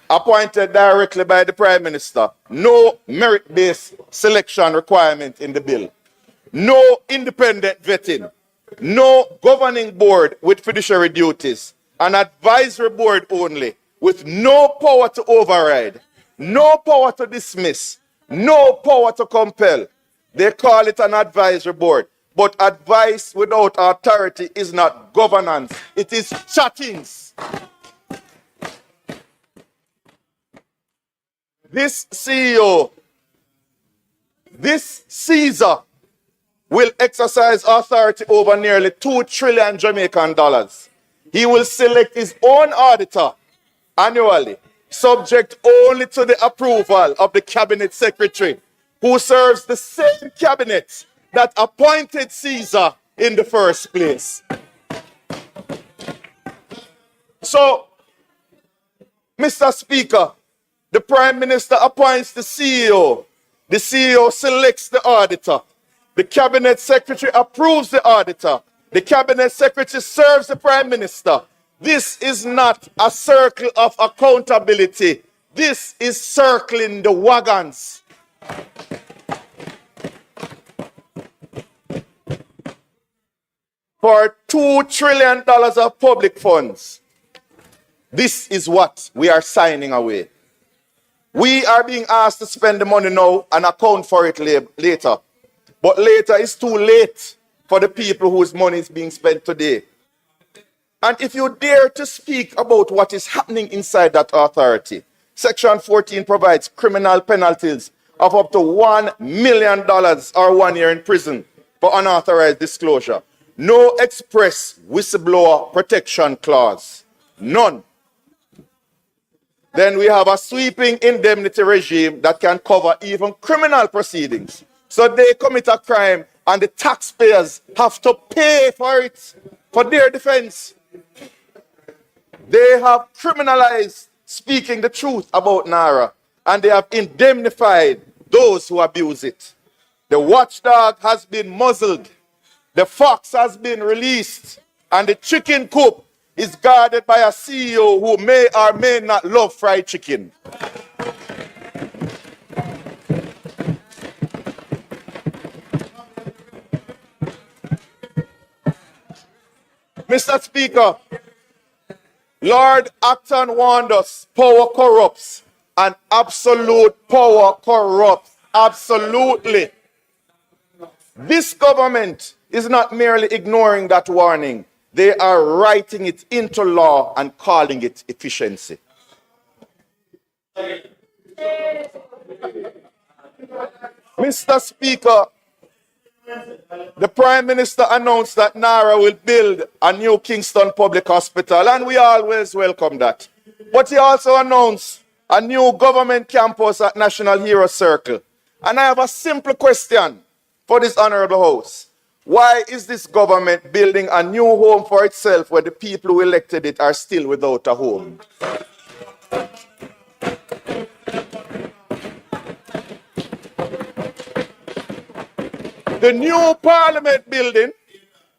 appointed directly by the Prime Minister, no merit-based selection requirement in the bill, no independent vetting, no governing board with fiduciary duties, an advisory board only, with no power to override, no power to dismiss, no power to compel. They call it an advisory board. But advice without authority is not governance. It is chattings. This CEO, this Caesar, will exercise authority over nearly 2 trillion Jamaican dollars. He will select his own auditor annually, subject only to the approval of the cabinet secretary, who serves the same cabinet that appointed Caesar in the first place. So, Mr. Speaker, the Prime Minister appoints the CEO selects the auditor, the Cabinet Secretary approves the auditor, the Cabinet Secretary serves the Prime Minister. This is not a circle of accountability. This is circling the wagons. For $2 trillion of public funds, this is what we are signing away. We are being asked to spend the money now and account for it later. But later is too late for the people whose money is being spent today. And if you dare to speak about what is happening inside that authority, Section 14 provides criminal penalties of up to $1 million or 1 year in prison for unauthorized disclosure. No express whistleblower protection clause. None. Then we have a sweeping indemnity regime that can cover even criminal proceedings. So they commit a crime and the taxpayers have to pay for it, for their defense. They have criminalized speaking the truth about Naira, and they have indemnified those who abuse it. The watchdog has been muzzled, the fox has been released, and the chicken coop is guarded by a CEO who may or may not love fried chicken. Mr. Speaker, Lord Acton warned us, power corrupts, and absolute power corrupts. Absolutely. This government is not merely ignoring that warning. They are writing it into law and calling it efficiency. Mr. Speaker, the Prime Minister announced that Naira will build a new Kingston Public Hospital, and we always welcome that. But he also announced a new government campus at National Hero Circle. And I have a simple question for this honorable House. Why is this government building a new home for itself where the people who elected it are still without a home? The new Parliament building,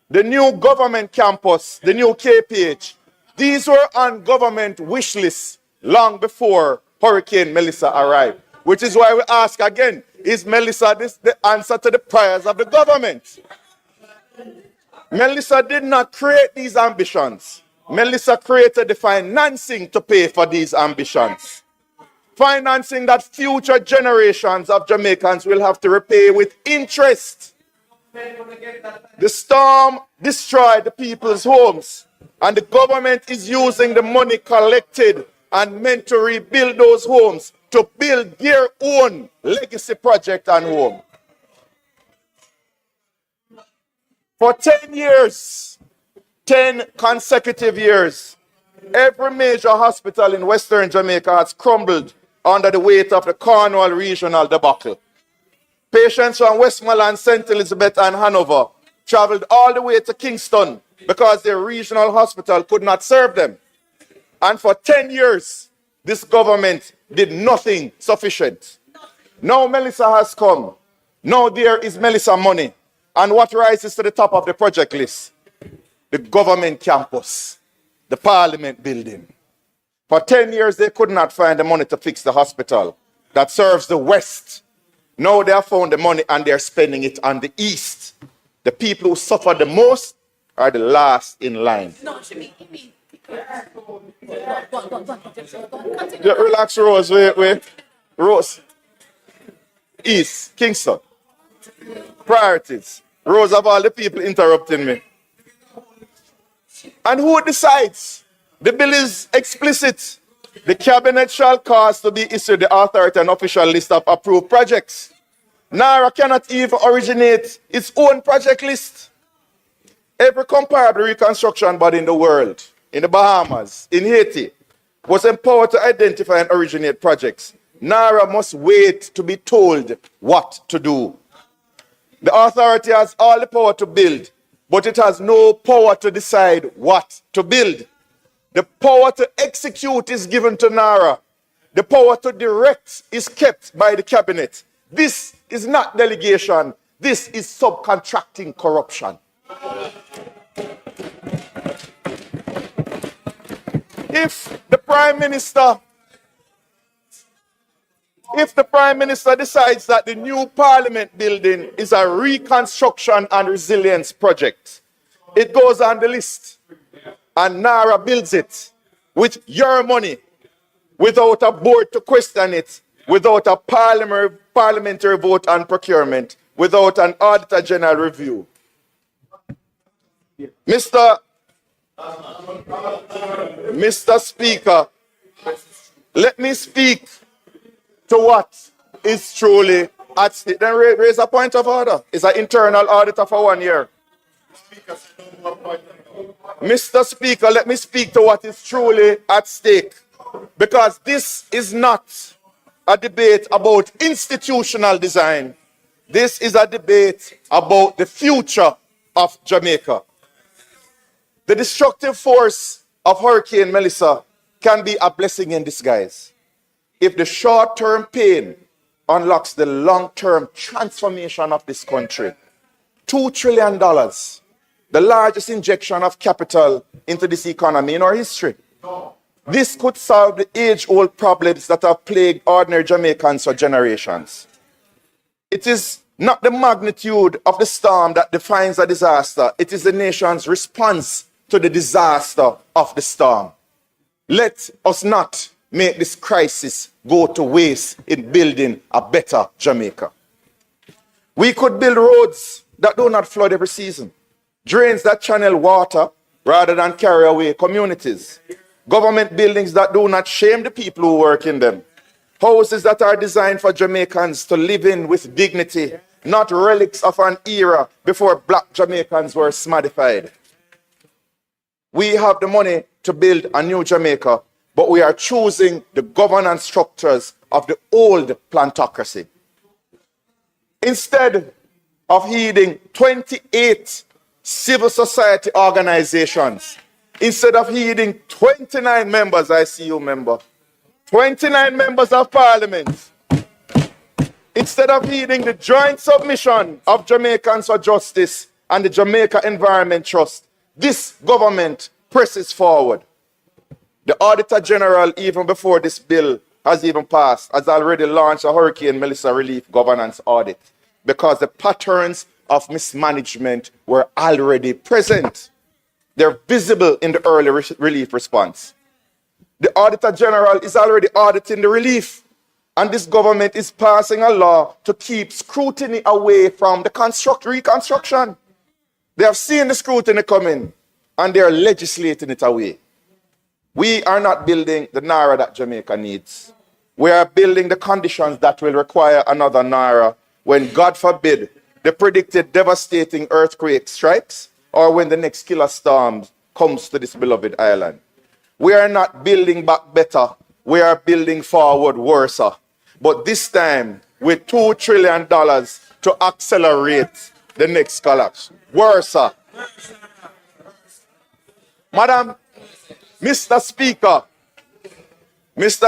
the new government campus, the new KPH, these were on government wish lists long before Hurricane Melissa arrived. Which is why we ask again, is Melissa the answer to the prayers of the government? Melissa did not create these ambitions. Melissa created the financing to pay for these ambitions. Financing that future generations of Jamaicans will have to repay with interest. The storm destroyed the people's homes, and the government is using the money collected and meant to rebuild those homes to build their own legacy project and home. For 10 years, 10 consecutive years, every major hospital in Western Jamaica has crumbled under the weight of the Cornwall regional debacle. Patients from Westmoreland, St. Elizabeth, and Hanover traveled all the way to Kingston because their regional hospital could not serve them. And for 10 years, this government did nothing sufficient. Now Melissa has come. Now there is Melissa money. And what rises to the top of the project list? The government campus, the Parliament building. For 10 years, they could not find the money to fix the hospital that serves the West. Now they have found the money and they're spending it on the East. The people who suffer the most are the last in line. Relax, Rose. Wait. Rose. East, Kingston. Priorities. Rose, of all the people interrupting me. And who decides? The bill is explicit. The cabinet shall cause to be issued the authority and official list of approved projects. Naira cannot even originate its own project list. Every comparable reconstruction body in the world, in the Bahamas, in Haiti, was empowered to identify and originate projects. Naira must wait to be told what to do. The authority has all the power to build, but it has no power to decide what to build. The power to execute is given to Naira. The power to direct is kept by the cabinet. This is not delegation. This is subcontracting corruption. If the Prime Minister decides that the new Parliament building is a reconstruction and resilience project, it goes on the list. And Naira builds it with your money, without a board to question it, without a parliamentary vote on procurement, without an Auditor General review. Mr. Speaker, let me speak to what is truly at stake. Then raise a point of order. It's an internal auditor for 1 year. Mr. Speaker, let me speak to what is truly at stake. Because this is not a debate about institutional design. This is a debate about the future of Jamaica. The destructive force of Hurricane Melissa can be a blessing in disguise if the short-term pain unlocks the long-term transformation of this country. $2 trillion, the largest injection of capital into this economy in our history. This could solve the age-old problems that have plagued ordinary Jamaicans for generations. It is not the magnitude of the storm that defines a disaster. It is the nation's response to the disaster of the storm. Let us not make this crisis go to waste in building a better Jamaica. We could build roads that do not flood every season, drains that channel water rather than carry away communities, government buildings that do not shame the people who work in them, houses that are designed for Jamaicans to live in with dignity, not relics of an era before black Jamaicans were smaddified. We have the money to build a new Jamaica, but we are choosing the governance structures of the old plantocracy. Instead of heeding 28 civil society organizations, instead of heeding 29 members, I see you, member, 29 members of parliament, instead of heeding the joint submission of Jamaicans for Justice and the Jamaica Environment Trust, this government presses forward. The Auditor General, even before this bill has even passed, has already launched a Hurricane Melissa relief governance audit because the patterns of mismanagement were already present. They're visible in the early relief response. The Auditor General is already auditing the relief, and this government is passing a law to keep scrutiny away from the reconstruction. They have seen the scrutiny coming, and they are legislating it away. We are not building the Nara that Jamaica needs. We are building the conditions that will require another Nara when, God forbid, the predicted devastating earthquake strikes or when the next killer storm comes to this beloved island. We are not building back better. We are building forward worse. But this time with $2 trillion to accelerate the next collapse. Worse. Madam, Mr.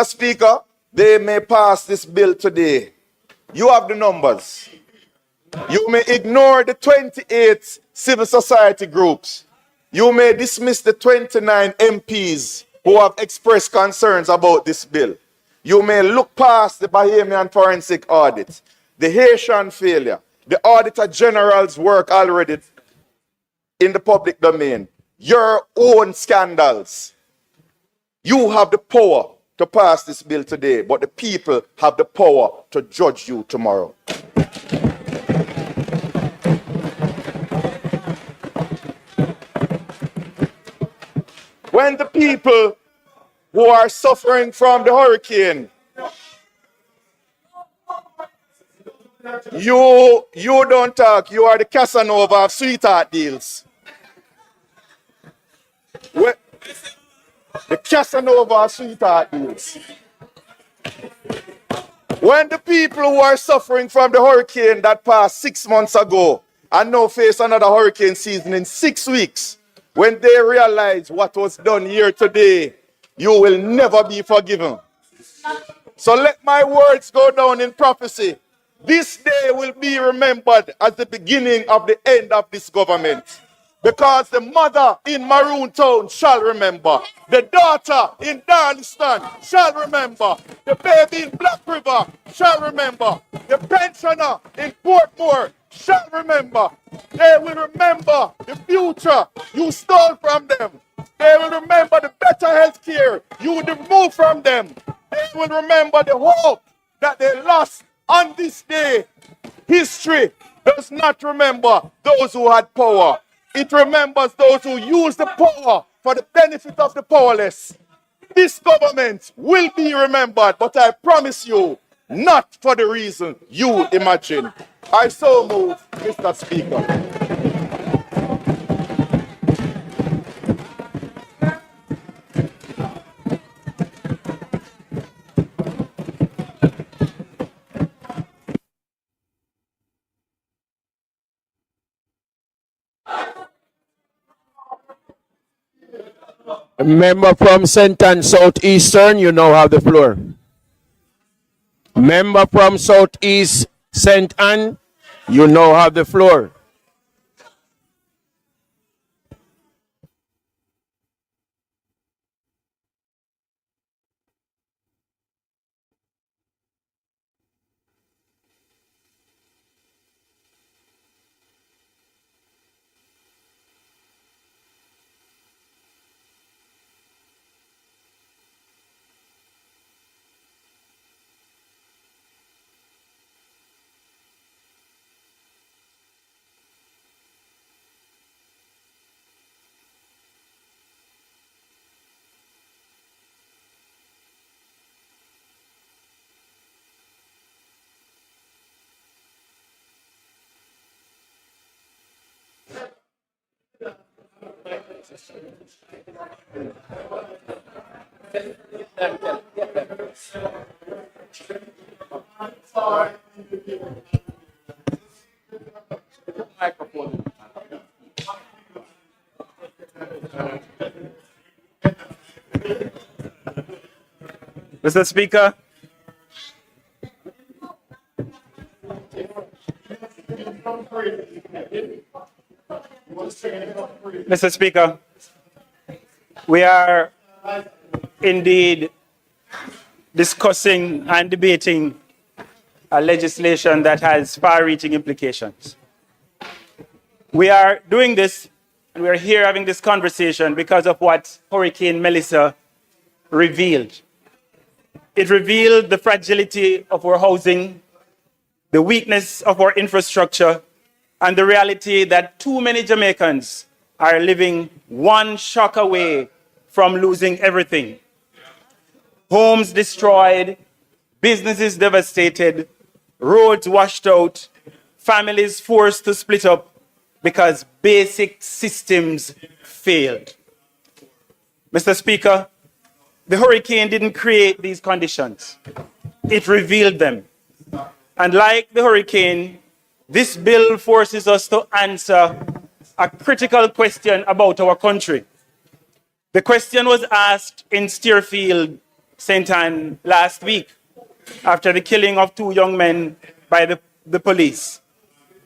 Speaker, they may pass this bill today. You have the numbers. You may ignore the 28 civil society groups. You may dismiss the 29 MPs who have expressed concerns about this bill. You may look past the Bahamian forensic audit, the Haitian failure, the Auditor General's work already in the public domain, your own scandals. You have the power to pass this bill today, but the people have the power to judge you tomorrow. When the people who are suffering from the hurricane, you don't talk, you are the Casanova of sweetheart deals. The Casanova of sweetheart deals. When the people who are suffering from the hurricane that passed 6 months ago and now face another hurricane season in 6 weeks, when they realize what was done here today, you will never be forgiven. So let my words go down in prophecy. This day will be remembered as the beginning of the end of this government. Because the mother in Maroon Town shall remember. The daughter in Darliston shall remember. The baby in Black River shall remember. The pensioner in Portmore shall remember. They will remember the future you stole from them. They will remember the better health care you removed from them. They will remember the hope that they lost on this day. History does not remember those who had power. It remembers those who use the power for the benefit of the powerless. This government will be remembered, but I promise you, not for the reason you imagine. I so move, Mr. Speaker. A member from St. Anne Southeastern, you now have the floor. Member from Southeast St. Anne, you now have the floor. Mr. Speaker, Mr. Speaker, we are indeed discussing and debating a legislation that has far-reaching implications. We are doing this, and we are here having this conversation because of what Hurricane Melissa revealed. It revealed the fragility of our housing, the weakness of our infrastructure, and the reality that too many Jamaicans are living one shock away from losing everything. Homes destroyed, businesses devastated, roads washed out, families forced to split up because basic systems failed. Mr. Speaker, the hurricane didn't create these conditions. It revealed them. And like the hurricane, this bill forces us to answer a critical question about our country. The question was asked in Steerfield, St. Anne, last week, after the killing of 2 young men by the police.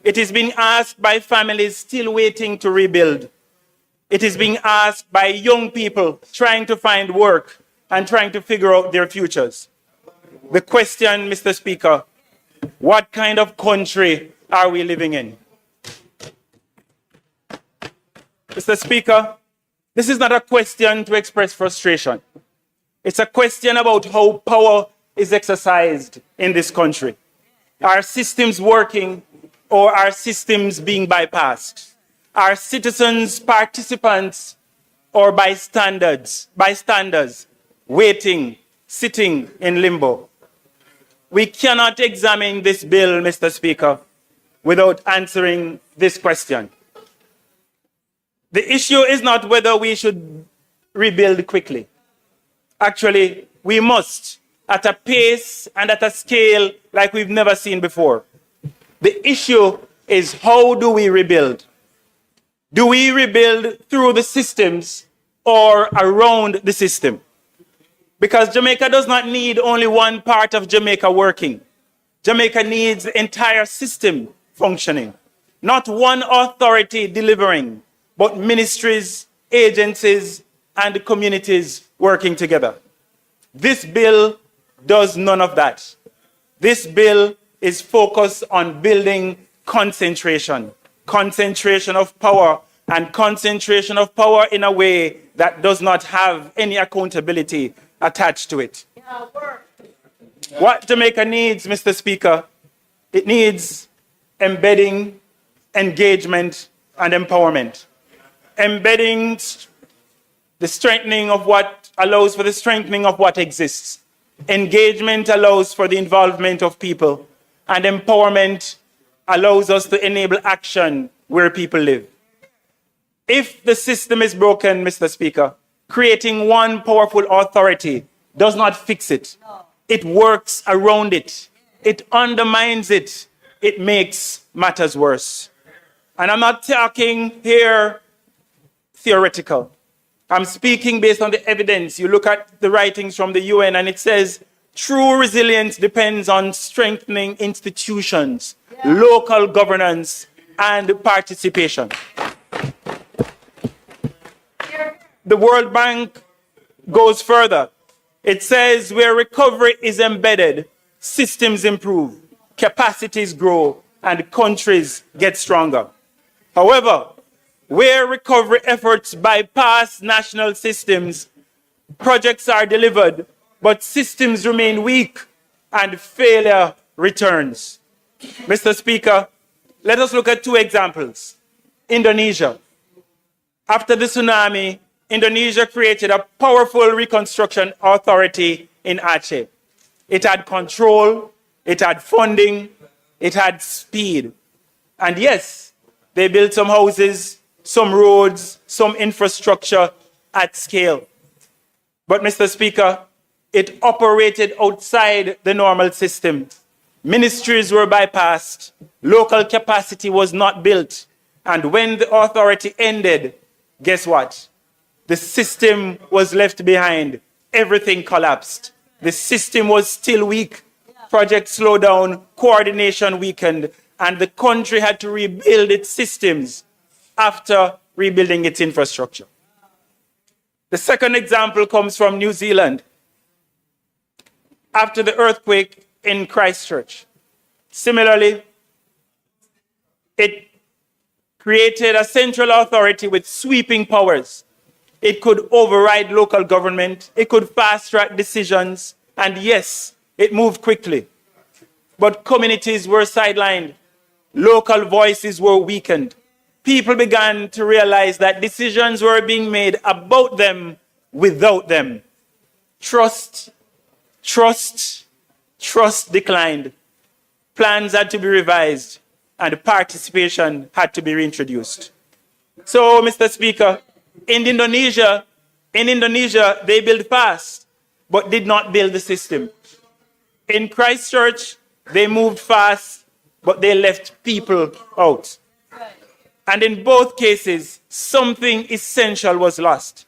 It is being asked by families still waiting to rebuild. It is being asked by young people trying to find work and trying to figure out their futures. The question, Mr. Speaker, what kind of country are we living in? Mr. Speaker, this is not a question to express frustration. It's a question about how power is exercised in this country. Are systems working or are systems being bypassed? Are citizens participants or bystanders waiting, sitting in limbo? We cannot examine this bill, Mr. Speaker, without answering this question. The issue is not whether we should rebuild quickly. Actually, we must, at a pace and at a scale like we've never seen before. The issue is, how do we rebuild? Do we rebuild through the systems or around the system? Because Jamaica does not need only one part of Jamaica working. Jamaica needs the entire system functioning. Not one authority delivering, but ministries, agencies, and communities working together. This bill does none of that. This bill is focused on building concentration of power, and concentration of power in a way that does not have any accountability attached to it. What Jamaica needs, Mr. Speaker, it needs embedding, engagement, and empowerment. Embedding the strengthening of what allows for the strengthening of what exists. Engagement allows for the involvement of people, and empowerment allows us to enable action where people live. If the system is broken, Mr. Speaker, creating one powerful authority does not fix it. It works around it. It undermines it. It makes matters worse. And I'm not talking here theoretical. I'm speaking based on the evidence. You look at the writings from the UN and it says true resilience depends on strengthening institutions, local governance, and participation. The World Bank goes further. It says where recovery is embedded, systems improve, capacities grow, and countries get stronger. However, where recovery efforts bypass national systems, projects are delivered, but systems remain weak and failure returns. Mr. Speaker, let us look at two examples. Indonesia. After the tsunami, Indonesia created a powerful reconstruction authority in Aceh. It had control, it had funding, it had speed. And yes, they built some houses, some roads, some infrastructure at scale. But Mr. Speaker, it operated outside the normal system. Ministries were bypassed, local capacity was not built, and when the authority ended, guess what? The system was left behind. Everything collapsed. The system was still weak. Projects slowed down, coordination weakened, and the country had to rebuild its systems after rebuilding its infrastructure. The second example comes from New Zealand. After the earthquake in Christchurch, similarly, it created a central authority with sweeping powers. It could override local government, it could fast-track decisions, and yes, it moved quickly. But communities were sidelined, local voices were weakened. People began to realize that decisions were being made about them without them. Trust declined. Plans had to be revised, and participation had to be reintroduced. So, Mr. Speaker, in Indonesia, they built fast, but did not build the system. In Christchurch, they moved fast, but they left people out. And in both cases, something essential was lost.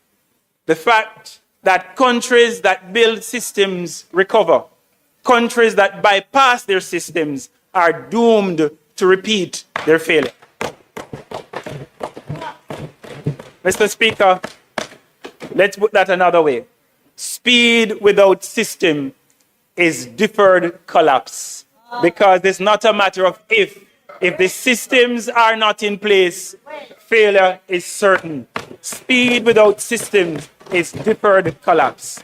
The fact that countries that build systems recover. Countries that bypass their systems are doomed to repeat their failure. Mr. Speaker, let's put that another way. Speed without system is deferred collapse, because it's not a matter of if. If the systems are not in place, failure is certain. Speed without systems is deferred collapse.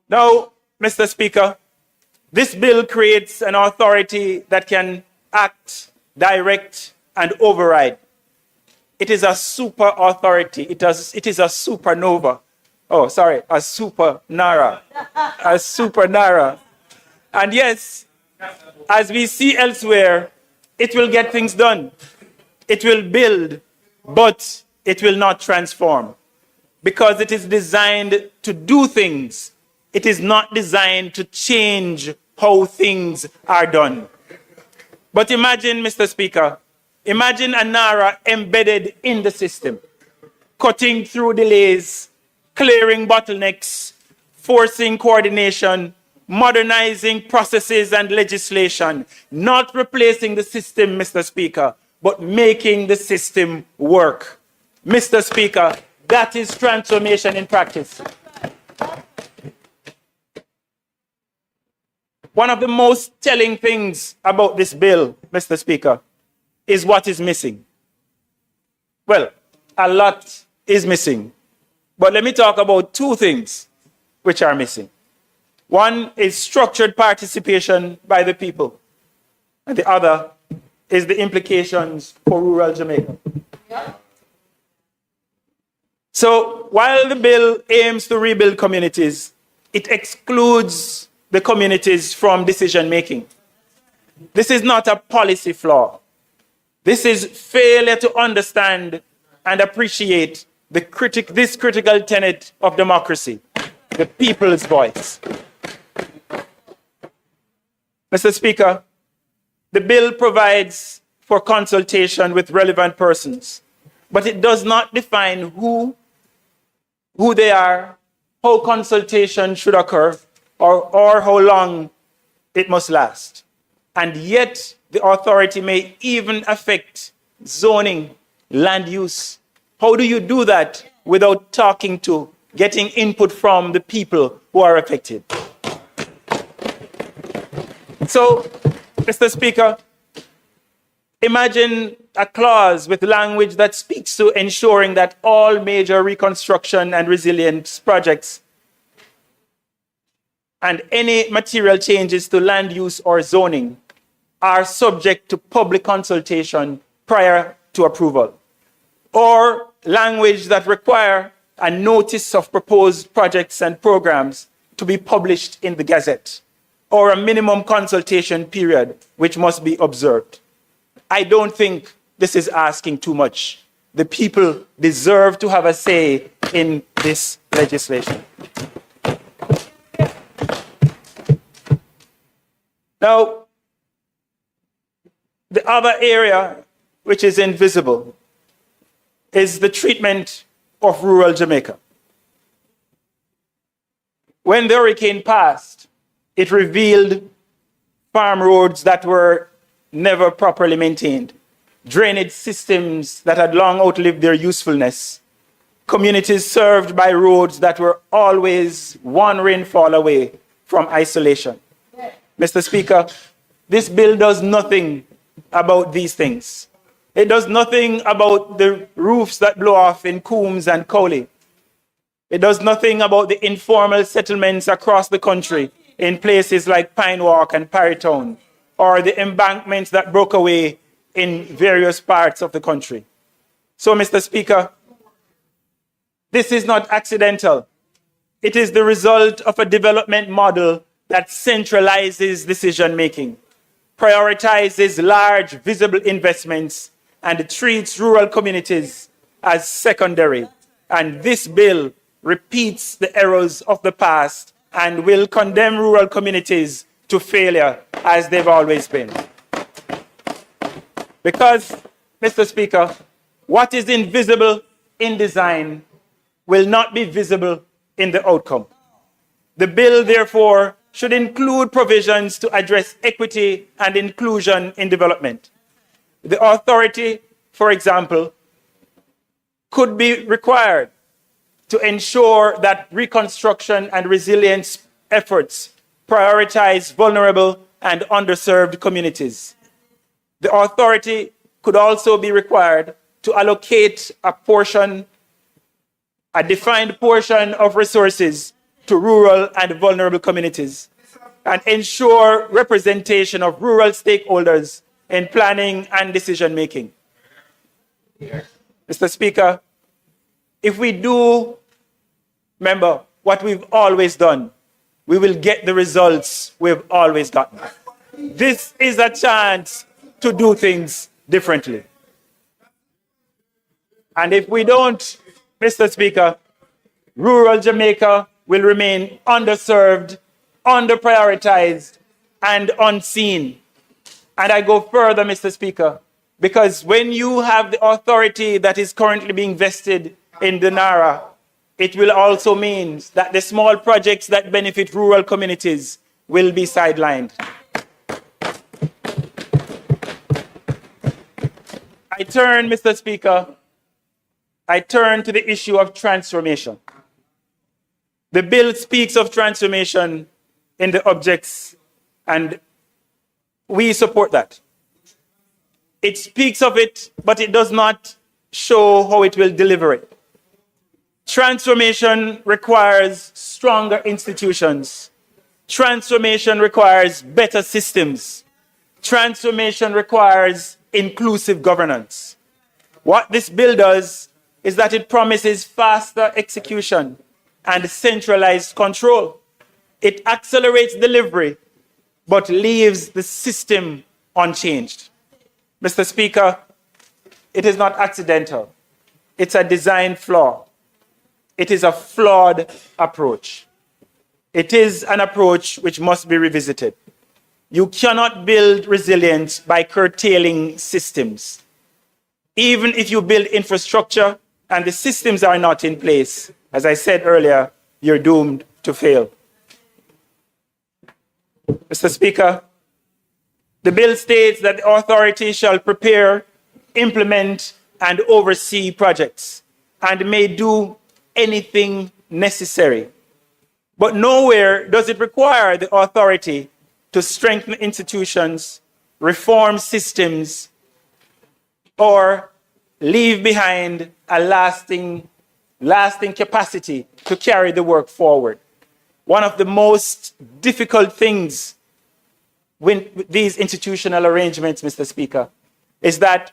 Now, Mr. Speaker, this bill creates an authority that can act, direct, and override. It is a super authority. It is a supernova. Oh, sorry, a super Nara. A super Nara. And yes, as we see elsewhere, it will get things done. It will build, but it will not transform. Because it is designed to do things. It is not designed to change how things are done. But imagine, Mr. Speaker, imagine a NARA embedded in the system, cutting through delays, clearing bottlenecks, forcing coordination, modernizing processes and legislation, not replacing the system, Mr. Speaker, but making the system work. Mr. Speaker, that is transformation in practice. One of the most telling things about this bill, Mr. Speaker, is what is missing. Well, a lot is missing. But let me talk about two things which are missing. One is structured participation by the people. And the other is the implications for rural Jamaica. So while the bill aims to rebuild communities, it excludes the communities from decision making. This is not a policy flaw. This is failure to understand and appreciate this critical tenet of democracy, the people's voice. Mr. Speaker, the bill provides for consultation with relevant persons, but it does not define who who they are, how consultation should occur, or how long it must last. And yet, the authority may even affect zoning, land use. How do you do that without talking to, getting input from the people who are affected? So, Mr. Speaker, imagine a clause with language that speaks to ensuring that all major reconstruction and resilience projects and any material changes to land use or zoning are subject to public consultation prior to approval, or language that require a notice of proposed projects and programs to be published in the Gazette, or a minimum consultation period which must be observed. I don't think this is asking too much. The people deserve to have a say in this legislation. Now, the other area which is invisible is the treatment of rural Jamaica. When the hurricane passed, it revealed farm roads that were never properly maintained, drainage systems that had long outlived their usefulness, communities served by roads that were always one rainfall away from isolation. Mr. Speaker, this bill does nothing about these things. It does nothing about the roofs that blow off in Coombs and Cowley. It does nothing about the informal settlements across the country in places like Pine Walk and Parrytown, or the embankments that broke away in various parts of the country. So, Mr. Speaker, this is not accidental. It is the result of a development model that centralizes decision-making, prioritizes large, visible investments, and treats rural communities as secondary. And this bill repeats the errors of the past and will condemn rural communities to failure as they've always been. Because, Mr. Speaker, what is invisible in design will not be visible in the outcome. The bill, therefore, should include provisions to address equity and inclusion in development. The authority, for example, could be required to ensure that reconstruction and resilience efforts prioritize vulnerable and underserved communities. The authority could also be required to allocate a defined portion of resources to rural and vulnerable communities and ensure representation of rural stakeholders in planning and decision-making. Mr. Speaker, if we do, remember, what we've always done, we will get the results we've always gotten. This is a chance to do things differently. And if we don't, Mr. Speaker, rural Jamaica will remain underserved, underprioritized, and unseen. And I go further, Mr. Speaker, because when you have the authority that is currently being vested in the NARA, it will also mean that the small projects that benefit rural communities will be sidelined. Mr. Speaker, I turn to the issue of transformation. The bill speaks of transformation in the objects, and we support that. It speaks of it, but it does not show how it will deliver it. Transformation requires stronger institutions. Transformation requires better systems. Transformation requires inclusive governance. What this bill does is that it promises faster execution and centralized control. It accelerates delivery, but leaves the system unchanged. Mr. Speaker, it is not accidental. It's a design flaw. It is a flawed approach. It is an approach which must be revisited. You cannot build resilience by curtailing systems. Even if you build infrastructure and the systems are not in place, as I said earlier, you're doomed to fail. Mr. Speaker, the bill states that the authority shall prepare, implement, and oversee projects and may do anything necessary. But nowhere does it require the authority to strengthen institutions, reform systems, or leave behind a lasting capacity to carry the work forward. One of the most difficult things with these institutional arrangements, Mr. Speaker, is that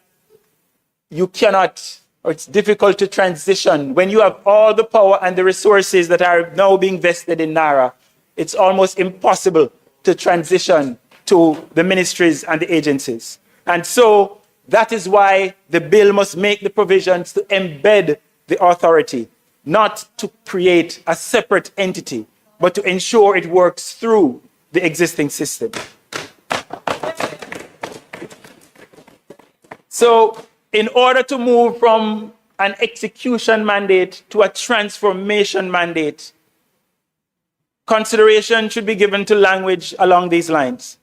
you cannot, or it's difficult to transition. When you have all the power and the resources that are now being vested in NARA, it's almost impossible to transition to the ministries and the agencies. And so that is why the bill must make the provisions to embed the authority, not to create a separate entity, but to ensure it works through the existing system. So, in order to move from an execution mandate to a transformation mandate, consideration should be given to language along these lines.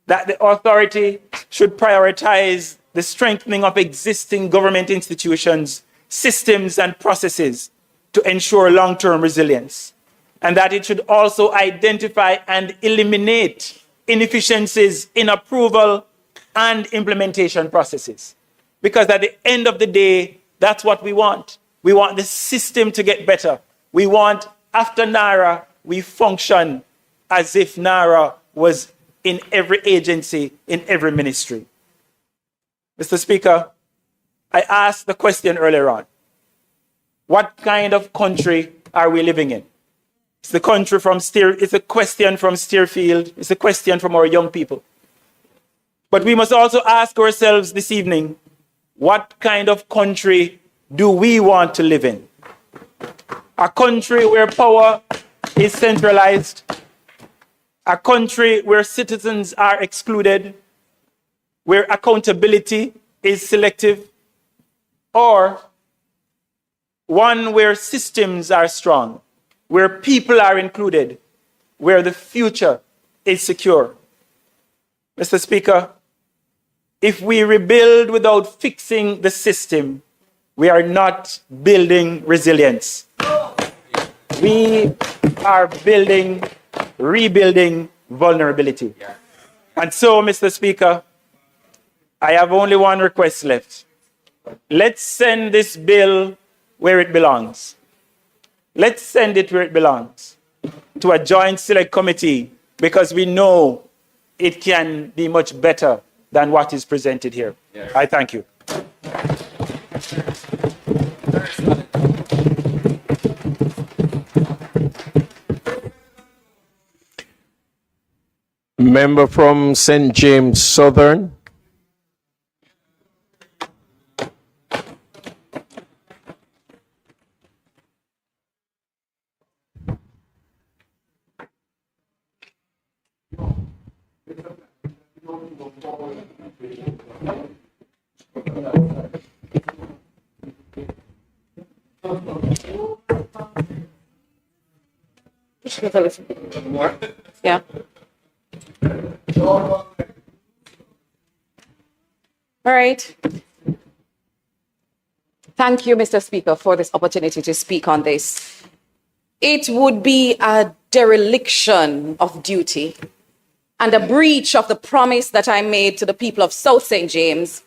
That the authority should prioritize the strengthening of existing government institutions, systems, and processes to ensure long-term resilience. And that it should also identify and eliminate inefficiencies in approval and implementation processes. Because at the end of the day, that's what we want. We want the system to get better. We want, after NARA, we function as if NARA was in every agency, in every ministry. Mr. Speaker, I asked the question earlier on. What kind of country are we living in? It's a question from Steerfield. It's a question from our young people. But we must also ask ourselves this evening, what kind of country do we want to live in? A country where power is centralized, a country where citizens are excluded, where accountability is selective, or one where systems are strong, where people are included, where the future is secure. Mr. Speaker, if we rebuild without fixing the system, we are not building resilience. We are rebuilding vulnerability. And so, Mr. Speaker, I have only one request left. Let's send this bill where it belongs. Let's send it where it belongs, to a joint select committee, because we know it can be much better than what is presented here. Yeah. I thank you. Member from St. James Southern. Yeah. All right. Thank you, Mr. Speaker, for this opportunity to speak on this. It would be a dereliction of duty and a breach of the promise that I made to the people of South St. James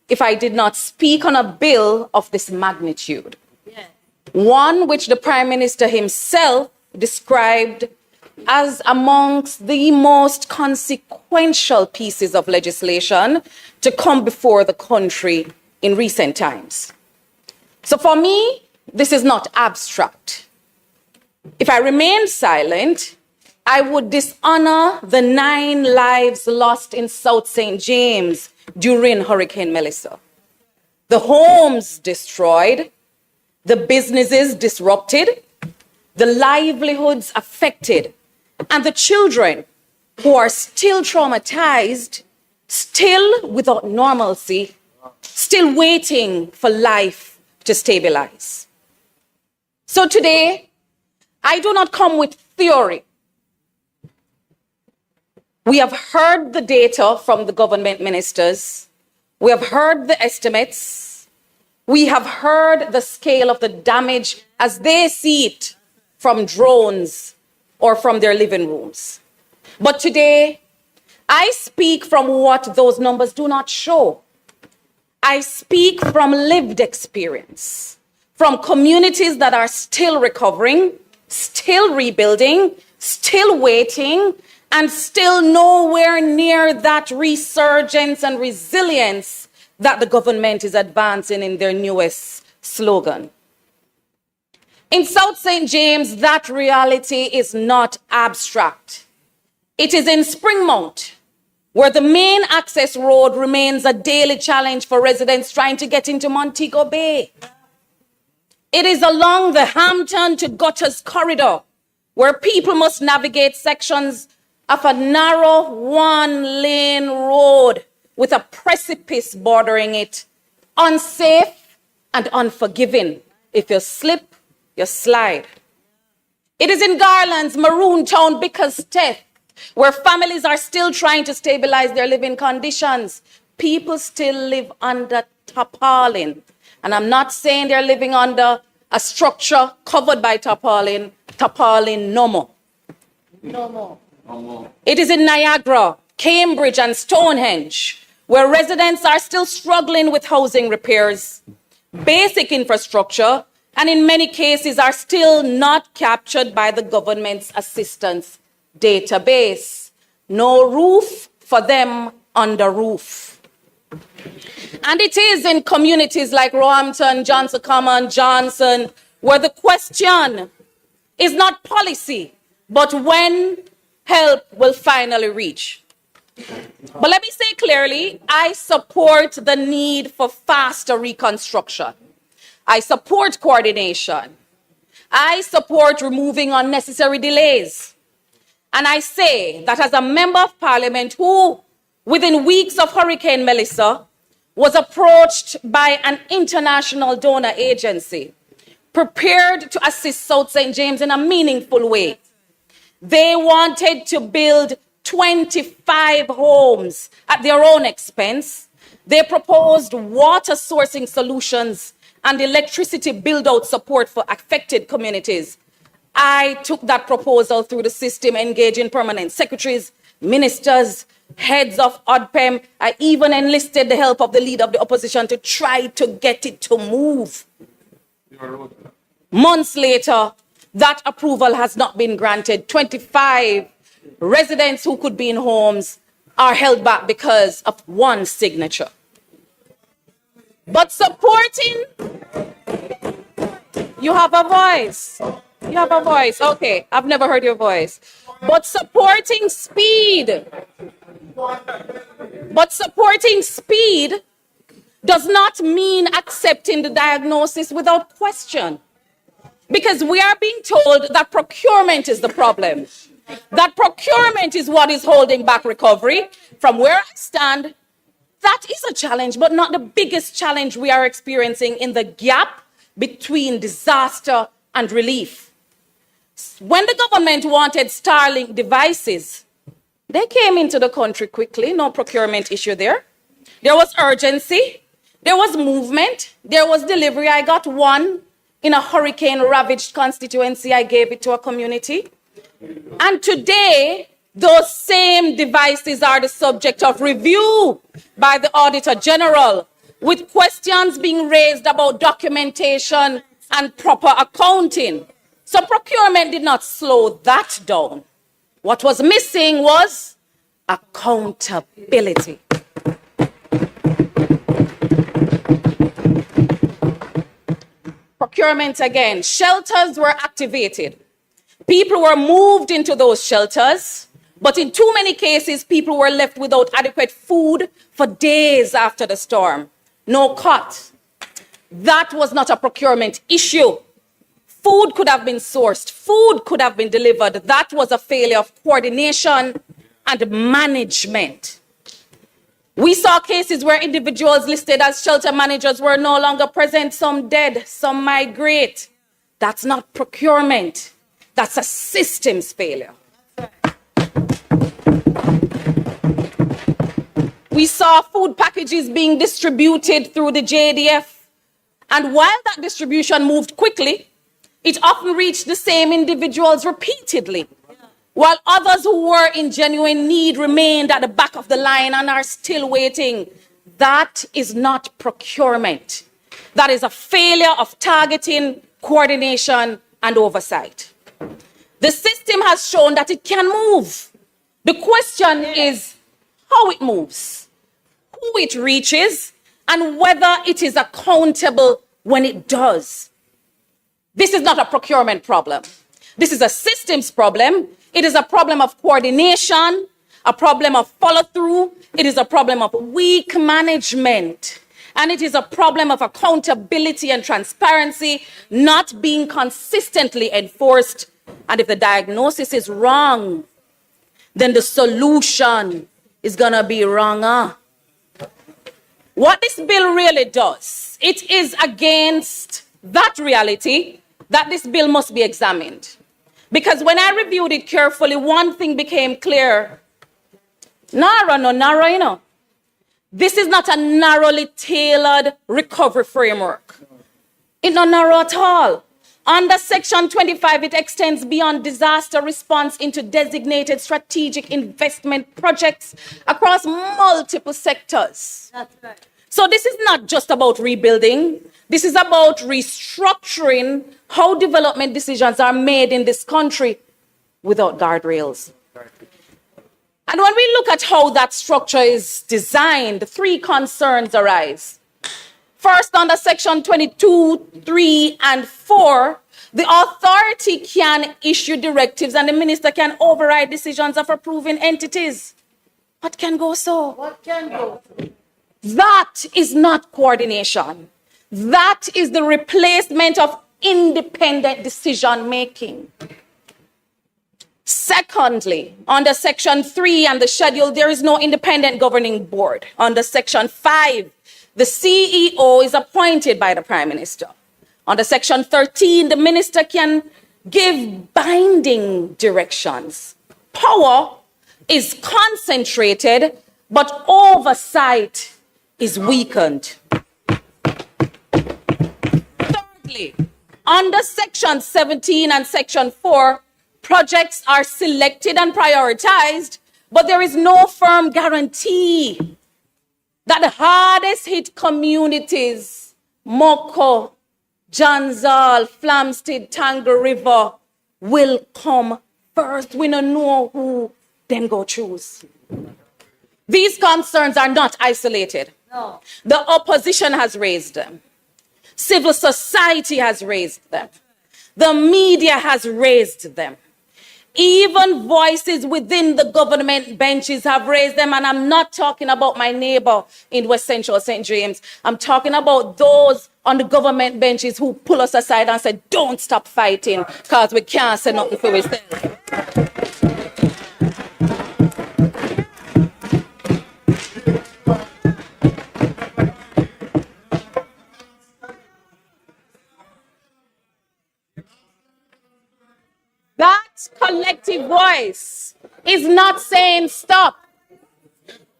if I did not speak on a bill of this magnitude. Yeah. One which the Prime Minister himself described as amongst the most consequential pieces of legislation to come before the country in recent times. So for me, this is not abstract. If I remain silent, I would dishonor the 9 lives lost in South St. James during Hurricane Melissa. The homes destroyed, the businesses disrupted, the livelihoods affected, and the children who are still traumatized, still without normalcy, still waiting for life to stabilize. So today, I do not come with theory. We have heard the data from the government ministers. We have heard the estimates. We have heard the scale of the damage as they see it from drones or from their living rooms. But today, I speak from what those numbers do not show. I speak from lived experience, from communities that are still recovering, still rebuilding, still waiting, and still nowhere near that resurgence and resilience that the government is advancing in their newest slogan. In South St. James, that reality is not abstract. It is in Springmount, where the main access road remains a daily challenge for residents trying to get into Montego Bay. It is along the Hampton to Gutters corridor, where people must navigate sections of a narrow one-lane road with a precipice bordering it, unsafe and unforgiving. If you slip, you slide. It is in Garland's Maroon Town, Bickersteth, where families are still trying to stabilize their living conditions. People still live under tarpaulin. And I'm not saying they're living under a structure covered by tarpaulin no more. No more. It is in Niagara, Cambridge, and Stonehenge, where residents are still struggling with housing repairs, basic infrastructure, and in many cases are still not captured by the government's assistance database. No roof for them under roof. And it is in communities like Roehampton, Johnson Common, Johnson, where the question is not policy, but when help will finally reach. But let me say clearly, I support the need for faster reconstruction. I support coordination. I support removing unnecessary delays. And I say that as a member of parliament who, within weeks of Hurricane Melissa, was approached by an international donor agency, prepared to assist South St. James in a meaningful way. They wanted to build 25 homes at their own expense. They proposed water sourcing solutions and electricity build-out support for affected communities. I took that proposal through the system, engaging permanent secretaries, ministers, heads of ODPEM. I even enlisted the help of the leader of the opposition to try to get it to move. Months later, that approval has not been granted. 25 residents who could be in homes are held back because of one signature. But supporting, you have a voice. You have a voice. Okay, I've never heard your voice. But supporting speed. But supporting speed does not mean accepting the diagnosis without question. Because we are being told that procurement is the problem. That procurement is what is holding back recovery. From where I stand, that is a challenge, but not the biggest challenge we are experiencing in the gap between disaster and relief. When the government wanted Starlink devices, they came into the country quickly, no procurement issue there. There was urgency, there was movement, there was delivery. I got one in a hurricane-ravaged constituency. I gave it to a community. And today, those same devices are the subject of review by the Auditor General, with questions being raised about documentation and proper accounting. So procurement did not slow that down. What was missing was accountability. Procurement again. Shelters were activated. People were moved into those shelters, but in too many cases, people were left without adequate food for days after the storm. No cut. That was not a procurement issue. Food could have been sourced. Food could have been delivered. That was a failure of coordination and management. We saw cases where individuals listed as shelter managers were no longer present. Some dead, some migrate. That's not procurement. That's a systems failure. We saw food packages being distributed through the JDF. And while that distribution moved quickly, it often reached the same individuals repeatedly, while others who were in genuine need remained at the back of the line and are still waiting. That is not procurement. That is a failure of targeting, coordination, and oversight. The system has shown that it can move. The question is how it moves, who it reaches, and whether it is accountable when it does. This is not a procurement problem. This is a systems problem. It is a problem of coordination, a problem of follow-through. It is a problem of weak management. And it is a problem of accountability and transparency not being consistently enforced. And if the diagnosis is wrong, then the solution is going to be wronger. What this bill really does, it is against that reality that this bill must be examined. Because when I reviewed it carefully, one thing became clear. Narrow, you know. This is not a narrowly tailored recovery framework. It's not narrow at all. Under Section 25, it extends beyond disaster response into designated strategic investment projects across multiple sectors. That's right. So this is not just about rebuilding. This is about restructuring how development decisions are made in this country without guardrails. And when we look at how that structure is designed, three concerns arise. First, under Section 22, 3, and 4, the authority can issue directives and the minister can override decisions of approving entities. What can go so? What can go? That is not coordination. That is the replacement of independent decision making. Secondly, under Section 3 and the schedule, there is no independent governing board. Under Section 5, the CEO is appointed by the Prime Minister. Under Section 13, the minister can give binding directions. Power is concentrated, but oversight is weakened. Thirdly, under Section 17 and Section 4, projects are selected and prioritized, but there is no firm guarantee that the hardest hit communities, Moko, Janzal, Flamstead, Tangle River, will come first. We don't know who them go choose. These concerns are not isolated. No. The opposition has raised them. Civil society has raised them. The media has raised them. Even voices within the government benches have raised them. And I'm not talking about my neighbor in West Central St. James. I'm talking about those on the government benches who pull us aside and say, don't stop fighting because we can't say nothing for ourselves. That collective voice is not saying stop.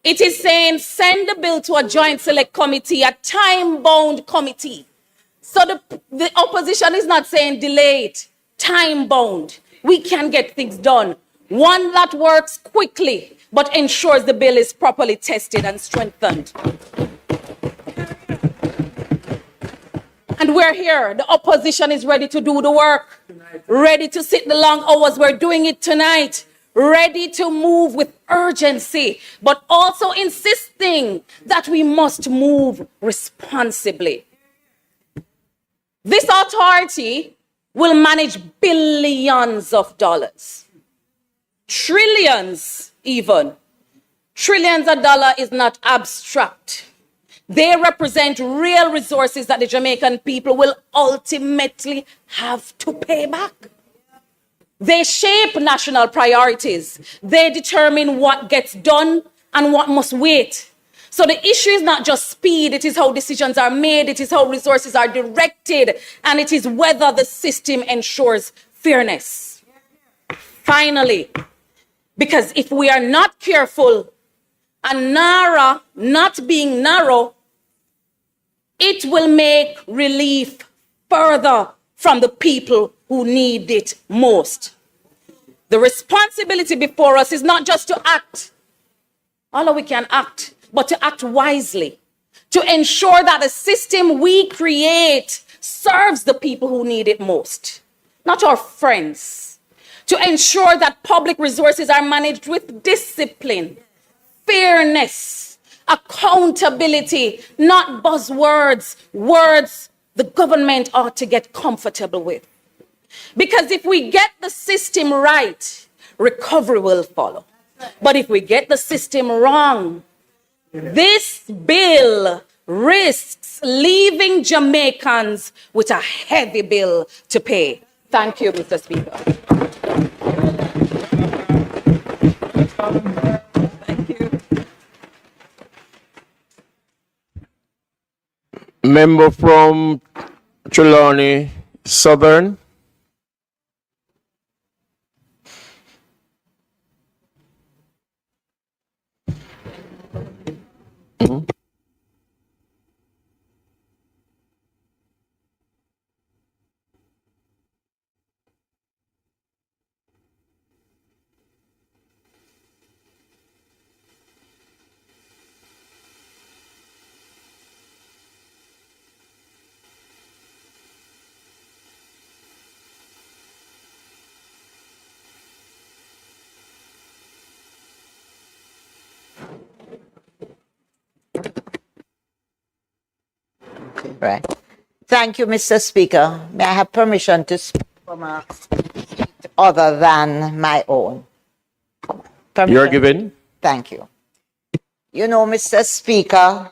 It is saying send the bill to a joint select committee, a time-bound committee. So the opposition is not saying delay it, time-bound. We can get things done. One that works quickly, but ensures the bill is properly tested and strengthened. And we're here. The opposition is ready to do the work, ready to sit the long hours. We're doing it tonight, ready to move with urgency, but also insisting that we must move responsibly. This authority will manage billions of dollars, trillions even. Trillions of dollars is not abstract. They represent real resources that the Jamaican people will ultimately have to pay back. They shape national priorities. They determine what gets done and what must wait. So the issue is not just speed, it is how decisions are made, it is how resources are directed, and it is whether the system ensures fairness. Finally, because if we are not careful and NARA not being narrow, it will make relief further from the people who need it most. The responsibility before us is not just to act, although we can act, but to act wisely, to ensure that the system we create serves the people who need it most, not our friends, to ensure that public resources are managed with discipline, fairness, accountability, not buzzwords, words the government ought to get comfortable with. Because if we get the system right, recovery will follow. But if we get the system wrong, this bill risks leaving Jamaicans with a heavy bill to pay. Thank you, Mr. Speaker. Thank you. Member from Trelawney Southern. Right. Thank you, Mr. Speaker. May I have permission to speak from a seat other than my own? Permission? You're given. Thank you. You know, Mr. Speaker,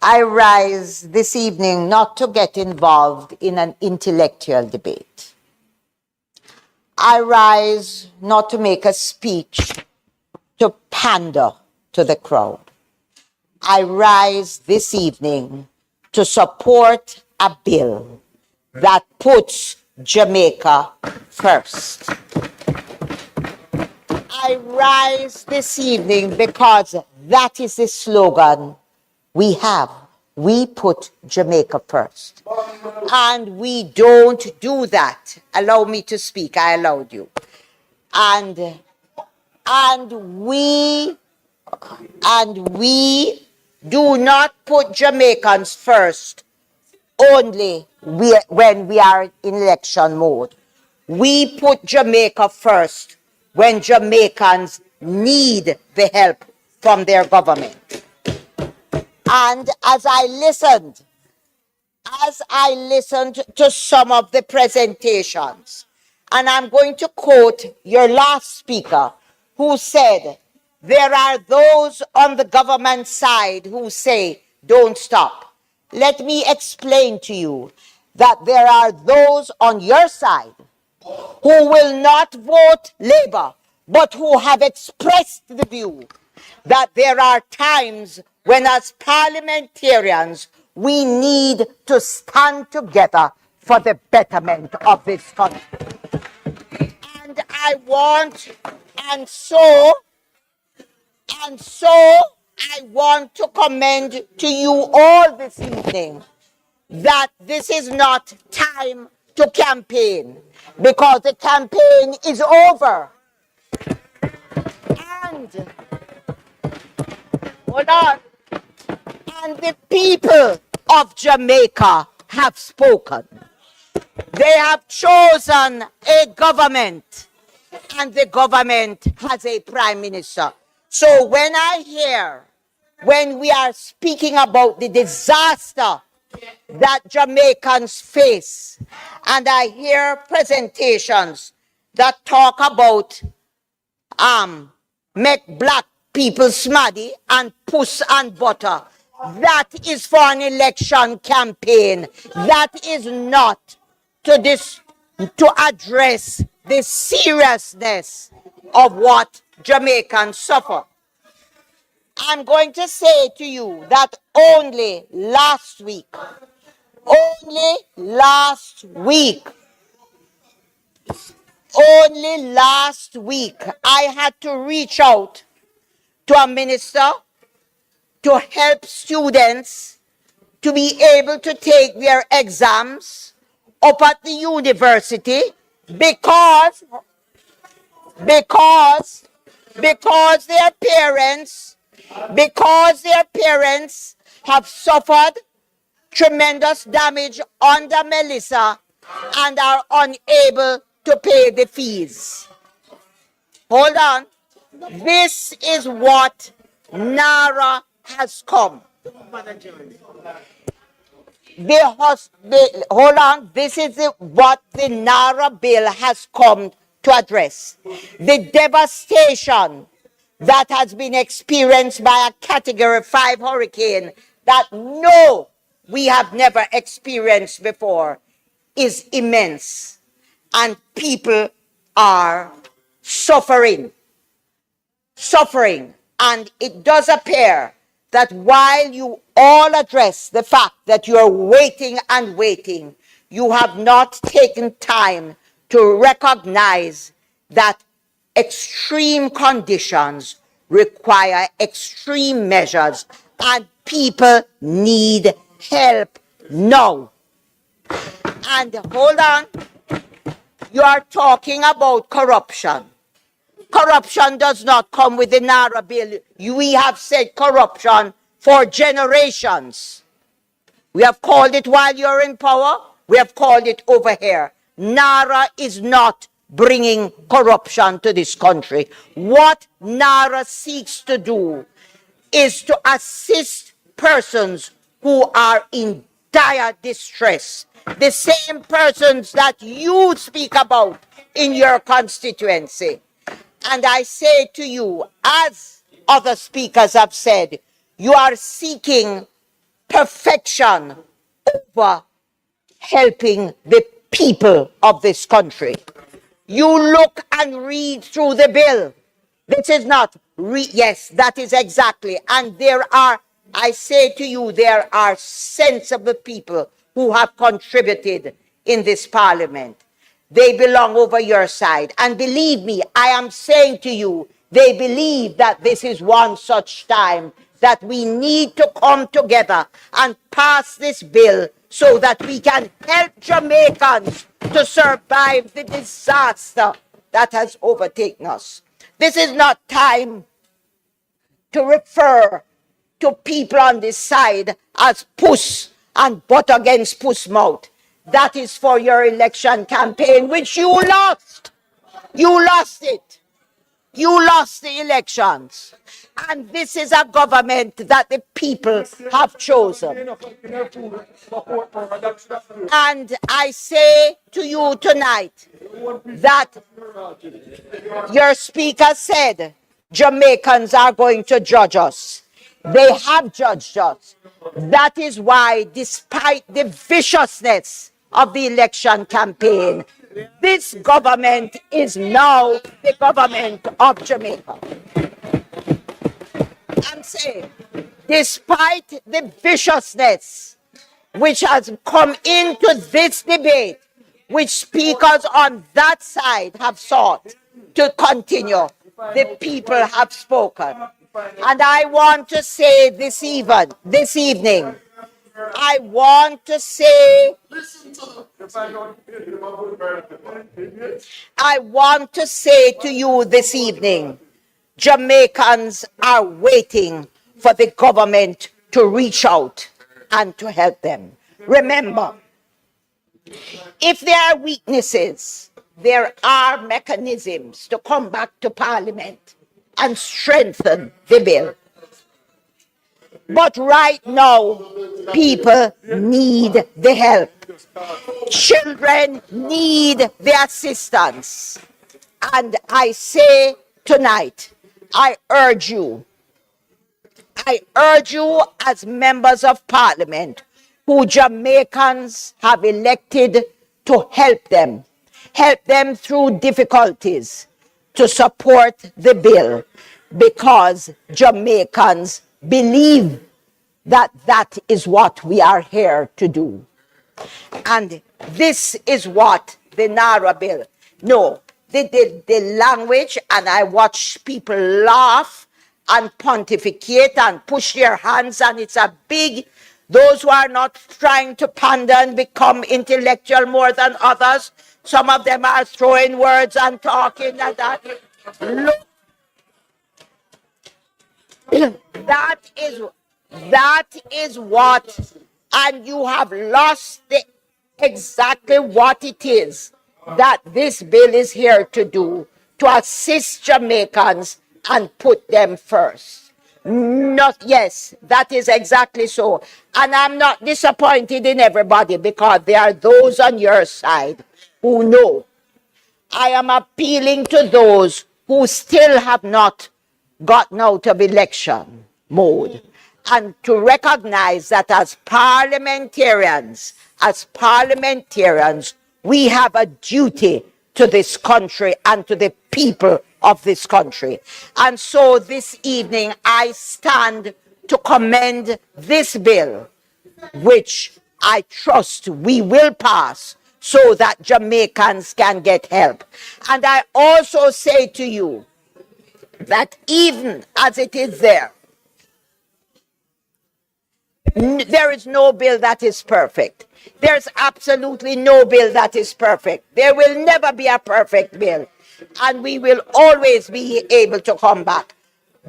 I rise this evening not to get involved in an intellectual debate. I rise not to make a speech to pander to the crowd. I rise this evening to support a bill that puts Jamaica first. I rise this evening because that is the slogan we have. We put Jamaica first. And we don't do that. Allow me to speak. I allowed you. And we do not put Jamaicans first only when we are in election mode. We put Jamaica first when Jamaicans need the help from their government. And as I listened to some of the presentations, and I'm going to quote your last speaker who said, there are those on the government side who say, don't stop. Let me explain to you that there are those on your side who will not vote Labour, but who have expressed the view that there are times when as parliamentarians we need to stand together for the betterment of this country. And so I want to commend to you all this evening that this is not time to campaign, because the campaign is over. And hold on. And the people of Jamaica have spoken. They have chosen a government, and the government has a prime minister. So when we are speaking about the disaster that Jamaicans face, and I hear presentations that talk about make black people smarty and puss and butter, that is for an election campaign. That is not to address the seriousness of what Jamaicans suffer. I'm going to say to you that only last week, only last week, I had to reach out to a minister to help students to be able to take their exams up at the university because their parents have suffered tremendous damage under Melissa and are unable to pay the fees. Hold on. This is what NARA has come. Hold on. This is what the NARA bill has come to address. The devastation that has been experienced by a Category 5 hurricane that we have never experienced before is immense. And people are suffering. And it does appear that while you all address the fact that you are waiting and waiting, you have not taken time to recognize that extreme conditions require extreme measures and people need help now. And hold on, you are talking about corruption. Corruption does not come with the NARA bill. We have said corruption for generations. We have called it while you're in power. We have called it over here. NARA is not bringing corruption to this country. What NARA seeks to do is to assist persons who are in dire distress. The same persons that you speak about in your constituency. And I say to you, as other speakers have said, you are seeking perfection over helping the people of this country. You look and read through the bill. This is not, yes, that is exactly. And I say to you, there are sensible people who have contributed in this parliament. They belong over your side. And believe me, I am saying to you, they believe that this is one such time that we need to come together and pass this bill so that we can help Jamaicans to survive the disaster that has overtaken us. This is not time to refer to people on this side as puss and butt against puss mouth. That is for your election campaign, which you lost. You lost it. You lost the elections. And this is a government that the people have chosen. And I say to you tonight that your speaker said Jamaicans are going to judge us. They have judged us. That is why, despite the viciousness of the election campaign, this government is now the government of Jamaica. I'm saying, despite the viciousness which has come into this debate, which speakers on that side have sought to continue, the people have spoken. And I want to say this evening, I want to say to you this evening, Jamaicans are waiting for the government to reach out and to help them. Remember, if there are weaknesses, there are mechanisms to come back to Parliament and strengthen the bill. But right now, people need the help. Children need the assistance. And I say tonight, I urge you as members of Parliament who Jamaicans have elected to help them through difficulties, to support the bill. because Jamaicans believe that that is what we are here to do. And this is what the NARA bill, no, the language, and I watch people laugh and pontificate and push their hands, and it's a big, those who are not trying to pander and become intellectual more than others, some of them are throwing words and talking and that. Look, that is what, and you have lost exactly what it is that this bill is here to do, to assist Jamaicans and put them first. Not, yes, that is exactly so. And I'm not disappointed in everybody because there are those on your side who know. I am appealing to those who still have not gotten out of election mode and to recognize that as parliamentarians, we have a duty to this country and to the people of this country. And so this evening, I stand to commend this bill, which I trust we will pass so that Jamaicans can get help. And I also say to you that even as it is there is no bill that is perfect. There's absolutely no bill that is perfect. There will never be a perfect bill. And we will always be able to come back.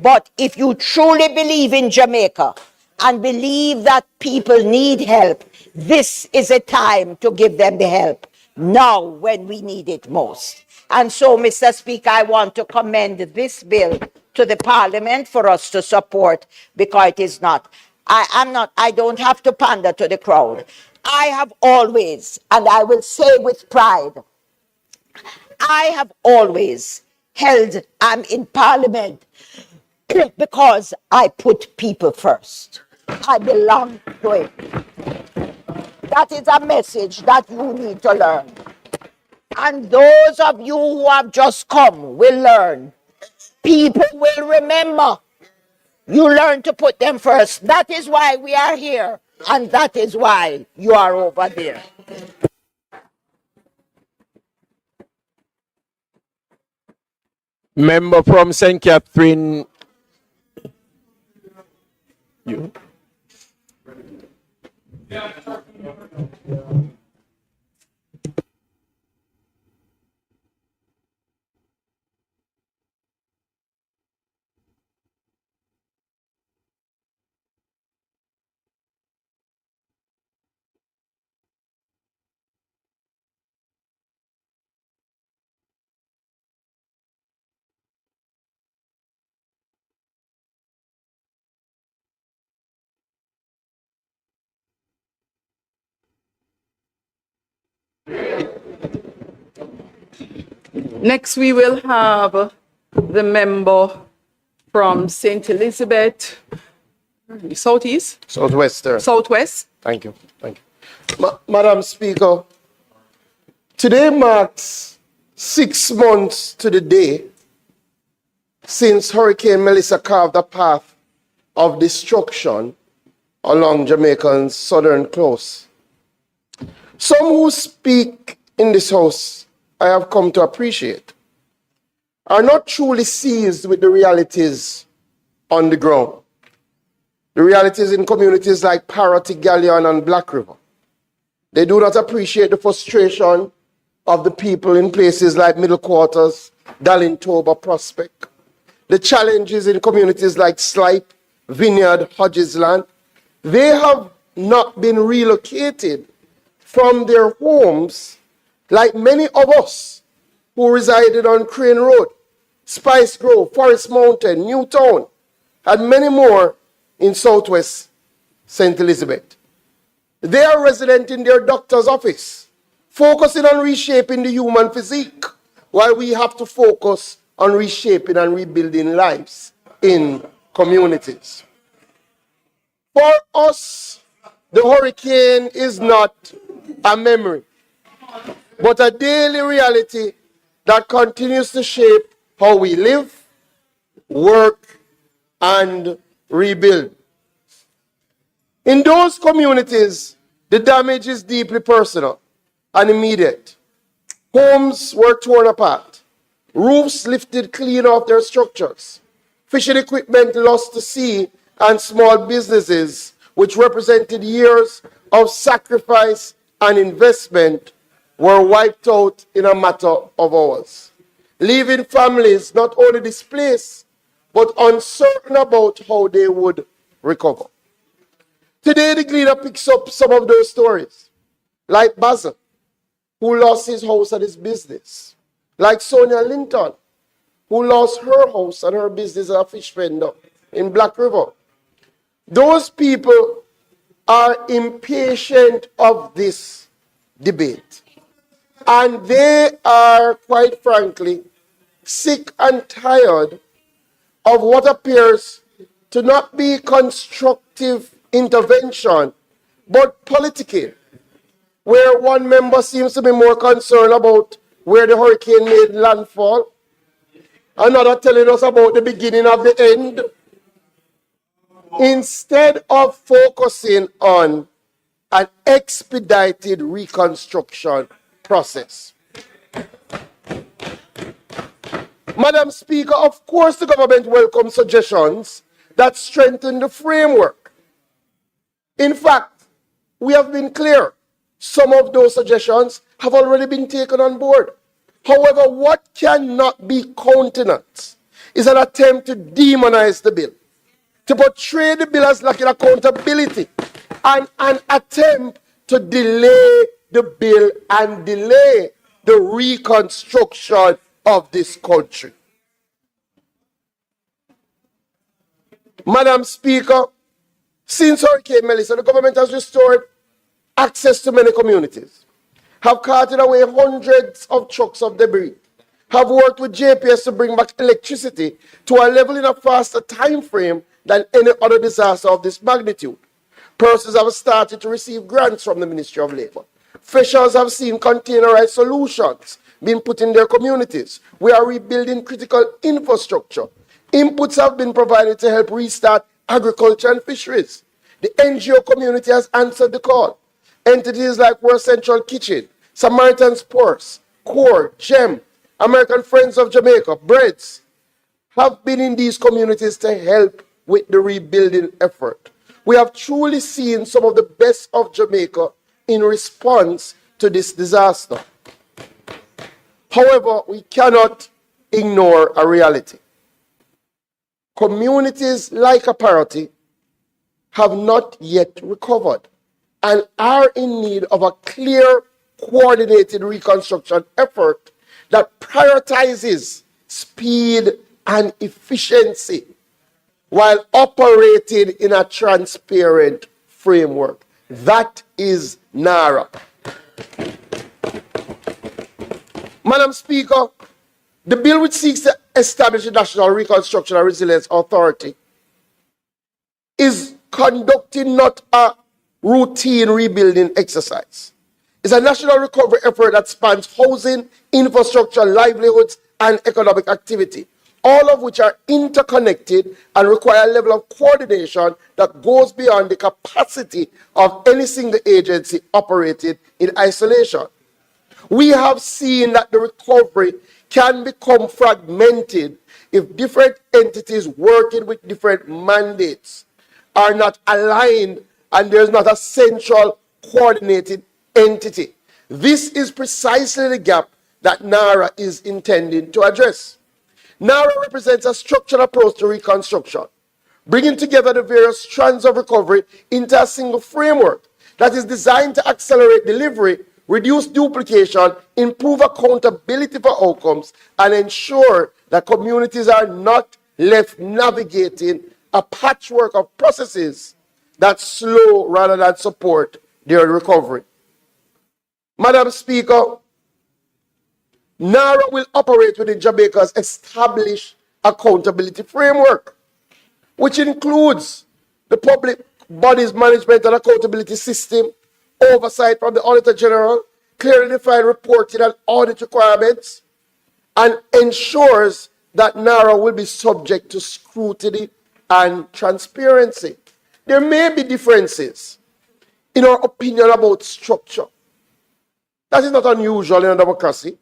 But if you truly believe in Jamaica and believe that people need help, this is a time to give them the help. Now, when we need it most. And so, Mr. Speaker, I want to commend this bill to the Parliament for us to support, because it is not. I don't have to pander to the crowd. I have always, and I will say with pride, I have always held, I'm in Parliament because I put people first. I belong to it. That is a message that you need to learn. And those of you who have just come will learn. People will remember. You learn to put them first. That is why we are here. And that is why you are over there. Member from St. Catherine. You. Next, we will have the member from St. Elizabeth, Southeast? Southwestern. Southwest. Thank you. Thank you. Madam Speaker, today marks 6 months to the day since Hurricane Melissa carved a path of destruction along Jamaica's southern coast. Some who speak in this house, I have come to appreciate, are not truly seized with the realities on the ground. The realities in communities like Parrotty, Galleon, and Black River. They do not appreciate the frustration of the people in places like Middle Quarters, Dalintoba, Prospect. The challenges in communities like Slipe, Vineyard, Hodgesland. They have not been relocated from their homes like many of us who resided on Crane Road, Spice Grove, Forest Mountain, Newtown, and many more in Southwest St. Elizabeth. They are resident in their doctor's office, focusing on reshaping the human physique, while we have to focus on reshaping and rebuilding lives in communities. For us, the hurricane is not a memory, but a daily reality that continues to shape how we live, work, and rebuild. In those communities, the damage is deeply personal and immediate. Homes were torn apart, roofs lifted clean off their structures, fishing equipment lost to sea, and small businesses, which represented years of sacrifice and investment, were wiped out in a matter of hours, leaving families not only displaced, but uncertain about how they would recover. Today, the Gleaner picks up some of those stories, like Basil, who lost his house and his business, like Sonia Linton, who lost her house and her business as a fish vendor in Black River. Those people are impatient of this debate, and they are, quite frankly, sick and tired of what appears to not be constructive intervention, but politicking, where one member seems to be more concerned about where the hurricane made landfall, another telling us about the beginning of the end, instead of focusing on an expedited reconstruction process. Madam Speaker, of course the government welcomes suggestions that strengthen the framework. In fact, we have been clear. Some of those suggestions have already been taken on board. However, what cannot be countenanced is an attempt to demonize the bill, to portray the bill as lacking accountability, and an attempt to delay the bill and delay the reconstruction of this country. Madam Speaker, since Hurricane Melissa, the government has restored access to many communities, have carted away hundreds of trucks of debris, have worked with JPS to bring back electricity to a level in a faster time frame than any other disaster of this magnitude. Persons have started to receive grants from the Ministry of Labor. Fishers have seen containerized solutions being put in their communities. We are rebuilding critical infrastructure. Inputs have been provided to help restart agriculture and fisheries. The NGO community has answered the call. Entities like World Central Kitchen, Samaritan's Purse, CORE, GEM, American Friends of Jamaica, Breads, have been in these communities to help with the rebuilding effort. We have truly seen some of the best of Jamaica in response to this disaster. However, we cannot ignore a reality. Communities like Aparati have not yet recovered and are in need of a clear, coordinated reconstruction effort that prioritizes speed and efficiency while operating in a transparent framework. That is NARA. Madam Speaker, the bill which seeks to establish the National Reconstruction and Resilience Authority is conducting not a routine rebuilding exercise. It's a national recovery effort that spans housing, infrastructure, livelihoods, and economic activity, all of which are interconnected and require a level of coordination that goes beyond the capacity of any single agency operating in isolation. We have seen that the recovery can become fragmented if different entities working with different mandates are not aligned and there's not a central coordinated entity. This is precisely the gap that NARA is intending to address. NARA represents a structured approach to reconstruction, bringing together the various strands of recovery into a single framework that is designed to accelerate delivery, reduce duplication, improve accountability for outcomes, and ensure that communities are not left navigating a patchwork of processes that slow rather than support their recovery. Madam Speaker, NARA will operate within Jamaica's established accountability framework, which includes the Public Bodies Management and Accountability System, oversight from the Auditor General, clearly defined reporting and audit requirements, and ensures that NARA will be subject to scrutiny and transparency. There may be differences in our opinion about structure. That is not unusual in a democracy,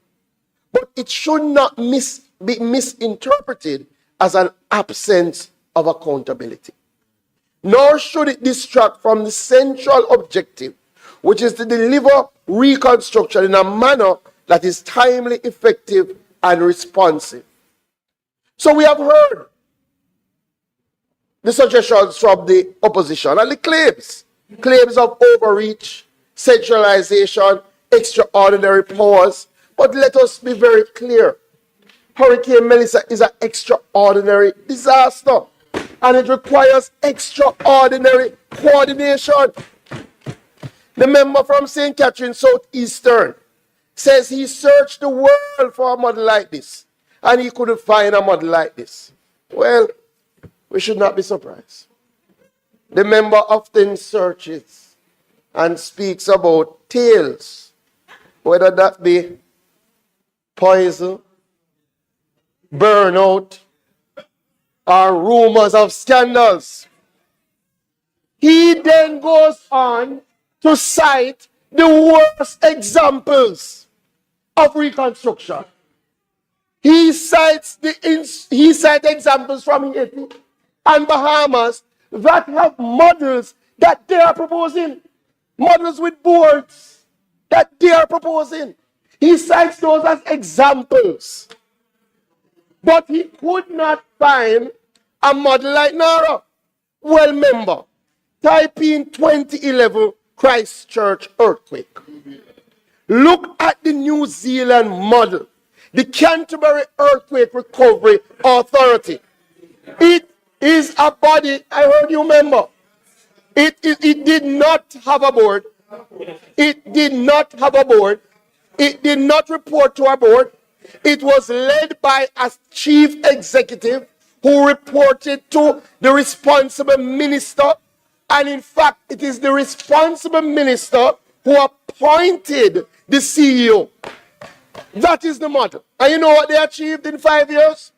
but it should not be misinterpreted as an absence of accountability. Nor should it distract from the central objective, which is to deliver reconstruction in a manner that is timely, effective, and responsive. So we have heard the suggestions from the opposition and the claims of overreach, centralization, extraordinary powers. But let us be very clear. Hurricane Melissa is an extraordinary disaster, and it requires extraordinary coordination. The member from St. Catherine Southeastern says he searched the world for a model like this, and he couldn't find a model like this. Well, we should not be surprised. The member often searches and speaks about tales, whether that be poison, burnout, or rumors of scandals. He then goes on to cite the worst examples of reconstruction. He cites examples from Haiti and Bahamas that have models that they are proposing, models with boards that they are proposing. He cites those as examples. But he could not find a model like NARA. Well, member, type in 2011 Christchurch earthquake. Look at the New Zealand model, the Canterbury Earthquake Recovery Authority. It is a body, I heard you member. It did not have a board. It did not have a board. It did not report to a board. It was led by a chief executive who reported to the responsible minister. And in fact, it is the responsible minister who appointed the CEO. That is the model. And you know what they achieved in 5 years?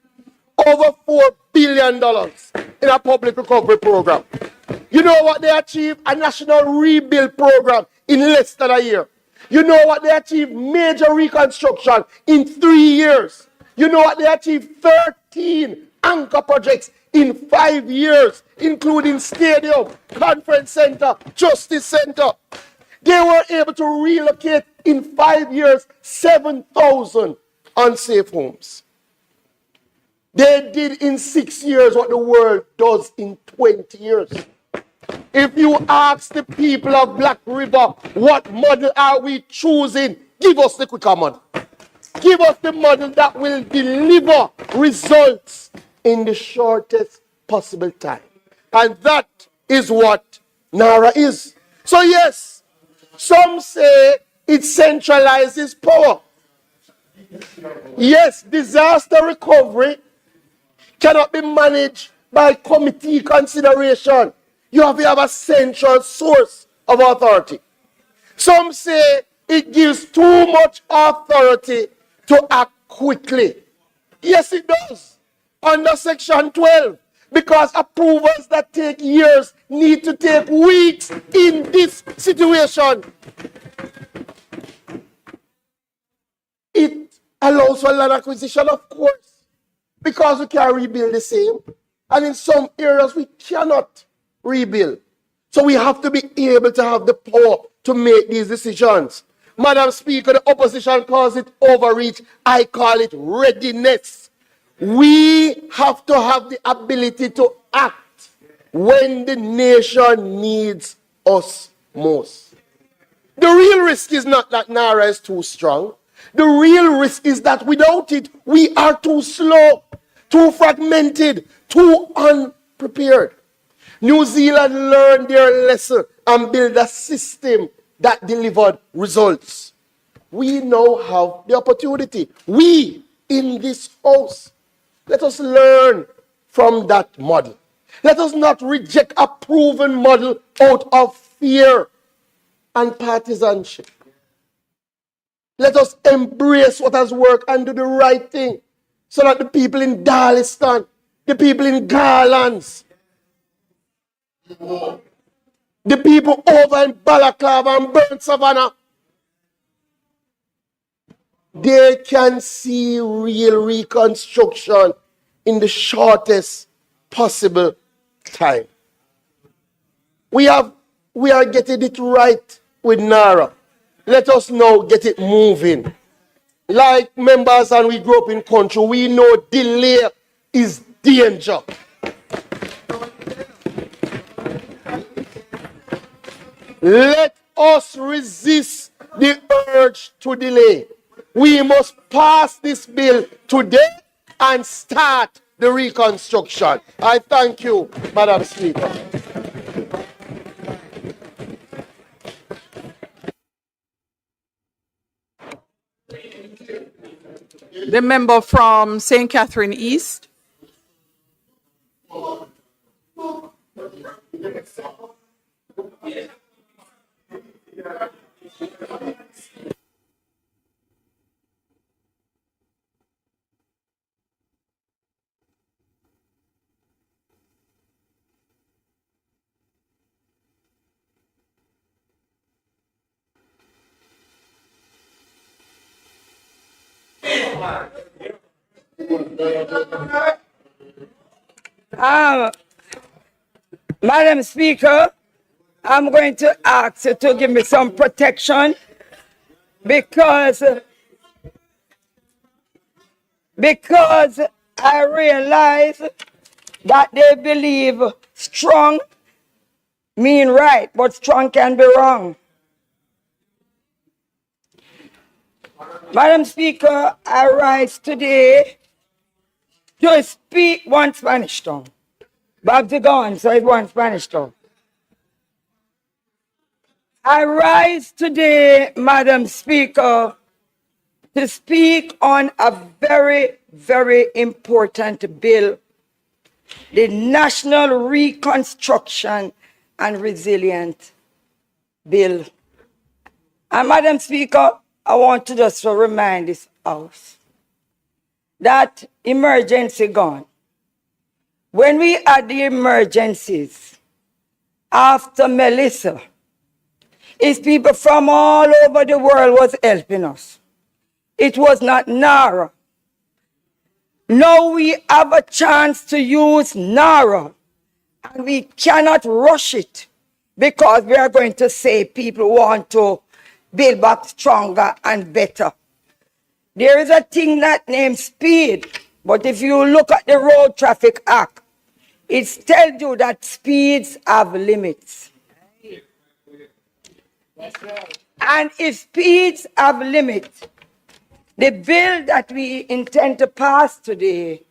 Over $4 billion in a public recovery program. You know what they achieved? A national rebuild program in less than a year. You know what they achieved? Major reconstruction in 3 years. You know what they achieved? 13 anchor projects in 5 years, including stadium, conference center, justice center. They were able to relocate in 5 years 7,000 unsafe homes. They did in 6 years what the world does in 20 years. If you ask the people of Black River, what model are we choosing? Give us the quicker model. Give us the model that will deliver results in the shortest possible time. And that is what NARA is. So yes, some say it centralizes power. Yes, disaster recovery cannot be managed by committee consideration. You have to have a central source of authority. Some say it gives too much authority to act quickly. Yes, it does. Under Section 12, because approvals that take years need to take weeks in this situation. It allows for land acquisition, of course, because we can rebuild the same. And in some areas, we cannot rebuild. So we have to be able to have the power to make these decisions. Madam Speaker, the opposition calls it overreach. I call it readiness. We have to have the ability to act when the nation needs us most. The real risk is not that NARA is too strong. The real risk is that without it, we are too slow, too fragmented, too unprepared. New Zealand learned their lesson and built a system that delivered results. We now have the opportunity. We in this house, let us learn from that model. Let us not reject a proven model out of fear and partisanship. Let us embrace what has worked and do the right thing so that the people in Darliston, the people in Garlands, the people over in Balaclava and Burnt Savannah, they can see real reconstruction in the shortest possible time. We are getting it right with NARA. Let us now get it moving. Like members and we grew up in country, we know delay is danger. Let us resist the urge to delay. We must pass this bill today and start the reconstruction. I thank you, Madam Speaker. The member from St. Catherine East. Madam Speaker, I'm going to ask you to give me some protection because I realize that they believe strong mean right, but strong can be wrong. Madam Speaker, I rise today to speak one Spanish tongue. Babsy gone, so it's one Spanish tongue. I rise today, Madam Speaker, to speak on a very, very important bill, the National Reconstruction and Resilience Bill. And Madam Speaker, I want to just remind this House that emergency gone. When we had the emergencies after Melissa, it's people from all over the world was helping us. It was not NARA. Now we have a chance to use NARA, and we cannot rush it because we are going to say people want to build back stronger and better. There is a thing that named speed, but if you look at the Road Traffic Act, it tells you that speeds have limits. And if speeds have limits, the bill that we intend to pass today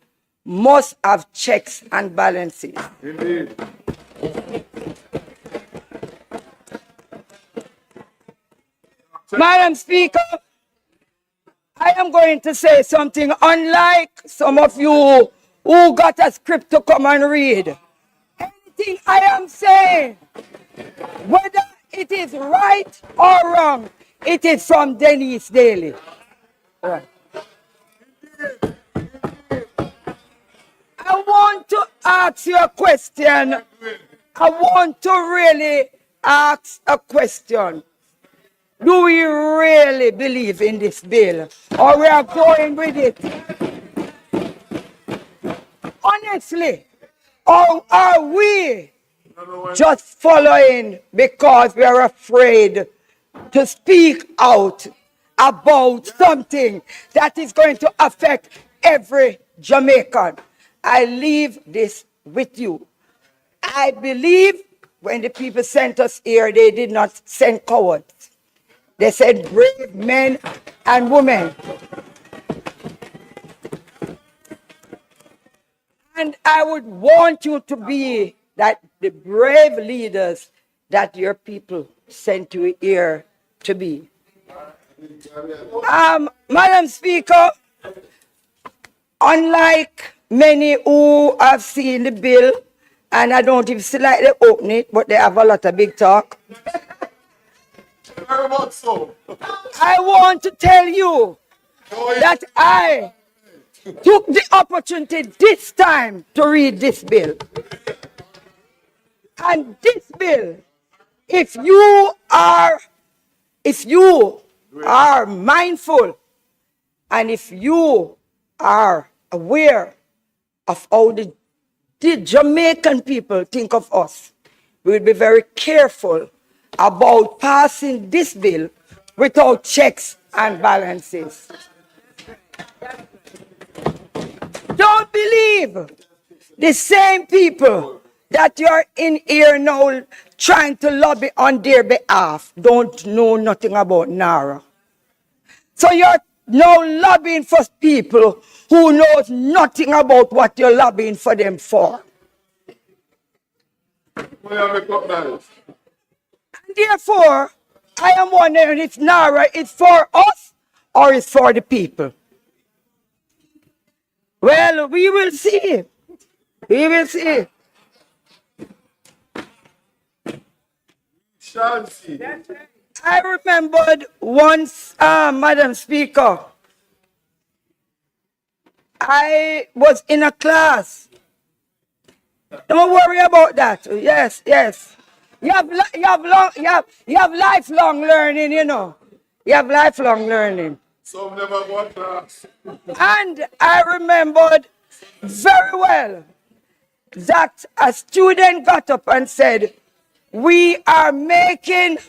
must have checks and balances. Indeed. Madam Speaker, I am going to say something unlike some of you who got a script to come and read. Anything I am saying, whether it is right or wrong, it is from Denise Daly. Right. I want to ask you a question. I want to really ask a question. Do we really believe in this bill, or we are going with it? Honestly, or are we just following because we are afraid to speak out about something that is going to affect every Jamaican? I leave this with you. I believe when the people sent us here, they did not send cowards. They said brave men and women. And I would want you to be that the brave leaders that your people sent you here to be. Madam Speaker, unlike many who have seen the bill, and I don't even see like they open it, but they have a lot of big talk. Very much so. I want to tell you that I took the opportunity this time to read this bill. And this bill, if you are mindful and if you are aware of how the Jamaican people think of us, we will be very careful about passing this bill without checks and balances. Don't believe the same people that you're in here now trying to lobby on their behalf don't know nothing about NARA. So you're now lobbying for people who knows nothing about what you're lobbying for them for. Therefore, I am wondering if NARA is for us or is for the people. Well, we will see. We will see. I remembered once, Madam Speaker, I was in a class. Don't worry about that. Yes, yes. You have lifelong learning, you know. You have lifelong learning. Some never go to class. And I remembered very well that a student got up and said, we are making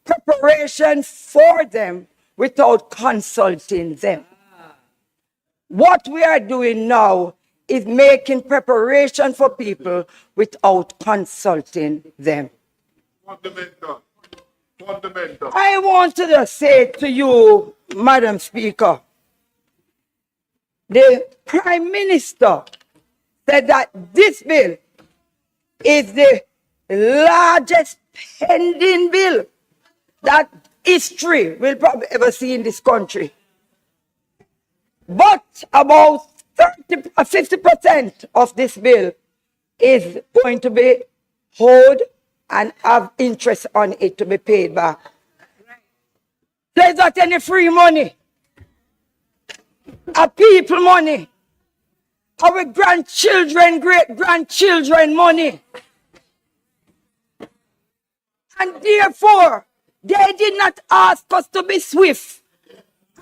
preparation for them without consulting them. What we are doing now is making preparation for people without consulting them. Fundamental. Fundamental. I want to just say to you, Madam Speaker, the Prime Minister said that this bill is the largest pending bill that history will probably ever see in this country. But about 50% of this bill is going to be owed and have interest on it to be paid back. There's not any free money. A people money. Our grandchildren, great-grandchildren money. And therefore, they did not ask us to be swift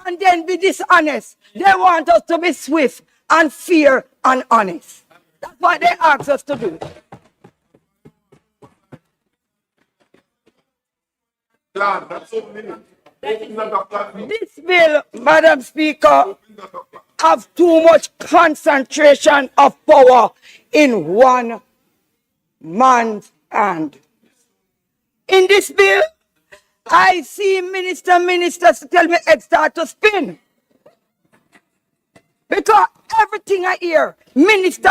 and then be dishonest. They want us to be swift and fair and honest. That's what they ask us to do. This bill, Madam Speaker, have too much concentration of power in one man's hand. In this bill, I see ministers tell me head start to spin. Because everything I hear, minister.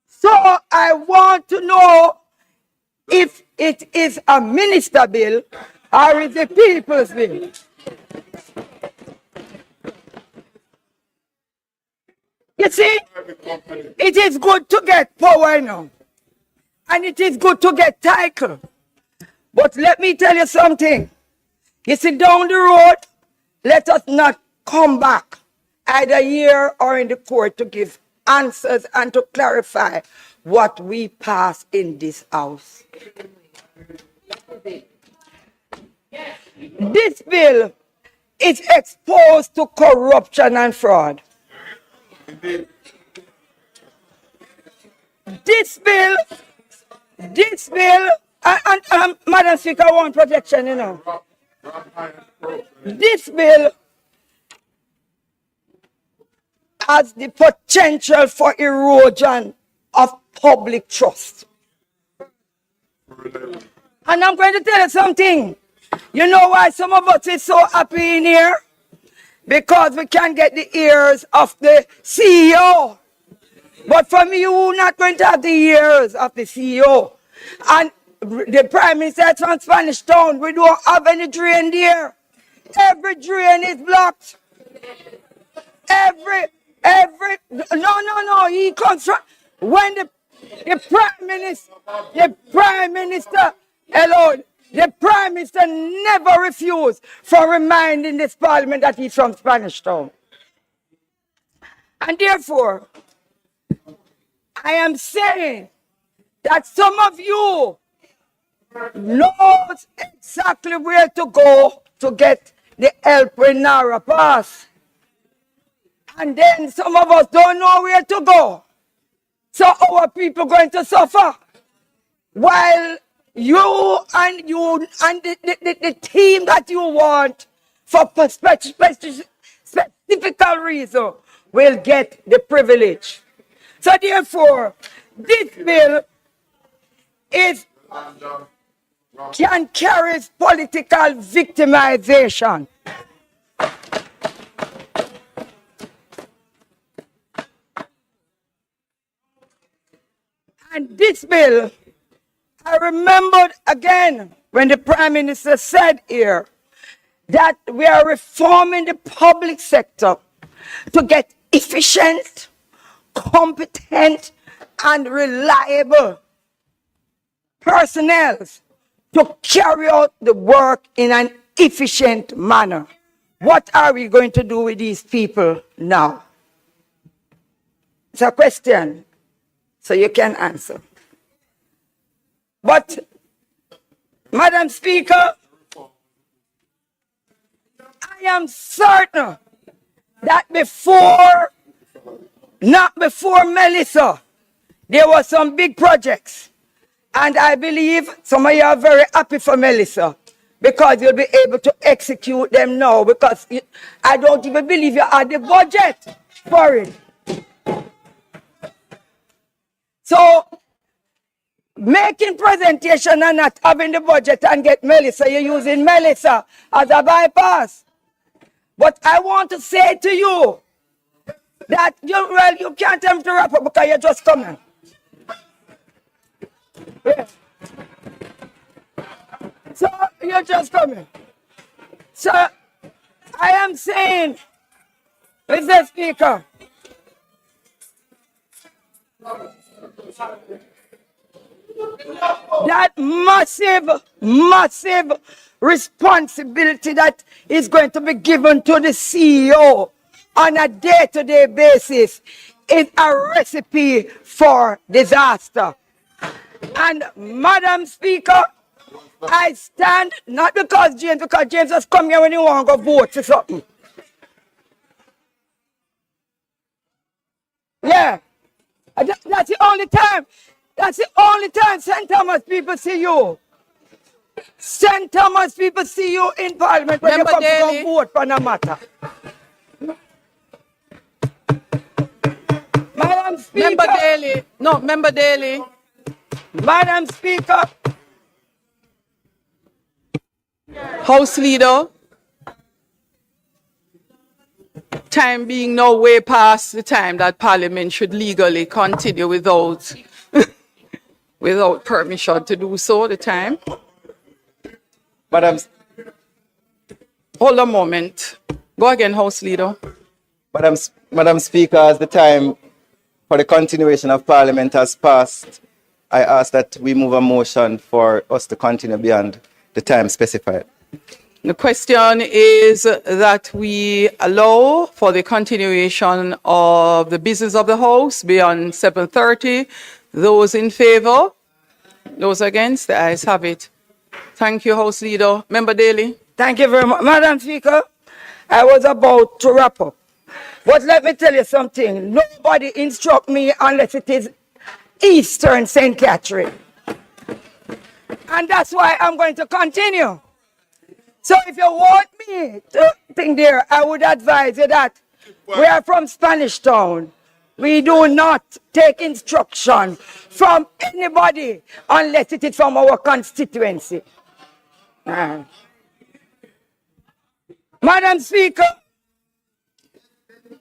So I want to know if it is a minister bill or is it a people's bill. You see, it is good to get power now. And it is good to get title. But let me tell you something. You see, down the road, let us not come back either here or in the court to give answers and to clarify what we pass in this house. This bill is exposed to corruption and fraud. This bill, and Madam Speaker, I want protection, you know. This bill has the potential for erosion of public trust. And I'm going to tell you something. You know why some of us is so happy in here? Because we can get the ears of the CEO. But for me, you're not going to have the ears of the CEO. And the Prime Minister from Spanish Town, we don't have any drain there. Every drain is blocked. No, he comes from, when the Prime Minister, hello, The Prime Minister never refused from reminding this Parliament that he's from Spanish Town. And therefore, I am saying that some of you knows exactly where to go to get the help when Nara pass. And then some of us don't know where to go. So our people going to suffer. While you and the team that you want for specific reason will get the privilege. So therefore, this bill can carry political victimization. And this bill, I remembered again when the Prime Minister said here that we are reforming the public sector to get efficient, competent, and reliable personnel to carry out the work in an efficient manner. What are we going to do with these people now? It's a question, so you can answer. But, Madam Speaker, I am certain that not before Melissa, there were some big projects. And I believe some of you are very happy for Melissa because you'll be able to execute them now because I don't even believe you had the budget for it. So, making presentation and not having the budget and get Melissa, you're using Melissa as a bypass. But I want to say to you that you can't tell me to wrap up because you're just coming. Yeah. So you're just coming. So I am saying, Mr. Speaker, that massive responsibility that is going to be given to the CEO on a day-to-day basis is a recipe for disaster. And Madam Speaker, I stand not because James has come here when he want to go vote for something. Yeah. That's the only time. That's the only time St. Thomas people see you. St. Thomas people see you in Parliament when you come to go vote for no matter. Madam Speaker. Member Daly. No, Member Daly. Madam Speaker. House Leader. Time being now way past the time that Parliament should legally continue without permission to do so, the time. Madam, hold a moment. Go again, House Leader. Madam Speaker, as the time for the continuation of Parliament has passed, I ask that we move a motion for us to continue beyond the time specified. The question is that we allow for the continuation of the business of the House beyond 7:30. Those in favor? Those against? The ayes have it. Thank you, House Leader. Member Daly. Thank you very much. Madam Speaker, I was about to wrap up. But let me tell you something. Nobody instruct me unless it is Eastern St. Catherine. And that's why I'm going to continue. So if you want me to think there, I would advise you that we are from Spanish Town. We do not take instruction from anybody unless it is from our constituency. Madam Speaker,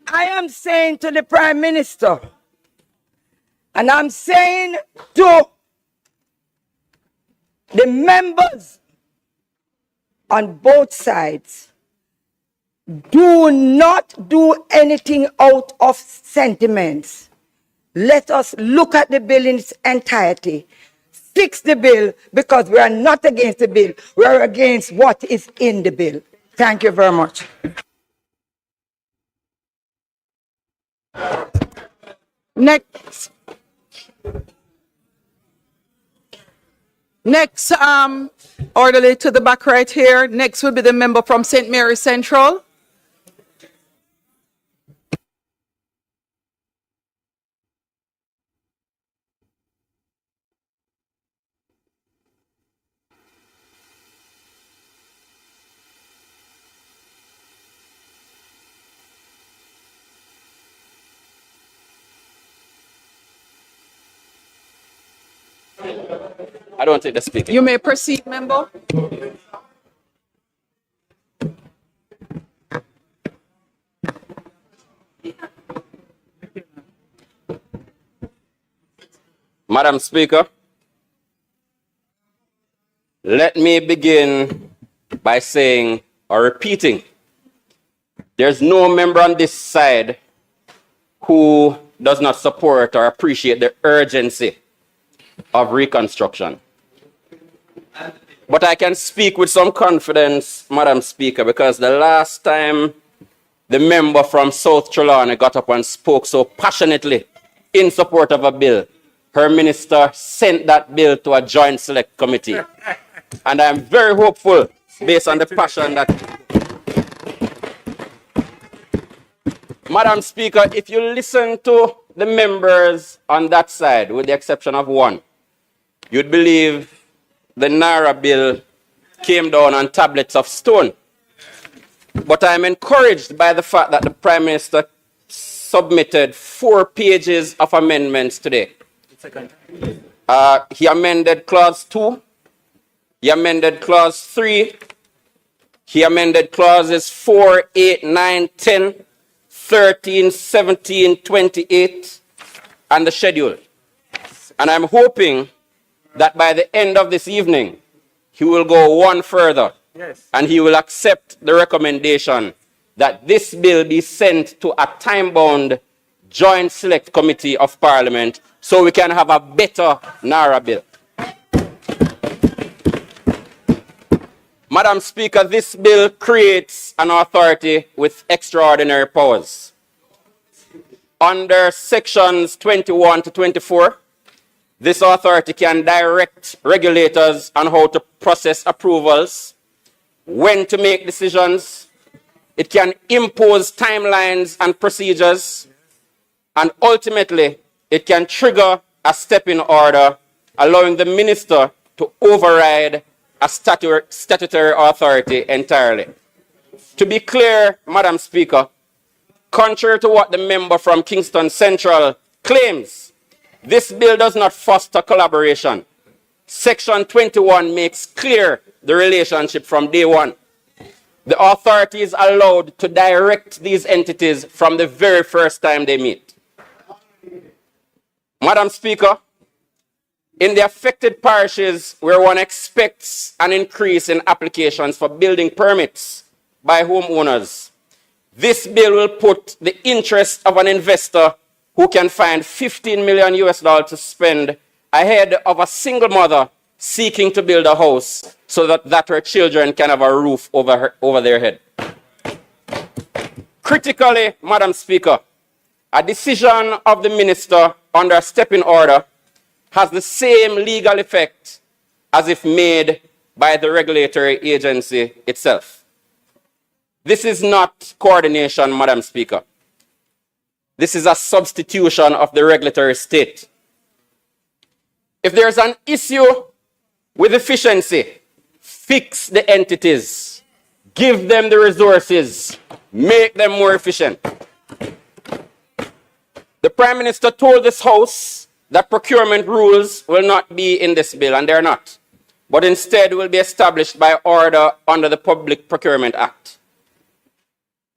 I am saying to the Prime Minister, and I'm saying to the members on both sides, do not do anything out of sentiments. Let us look at the bill in its entirety, fix the bill, because we are not against the bill. We are against what is in the bill. Thank you very much. Next, orderly to the back right here. Next will be the member from St. Mary Central. I don't take the speaker. You may proceed, member. Madam Speaker, let me begin by saying or repeating, there's no member on this side who does not support or appreciate the urgency of reconstruction. But I can speak with some confidence, Madam Speaker, because the last time the member from South Trelawney got up and spoke so passionately in support of a bill, her minister sent that bill to a joint select committee. And I'm very hopeful, based on the passion that... Madam Speaker, if you listen to the members on that side, with the exception of one, you'd believe the Naira bill came down on tablets of stone. But I'm encouraged by the fact that the Prime Minister submitted 4 pages of amendments today. He amended Clause 2, he amended Clause 3, he amended Clauses 4, 8, 9, 10, 13, 17, 28, and the schedule. And I'm hoping that by the end of this evening, he will go one further, and he will accept the recommendation that this bill be sent to a time-bound joint select committee of Parliament so we can have a better Naira bill. Madam Speaker, this bill creates an authority with extraordinary powers. Under sections 21 to 24, this authority can direct regulators on how to process approvals, when to make decisions. It can impose timelines and procedures, and ultimately, it can trigger a step-in order, allowing the minister to override a statutory authority entirely. To be clear, Madam Speaker, contrary to what the member from Kingston Central claims, this bill does not foster collaboration. Section 21 makes clear the relationship from day one. The authority is allowed to direct these entities from the very first time they meet. Madam Speaker, in the affected parishes where one expects an increase in applications for building permits by homeowners, this bill will put the interest of an investor who can find $15 million to spend ahead of a single mother seeking to build a house so that her children can have a roof over their head. Critically, Madam Speaker, a decision of the minister under a step-in order has the same legal effect as if made by the regulatory agency itself. This is not coordination, Madam Speaker. This is a substitution of the regulatory state. If there's an issue with efficiency, fix the entities, give them the resources, make them more efficient. The Prime Minister told this House that procurement rules will not be in this bill, and they're not, but instead will be established by order under the Public Procurement Act.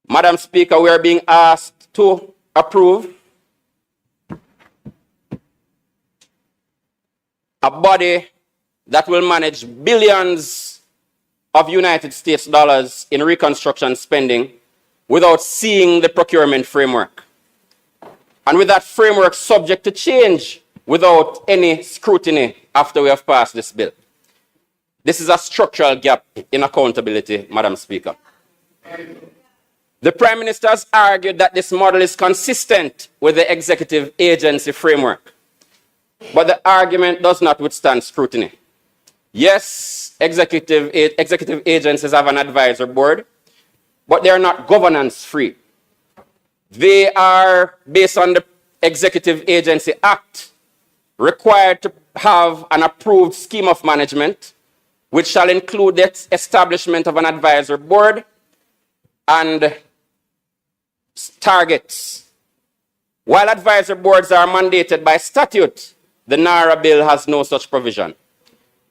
Madam Speaker, we are being asked to approve a body that will manage billions of United States dollars in reconstruction spending without seeing the procurement framework. And with that framework subject to change without any scrutiny after we have passed this bill. This is a structural gap in accountability, Madam Speaker. The Prime Minister has argued that this model is consistent with the executive agency framework, but the argument does not withstand scrutiny. Yes, executive agencies have an advisor board, but they are not governance free. They are, based on the Executive Agency Act, required to have an approved scheme of management, which shall include the establishment of an advisor board and targets. While advisor boards are mandated by statute, the NARA bill has no such provision.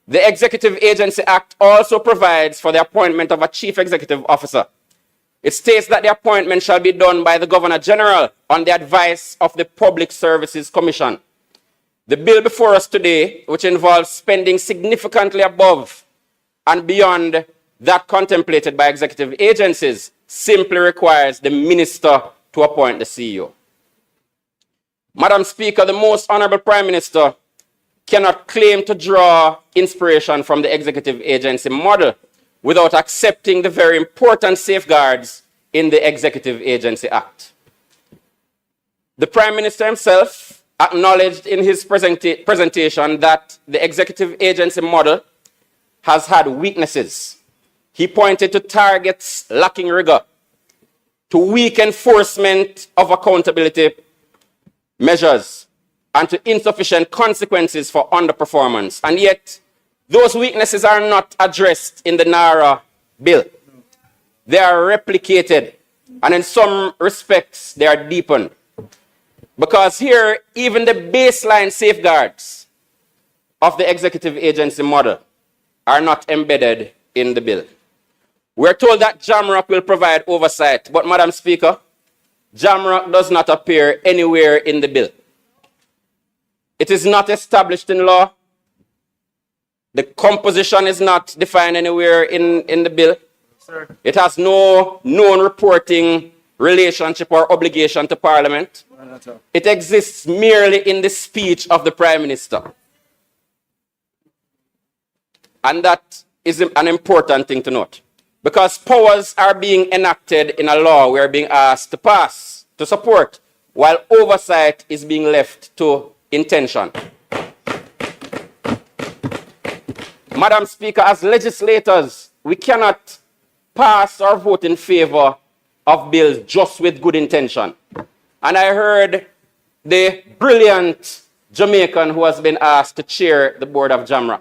The Executive Agency Act also provides for the appointment of a chief executive officer. It states that the appointment shall be done by the Governor General on the advice of the Public Services Commission. The bill before us today, which involves spending significantly above and beyond that contemplated by executive agencies, simply requires the minister to appoint the CEO. Madam Speaker, the Most Honorable Prime Minister cannot claim to draw inspiration from the executive agency model without accepting the very important safeguards in the Executive Agency Act. The Prime Minister himself acknowledged in his presentation that the executive agency model has had weaknesses. He pointed to targets lacking rigor, to weak enforcement of accountability measures, and to insufficient consequences for underperformance. And yet, those weaknesses are not addressed in the NARA bill. They are replicated, and in some respects, they are deepened. Because here, even the baseline safeguards of the executive agency model are not embedded in the bill. We're told that JAMROC will provide oversight, but Madam Speaker, JAMROC does not appear anywhere in the bill. It is not established in law. The composition is not defined anywhere in the bill. Sir. It has no known reporting relationship or obligation to Parliament. It exists merely in the speech of the Prime Minister. And that is an important thing to note. Because powers are being enacted in a law we are being asked to pass, to support, while oversight is being left to intention. Madam Speaker, as legislators, we cannot pass or vote in favor of bills just with good intention. And I heard the brilliant Jamaican who has been asked to chair the board of JAMROC.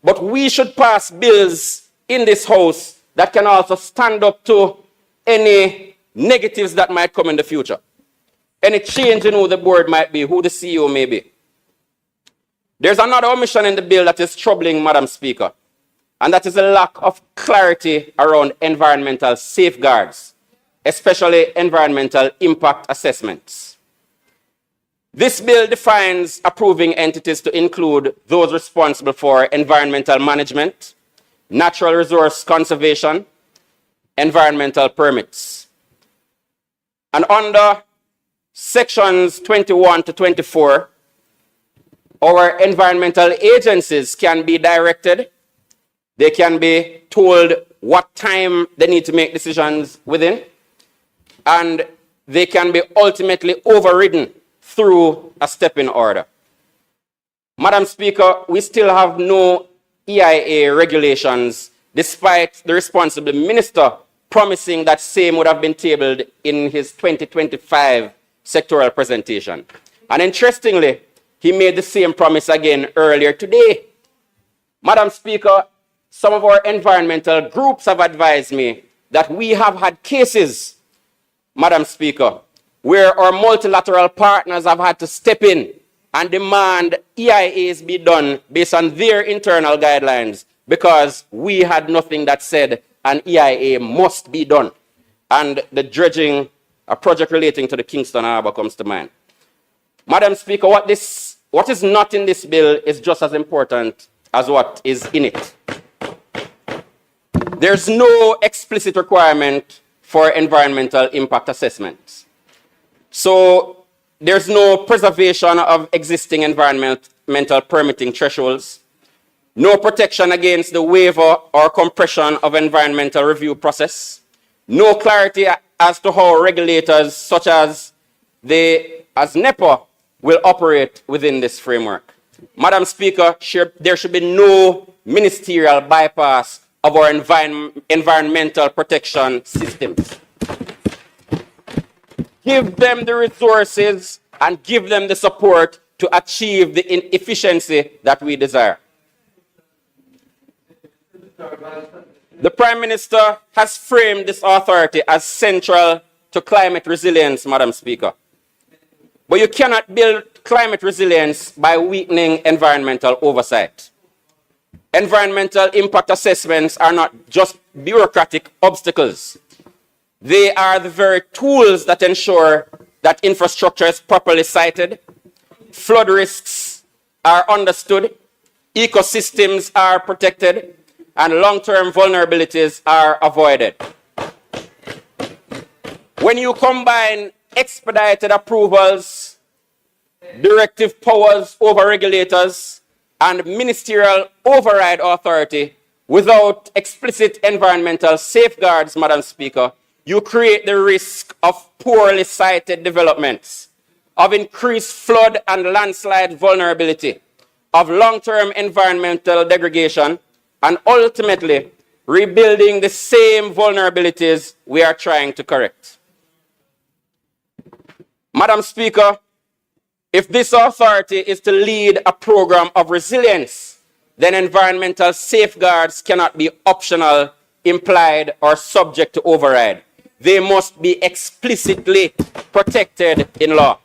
But we should pass bills in this House that can also stand up to any negatives that might come in the future. Any change in who the board might be, who the CEO may be. There's another omission in the bill that is troubling, Madam Speaker, and that is a lack of clarity around environmental safeguards, especially environmental impact assessments. This bill defines approving entities to include those responsible for environmental management, natural resource conservation, environmental permits. And under sections 21 to 24, our environmental agencies can be directed, they can be told what time they need to make decisions within, and they can be ultimately overridden through a step-in order. Madam Speaker, we still have no EIA regulations, despite the responsible minister promising that same would have been tabled in his 2025 sectoral presentation. And interestingly, he made the same promise again earlier today. Madam Speaker, some of our environmental groups have advised me that we have had cases, Madam Speaker, where our multilateral partners have had to step in and demand EIAs be done based on their internal guidelines because we had nothing that said an EIA must be done. And the dredging, a project relating to the Kingston Harbour comes to mind. Madam Speaker, what is not in this bill is just as important as what is in it. There's no explicit requirement for environmental impact assessments. So there's no preservation of existing environmental permitting thresholds, no protection against the waiver or compression of environmental review process, no clarity as to how regulators such as NEPA will operate within this framework. Madam Speaker, there should be no ministerial bypass of our environmental protection systems. Give them the resources and give them the support to achieve the efficiency that we desire. The Prime Minister has framed this authority as central to climate resilience, Madam Speaker. But you cannot build climate resilience by weakening environmental oversight. Environmental impact assessments are not just bureaucratic obstacles. They are the very tools that ensure that infrastructure is properly sited, flood risks are understood, ecosystems are protected, and long-term vulnerabilities are avoided. When you combine expedited approvals, directive powers over regulators, and ministerial override authority without explicit environmental safeguards, Madam Speaker, you create the risk of poorly sited developments, of increased flood and landslide vulnerability, of long-term environmental degradation, and ultimately rebuilding the same vulnerabilities we are trying to correct. Madam Speaker, if this authority is to lead a program of resilience, then environmental safeguards cannot be optional, implied, or subject to override. They must be explicitly protected in law.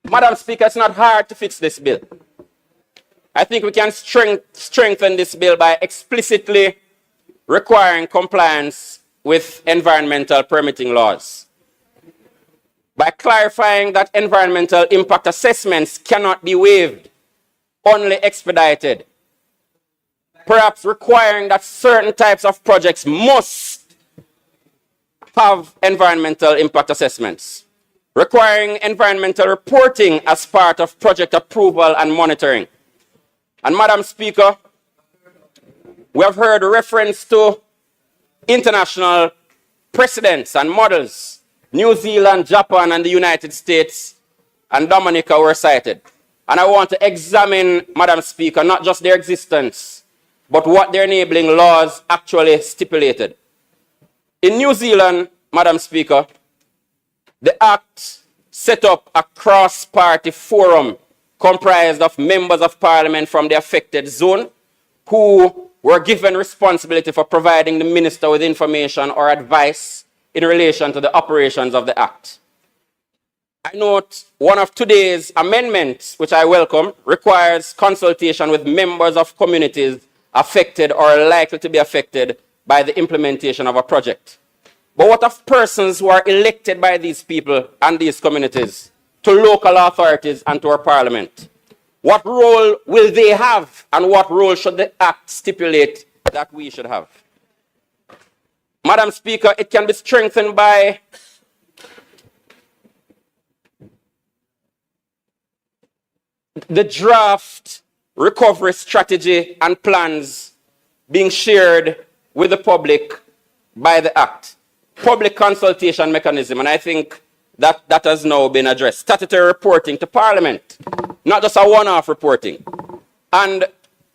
Madam Speaker, it's not hard to fix this bill. I think we can strengthen this bill by explicitly requiring compliance with environmental permitting laws, by clarifying that environmental impact assessments cannot be waived, only expedited, perhaps requiring that certain types of projects must have environmental impact assessments, requiring environmental reporting as part of project approval and monitoring. And Madam Speaker, we have heard reference to international precedents and models. New Zealand, Japan, and the United States and Dominica were cited. And I want to examine, Madam Speaker, not just their existence, but what their enabling laws actually stipulated. In New Zealand, Madam Speaker, the Act set up a cross-party forum comprised of members of parliament from the affected zone who were given responsibility for providing the minister with information or advice in relation to the operations of the Act. I note one of today's amendments, which I welcome, requires consultation with members of communities affected or likely to be affected by the implementation of a project. But what of persons who are elected by these people and these communities to local authorities and to our parliament? What role will they have, and what role should the Act stipulate that we should have? Madam Speaker, it can be strengthened by the draft recovery strategy and plans being shared with the public by the Act. Public consultation mechanism, and I think that has now been addressed. Statutory reporting to Parliament, not just a one-off reporting. And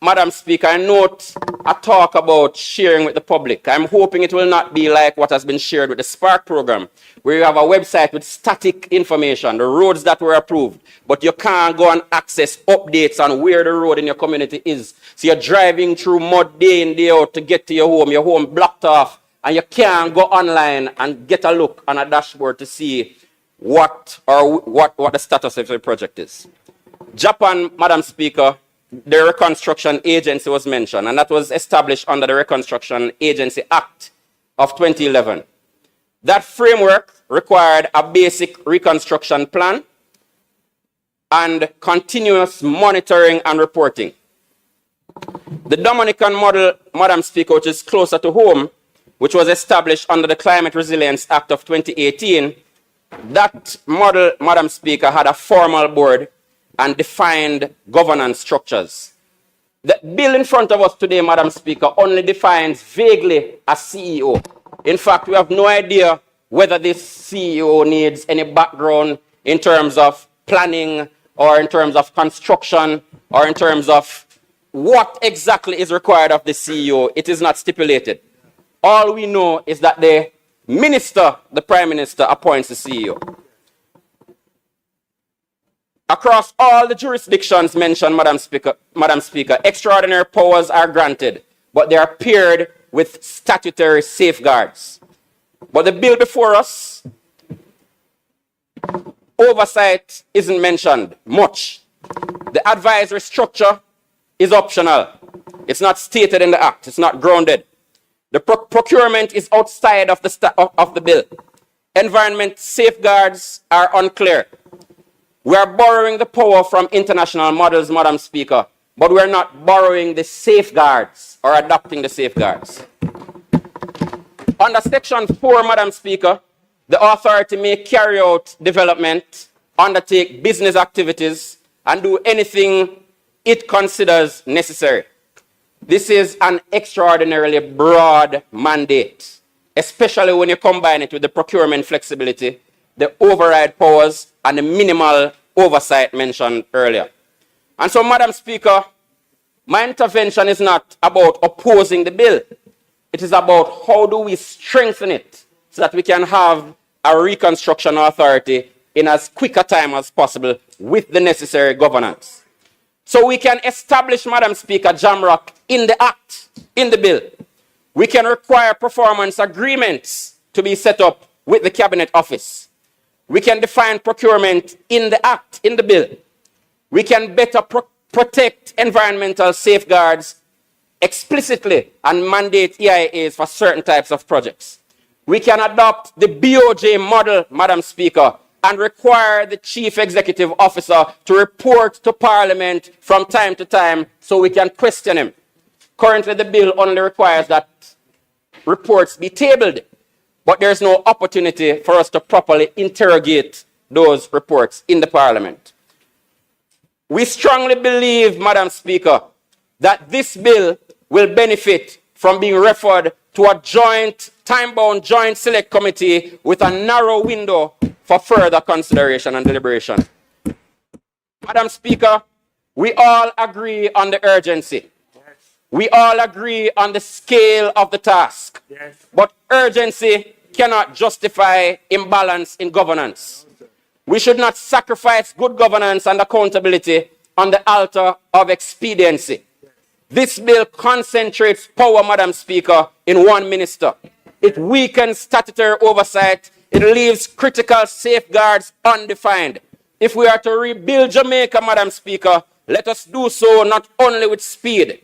Madam Speaker, I note a talk about sharing with the public. I'm hoping it will not be like what has been shared with the Spark program, where you have a website with static information, the roads that were approved, but you can't go and access updates on where the road in your community is. So you're driving through mud day in, day out to get to your home blocked off, and you can't go online and get a look on a dashboard to see what the status of the project is. Japan, Madam Speaker, the Reconstruction Agency was mentioned, and that was established under the Reconstruction Agency Act of 2011. That framework required a basic reconstruction plan and continuous monitoring and reporting. The Dominican model, Madam Speaker, which is closer to home, which was established under the Climate Resilience Act of 2018, that model, Madam Speaker, had a formal board and defined governance structures. The bill in front of us today, Madam Speaker, only defines vaguely a CEO. In fact, we have no idea whether this CEO needs any background in terms of planning or in terms of construction or in terms of what exactly is required of the CEO. It is not stipulated. All we know is that the minister, the Prime Minister, appoints the CEO. Across all the jurisdictions mentioned, Madam Speaker, extraordinary powers are granted, but they are paired with statutory safeguards. But the bill before us, oversight isn't mentioned much. The advisory structure is optional. It's not stated in the Act. It's not grounded. The procurement is outside of the bill. Environment safeguards are unclear. We are borrowing the power from international models, Madam Speaker, but we are not borrowing the safeguards or adopting the safeguards. Under Section 4, Madam Speaker, the authority may carry out development, undertake business activities, and do anything it considers necessary. This is an extraordinarily broad mandate, especially when you combine it with the procurement flexibility, the override powers, and the minimal oversight mentioned earlier. And so, Madam Speaker, my intervention is not about opposing the bill. It is about how do we strengthen it so that we can have a reconstruction authority in as quick a time as possible with the necessary governance. So we can establish, Madam Speaker, JAMROC in the Act, in the bill. We can require performance agreements to be set up with the Cabinet Office. We can define procurement in the Act, in the bill. We can better protect environmental safeguards explicitly and mandate EIAs for certain types of projects. We can adopt the BOJ model, Madam Speaker, and require the Chief Executive Officer to report to Parliament from time to time so we can question him. Currently, the bill only requires that reports be tabled, but there's no opportunity for us to properly interrogate those reports in the Parliament. We strongly believe, Madam Speaker, that this bill will benefit from being referred to a joint, time-bound joint select committee with a narrow window for further consideration and deliberation. Madam Speaker, we all agree on the urgency. We all agree on the scale of the task. But urgency cannot justify imbalance in governance. We should not sacrifice good governance and accountability on the altar of expediency. This bill concentrates power, Madam Speaker, in one minister. It weakens statutory oversight. It leaves critical safeguards undefined. If we are to rebuild Jamaica, Madam Speaker, let us do so not only with speed,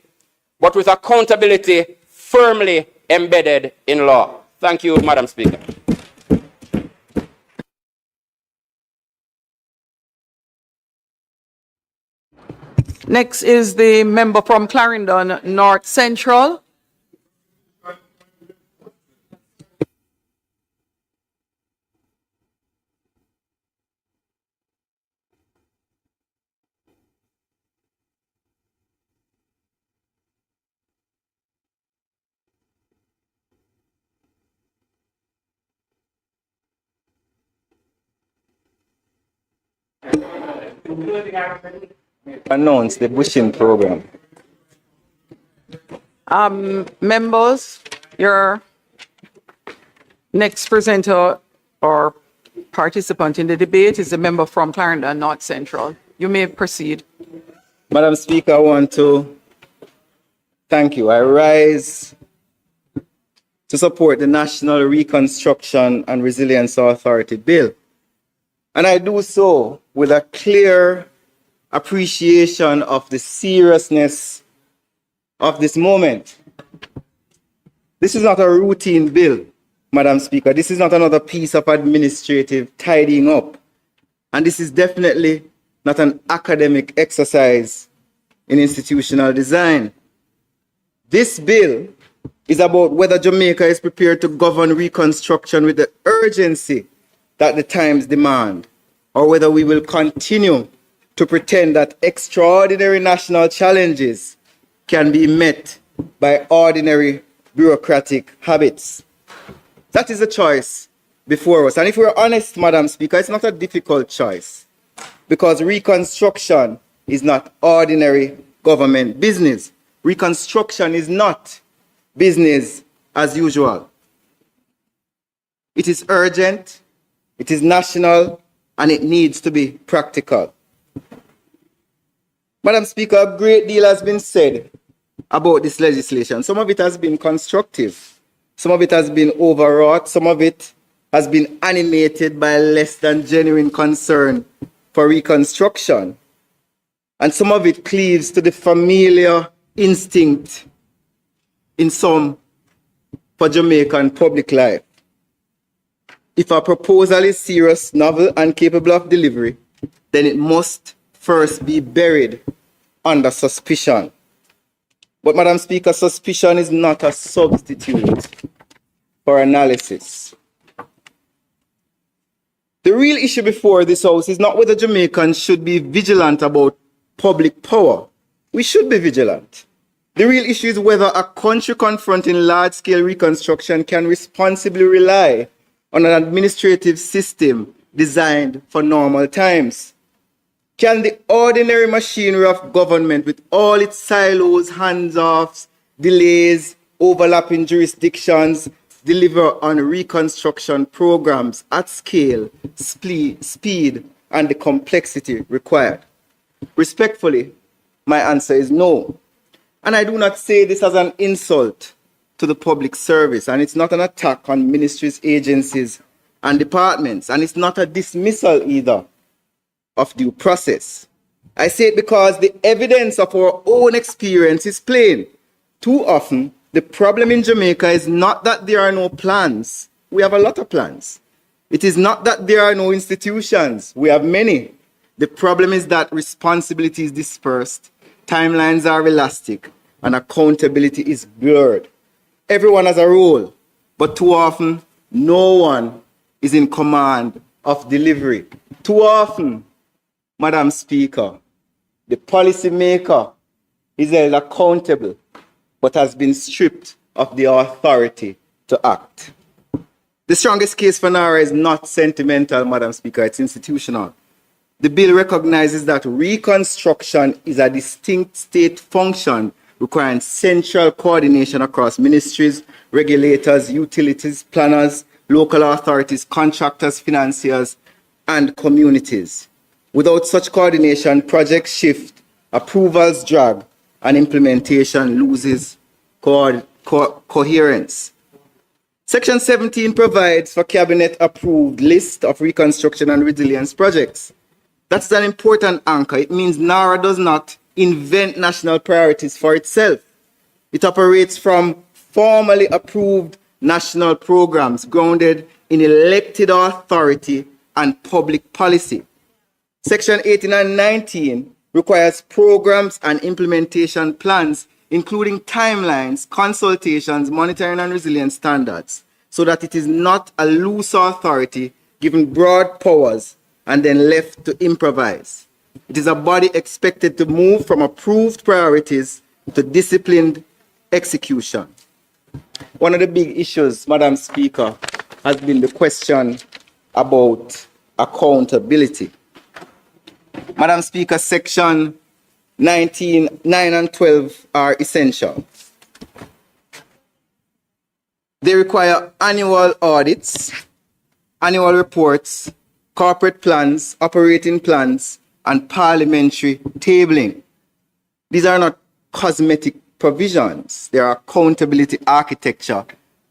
but with accountability firmly embedded in law. Thank you, Madam Speaker. Next is the member from Clarendon North Central. Announce the bushing program. Members, your next presenter or participant in the debate is a member from Clarendon North Central. You may proceed. Madam Speaker, I want to thank you. I rise to support the National Reconstruction and Resilience Authority bill. And I do so with a clear appreciation of the seriousness of this moment. This is not a routine bill, Madam Speaker. This is not another piece of administrative tidying up. And this is definitely not an academic exercise in institutional design. This bill is about whether Jamaica is prepared to govern reconstruction with the urgency that the times demand, or whether we will continue to pretend that extraordinary national challenges can be met by ordinary bureaucratic habits. That is a choice before us. And if we're honest, Madam Speaker, it's not a difficult choice, because reconstruction is not ordinary government business. Reconstruction is not business as usual. It is urgent, it is national, and it needs to be practical. Madam Speaker, a great deal has been said about this legislation. Some of it has been constructive, some of it has been overwrought, some of it has been animated by less than genuine concern for reconstruction, and some of it cleaves to the familiar instinct in some for Jamaican public life. If a proposal is serious, novel, and capable of delivery, then it must first be buried under suspicion. But, Madam Speaker, suspicion is not a substitute for analysis. The real issue before this House is not whether Jamaicans should be vigilant about public power. We should be vigilant. The real issue is whether a country confronting large-scale reconstruction can responsibly rely on an administrative system designed for normal times. Can the ordinary machinery of government, with all its silos, hands-offs, delays, overlapping jurisdictions, deliver on reconstruction programs at scale, speed, and the complexity required? Respectfully, my answer is no. And I do not say this as an insult to the public service, and it's not an attack on ministries, agencies, and departments, and it's not a dismissal either of due process. I say it because the evidence of our own experience is plain. Too often, the problem in Jamaica is not that there are no plans. We have a lot of plans. It is not that there are no institutions. We have many. The problem is that responsibility is dispersed, timelines are elastic, and accountability is blurred. Everyone has a role, but too often, no one is in command of delivery. Too often, Madam Speaker, the policymaker is held accountable, but has been stripped of the authority to act. The strongest case for NARA is not sentimental, Madam Speaker, it's institutional. The bill recognizes that reconstruction is a distinct state function requiring central coordination across ministries, regulators, utilities, planners, local authorities, contractors, financiers, and communities. Without such coordination, projects shift, approvals drag, and implementation loses coherence. Section 17 provides for cabinet-approved list of reconstruction and resilience projects. That's an important anchor. It means NARA does not invent national priorities for itself. It operates from formally approved national programs grounded in elected authority and public policy. Section 18 and 19 requires programs and implementation plans, including timelines, consultations, monitoring and resilience standards, so that it is not a loose authority given broad powers and then left to improvise. It is a body expected to move from approved priorities to disciplined execution. One of the big issues, Madam Speaker, has been the question about accountability. Madam Speaker, Section 19, 9 and 12 are essential. They require annual audits, annual reports, corporate plans, operating plans, and parliamentary tabling. These are not cosmetic provisions. They are accountability architecture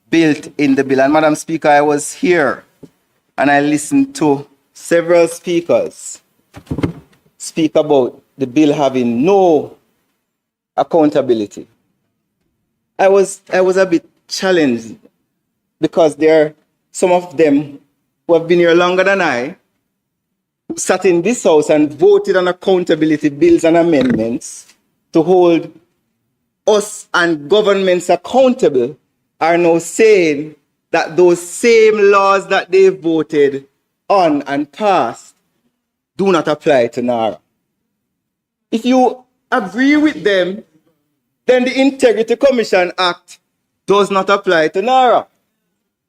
built in the bill. And Madam Speaker, I was here and I listened to several speakers speak about the bill having no accountability. I was a bit challenged because there are some of them who have been here longer than I, who sat in this house and voted on accountability bills and amendments to hold us and governments accountable, are now saying that those same laws that they voted on and passed do not apply to NARA. If you agree with them, then the Integrity Commission Act does not apply to NARA.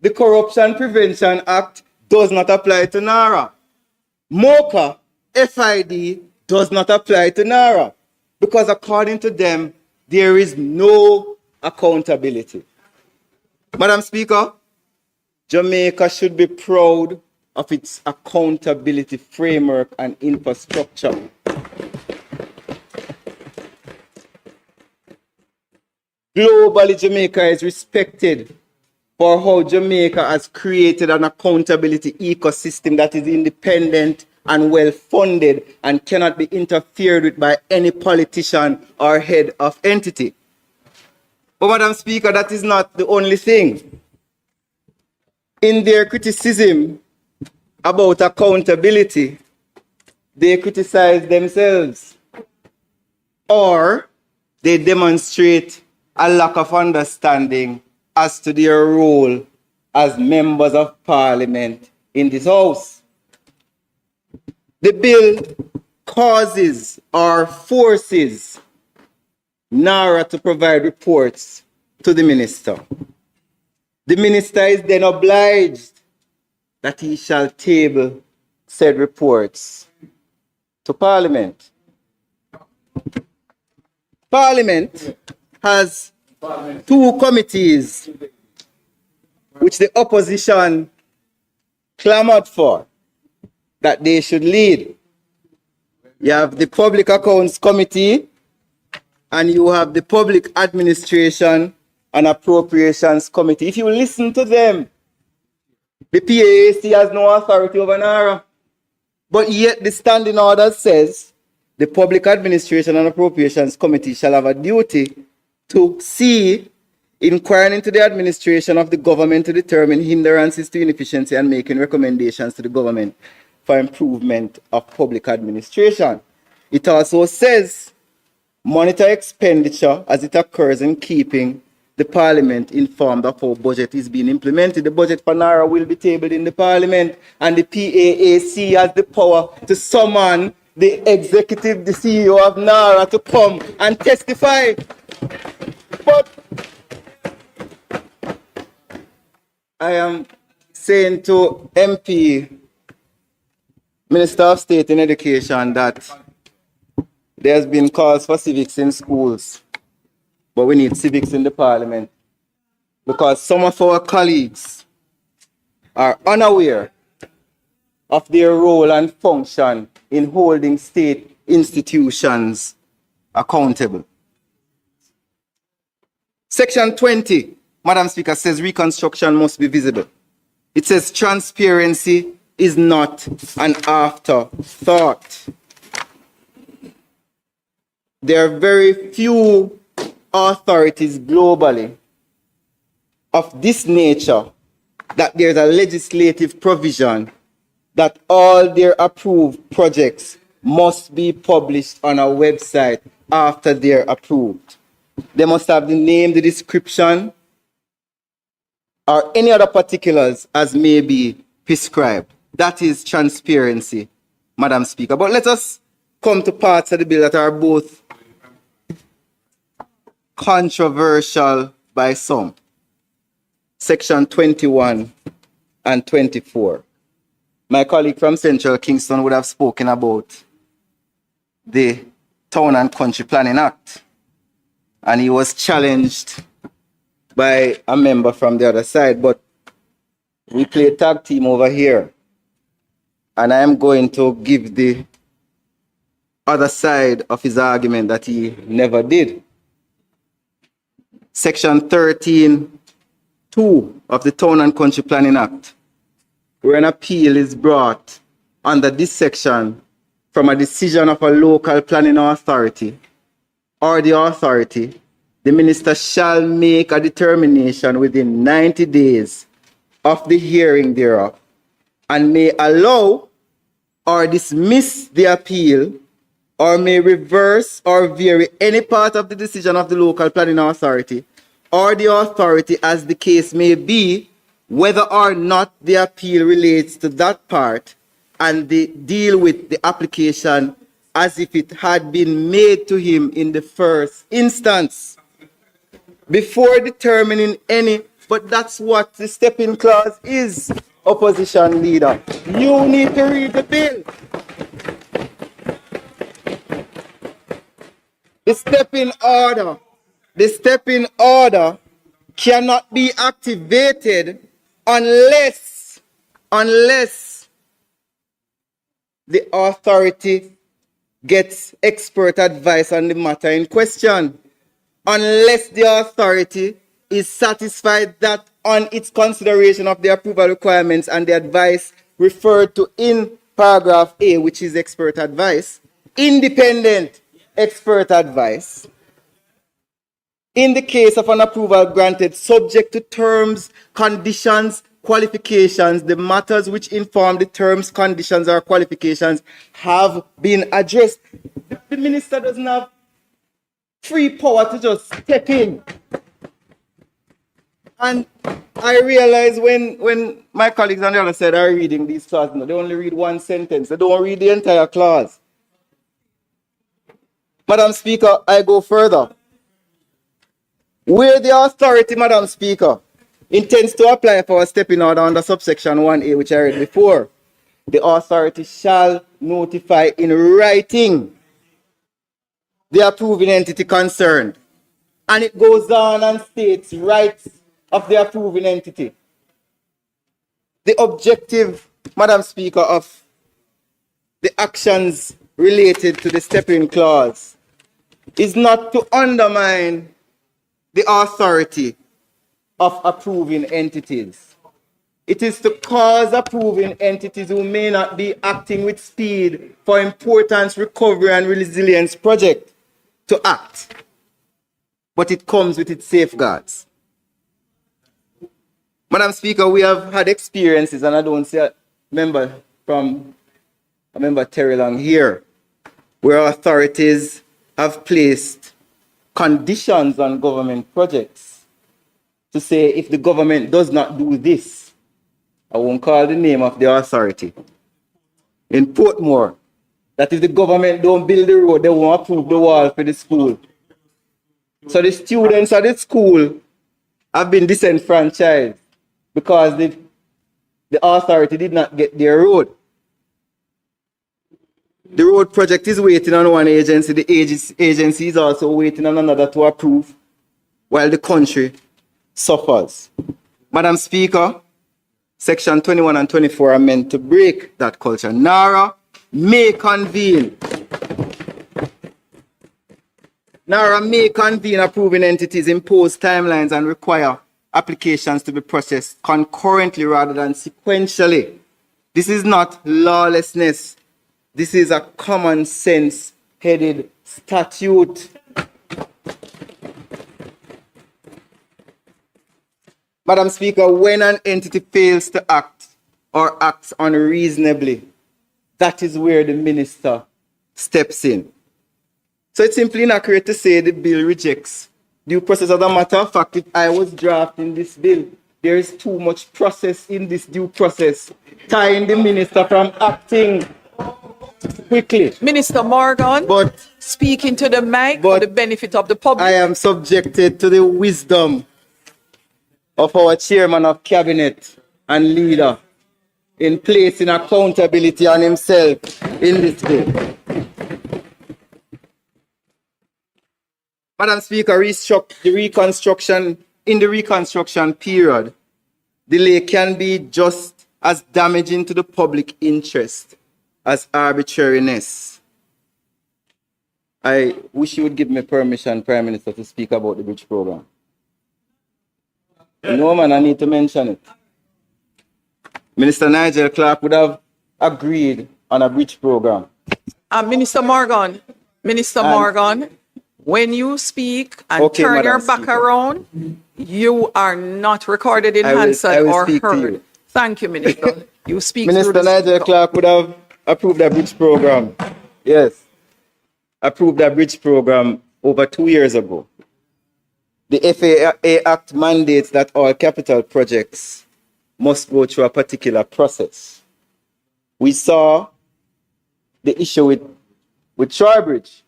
The Corruption Prevention Act does not apply to NARA. MOCA, FID does not apply to NARA because according to them, there is no accountability. Madam Speaker, Jamaica should be proud of its accountability framework and infrastructure. Globally, Jamaica is respected for how Jamaica has created an accountability ecosystem that is independent and well-funded and cannot be interfered with by any politician or head of entity. But Madam Speaker, that is not the only thing. In their criticism about accountability, they criticize themselves or they demonstrate a lack of understanding as to their role as members of parliament in this house. The bill causes or forces NARA to provide reports to the minister. The minister is then obliged that he shall table said reports to Parliament. Parliament has two committees which the opposition clamored for that they should lead. You have the Public Accounts Committee and you have the Public Administration and Appropriations Committee. If you listen to them, the PAAC has no authority over NARA. But yet the standing order says the Public Administration and Appropriations Committee shall have a duty to see, inquiring into the administration of the government to determine hindrances to inefficiency and making recommendations to the government for improvement of public administration. It also says monitor expenditure as it occurs in keeping the Parliament informed of how budget is being implemented. The budget for NARA will be tabled in the Parliament and the PAAC has the power to summon the executive, the CEO of NARA to come and testify. But I am saying to MP, Minister of State in Education, that there's been calls for civics in schools, but we need civics in the Parliament because some of our colleagues are unaware of their role and function in holding state institutions accountable. Section 20, Madam Speaker, says reconstruction must be visible. It says transparency is not an afterthought. There are very few authorities globally of this nature that there's a legislative provision that all their approved projects must be published on a website after they're approved. They must have the name, the description, or any other particulars as may be prescribed. That is transparency, Madam Speaker. But let us come to parts of the bill that are both controversial by some. Section 21 and 24. My colleague from Central Kingston would have spoken about the Town and Country Planning Act, and he was challenged by a member from the other side, but we play tag team over here, and I am going to give the other side of his argument that he never did. Section 13(2) of the Town and Country Planning Act, where an appeal is brought under this section from a decision of a local planning authority or the authority, the minister shall make a determination within 90 days of the hearing thereof and may allow or dismiss the appeal or may reverse or vary any part of the decision of the local planning authority or the authority as the case may be whether or not the appeal relates to that part, and they deal with the application as if it had been made to him in the first instance, before determining any. But that's what the step-in clause is, opposition leader. You need to read the bill. The step-in order cannot be activated unless the authority gets expert advice on the matter in question. Unless the authority is satisfied that on its consideration of the approval requirements and the advice referred to in paragraph A, which is expert advice, independent expert advice, in the case of an approval granted subject to terms, conditions, qualifications, the matters which inform the terms, conditions, or qualifications have been addressed. The minister doesn't have free power to just step in. And I realize when my colleagues on the other side are reading these clauses, they only read one sentence. They don't read the entire clause. Madam Speaker, I go further. Where the authority, Madam Speaker, intends to apply for a step-in order under subsection 1A, which I read before, the authority shall notify in writing the approving entity concerned. And it goes on and states rights of the approving entity. The objective, Madam Speaker, of the actions related to the step-in clause is not to undermine the authority of approving entities. It is to cause approving entities who may not be acting with speed for importance, recovery, and resilience project to act. But it comes with its safeguards. Madam Speaker, we have had experiences, and I don't see a member Terry Long here, where authorities have placed conditions on government projects to say if the government does not do this, I won't call the name of the authority, in Portmore, that if the government don't build the road, they won't approve the wall for the school. So the students at the school have been disenfranchised because the authority did not get their road. The road project is waiting on one agency. The agency is also waiting on another to approve, while the country suffers. Madam Speaker, Section 21 and 24 are meant to break that culture. NARA may convene. NARA may convene approving entities, impose timelines, and require applications to be processed concurrently rather than sequentially. This is not lawlessness. This is a common sense headed statute. Madam Speaker, when an entity fails to act or acts unreasonably, that is where the minister steps in. So it's simply inaccurate to say the bill rejects due process. As a matter of fact, if I was drafting this bill, there is too much process in this due process, tying the minister from acting quickly. Minister Morgan, speaking to the mic for the benefit of the public. I am subjected to the wisdom of our chairman of cabinet and leader in placing accountability on himself in this bill. Madam Speaker, in the reconstruction period, delay can be just as damaging to the public interest as arbitrariness. I wish you would give me permission, Prime Minister, to speak about the bridge program. No, man, I need to mention it. Minister Nigel Clark would have agreed on a bridge program. Minister Morgan, when you speak and turn your back around, you are not recorded in Hansard or heard. Thank you, Minister. You speak. Minister Nigel Clark would have approved a bridge program. Yes. Approved a bridge program over 2 years ago. The FAA Act mandates that all capital projects must go through a particular process. We saw the issue with Shorebridge,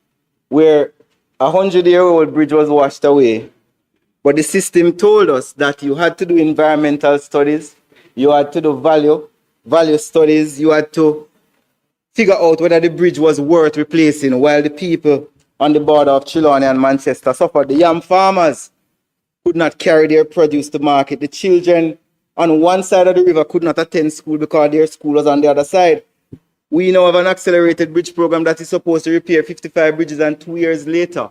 where a 100-year-old bridge was washed away, but the system told us that you had to do environmental studies, you had to do value studies, you had to figure out whether the bridge was worth replacing, while the people on the border of Trelawney and Manchester suffered. The yam farmers could not carry their produce to market. The children on one side of the river could not attend school because their school was on the other side. We now have an accelerated bridge program that is supposed to repair 55 bridges, and 2 years later,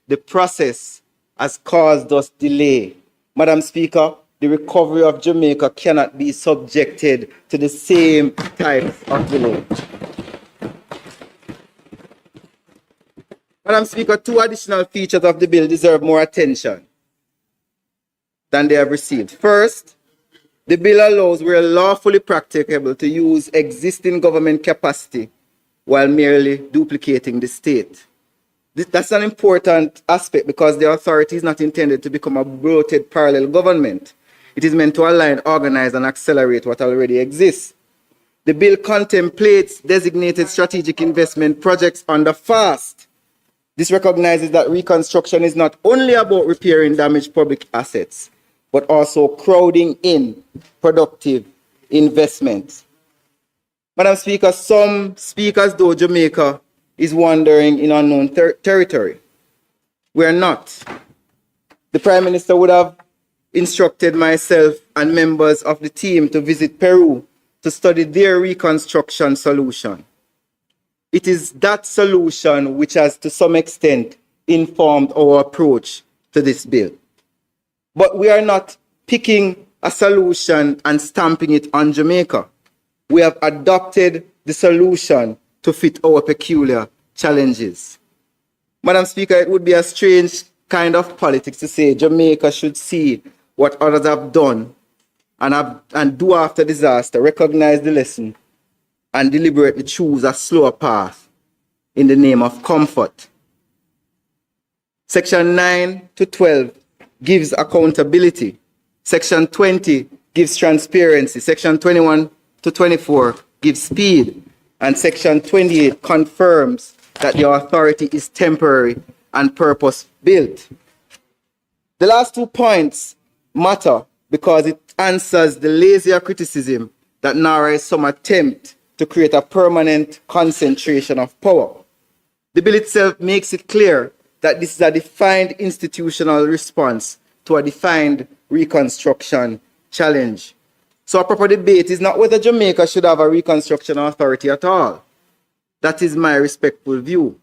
the process has caused us delay. Madam Speaker, the recovery of Jamaica cannot be subjected to the same types of delay. Madam Speaker, 2 additional features of the bill deserve more attention than they have received. First, the bill allows where lawfully practicable to use existing government capacity while merely duplicating the state. That's an important aspect because the authority is not intended to become a bloated parallel government. It is meant to align, organize, and accelerate what already exists. The bill contemplates designated strategic investment projects under FAST. This recognizes that reconstruction is not only about repairing damaged public assets, but also crowding in productive investments. Madam Speaker, some speak as though Jamaica is wandering in unknown territory. We are not. The Prime Minister would have instructed myself and members of the team to visit Peru to study their reconstruction solution. It is that solution which has to some extent informed our approach to this bill. But we are not picking a solution and stamping it on Jamaica. We have adopted the solution to fit our peculiar challenges. Madam Speaker, it would be a strange kind of politics to say Jamaica should see what others have done and do after disaster, recognize the lesson, and deliberately choose a slower path in the name of comfort. Section 9 to 12 gives accountability. Section 20 gives transparency. Section 21 to 24 gives speed. And Section 28 confirms that the authority is temporary and purpose-built. The last 2 points matter because it answers the lazier criticism that NARA is some attempt to create a permanent concentration of power. The bill itself makes it clear that this is a defined institutional response to a defined reconstruction challenge. So a proper debate is not whether Jamaica should have a reconstruction authority at all. That is my respectful view.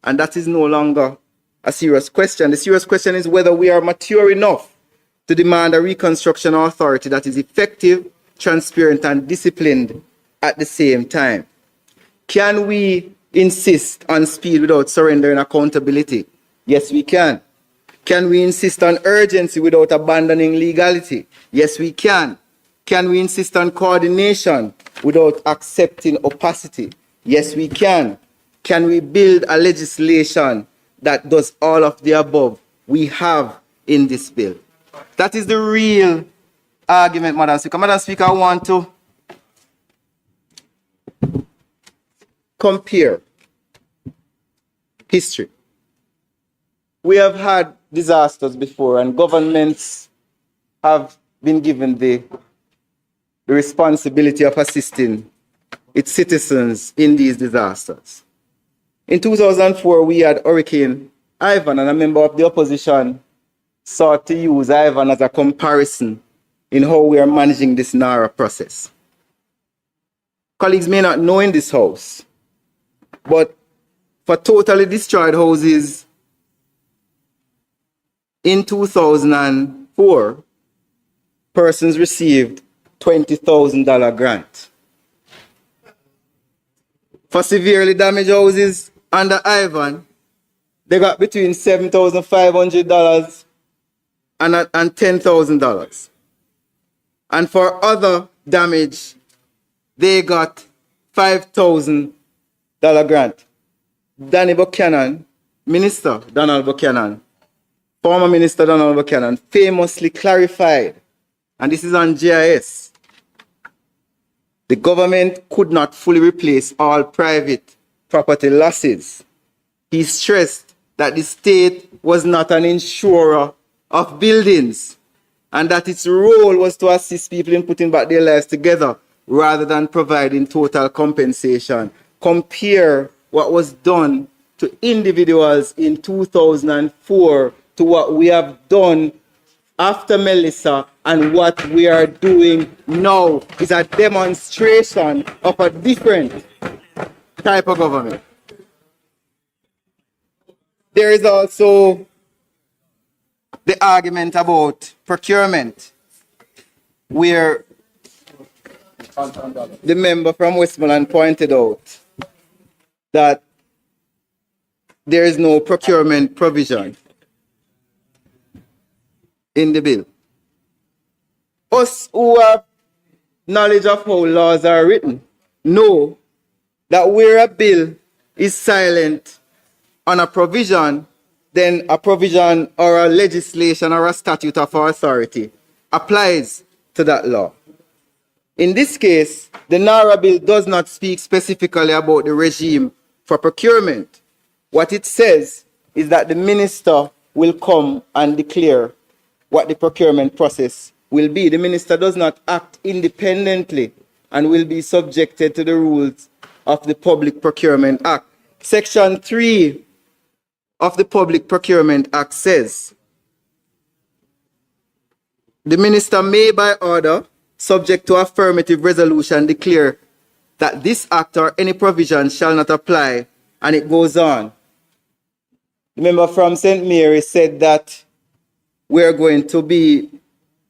And that is no longer a serious question. The serious question is whether we are mature enough to demand a reconstruction authority that is effective, transparent, and disciplined at the same time. Can we insist on speed without surrendering accountability? Yes, we can. Can we insist on urgency without abandoning legality? Yes, we can. Can we insist on coordination without accepting opacity? Yes, we can. Can we build a legislation that does all of the above we have in this bill? That is the real argument, Madam Speaker. Madam Speaker, I want to compare history. We have had disasters before, and governments have been given the responsibility of assisting its citizens in these disasters. In 2004, we had Hurricane Ivan, and a member of the opposition sought to use Ivan as a comparison in how we are managing this NARA process. Colleagues may not know in this House, but for totally destroyed houses in 2004, persons received $20,000 grant. For severely damaged houses under Ivan, they got between $7,500 and $10,000. And for other damage, they got $5,000 grant. Danny Buchanan, Minister Donald Buchanan, former Minister Donald Buchanan, famously clarified and this is on GIS, the government could not fully replace all private property losses. He stressed that the state was not an insurer of buildings and that its role was to assist people in putting back their lives together rather than providing total compensation. Compare what was done to individuals in 2004 to what we have done after Melissa, and what we are doing now is a demonstration of a different type of government. There is also the argument about procurement, where the member from Westmoreland pointed out that there is no procurement provision in the bill. Us who have knowledge of how laws are written know that where a bill is silent on a provision, then a provision or a legislation or a statute of authority applies to that law. In this case, the NARA bill does not speak specifically about the regime for procurement. What it says is that the minister will come and declare what the procurement process will be. The minister does not act independently and will be subjected to the rules of the Public Procurement Act. Section 3 of the Public Procurement Act says, the minister may by order, subject to affirmative resolution, declare that this act or any provision shall not apply, and it goes on. The member from St. Mary said that we're going to be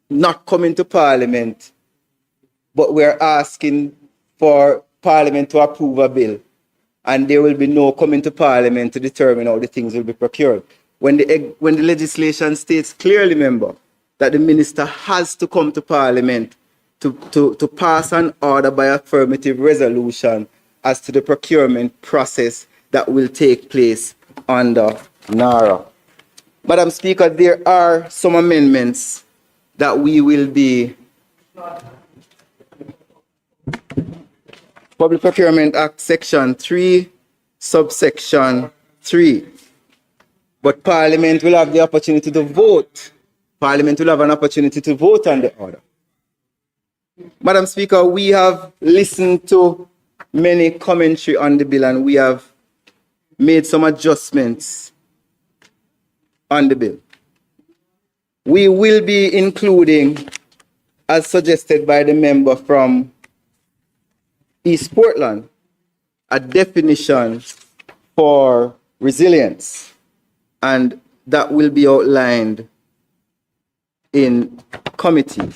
not coming to Parliament, but we're asking for Parliament to approve a bill, and there will be no coming to Parliament to determine how the things will be procured. When the legislation states clearly, member, that the minister has to come to Parliament to pass an order by affirmative resolution as to the procurement process that will take place under NARA. Madam Speaker, there are some amendments that we will be Public Procurement Act Section 3, subsection 3. But Parliament will have the opportunity to vote. Parliament will have an opportunity to vote on the order. Madam Speaker, we have listened to many commentary on the bill and we have made some adjustments on the bill. We will be including, as suggested by the member from East Portland, a definition for resilience, and that will be outlined in committee.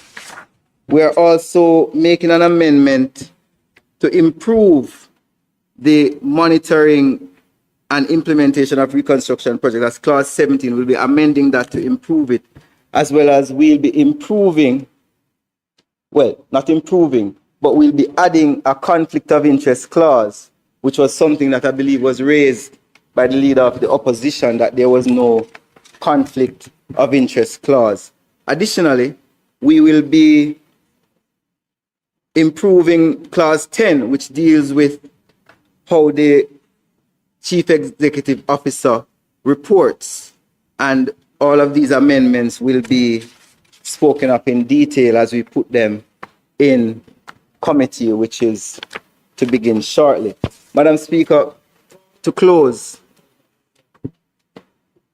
We are also making an amendment to improve the monitoring and implementation of reconstruction projects. As clause 17, we'll be amending that to improve it, as well as we'll be improving, well, not improving, but we'll be adding a conflict of interest clause, which was something that I believe was raised by the leader of the opposition, that there was no conflict of interest clause. Additionally, we will be improving clause 10, which deals with how the chief executive officer reports, and all of these amendments will be spoken up in detail as we put them in committee, which is to begin shortly. Madam Speaker, to close,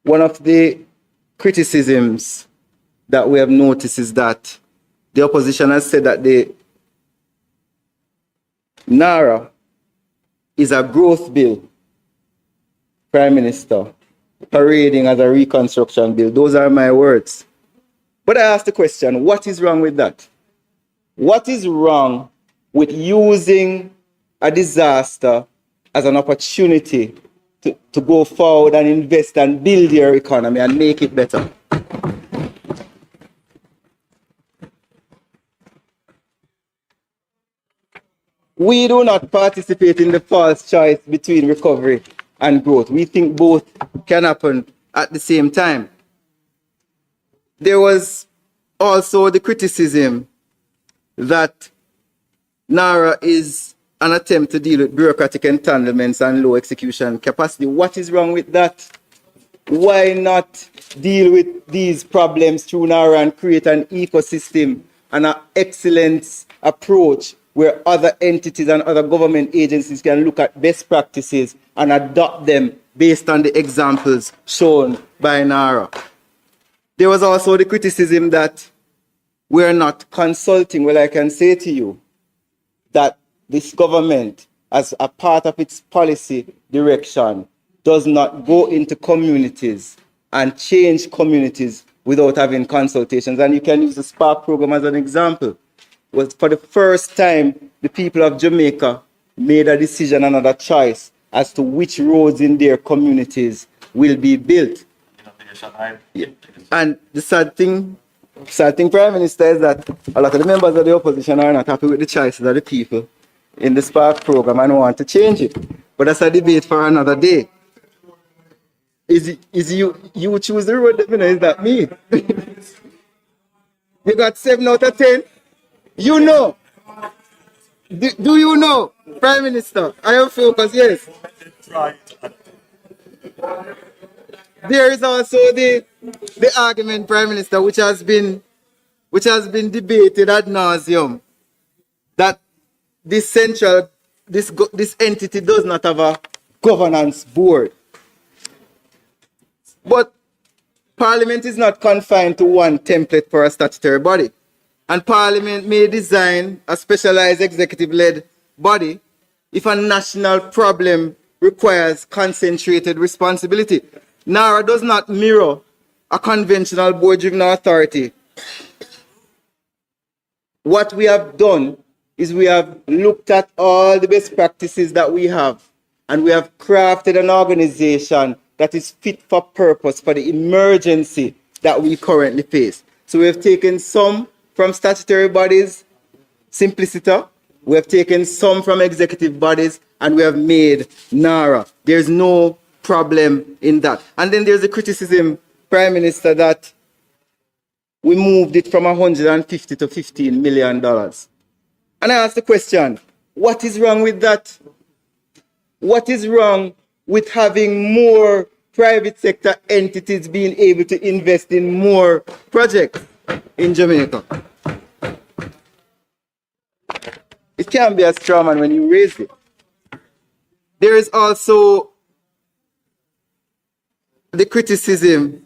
one of the criticisms that we have noticed is that the opposition has said that the NARA is a growth bill, Prime Minister, parading as a reconstruction bill. Those are my words. But I ask the question, what is wrong with that? What is wrong with using a disaster as an opportunity to go forward and invest and build your economy and make it better? We do not participate in the false choice between recovery and growth. We think both can happen at the same time. There was also the criticism that NARA is an attempt to deal with bureaucratic entanglements and low execution capacity. What is wrong with that? Why not deal with these problems through NARA and create an ecosystem and an excellence approach where other entities and other government agencies can look at best practices and adopt them based on the examples shown by NARA? There was also the criticism that we're not consulting. Well, I can say to you that this government, as a part of its policy direction, does not go into communities and change communities without having consultations. And you can use the Spark program as an example. Was for the first time, the people of Jamaica made a decision, another choice, as to which roads in their communities will be built. Yeah. And the sad thing, Prime Minister, is that a lot of the members of the opposition are not happy with the choices of the people in the Spark program and want to change it. But that's a debate for another day. Is you choose the road, is that me? You got 7 out of 10? You know. Do you know, Prime Minister? I am focused, yes. There is also the argument, Prime Minister, which has been debated ad nauseum, that this entity does not have a governance board. But Parliament is not confined to one template for a statutory body. And Parliament may design a specialized executive-led body if a national problem requires concentrated responsibility. NARA does not mirror a conventional board-driven authority. What we have done is we have looked at all the best practices that we have, and we have crafted an organization that is fit for purpose for the emergency that we currently face. So we have taken some from statutory bodies, simpliciter. We have taken some from executive bodies, and we have made NARA. There's no problem in that. And then there's a criticism, Prime Minister, that we moved it from 150 to $15 million. And I ask the question, what is wrong with that? What is wrong with having more private sector entities being able to invest in more projects in Jamaica? It can be a straw man when you raise it. There is also the criticism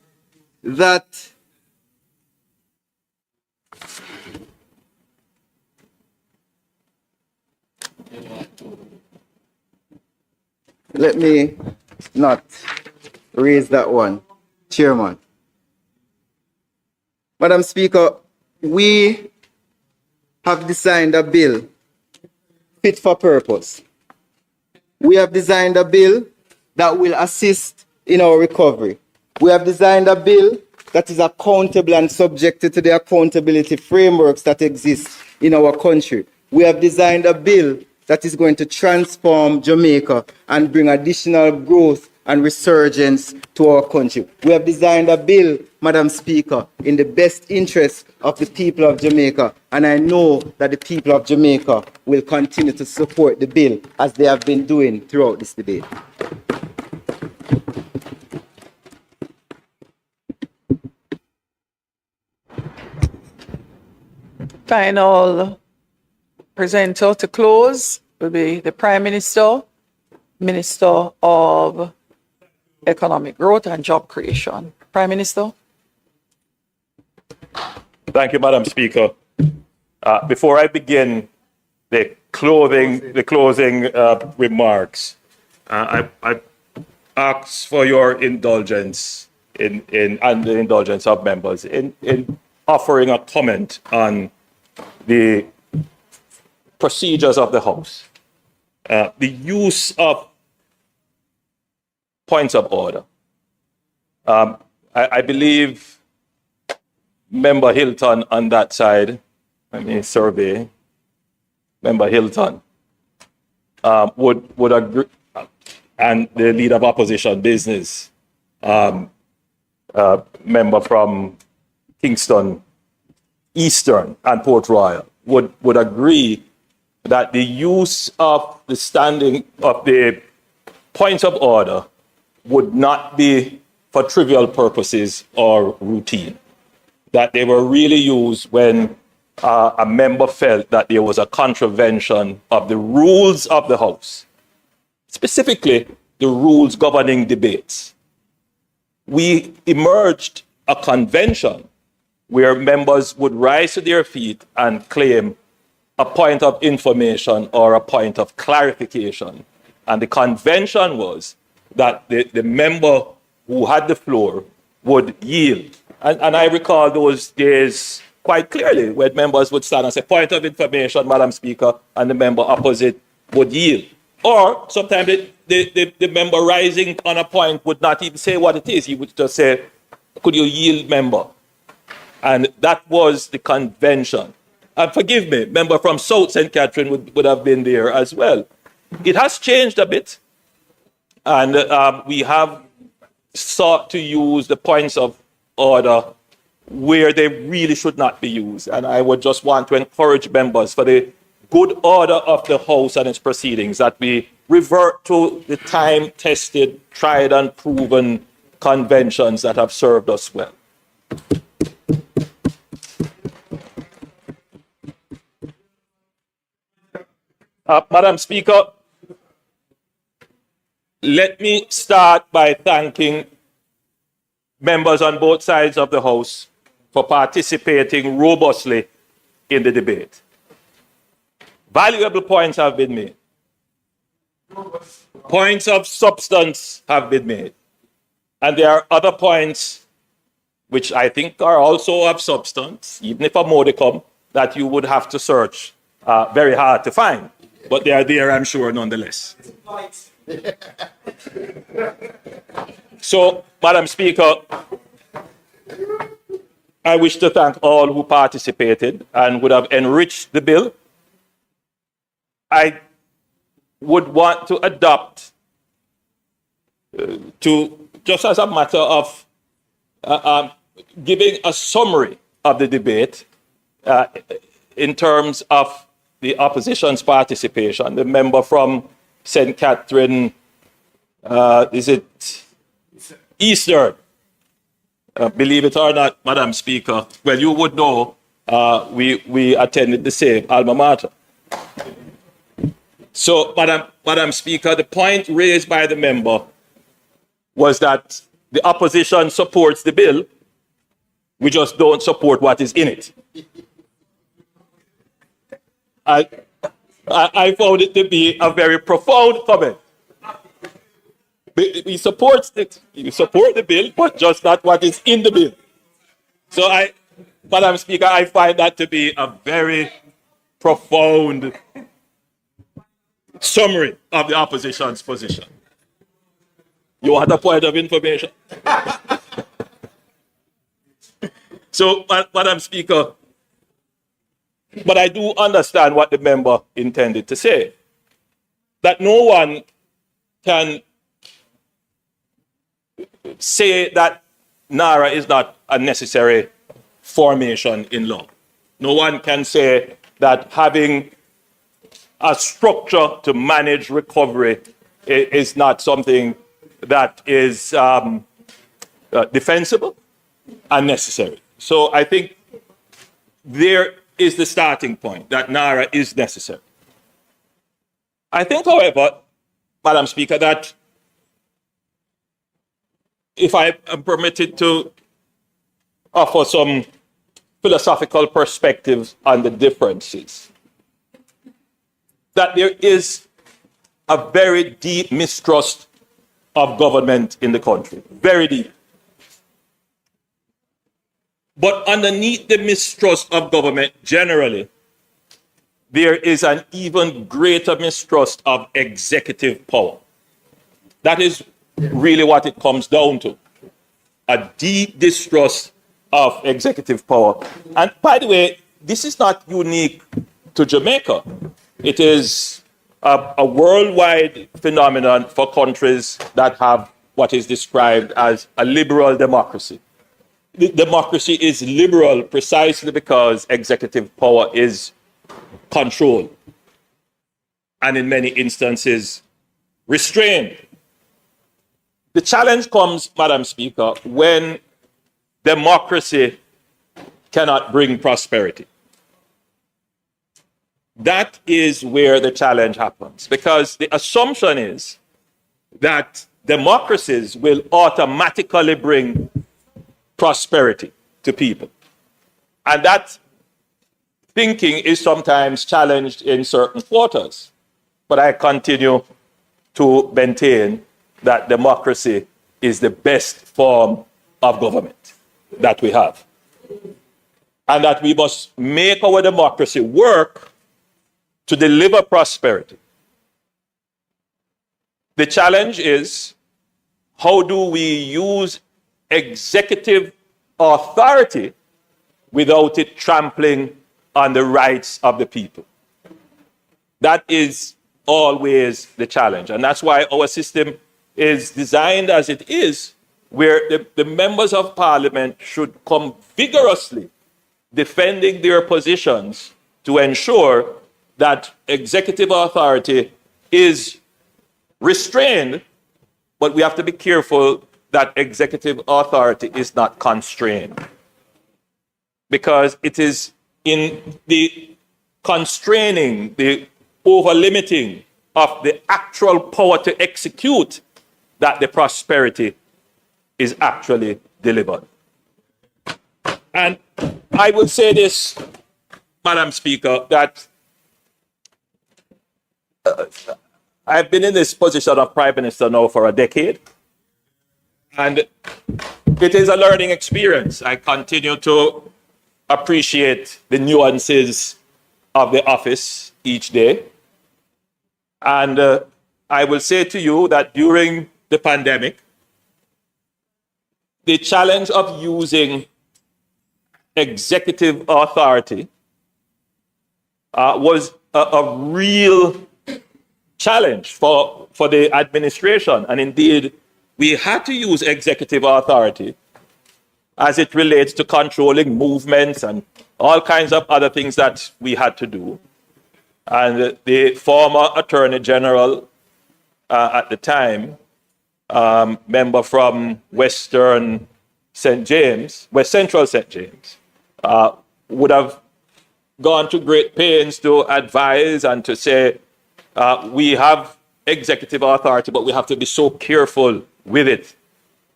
that let me not raise that one, Chairman. Madam Speaker, we have designed a bill fit for purpose. We have designed a bill that will assist in our recovery. We have designed a bill that is accountable and subjected to the accountability frameworks that exist in our country. We have designed a bill that is going to transform Jamaica and bring additional growth and resurgence to our country. We have designed a bill, Madam Speaker, in the best interest of the people of Jamaica, and I know that the people of Jamaica will continue to support the bill as they have been doing throughout this debate. Final presenter to close will be the Prime Minister, Minister of Economic Growth and Job Creation. Prime Minister. Thank you, Madam Speaker. Before I begin the closing remarks, I ask for your indulgence and the indulgence of members in offering a comment on the procedures of the House. The use of points of order. I believe Member Hilton on that side, let me survey, Member Hilton would agree, and the leader of opposition business, member from Kingston, Eastern and Port Royal would agree that the use of the standing of the points of order would not be for trivial purposes or routine, that they were really used when a member felt that there was a contravention of the rules of the House, specifically the rules governing debates. We emerged a convention where members would rise to their feet and claim a point of information or a point of clarification. And the convention was that the member who had the floor would yield. And I recall those days quite clearly when members would stand and say, point of information, Madam Speaker, and the member opposite would yield. Or sometimes the member rising on a point would not even say what it is. He would just say, could you yield, member? And that was the convention. And forgive me, member from South St. Catherine would have been there as well. It has changed a bit. And we have sought to use the points of order where they really should not be used. And I would just want to encourage members for the good order of the House and its proceedings that we revert to the time-tested, tried and proven conventions that have served us well. Madam Speaker, let me start by thanking members on both sides of the House for participating robustly in the debate. Valuable points have been made. Points of substance have been made. And there are other points which I think are also of substance, even if a modicum, that you would have to search very hard to find. But they are there, I'm sure, nonetheless. So, Madam Speaker, I wish to thank all who participated and would have enriched the bill. I would want to adopt to, just as a matter of giving a summary of the debate in terms of the opposition's participation. The member from St. Catherine, is it Eastern? Believe it or not, Madam Speaker, well, you would know we attended the same alma mater. So, Madam Speaker, the point raised by the member was that the opposition supports the bill, we just don't support what is in it. I found it to be a very profound comment. We support the bill, but just not what is in the bill. So Madam Speaker, I find that to be a very profound summary of the opposition's position. You want a point of information? So, Madam Speaker, but I do understand what the member intended to say. That no one can say that NARA is not a necessary formation in law. No one can say that having a structure to manage recovery is not something that is defensible and necessary. So I think there is the starting point, that NARA is necessary. I think, however, Madam Speaker, that if I am permitted to offer some philosophical perspectives on the differences, that there is a very deep mistrust of government in the country, very deep. But underneath the mistrust of government generally, there is an even greater mistrust of executive power. That is really what it comes down to. A deep distrust of executive power. And by the way, this is not unique to Jamaica. It is a worldwide phenomenon for countries that have what is described as a liberal democracy. democracy is liberal precisely because executive power is controlled and in many instances restrained. The challenge comes, Madam Speaker, when democracy cannot bring prosperity. That is where the challenge happens, because the assumption is that democracies will automatically bring prosperity to people. And that thinking is sometimes challenged in certain quarters. But I continue to maintain that democracy is the best form of government that we have. And that we must make our democracy work to deliver prosperity. The challenge is, how do we use executive authority without it trampling on the rights of the people? That is always the challenge. And that's why our system is designed as it is, where the members of parliament should come vigorously defending their positions to ensure that executive authority is restrained, but we have to be careful that executive authority is not constrained. Because it is in the constraining, the over-limiting of the actual power to execute that the prosperity is actually delivered. And I will say this, Madam Speaker, that I've been in this position of Prime Minister now for a decade, and it is a learning experience. I continue to appreciate the nuances of the office each day. And I will say to you that during the pandemic, the challenge of using executive authority was a real challenge for the administration. And indeed, we had to use executive authority as it relates to controlling movements and all kinds of other things that we had to do. And the former Attorney General at the time, member from West Central St. James, would have gone to great pains to advise and to say, we have executive authority, but we have to be so careful with it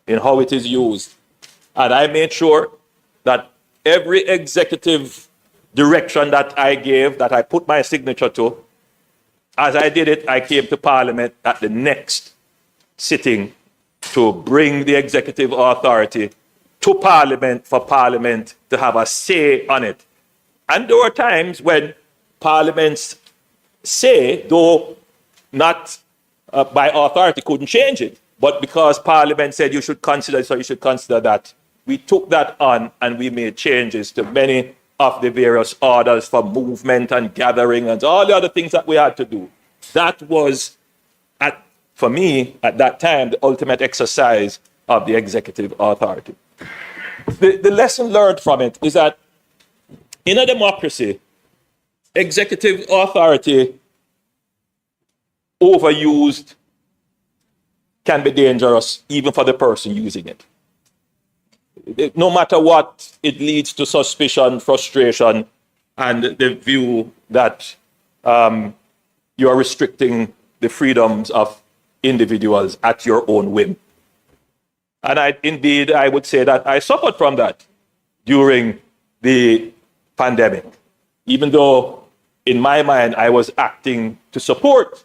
in how it is used. And I made sure that every executive direction that I gave, that I put my signature to, as I did it, I came to Parliament at the next sitting to bring the executive authority to Parliament for Parliament to have a say on it. And there were times when Parliament's say, though not by authority, couldn't change it. But because Parliament said you should consider this or you should consider that, we took that on and we made changes to many of the various orders for movement and gathering and all the other things that we had to do. That was, for me, at that time, the ultimate exercise of the executive authority. The lesson learned from it is that in a democracy, executive authority overused can be dangerous even for the person using it. No matter what, it leads to suspicion, frustration, and the view that you are restricting the freedoms of individuals at your own whim. And I would say that I suffered from that during the pandemic, even though in my mind I was acting to support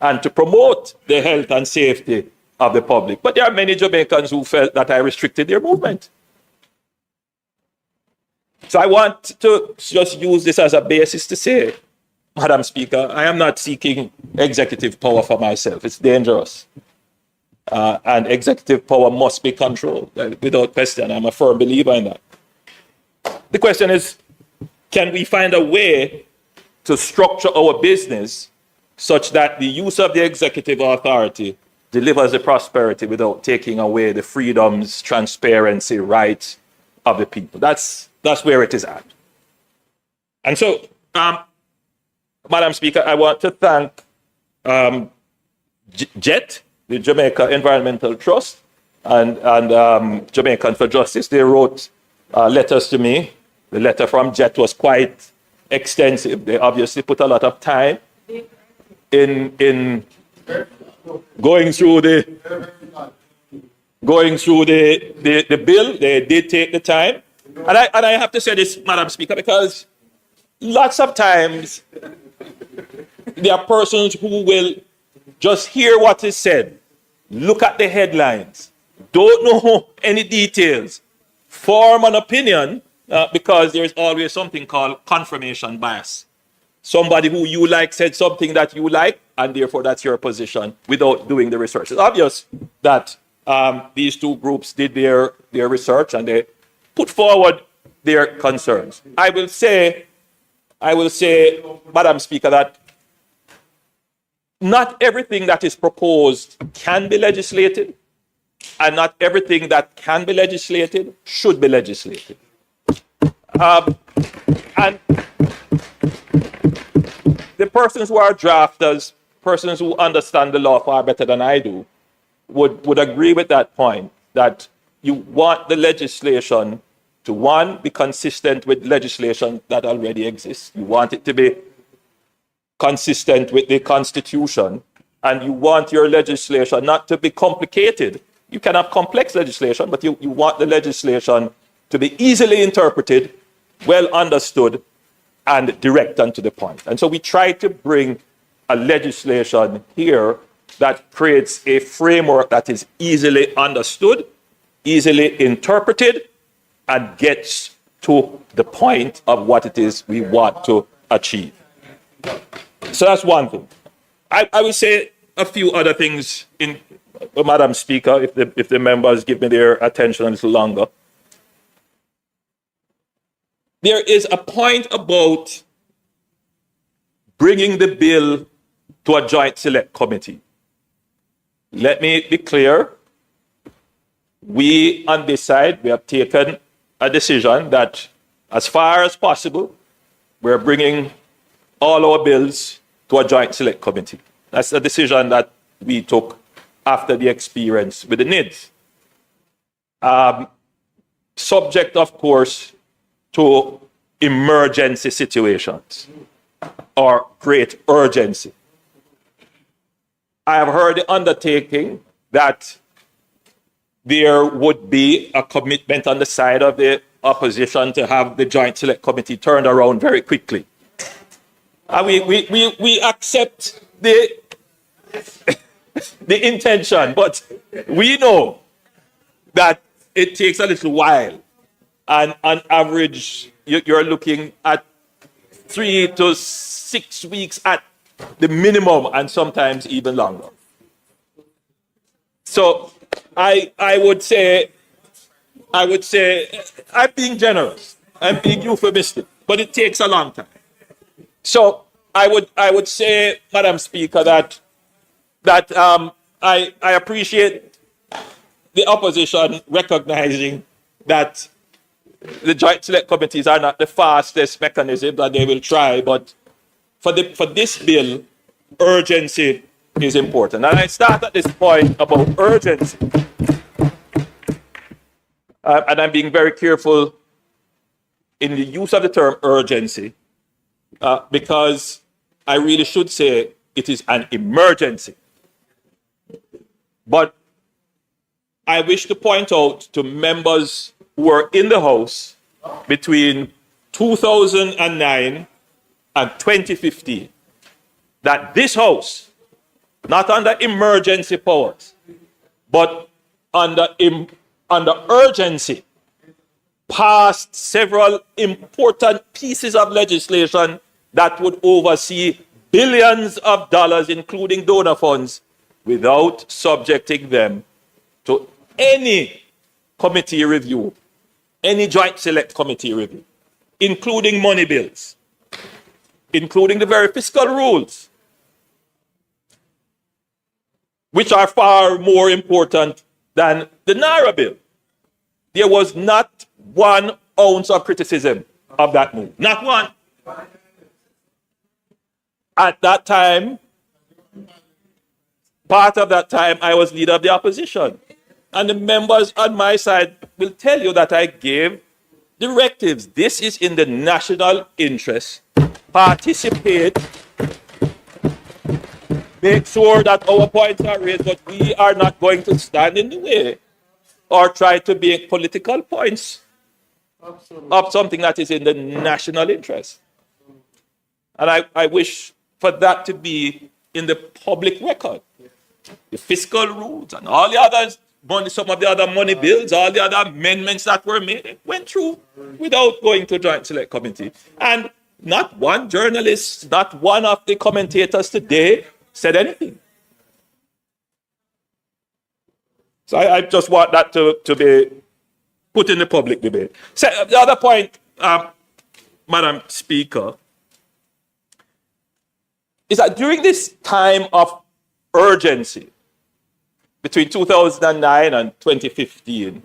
and to promote the health and safety of the public. But there are many Jamaicans who felt that I restricted their movement. So I want to just use this as a basis to say, Madam Speaker, I am not seeking executive power for myself. It's dangerous. And executive power must be controlled, without question. I'm a firm believer in that. The question is, can we find a way to structure our business such that the use of the executive authority delivers the prosperity without taking away the freedoms, transparency, rights of the people. That's where it is at. And so, Madam Speaker, I want to thank JET, the Jamaica Environmental Trust, and Jamaican for Justice. They wrote letters to me. The letter from JET was quite extensive. They obviously put a lot of time in going through the bill. They did take the time. And I have to say this, Madam Speaker, because lots of times there are persons who will just hear what is said, look at the headlines, don't know any details, form an opinion, because there's always something called confirmation bias. Somebody who you like said something that you like, and therefore that's your position without doing the research. It's obvious that these two groups did their research and they put forward their concerns. I will say, Madam Speaker, that not everything that is proposed can be legislated, and not everything that can be legislated should be legislated. And the persons who are drafters, persons who understand the law far better than I do, would agree with that point, that you want the legislation to, one, be consistent with legislation that already exists. You want it to be consistent with the Constitution, and you want your legislation not to be complicated. You can have complex legislation, but you want the legislation to be easily interpreted, well understood, and direct and to the point. And so we try to bring a legislation here that creates a framework that is easily understood, easily interpreted, and gets to the point of what it is we want to achieve. So that's one thing. I will say a few other things, Madam Speaker, if the members give me their attention a little longer. There is a point about bringing the bill to a joint select committee. Let me be clear. We on this side, we have taken a decision that as far as possible, we're bringing all our bills to a joint select committee. That's a decision that we took after the experience with the NIDS. Subject, of course, to emergency situations or great urgency. I have heard the undertaking that there would be a commitment on the side of the opposition to have the Joint Select Committee turned around very quickly. And we accept the intention, but we know that it takes a little while. And on average, you're looking at 3 to 6 weeks at the minimum, and sometimes even longer. So I would say I'm being generous, I'm being euphemistic, but it takes a long time. So I would say, Madam Speaker, that I appreciate the opposition recognizing that the joint select committees are not the fastest mechanism, that they will try, but for this bill, urgency is important. And I start at this point about urgency. And I'm being very careful in the use of the term urgency, because I really should say it is an emergency. But I wish to point out to members who were in the House between 2009 and 2015 that this House, not under emergency powers, but under urgency, passed several important pieces of legislation that would oversee billions of dollars, including donor funds, without subjecting them to any committee review, any joint select committee review, including money bills, including the very fiscal rules, which are far more important than the Naira bill. There was not one ounce of criticism of that move. Not one. At that time, part of that time, I was leader of the opposition. And the members on my side will tell you that I gave directives. This is in the national interest. Participate. Make sure that our points are raised, but we are not going to stand in the way or try to make political points of something that is in the national interest. And I wish for that to be in the public record. The fiscal rules and all the others, some of the other money bills, all the other amendments that were made, went through without going to Joint Select Committee. And not one journalist, not one of the commentators today said anything. So I just want that to be put in the public debate. So the other point, Madam Speaker, is that during this time of urgency between 2009 and 2015,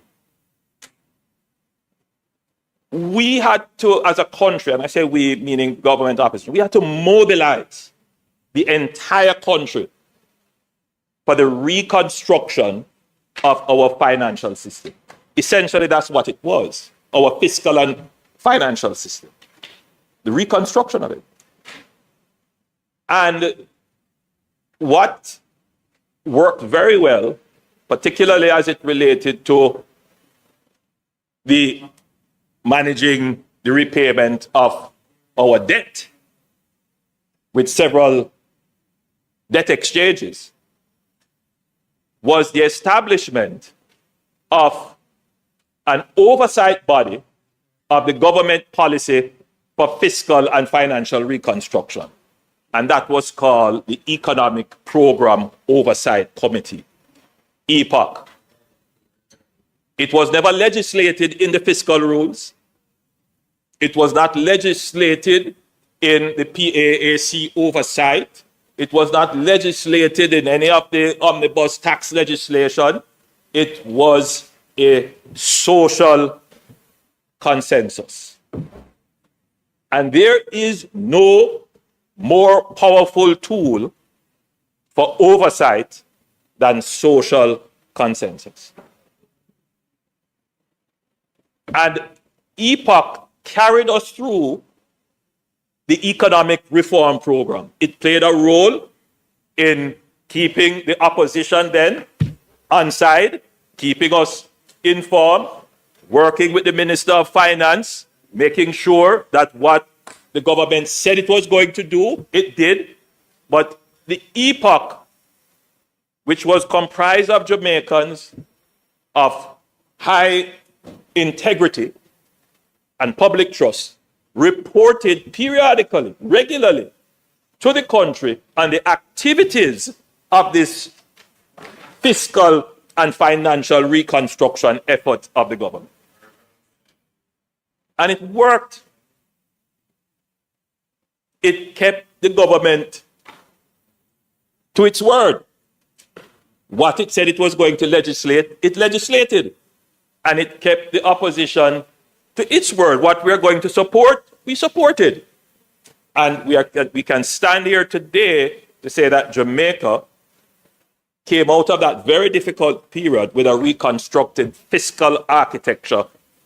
we had to, as a country, and I say we meaning government opposition, we had to mobilize the entire country for the reconstruction of our financial system. Essentially, that's what it was, our fiscal and financial system, the reconstruction of it. And what worked very well, particularly as it related to the managing the repayment of our debt with several debt exchanges, was the establishment of an oversight body of the government policy for fiscal and financial reconstruction. And that was called the Economic Program Oversight Committee, EPOC. It was never legislated in the fiscal rules. It was not legislated in the PAAC oversight. It was not legislated in any of the omnibus tax legislation. It was a social consensus. And there is no more powerful tool for oversight than social consensus. And EPOC carried us through the economic reform program. It played a role in keeping the opposition then on side, keeping us informed, working with the Minister of Finance, making sure that what the government said it was going to do, it did. But the EPOC, which was comprised of Jamaicans of high integrity and public trust, reported periodically, regularly, to the country on the activities of this fiscal and financial reconstruction effort of the government. And it worked. It kept the government to its word. What it said it was going to legislate, it legislated. And it kept the opposition to its word. What we're going to support, we supported. And we can stand here today to say that Jamaica came out of that very difficult period with a reconstructed fiscal architecture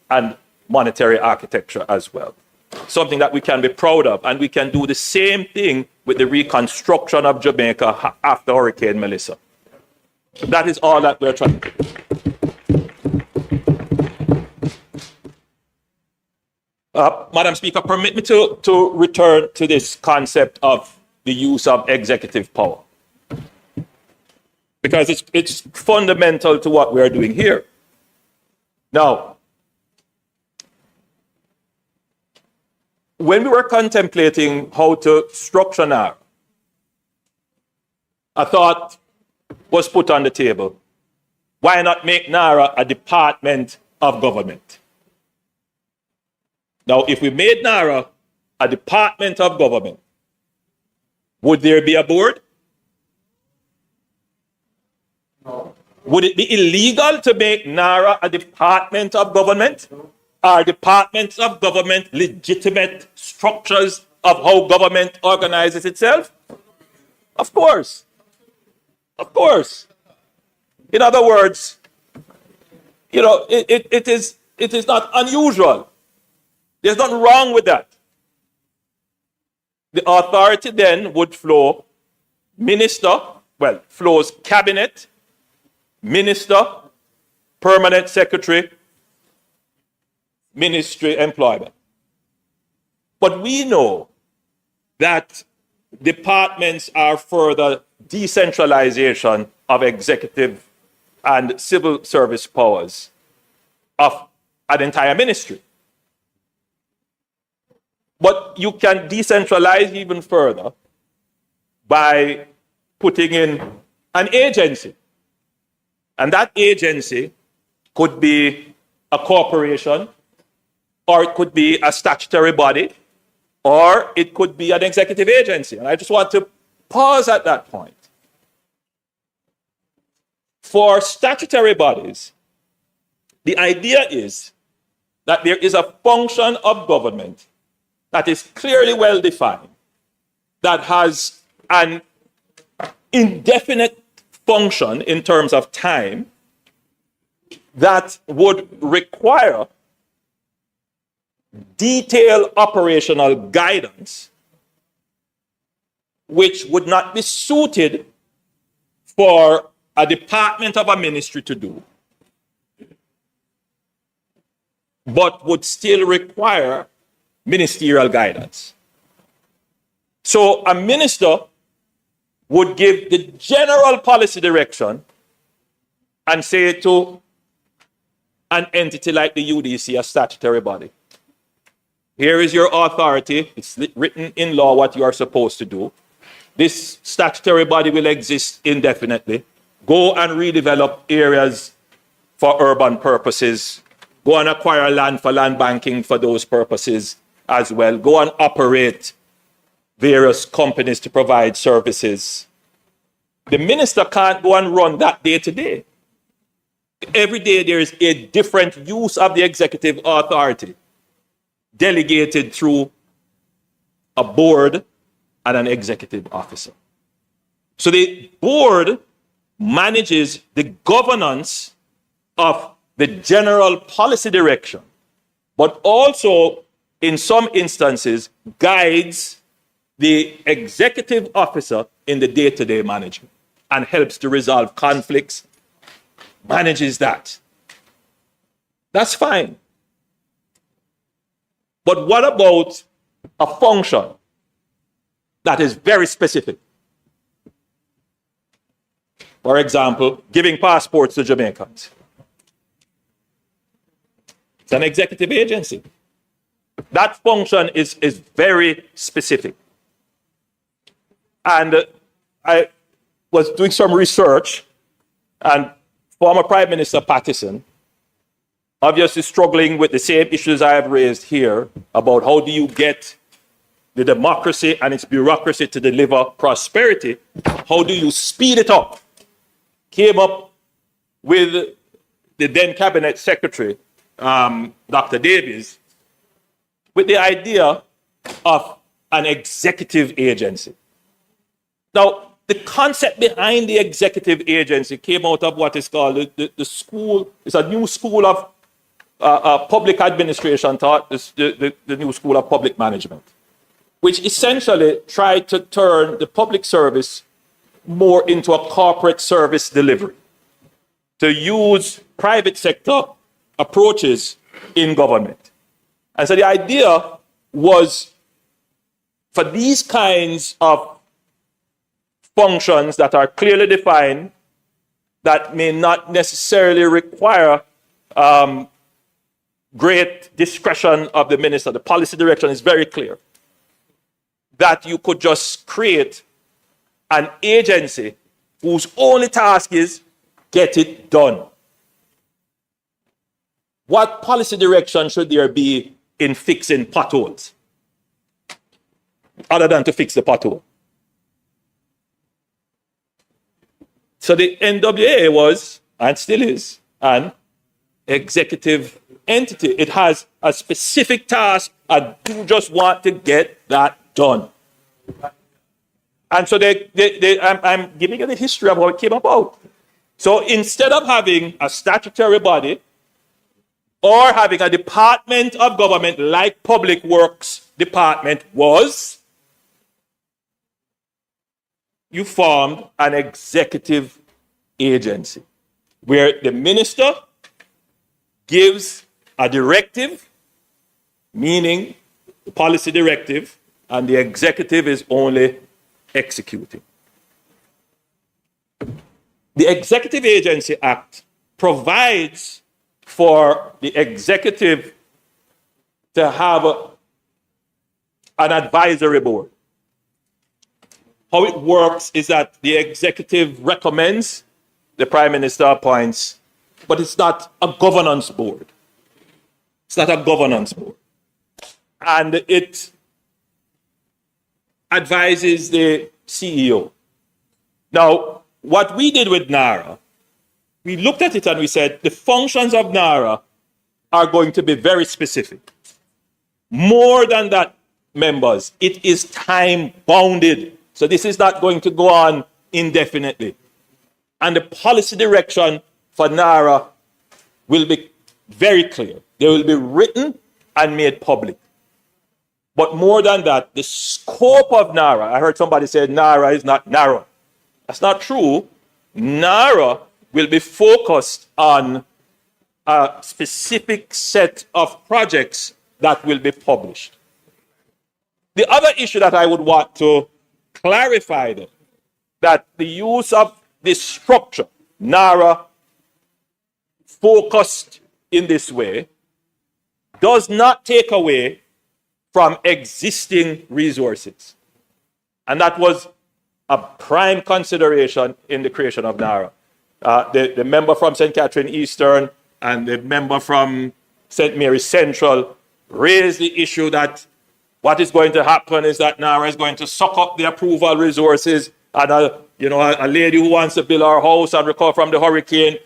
and monetary architecture as well. Something that we can be proud of. And we can do the same thing with the reconstruction of Jamaica after Hurricane Melissa. That is all that we're trying to do. Madam Speaker, permit me to return to this concept of the use of executive power, because it's fundamental to what we are doing here. Now, when we were contemplating how to structure NARA, a thought was put on the table. Why not make NARA a department of government? Now, if we made NARA a department of government, would there be a board? No. Would it be illegal to make NARA a department of government? No. are departments of government legitimate structures of how government organizes itself? Of course. Of course. In other words, you know, it is not unusual. There's nothing wrong with that. The authority then would flow flows cabinet, minister, permanent secretary, ministry employment. But we know that departments are further decentralization of executive and civil service powers of an entire ministry. But you can decentralize even further by putting in an agency. And that agency could be a corporation, or it could be a statutory body, or it could be an executive agency. And I just want to pause at that point. For statutory bodies, the idea is that there is a function of government that is clearly well defined, that has an indefinite function in terms of time, that would require detailed operational guidance, which would not be suited for a department of a ministry to do, but would still require ministerial guidance. So a minister would give the general policy direction and say to an entity like the UDC, a statutory body, here is your authority. It's written in law what you are supposed to do. This statutory body will exist indefinitely. Go and redevelop areas for urban purposes. Go and acquire land for land banking for those purposes as well. Go and operate various companies to provide services. The minister can't go and run that day to day. Every day there is a different use of the executive authority delegated through a board and an executive officer. So the board manages the governance of the general policy direction, but also in some instances guides the executive officer in the day-to-day management and helps to resolve conflicts, manages that. That's fine. But what about a function that is very specific? For example, giving passports to Jamaicans. It's an executive agency. That function is very specific. And I was doing some research, and former Prime Minister Pattison, obviously struggling with the same issues I have raised here about how do you get the democracy and its bureaucracy to deliver prosperity, how do you speed it up, came up with the then Cabinet Secretary, Dr. Davies, with the idea of an executive agency. Now, the concept behind the executive agency came out of what is called the school. It's a new school of public administration taught, the new school of public management, which essentially tried to turn the public service more into a corporate service delivery, to use private sector approaches in government. And so the idea was for these kinds of functions that are clearly defined, that may not necessarily require great discretion of the minister. The policy direction is very clear. That you could just create an agency whose only task is get it done. What policy direction should there be in fixing potholes, other than to fix the pothole? So the NWA was, and still is, and executive entity. It has a specific task, and you just want to get that done. And so I'm giving you the history of how it came about. So instead of having a statutory body or having a department of government like Public Works Department was, you formed an executive agency where the minister gives a directive, meaning the policy directive, and the executive is only executing. The Executive Agency Act provides for the executive to have an advisory board. How it works is that the executive recommends, the prime minister appoints, but it's not a governance board. It's not a governance board. And it advises the CEO. Now, what we did with NARA, we looked at it and we said the functions of NARA are going to be very specific. More than that, members, it is time bounded. So this is not going to go on indefinitely. And the policy direction for NARA will be very clear. They will be written and made public. But more than that, the scope of NARA, I heard somebody say NARA is not narrow. That's not true. NARA will be focused on a specific set of projects that will be published. The other issue that I would want to clarify that the use of this structure, NARA, focused in this way, does not take away from existing resources. And that was a prime consideration in the creation of NARA. The member from St. Catherine Eastern and the member from St. Mary's Central raised the issue that what is going to happen is that NARA is going to suck up the approval resources, and a lady who wants to build her house and recover from the hurricane,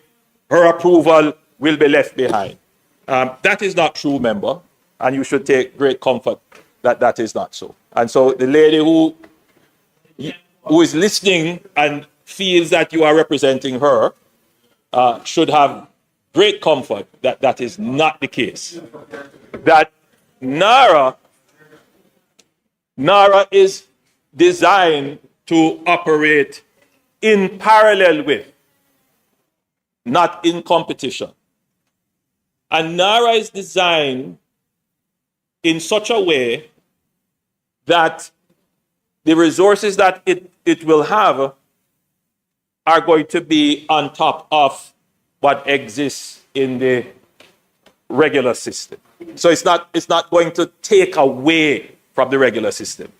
her approval will be left behind. That is not true, member, and you should take great comfort that that is not so. And so the lady who is listening and feels that you are representing her should have great comfort that that is not the case. That NARA is designed to operate in parallel with, not in competition. And NARA is designed in such a way that the resources that it will have are going to be on top of what exists in the regular system. So it's not going to take away from the regular system.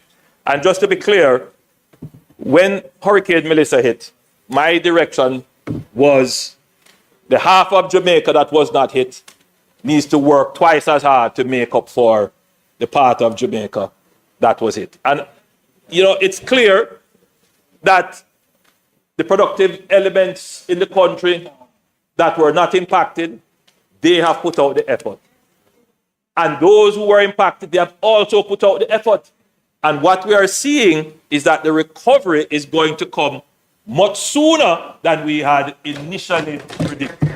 And just to be clear, when Hurricane Melissa hit, my direction was the half of Jamaica that was not hit needs to work twice as hard to make up for the part of Jamaica that was hit. And, it's clear that the productive elements in the country that were not impacted, they have put out the effort. And those who were impacted, they have also put out the effort. And what we are seeing is that the recovery is going to come much sooner than we had initially predicted.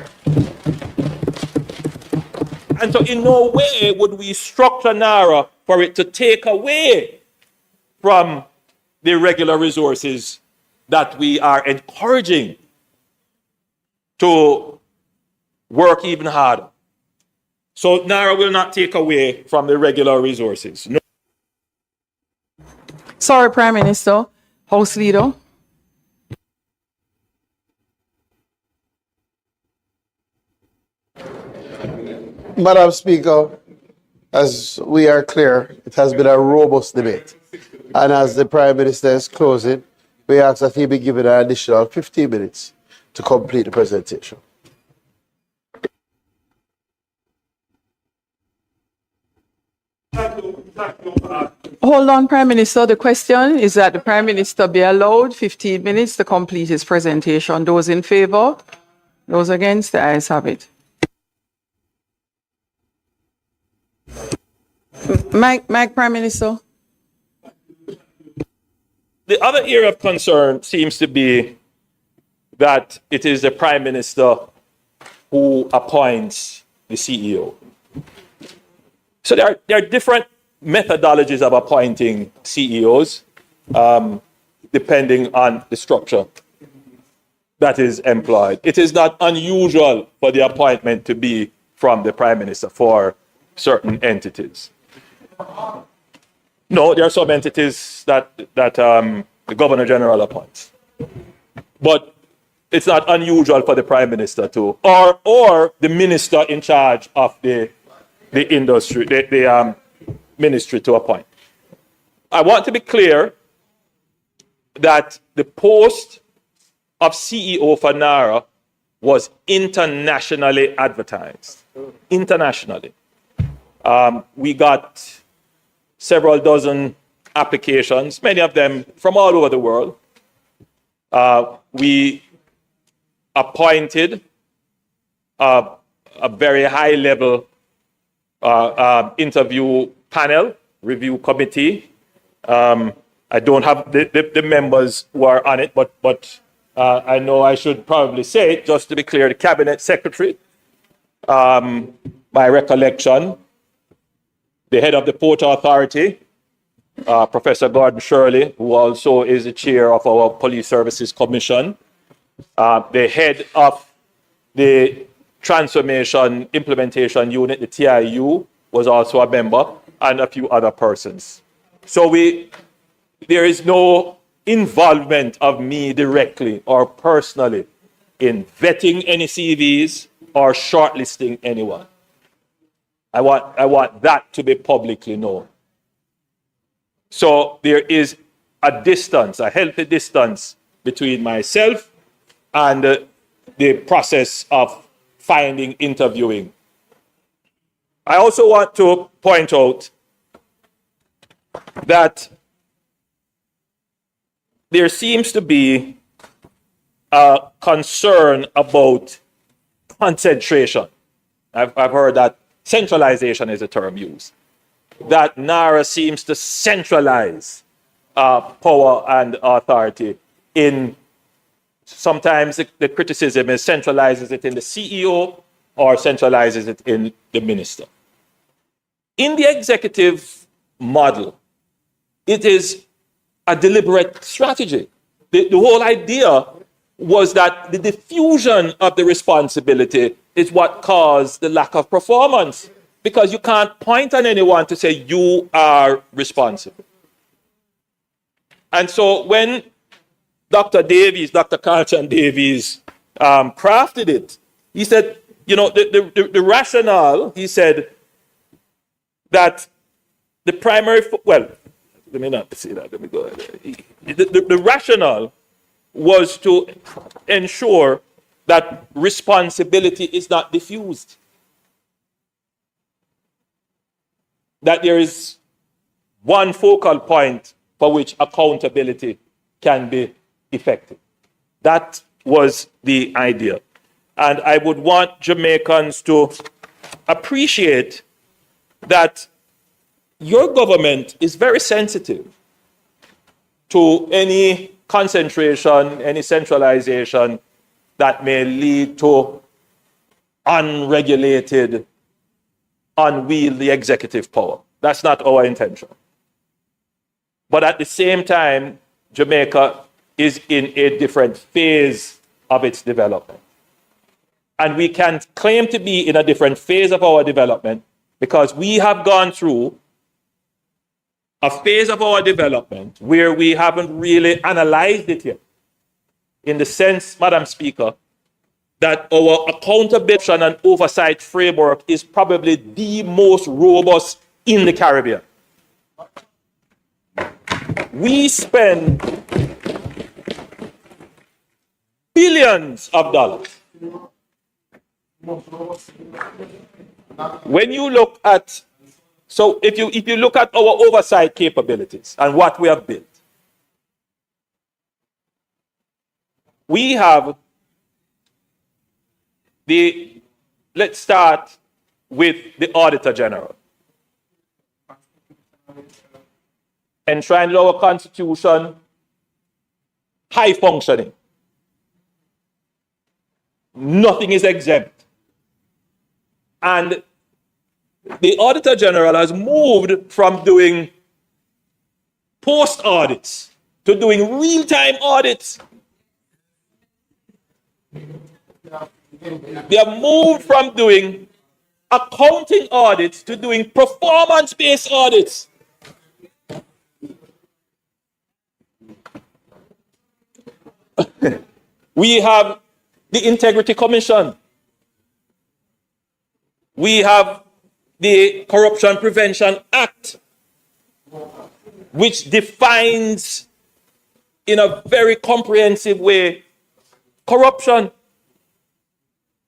And so in no way would we structure NARA for it to take away from the regular resources that we are encouraging to work even harder. So NARA will not take away from the regular resources. No. Sorry, Prime Minister. House Leader. Madam Speaker, as we are clear, it has been a robust debate. And as the Prime Minister is closing, we ask that he be given an additional 15 minutes to complete the presentation. Hold on, Prime Minister. The question is that the Prime Minister be allowed 15 minutes to complete his presentation. Those in favor? Those against? The ayes have it. Mike, Prime Minister. The other area of concern seems to be that it is the Prime Minister who appoints the CEO. So there are different methodologies of appointing CEOs, depending on the structure that is employed. It is not unusual for the appointment to be from the Prime Minister for certain entities. No, there are some entities that the Governor General appoints. But it's not unusual for the Prime Minister to, or the minister in charge of the industry, the ministry to appoint. I want to be clear that the post of CEO for NARA was internationally advertised. Internationally. We got several dozen applications, many of them from all over the world. We appointed a very high level interview panel, review committee. I don't have the members who are on it, but I know I should probably say it, just to be clear, the cabinet secretary, by recollection, the head of the Port Authority, Professor Gordon Shirley, who also is the chair of our Police Services Commission, the head of the Transformation Implementation Unit, the TIU, was also a member, and a few other persons. So there is no involvement of me directly or personally in vetting any CVs or shortlisting anyone. I want that to be publicly known. So there is a distance, a healthy distance between myself and the process of finding, interviewing. I also want to point out that there seems to be a concern about concentration. I've heard that centralization is a term used. That NARA seems to centralize power and authority in, sometimes the criticism is centralizes it in the CEO or centralizes it in the minister. In the executive model, it is a deliberate strategy. The whole idea was that the diffusion of the responsibility is what caused the lack of performance, because you can't point on anyone to say you are responsible. And so when Dr. Carlton Davies crafted it, he said, you know, the rationale, he said that the primary, well, let me not say that, let me go ahead. The rationale was to ensure that responsibility is not diffused. That there is one focal point for which accountability can be effective. That was the idea. And I would want Jamaicans to appreciate that your government is very sensitive to any concentration, any centralization that may lead to unregulated, unwieldy executive power. That's not our intention. But at the same time, Jamaica is in a different phase of its development. And we can claim to be in a different phase of our development because we have gone through a phase of our development where we haven't really analyzed it yet. In the sense, Madam Speaker, that our accountability and oversight framework is probably the most robust in the Caribbean. We spend billions of dollars. When you look at, so if you look at our oversight capabilities and what we have built, we have let's start with the Auditor General. enshrined in our Constitution, high functioning. Nothing is exempt. And the Auditor General has moved from doing post audits to doing real-time audits. They have moved from doing accounting audits to doing performance-based audits. We have the Integrity Commission. We have the Corruption Prevention Act, which defines in a very comprehensive way corruption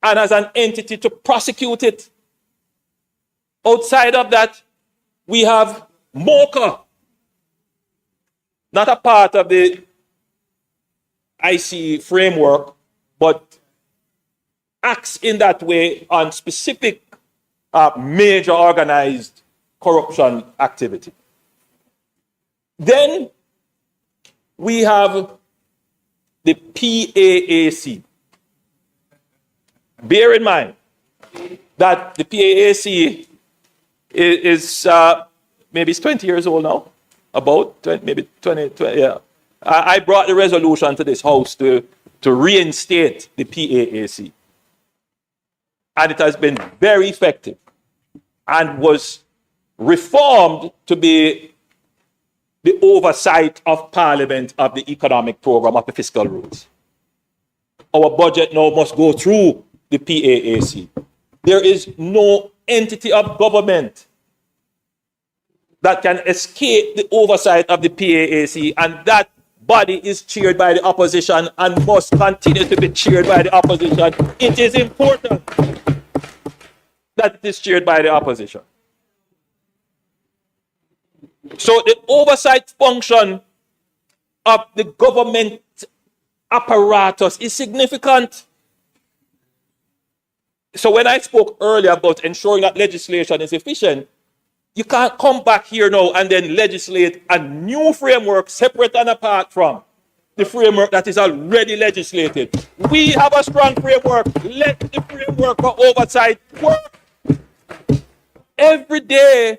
and as an entity to prosecute it. Outside of that, we have MOCA, not a part of the IC framework, but acts in that way on specific major organized corruption activity. Then we have the PAAC. Bear in mind that the PAAC is maybe it's 20 years old now, about 20, maybe 20, yeah. I brought the resolution to this house to reinstate the PAAC. And it has been very effective and was reformed to be the oversight of Parliament of the economic program of the fiscal rules. Our budget now must go through the PAAC. There is no entity of government that can escape the oversight of the PAAC, and that body is chaired by the opposition and must continue to be chaired by the opposition. It is important that it is chaired by the opposition. So the oversight function of the government apparatus is significant. So when I spoke earlier about ensuring that legislation is efficient, you can't come back here now and then legislate a new framework separate and apart from the framework that is already legislated. We have a strong framework. Let the framework for oversight work. Every day,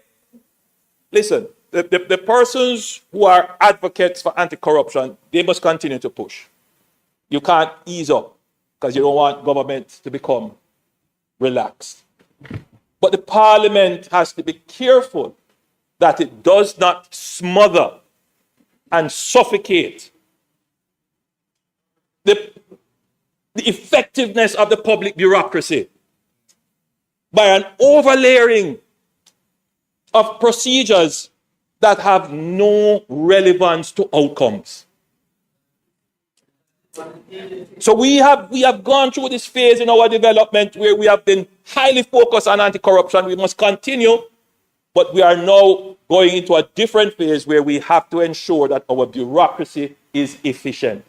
listen, the persons who are advocates for anti-corruption, they must continue to push. You can't ease up because you don't want government to become relaxed. But the Parliament has to be careful that it does not smother and suffocate the effectiveness of the public bureaucracy by an overlaying of procedures that have no relevance to outcomes. So we have gone through this phase in our development where we have been highly focused on anti-corruption. We must continue, but we are now going into a different phase where we have to ensure that our bureaucracy is efficient.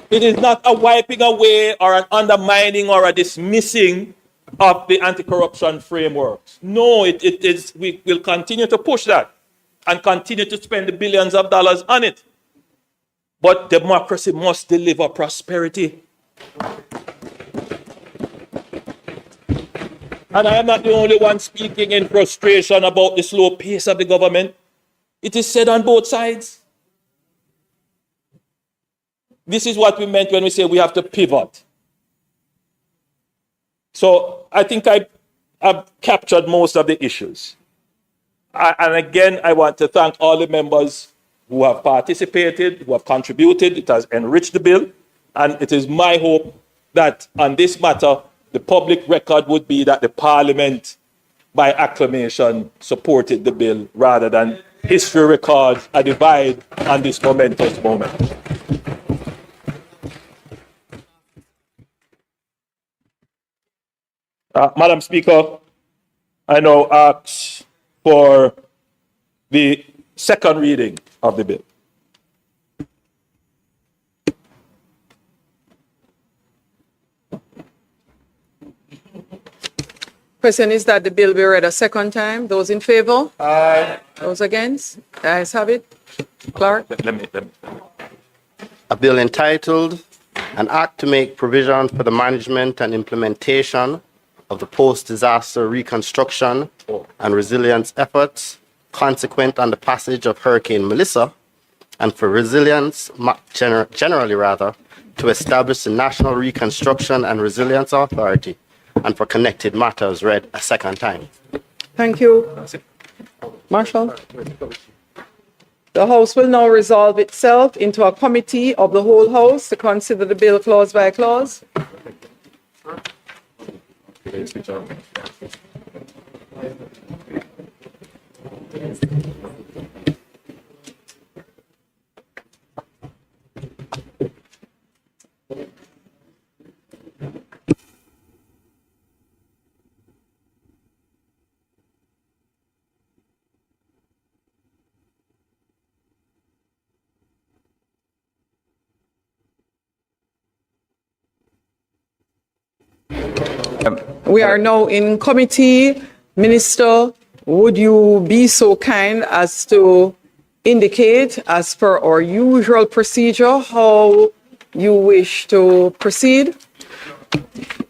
It is not a wiping away or an undermining or a dismissing of the anti-corruption frameworks. No, it is. We will continue to push that and continue to spend the billions of dollars on it. But democracy must deliver prosperity. And I am not the only one speaking in frustration about the slow pace of the government. It is said on both sides. This is what we meant when we say we have to pivot. So I think I've captured most of the issues. And again, I want to thank all the members who have participated, who have contributed. It has enriched the bill. And it is my hope that on this matter, the public record would be that the Parliament, by acclamation, supported the bill rather than history records a divide on this momentous moment. Madam Speaker, I now ask for the second reading of the bill. Question is that the bill be read a second time. Those in favor? Aye. Those against? The ayes have it. Clerk? Let me. A bill entitled An Act to Make Provision for the Management and Implementation of the Post-Disaster Reconstruction and Resilience Efforts consequent on the passage of Hurricane Melissa, and for resilience generally to establish the National Reconstruction and Resilience Authority, and for connected matters read a second time. Thank you. Marshall? The House will now resolve itself into a committee of the whole House to consider the bill clause by clause. We are now in committee. Minister, would you be so kind as to indicate, as per our usual procedure, how you wish to proceed?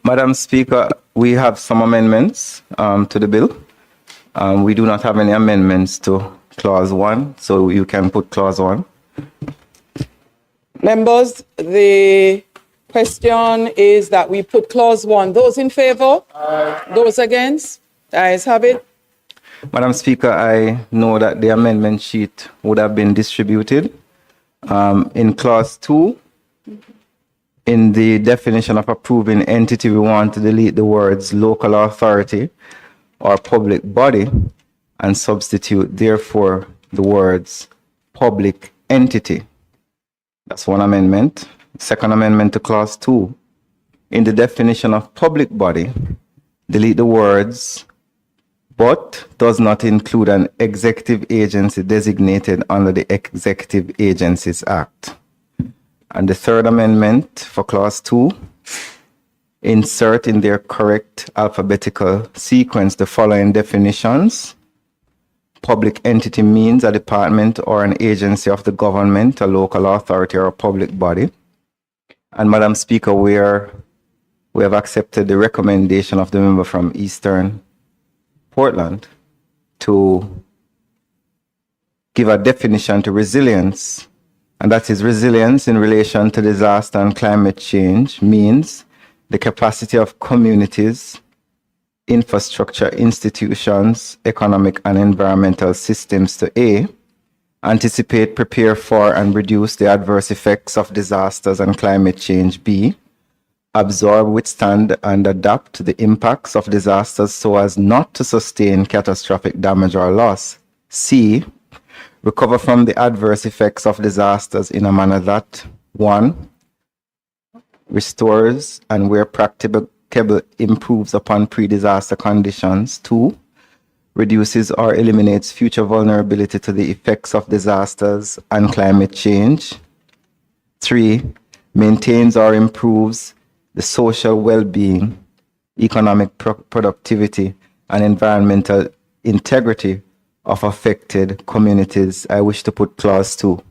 Madam Speaker, we have some amendments to the bill. We do not have any amendments to clause 1, so you can put clause 1. Members, the question is that we put clause 1. Those in favor? Aye. Those against? The ayes have it. Madam Speaker, I know that the amendment sheet would have been distributed. In clause 2, in the definition of approving entity, we want to delete the words local authority or public body and substitute, therefore, the words public entity. That's one amendment. Second amendment to clause 2. In the definition of public body, delete the words but does not include an executive agency designated under the Executive Agencies Act. And the third amendment for clause 2, insert in their correct alphabetical sequence the following definitions. Public entity means a department or an agency of the government, a local authority, or a public body. And Madam Speaker, we have accepted the recommendation of the member from Eastern Portland to give a definition to resilience, and that is resilience in relation to disaster and climate change means the capacity of communities, infrastructure, institutions, economic and environmental systems to A, anticipate, prepare for, and reduce the adverse effects of disasters and climate change. B, absorb, withstand, and adapt to the impacts of disasters so as not to sustain catastrophic damage or loss. C, recover from the adverse effects of disasters in a manner that 1, restores and where practicable improves upon pre-disaster conditions. 2, reduces or eliminates future vulnerability to the effects of disasters and climate change. 3, maintains or improves the social well-being, economic productivity, and environmental integrity of affected communities. I wish to put clause 2.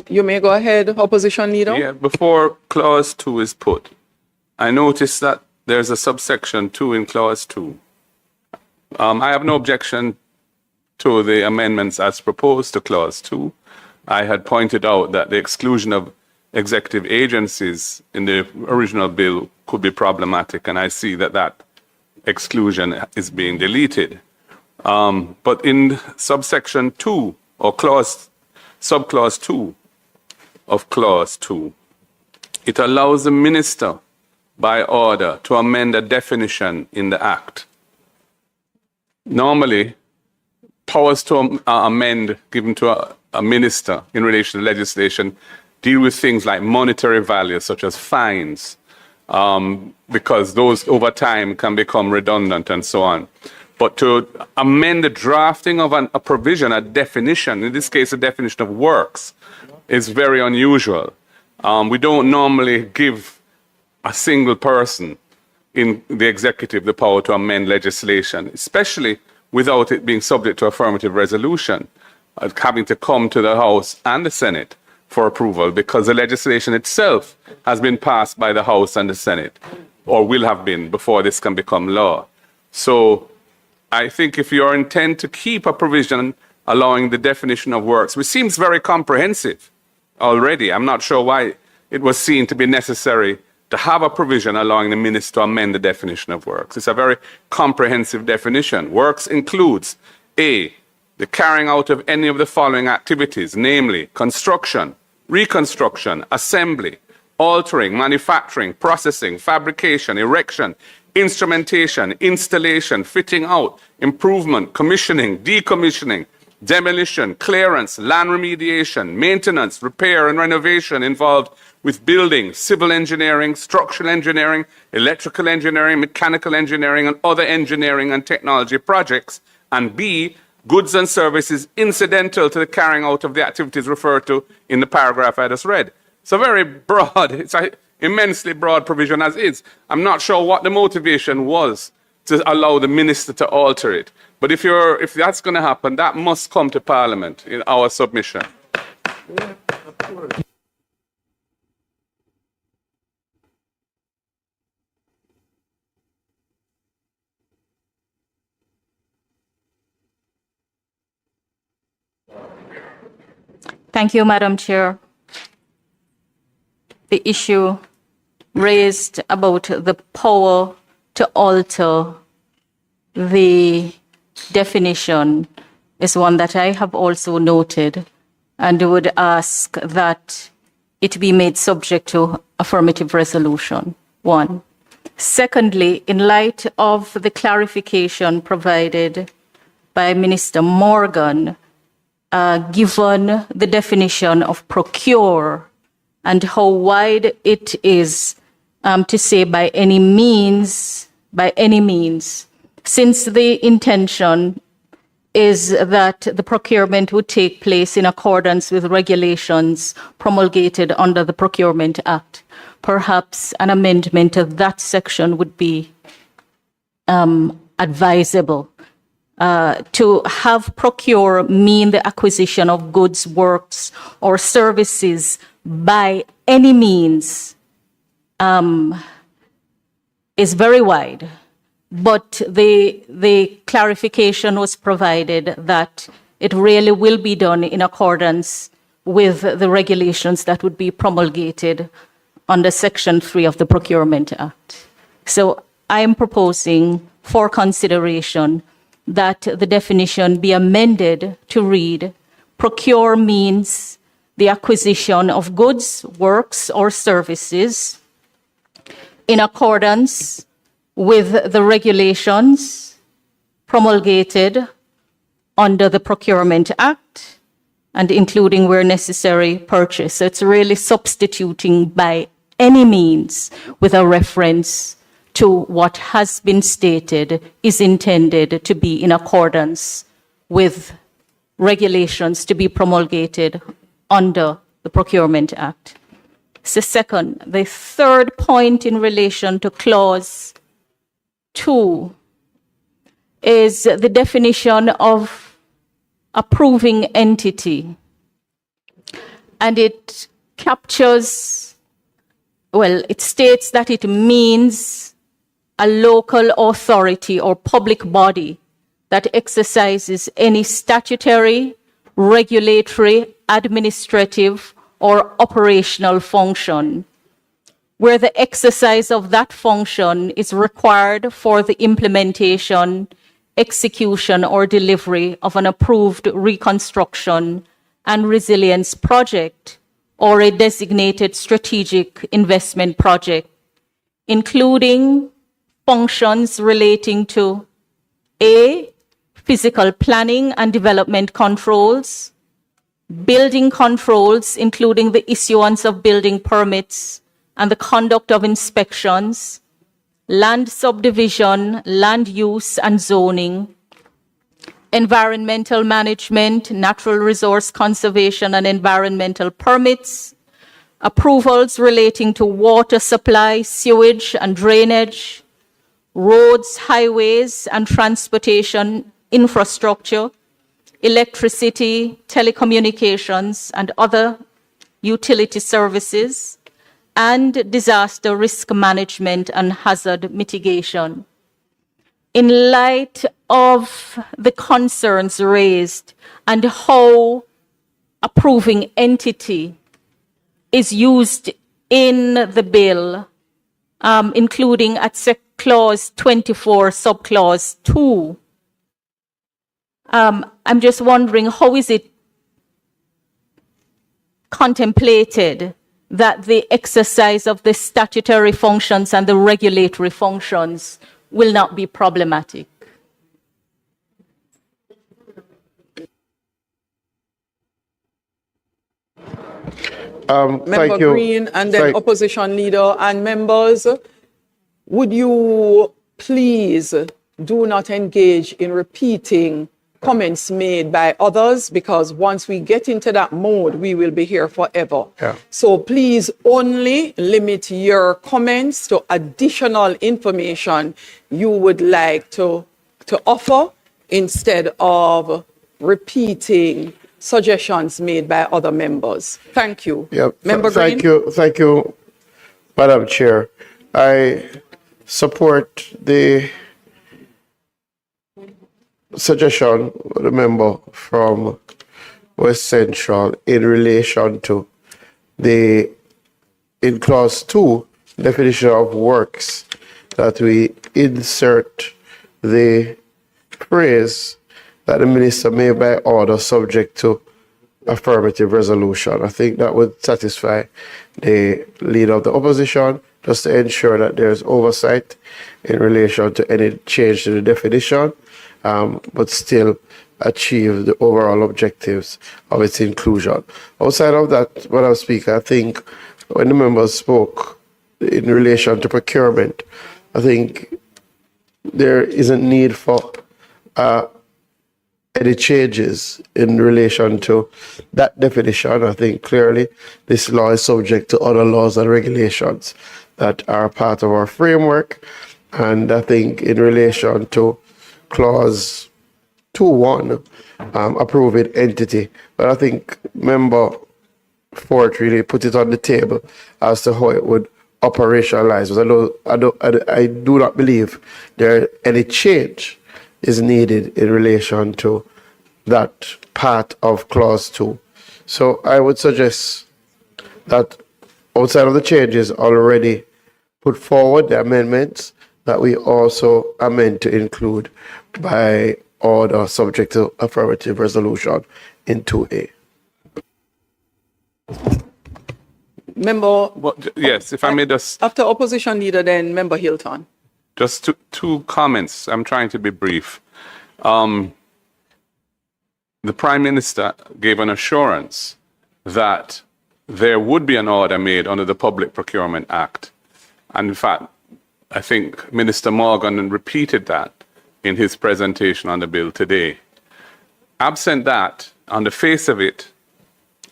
You may go ahead, Opposition Leader. Yeah, before clause 2 is put, I noticed that there's a subsection 2 in clause 2. I have no objection to the amendments as proposed to clause 2. I had pointed out that the exclusion of executive agencies in the original bill could be problematic, and I see that that exclusion is being deleted. But in subsection 2 or subclause 2 of clause 2, it allows the minister by order to amend a definition in the act. Normally, powers to amend given to a minister in relation to legislation deal with things like monetary values such as fines, because those over time can become redundant and so on. But to amend the drafting of a provision, a definition, in this case a definition of works, is very unusual. We don't normally give a single person in the executive the power to amend legislation, especially without it being subject to affirmative resolution, having to come to the House and the Senate for approval, because the legislation itself has been passed by the House and the Senate, or will have been before this can become law. So I think if you intend to keep a provision allowing the definition of works, which seems very comprehensive already, I'm not sure why it was seen to be necessary to have a provision allowing the minister to amend the definition of works. It's a very comprehensive definition. Works includes A, the carrying out of any of the following activities, namely construction, reconstruction, assembly, altering, manufacturing, processing, fabrication, erection, instrumentation, installation, fitting out, improvement, commissioning, decommissioning, demolition, clearance, land remediation, maintenance, repair and renovation involved with building, civil engineering, structural engineering, electrical engineering, mechanical engineering, and other engineering and technology projects, and B, goods and services incidental to the carrying out of the activities referred to in the paragraph I just read. So very broad, it's an immensely broad provision as is. I'm not sure what the motivation was to allow the minister to alter it. But if that's going to happen, that must come to Parliament in our submission. Thank you, Madam Chair. The issue raised about the power to alter the definition is one that I have also noted and would ask that it be made subject to affirmative resolution. One. Secondly, in light of the clarification provided by Minister Morgan, given the definition of procure and how wide it is to say by any means, since the intention is that the procurement would take place in accordance with regulations promulgated under the Procurement Act, perhaps an amendment of that section would be advisable. To have procure mean the acquisition of goods, works, or services by any means is very wide. But the clarification was provided that it really will be done in accordance with the regulations that would be promulgated under Section 3 of the Procurement Act. So I am proposing for consideration that the definition be amended to read, procure means the acquisition of goods, works, or services in accordance with the regulations promulgated under the Procurement Act and including where necessary purchase. So it's really substituting by any means with a reference to what has been stated is intended to be in accordance with regulations to be promulgated under the Procurement Act. So second, the third point in relation to clause 2 is the definition of approving entity. And it captures, well, it states that it means a local authority or public body that exercises any statutory, regulatory, administrative, or operational function, where the exercise of that function is required for the implementation, execution, or delivery of an approved reconstruction and resilience project or a designated strategic investment project, including functions relating to A, physical planning and development controls, building controls, including the issuance of building permits and the conduct of inspections, land subdivision, land use and zoning, environmental management, natural resource conservation and environmental permits, approvals relating to water supply, sewage and drainage, roads, highways, and transportation infrastructure, electricity, telecommunications, and other utility services, and disaster risk management and hazard mitigation. In light of the concerns raised and how approving entity is used in the bill, including at clause 24, subclause 2, I'm just wondering, how is it contemplated that the exercise of the statutory functions and the regulatory functions will not be problematic? Thank Member you. Green and then Thank- opposition leader and members, would you please do not engage in repeating comments made by others, because once we get into that mode, we will be here forever. Yeah. So please only limit your comments to additional information you would like to offer instead of repeating suggestions made by other members. Thank you. Yeah, Member thank Green? Thank you, Madam Chair. I support the suggestion of the member from West Central in relation to the, in clause 2, definition of works, that we insert the phrase that the minister may by order subject to affirmative resolution. I think that would satisfy the leader of the opposition, just to ensure that there's oversight in relation to any change to the definition, but still achieve the overall objectives of its inclusion. Outside of that, Madam Speaker, I think when the members spoke in relation to procurement, I think there isn't need for any changes in relation to that definition. I think clearly this law is subject to other laws and regulations that are part of our framework. And I think in relation to clause 2.1, approving entity, but I think member Fort really put it on the table as to how it would operationalize. I do not believe there any change is needed in relation to that part of clause 2. So I would suggest that outside of the changes already put forward, the amendments, that we also amend to include by order subject to affirmative resolution in 2A. Member, Yes, if I may just after opposition leader, then Member Hilton. Just two comments. I'm trying to be brief. The Prime Minister gave an assurance that there would be an order made under the Public Procurement Act. And in fact, I think Minister Morgan repeated that in his presentation on the bill today. Absent that, on the face of it,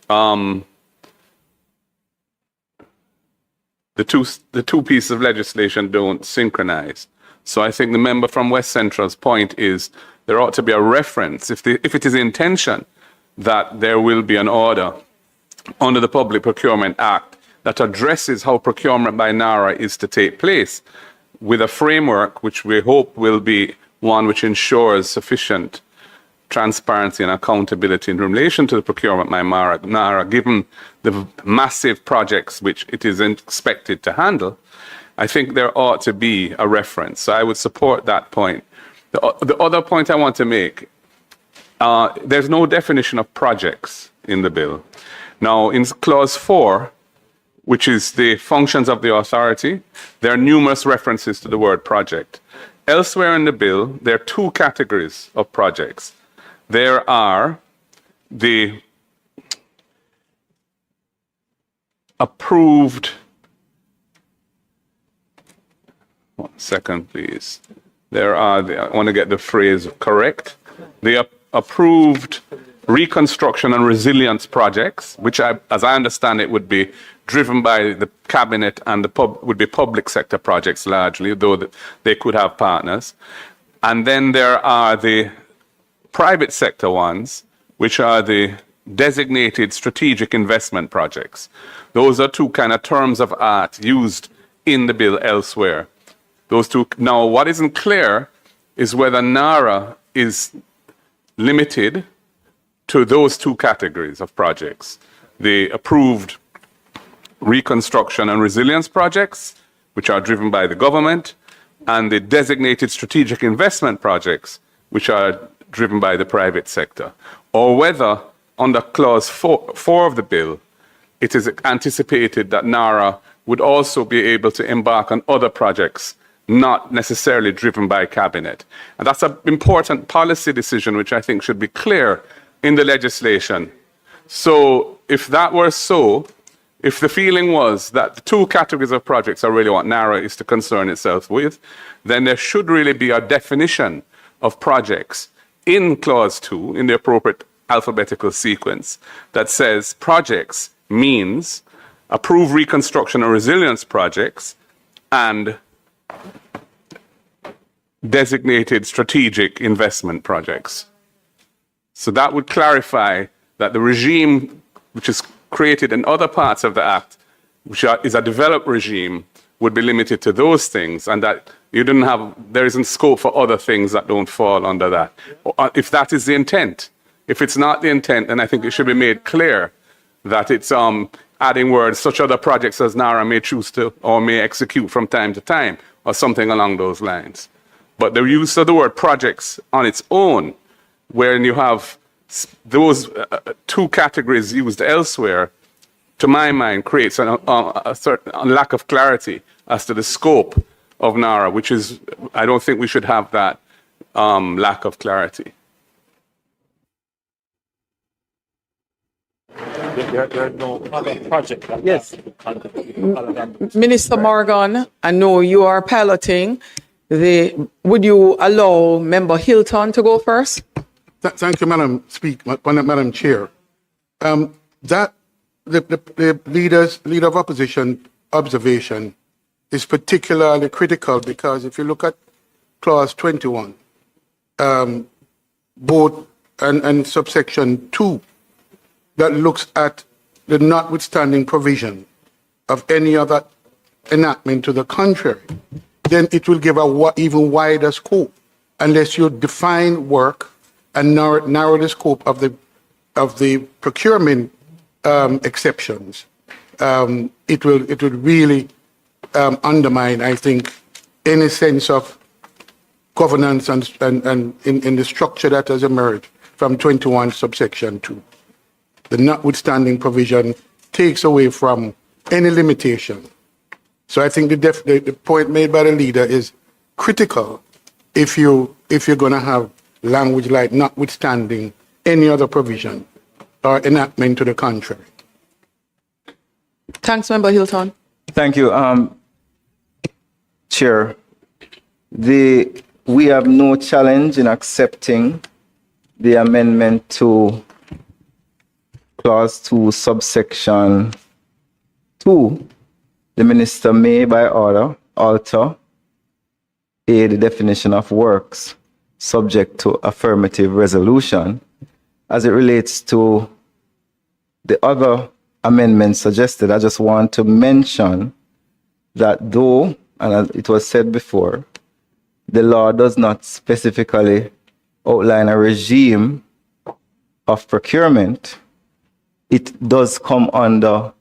the two pieces of legislation don't synchronize. So I think the member from West Central's point is there ought to be a reference, if it is the intention that there will be an order under the Public Procurement Act that addresses how procurement by NARA is to take place, with a framework which we hope will be one which ensures sufficient transparency and accountability in relation to the procurement by NARA, given the massive projects which it is expected to handle. I think there ought to be a reference. So I would support that point. The other point I want to make, there's no definition of projects in the bill. Now, in clause 4, which is the functions of the authority, there are numerous references to the word project. Elsewhere in the bill, there are two categories of projects. There are the approved, one second, please. There are, I want to get the phrase correct, the approved reconstruction and resilience projects, which as I understand it would be driven by the cabinet and would be public sector projects largely, though they could have partners. And then there are the private sector ones, which are the designated strategic investment projects. Those are two kind of terms of art used in the bill elsewhere. Those two. Now, what isn't clear is whether NARA is limited to those two categories of projects: the approved reconstruction and resilience projects, which are driven by the government, and the designated strategic investment projects, which are driven by the private sector, or whether under clause 4 of the bill, it is anticipated that NARA would also be able to embark on other projects not necessarily driven by cabinet. And that's an important policy decision, which I think should be clear in the legislation. So if that were so, if the feeling was that the two categories of projects are really what NARA is to concern itself with, then there should really be a definition of projects in clause 2, in the appropriate alphabetical sequence, that says projects means approved reconstruction and resilience projects and designated strategic investment projects. So that would clarify that the regime which is created in other parts of the Act, which is a developed regime, would be limited to those things, and that there isn't scope for other things that don't fall under that. If that is the intent. If it's not the intent, then I think it should be made clear that it's adding words, such other projects as NARA may choose to or may execute from time to time, or something along those lines. But the use of the word projects on its own, wherein you have those two categories used elsewhere, to my mind, creates a certain lack of clarity as to the scope of NARA, which is, I don't think we should have that lack of clarity. There are no other projects. Yes. Minister Morgan, I know you are piloting. Would you allow Member Hilton to go first? Thank you, Madam Chair. The leader of opposition observation is particularly critical because if you look at clause 21, both and subsection 2, that looks at the notwithstanding provision of any other enactment to the contrary, then it will give a even wider scope unless you define work and narrow the scope of the procurement exceptions. It would really undermine, I think, any sense of governance and in the structure that has emerged from 21 subsection 2. The notwithstanding provision takes away from any limitation. So I think the point made by the leader is critical if you're going to have language like notwithstanding any other provision or enactment to the contrary. Thanks, Member Hilton. Thank you, Chair. We have no challenge in accepting the amendment to Clause 2, subsection 2. The Minister may, by order, alter the definition of works subject to affirmative resolution. As it relates to the other amendments suggested, I just want to mention that though, and as it was said before, the law does not specifically outline a regime of procurement, it does come under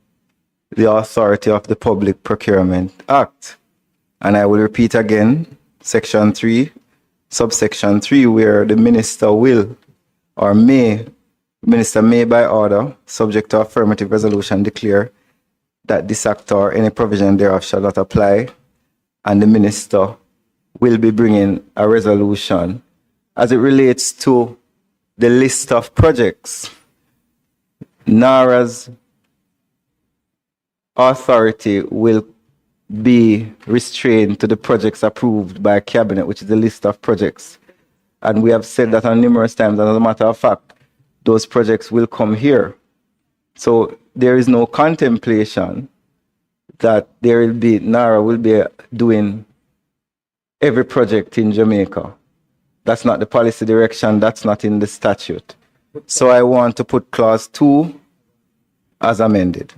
the authority of the Public Procurement Act. And I will repeat again, section 3, subsection 3, where the minister will or may, minister may by order, subject to affirmative resolution, declare that this act or any provision thereof shall not apply, and the minister will be bringing a resolution as it relates to the list of projects. NARA's authority will be restrained to the projects approved by Cabinet, which is the list of projects. And we have said that on numerous times, and as a matter of fact, those projects will come here. So there is no contemplation that NARA will be doing every project in Jamaica. That's not the policy direction, that's not in the statute. So I want to put clause 2 as amended.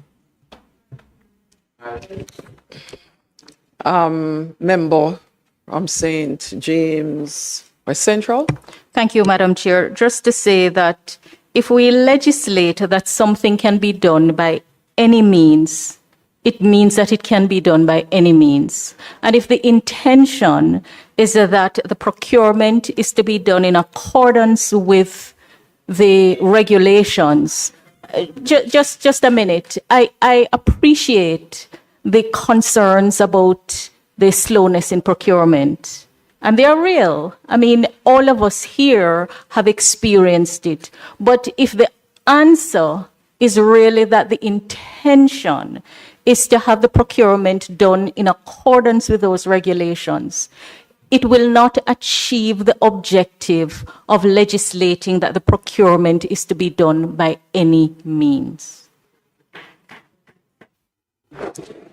Member from St. James West Central. Thank you, Madam Chair. Just to say that if we legislate that something can be done by any means, it means that it can be done by any means. And if the intention is that the procurement is to be done in accordance with the regulations, just a minute. I appreciate the concerns about the slowness in procurement. And they are real. I mean, all of us here have experienced it. But if the answer is really that the intention is to have the procurement done in accordance with those regulations, it will not achieve the objective of legislating that the procurement is to be done by any means.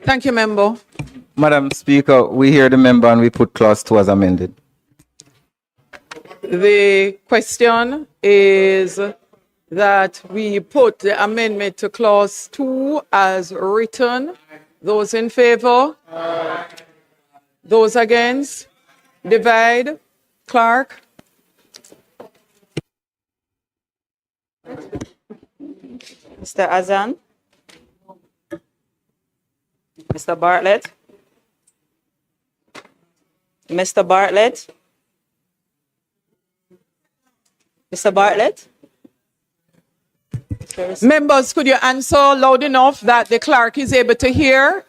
Thank you, Member. Madam Speaker, we hear the member and we put clause 2 as amended. The question is that we put the amendment to clause 2 as written. Those in favor? Those against? Divide. Clerk. Mr. Azan? Mr. Bartlett? Mr. Bartlett? Mr. Bartlett? Members, could you answer loud enough that the clerk is able to hear?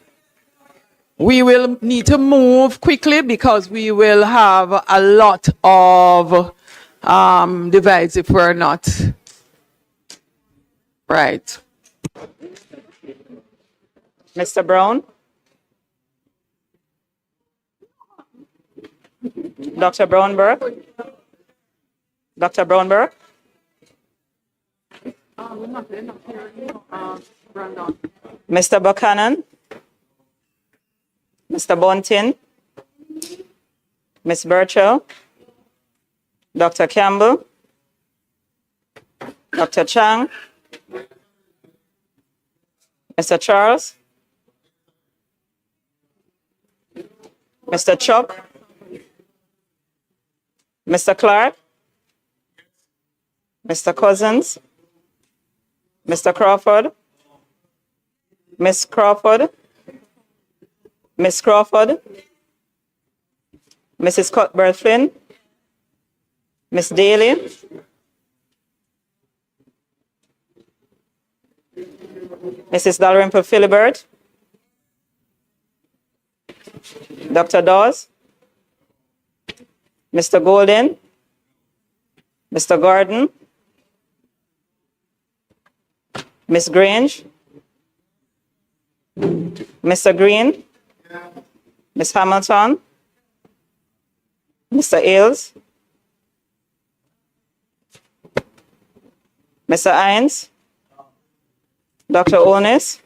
We will need to move quickly because we will have a lot of divides if we're not. Right. Mr. Brown? Dr. Brownberg? Dr. Brownberg? Mr. Buchanan? Mr. Bunting? Ms. Burchell? Dr. Campbell? Dr. Chang? Mr. Charles? Mr. Chuck? Mr. Clark? Mr. Cousins? Mr. Crawford? Miss Crawford? Miss Crawford? Mrs. Cuthbert Flynn? Miss Daly? Mrs. Dalrymple Philibert? Dr. Dawes? Mr. Golden? Mr. Gordon? Miss Grange? Mr. Green? Miss Hamilton? Mr. Ailes? Mr. Hines? Dr. Onis?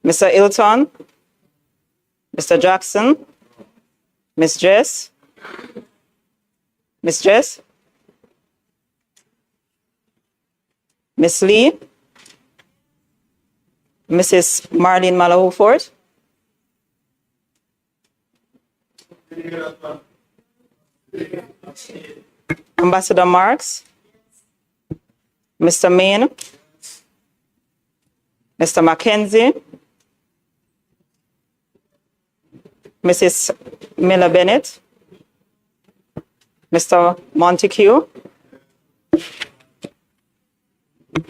Mr. Ilton? Mr. Jackson? Miss Jess? Miss Jess? Miss Lee? Mrs. Marlene Malahou-Fort? Ambassador Marks? Mr. Main? Mr. Mackenzie? Mrs. Miller Bennett? Mr. Montague?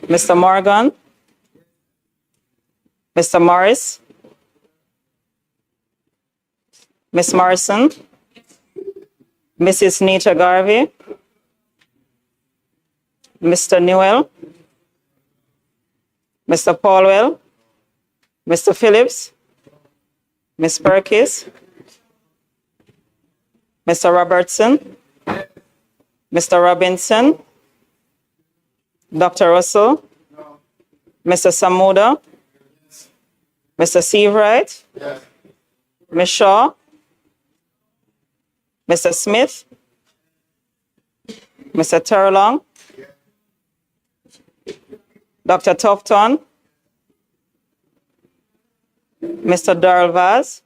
Mr. Morgan? Mr. Morris? Miss Morrison? Mrs. Nita Garvey? Mr. Newell? Mr. Paulwell? Mr. Phillips? Miss Perkins? Mr. Robertson? Mr. Robinson? Dr. Russell? Mr. Samuda? Mr. Seabright? Yes. Ms. Shaw? Mr. Smith? Mr. Terlong? Dr. Tufton? Mr. Darrell Vaz?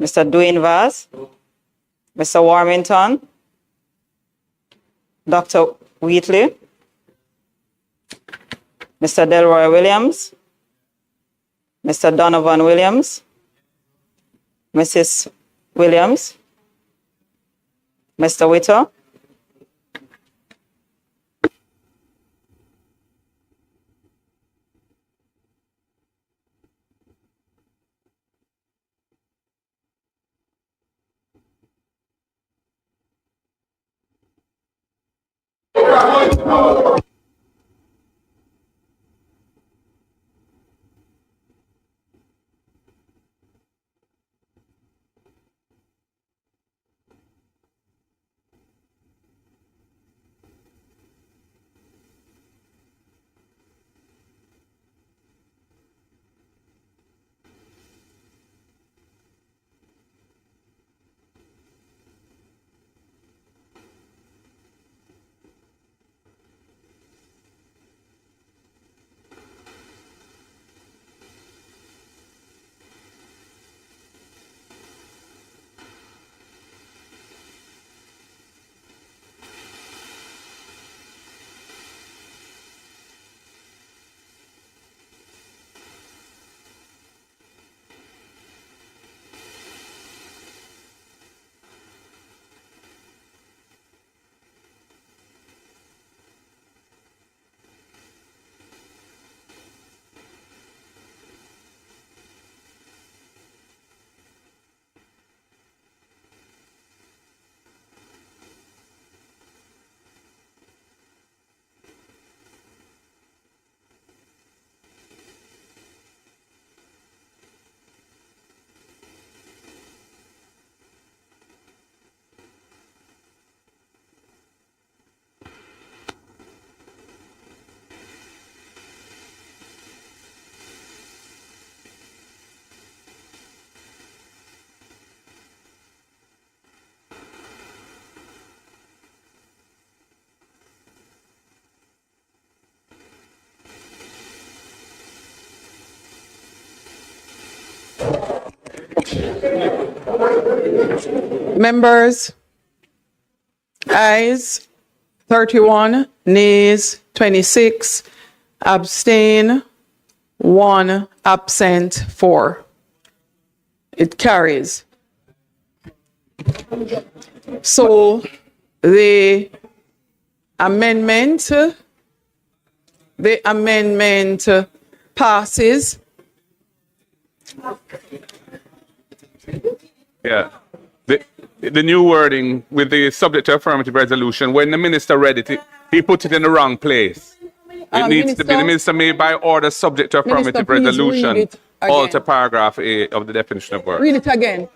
Mr. Dwayne Vaz? Mr. Warmington? Dr. Wheatley? Mr. Delroy Williams? Mr. Donovan Williams? Mrs. Williams? Mr. Witter? Members, ayes 31, nays 26, abstain 1, absent 4. It carries. So the amendment passes. Yeah. The new wording with the subject to affirmative resolution, when the minister read it, he put it in the wrong place. It needs to be the minister made by order subject to affirmative please read resolution. it again. Alter paragraph A of the definition of work. Read it again.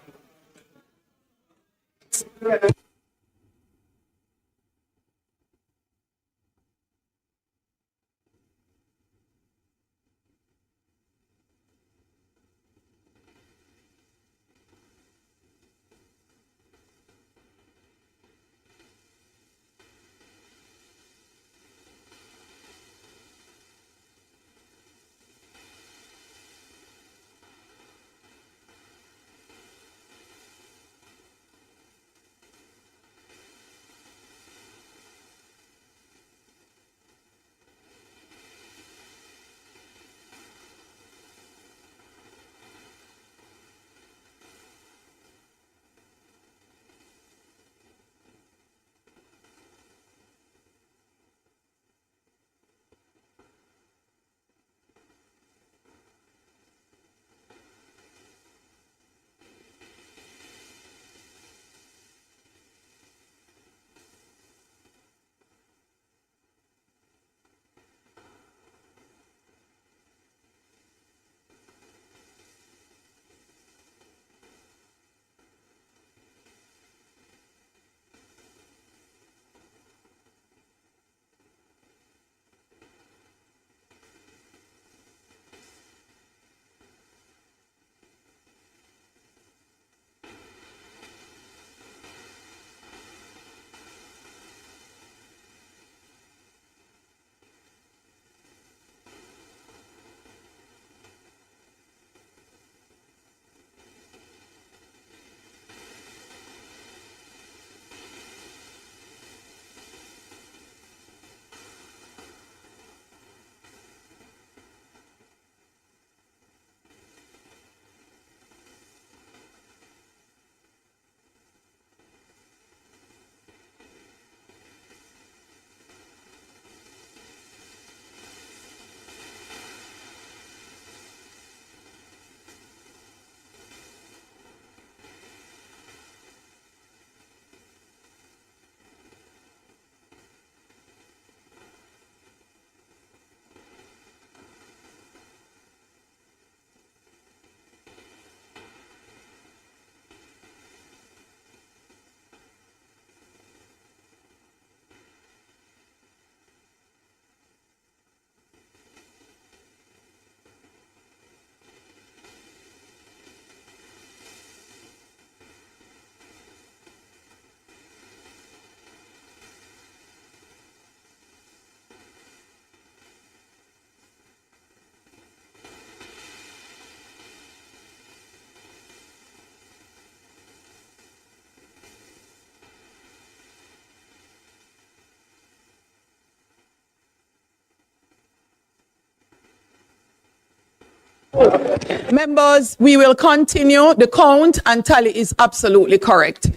Members, we will continue. The count and tally is absolutely correct.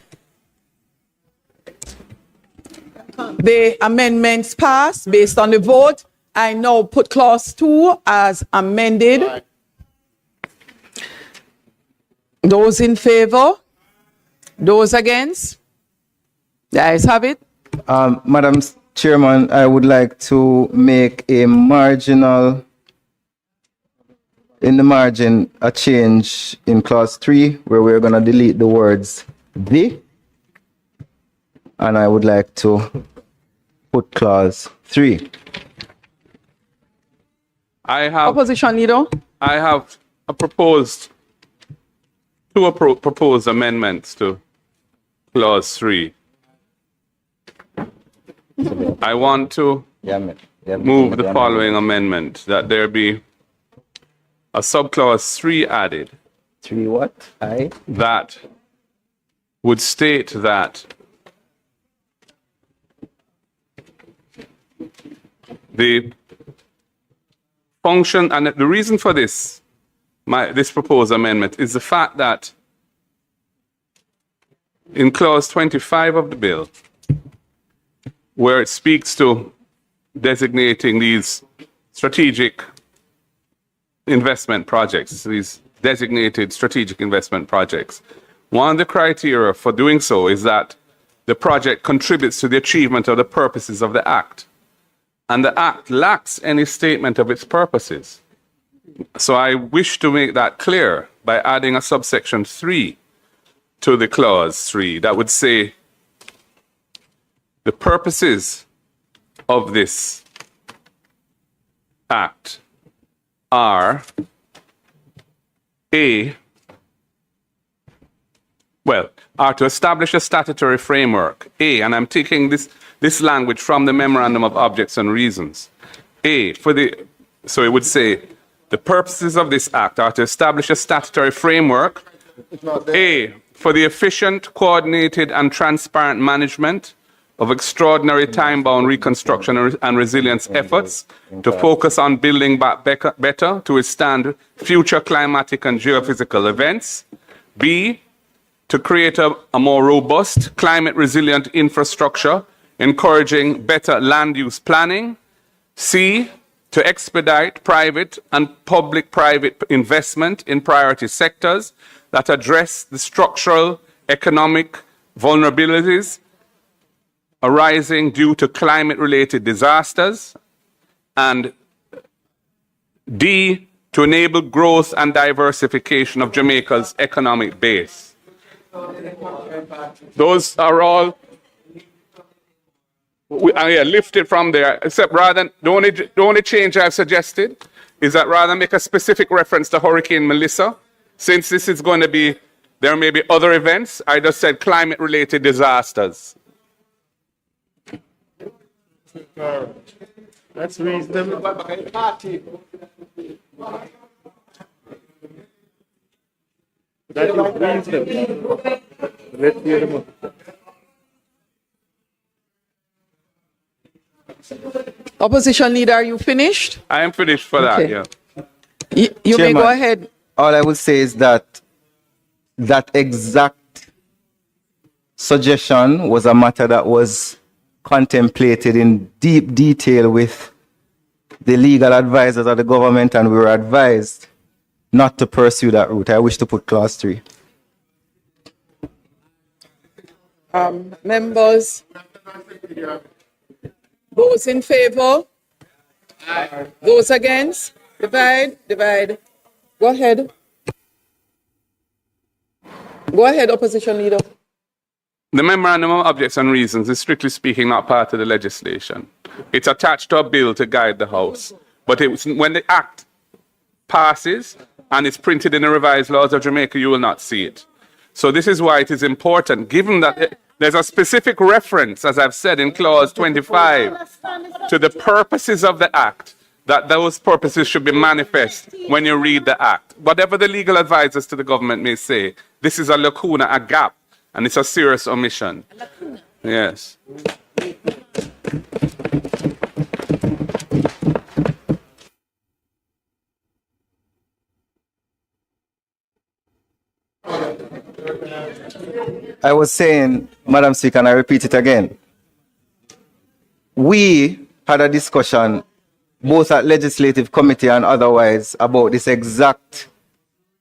The amendments passed based on the vote. I now put clause 2 as amended. Those in favor? Those against? The ayes have it. Madam Chairman, I would like to make a marginal, in the margin, a change in clause 3 where we're going to delete the words "the," and I would like to put clause 3. Opposition leader. I have proposed amendments to clause 3. I want to move the following amendment, that there be a subclause 3 added. 3 what? That would state that the function, and the reason for this proposed amendment is the fact that in clause 25 of the bill, where it speaks to designating these strategic investment projects, these designated strategic investment projects, one of the criteria for doing so is that the project contributes to the achievement of the purposes of the Act. And the Act lacks any statement of its purposes. So I wish to make that clear by adding a subsection 3 to the clause 3 that would say the purposes of this Act are to establish a statutory framework, and I'm taking this language from the Memorandum of Objects and Reasons. So it would say, the purposes of this Act are to establish a statutory framework, for the efficient, coordinated, and transparent management of extraordinary time-bound reconstruction and resilience efforts to focus on building back better to withstand future climatic and geophysical events. B, to create a more robust, climate-resilient infrastructure, encouraging better land use planning. C, to expedite private and public-private investment in priority sectors that address the structural economic vulnerabilities arising due to climate-related disasters. And D, to enable growth and diversification of Jamaica's economic base. Those are all lifted from there, except rather than, the only change I've suggested is that rather than make a specific reference to Hurricane Melissa, since this is going to be, there may be other events, I just said climate-related disasters. That's reasonable. That is reasonable. Let's hear the motion. Opposition leader, are you finished? I am finished for that, yeah. You may go ahead. All I would say is that that exact suggestion was a matter that was contemplated in deep detail with the legal advisors of the government, and we were advised not to pursue that route. I wish to put clause 3. Members, those in favor? Those against? Divide. Go ahead. Go ahead, opposition leader. The Memorandum of Objects and Reasons is strictly speaking not part of the legislation. It's attached to a bill to guide the House. But when the Act passes and it's printed in the revised laws of Jamaica, you will not see it. So this is why it is important, given that there's a specific reference, as I've said in clause 25, to the purposes of the Act, that those purposes should be manifest when you read the Act. Whatever the legal advisors to the government may say, this is a lacuna, a gap, and it's a serious omission. Yes. I was saying, Madam Speaker, and I repeat it again. We had a discussion both at legislative committee and otherwise about this exact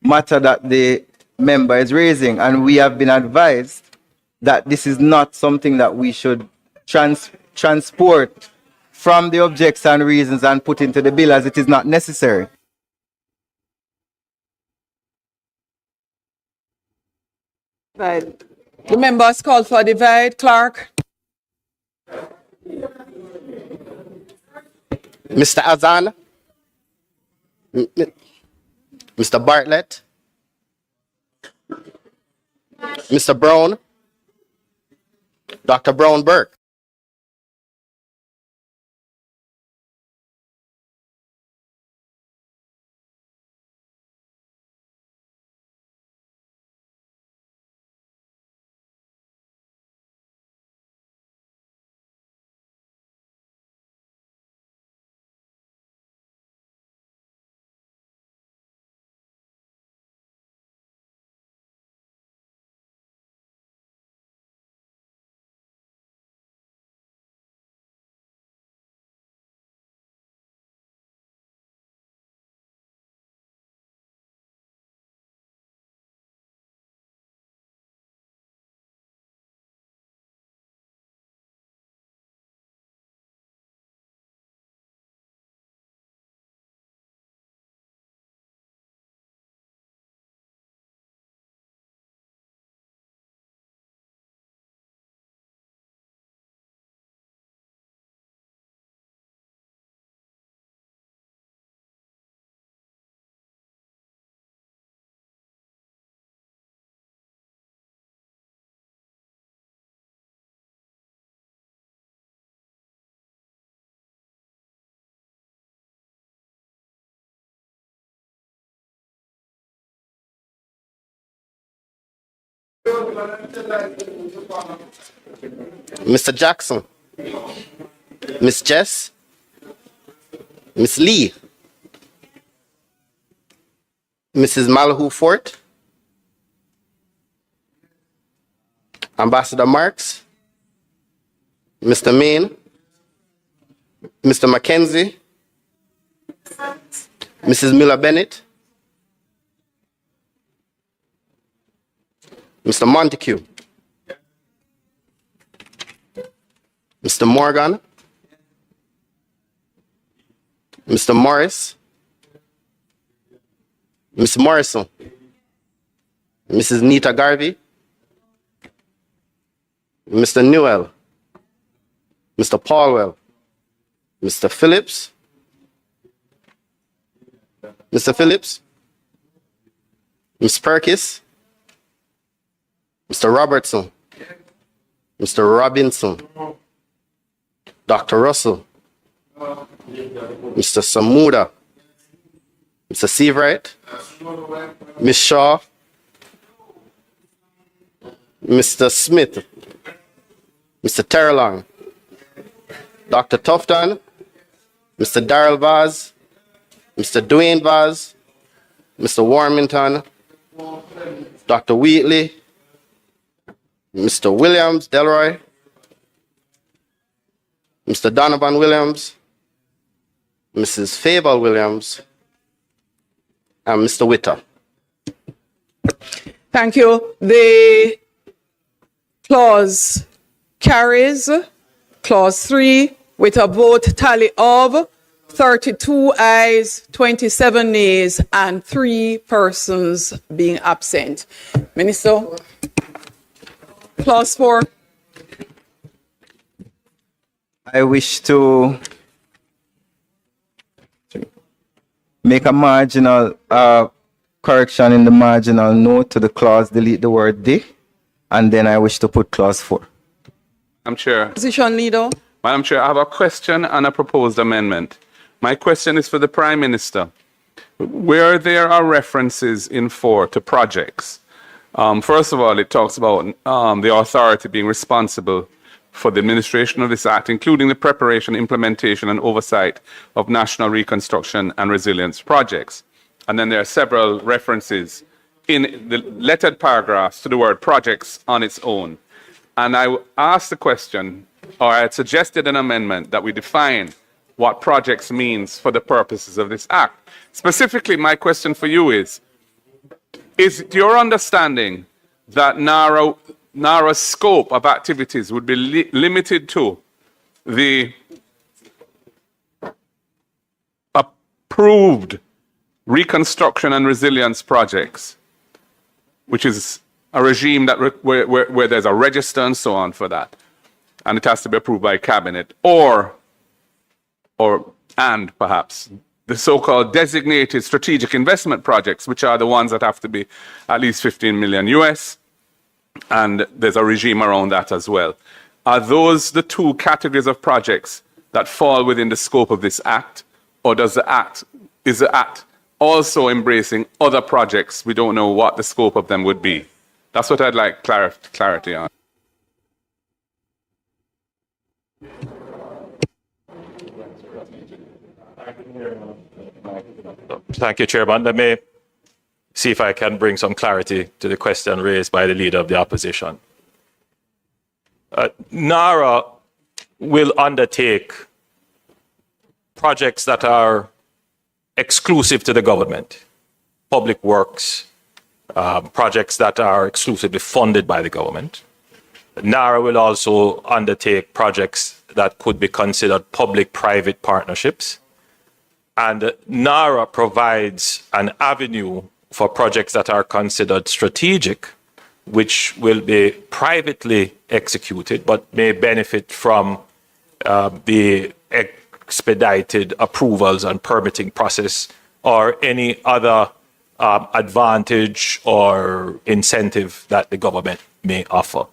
matter that the member is raising, and we have been advised that this is not something that we should transport from the objects and reasons and put into the bill, as it is not necessary. Right. The members called for a divide. Clark. Mr. Azan, Mr. Bartlett, Mr. Brown, Dr. Brown Burke. Mr. Jackson, Miss Jess, Miss Lee, Mrs. Malhu Fort, Ambassador Marks, Mr. Main, Mr. Mackenzie, Mrs. Miller Bennett, Mr. Montague, Mr. Morgan, Mr. Morris, Ms. Morrison, Mrs. Nita Garvey, Mr. Newell, Mr. Paulwell, Mr. Phillips, Mr. Phillips, Ms. Perkis, Mr. Robertson, Mr. Robinson, Dr. Russell, Mr. Samuda, Mr. Seabright, Ms. Shaw, Mr. Smith, Mr. Terrelong, Dr. Tufton, Mr. Darrell Vaz, Mr. Dwayne Vaz, Mr. Warmington, Dr. Wheatley, Mr. Williams Delroy, Mr. Donovan Williams, Mrs. Fable Williams, and Mr. Witter. Thank you. The clause carries. Clause 3 with a vote tally of 32 ayes, 27 nays, and 3 persons being absent. Minister, clause 4. I wish to make a marginal correction in the marginal note to the clause, delete the word "the," and then I wish to put clause 4. Madam Chair. Opposition leader. Madam Chair, I have a question and a proposed amendment. My question is for the Prime Minister. Where there are references in 4 to projects, first of all, it talks about the authority being responsible for the administration of this act, including the preparation, implementation, and oversight of national reconstruction and resilience projects. And then there are several references in the lettered paragraphs to the word projects on its own. And I asked the question, or I had suggested an amendment that we define what projects means for the purposes of this act. Specifically, my question for you is it your understanding that narrow scope of activities would be limited to the approved reconstruction and resilience projects, which is a regime that where there's a register and so on for that, and it has to be approved by cabinet, and perhaps the so-called designated strategic investment projects, which are the ones that have to be at least 15 million US, and there's a regime around that as well. Are those the two categories of projects that fall within the scope of this act, or is the act also embracing other projects? We don't know what the scope of them would be. That's what I'd like clarity on. Thank you, Chairman. Let me see if I can bring some clarity to the question raised by the Leader of the Opposition. NARA will undertake projects that are exclusive to the government, public works, projects that are exclusively funded by the government. NARA will also undertake projects that could be considered public-private partnerships. And NARA provides an avenue for projects that are considered strategic, which will be privately executed, but may benefit from the expedited approvals and permitting process or any other advantage or incentive that the government may offer.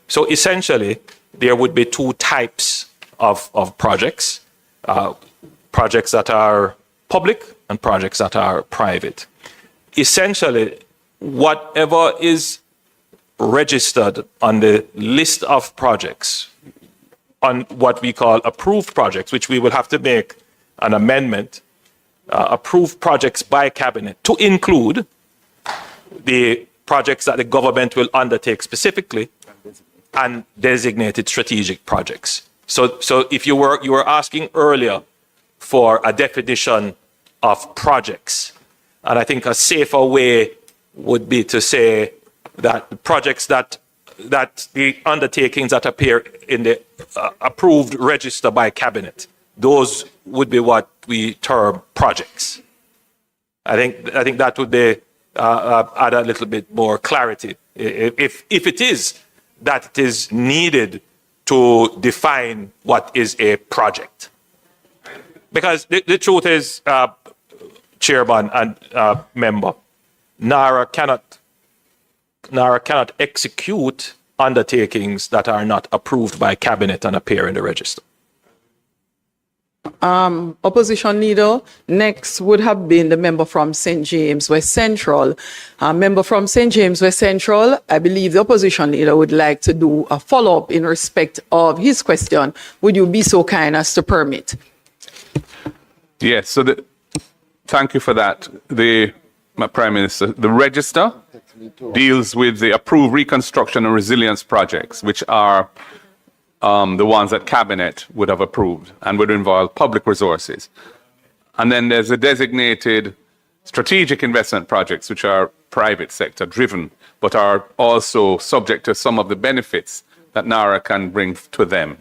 So essentially, there would be two types of projects, projects that are public and projects that are private. Essentially, whatever is registered on the list of projects, on what we call approved projects, which we will have to make an amendment, approved projects by cabinet to include the projects that the government will undertake specifically and designated strategic projects. So if you were asking earlier for a definition of projects, and I think a safer way would be to say that the projects that the undertakings that appear in the approved register by cabinet, those would be what we term projects. I think that would be add a little bit more clarity if it is that it is needed to define what is a project. Because the truth is, Chairman and member, NARA cannot execute undertakings that are not approved by cabinet and appear in the register. Opposition Leader, next would have been the member from St. James West Central. Member from St. James West Central, I believe the Opposition Leader would like to do a follow-up in respect of his question. Would you be so kind as to permit? Yes, so thank you for that. My Prime Minister, the register deals with the approved reconstruction and resilience projects, which are the ones that cabinet would have approved and would involve public resources. And then there's the designated strategic investment projects, which are private sector driven, but are also subject to some of the benefits that NARA can bring to them.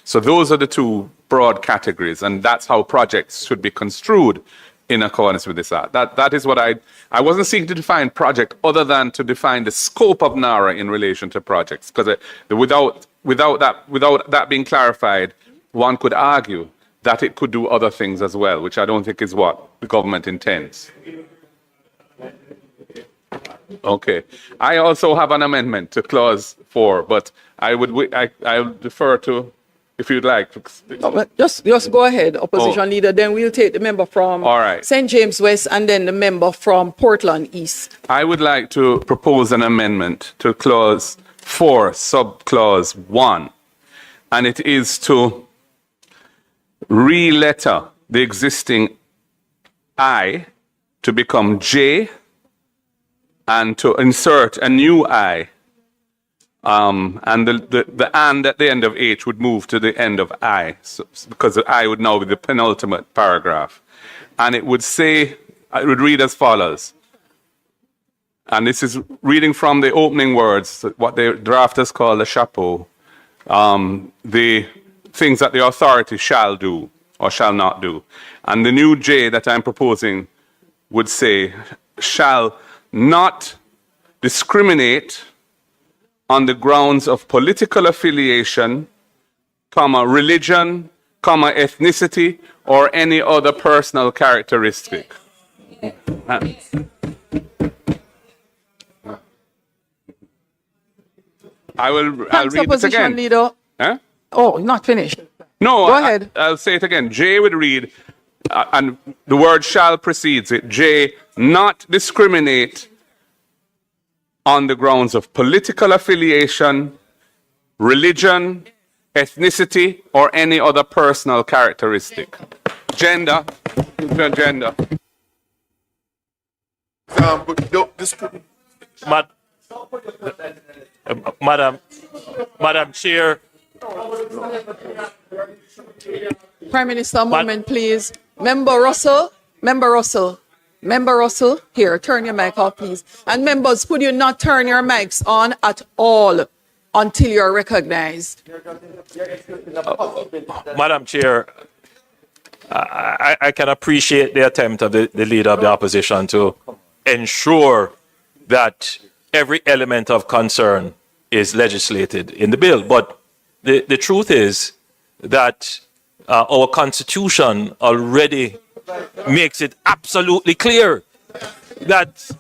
So those are the two broad categories, and that's how projects should be construed in accordance with this act. That is what I wasn't seeking to define project other than to define the scope of NARA in relation to projects, because without that being clarified, one could argue that it could do other things as well, which I don't think is what the government intends. Okay. I also have an amendment to clause 4, but I'll defer to, if you'd like. Just go ahead, Opposition Leader. Then we'll take the member from St. James West and then the member from Portland East. I would like to propose an amendment to clause 4, subclause 1, and it is to re-letter the existing I to become J and to insert a new I. And the and at the end of H would move to the end of I, because the I would now be the penultimate paragraph. And it would say, it would read as follows. And this is reading from the opening words, what the drafters call the chapeau, the things that the authority shall do or shall not do. And the new J that I'm proposing would say, shall not discriminate on the grounds of political affiliation, religion, ethnicity, or any other personal characteristic. I'll Thanks, read it Opposition again. Leader. Huh? Oh, not finished. No, Go ahead. I'll say it again. J would read, and the word shall precedes it. J, not discriminate on the grounds of political affiliation, religion, ethnicity, or any other personal characteristic. Gender. Madam Chair. Prime Minister, a moment, please. Member Russell, here, turn your mic off, please. And members, could you not turn your mics on at all until you're recognized? Madam Chair, I can appreciate the attempt of the leader of the opposition to ensure that every element of concern is legislated in the bill. But the truth is that our Constitution already makes it absolutely clear that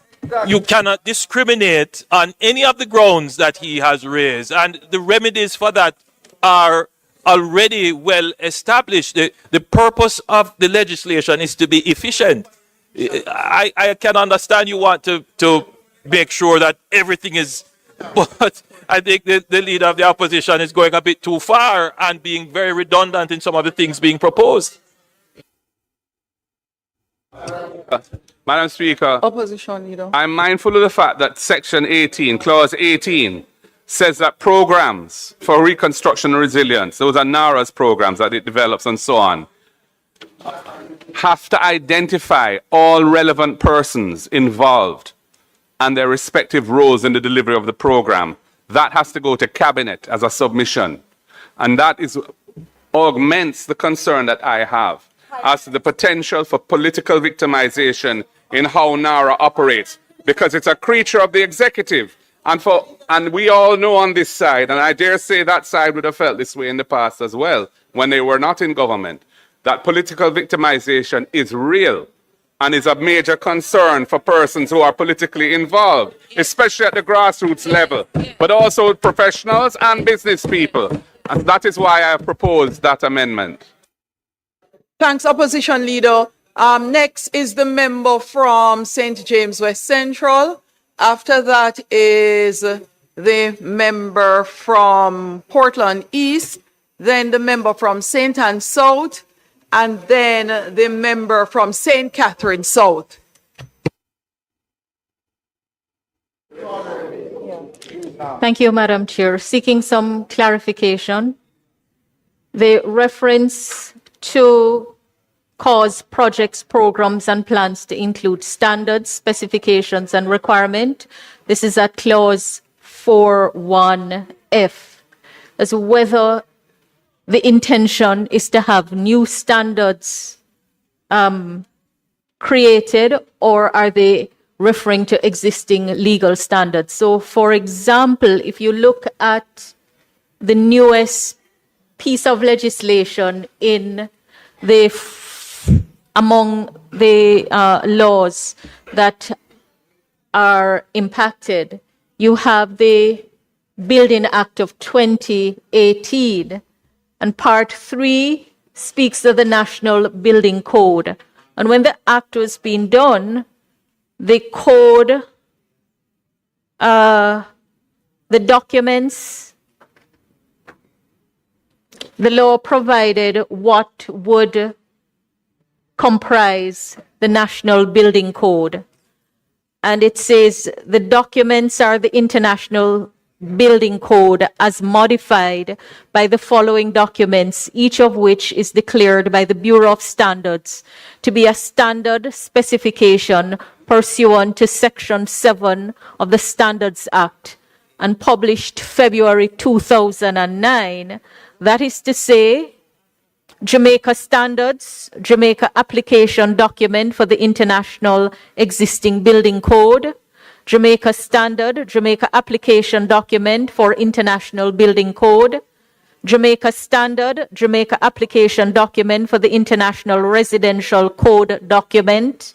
you cannot discriminate on any of the grounds that he has raised. And the remedies for that are already well established. The purpose of the legislation is to be efficient. I can understand you want to make sure that everything is, but I think the leader of the opposition is going a bit too far and being very redundant in some of the things being proposed. Madam Speaker, Opposition Leader. I'm mindful of the fact that Section 18, Clause 18, says that programs for reconstruction and resilience, those are NARA's programs that it develops and so on, have to identify all relevant persons involved and their respective roles in the delivery of the program. That has to go to Cabinet as a submission. And that augments the concern that I have as to the potential for political victimization in how NARA operates, because it's a creature of the executive. And we all know on this side, and I dare say that side would have felt this way in the past as well, when they were not in government, that political victimization is real and is a major concern for persons who are politically involved, especially at the grassroots level, but also professionals and business people. And that is why I have proposed that amendment. Thanks, Opposition Leader. Next is the member from St. James West Central. After that is the member from Portland East, then the member from St. Anne South, and then the member from St. Catherine South. Thank you, Madam Chair. Seeking some clarification. The reference to cause projects, programs, and plans to include standards, specifications, and requirement. This is at clause 4.1f, as whether the intention is to have new standards created, or are they referring to existing legal standards? So, for example, if you look at the newest piece of legislation in the among the laws that are impacted, you have the Building Act of 2018, and Part 3 speaks of the National Building Code. And when the act was being done, the code, the documents, the law provided what would comprise the National Building Code. and it says the documents are the International Building Code as modified by the following documents, each of which is declared by the Bureau of Standards to be a standard specification pursuant to Section 7 of the Standards Act and published February 2009. That is to say, Jamaica Standards, Jamaica Application Document for the International Existing Building Code, Jamaica Standard, Jamaica Application Document for International Building Code, Jamaica Standard, Jamaica Application Document for the International Residential Code Document,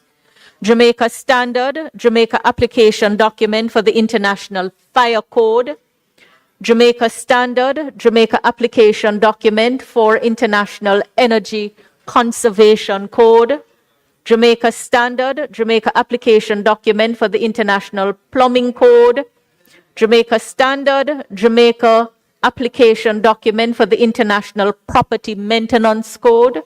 Jamaica Standard, Jamaica Application Document for the International Fire Code, Jamaica Standard, Jamaica Application Document for International Energy Conservation Code, Jamaica Standard, Jamaica Application Document for the International Plumbing Code, Jamaica Standard, Jamaica Application Document for the International Property Maintenance Code,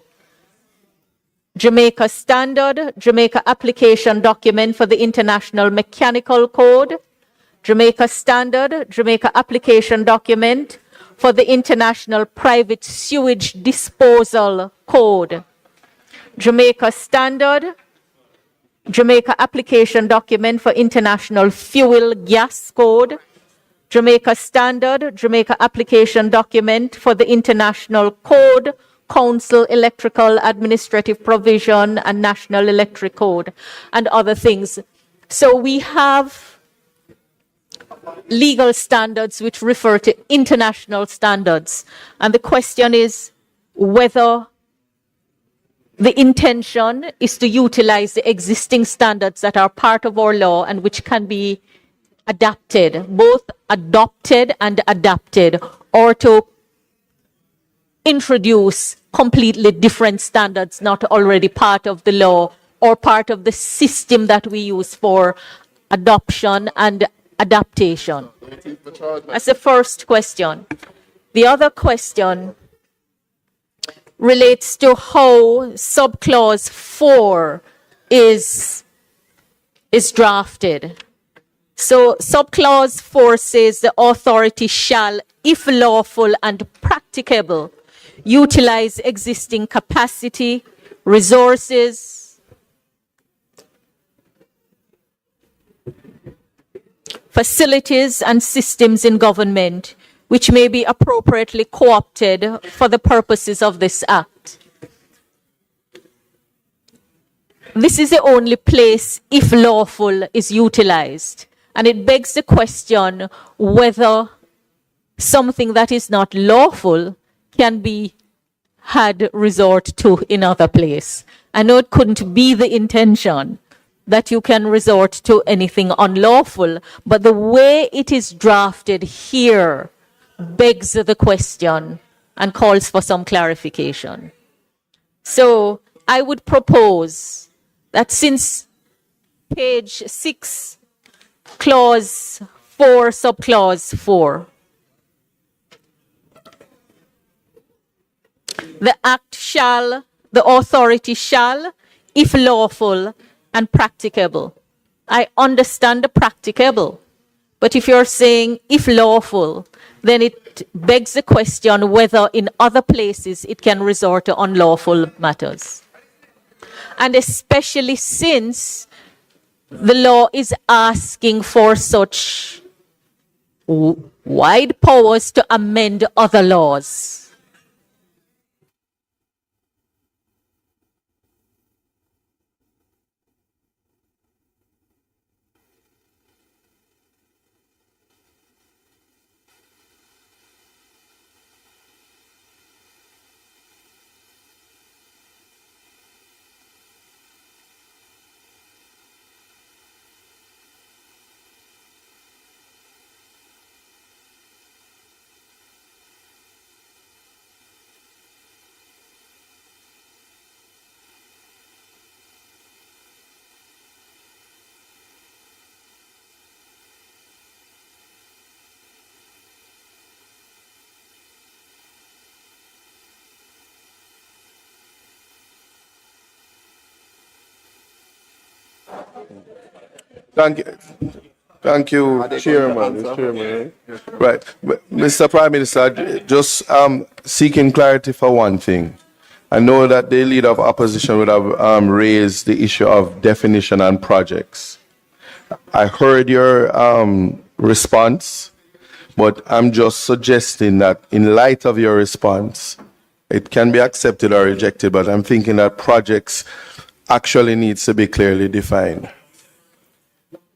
Jamaica Standard, Jamaica Application Document for the International Mechanical Code, Jamaica Standard, Jamaica Application Document for the International Private Sewage Disposal Code, Jamaica Standard, Jamaica Application Document for International Fuel Gas Code, Jamaica Standard, Jamaica Application Document for the International Code, Council Electrical Administrative Provision and National Electric Code, and other things. So we have legal standards which refer to international standards. And the question is whether the intention is to utilize the existing standards that are part of our law and which can be adapted, both adopted and adapted, or to introduce completely different standards not already part of the law or part of the system that we use for adoption and adaptation. That's the first question. The other question relates to how subclause 4 is drafted. So subclause 4 says the authority shall, if lawful and practicable, utilize existing capacity, resources, facilities and systems in government which may be appropriately co-opted for the purposes of this act. This is the only place if lawful is utilized, and it begs the question whether something that is not lawful can be had resort to in other place. I know it couldn't be the intention that you can resort to anything unlawful, but the way it is drafted here begs the question and calls for some clarification. So I would propose that since page 6, clause 4, subclause 4, the act shall, the authority shall, if lawful and practicable. I understand the practicable, but if you're saying if lawful, then it begs the question whether in other places it can resort to unlawful matters. And especially since the law is asking for such wide powers to amend other laws. Thank you, Chairman. Right. Mr. Prime Minister, just seeking clarity for one thing. I know that the leader of opposition would have raised the issue of definition and projects. I heard your response, but I'm just suggesting that in light of your response, it can be accepted or rejected, but I'm thinking that projects actually needs to be clearly defined.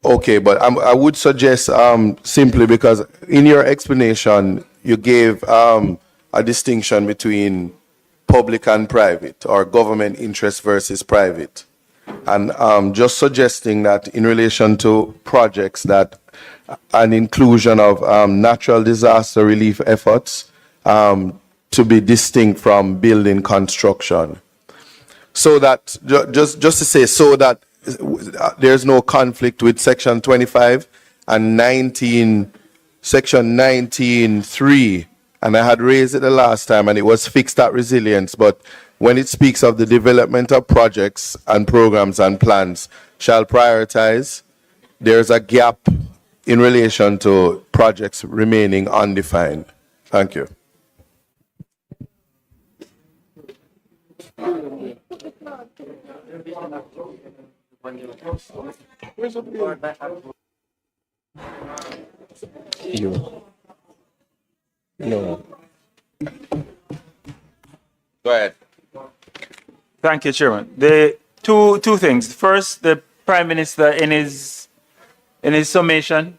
Okay, but I would suggest simply because in your explanation, you gave a distinction between public and private, or government interest versus private. And just suggesting that in relation to projects, that an inclusion of natural disaster relief efforts to be distinct from building construction. So that, just to say, so that there's no conflict with Section 25 and 19, Section 19.3, and I had raised it the last time, and it was fixed at resilience, but when it speaks of the development of projects and programs and plans shall prioritize, there's a gap in relation to projects remaining undefined. Thank you. No. Go ahead. Thank you, Chairman. The two things. First, the Prime Minister in his summation.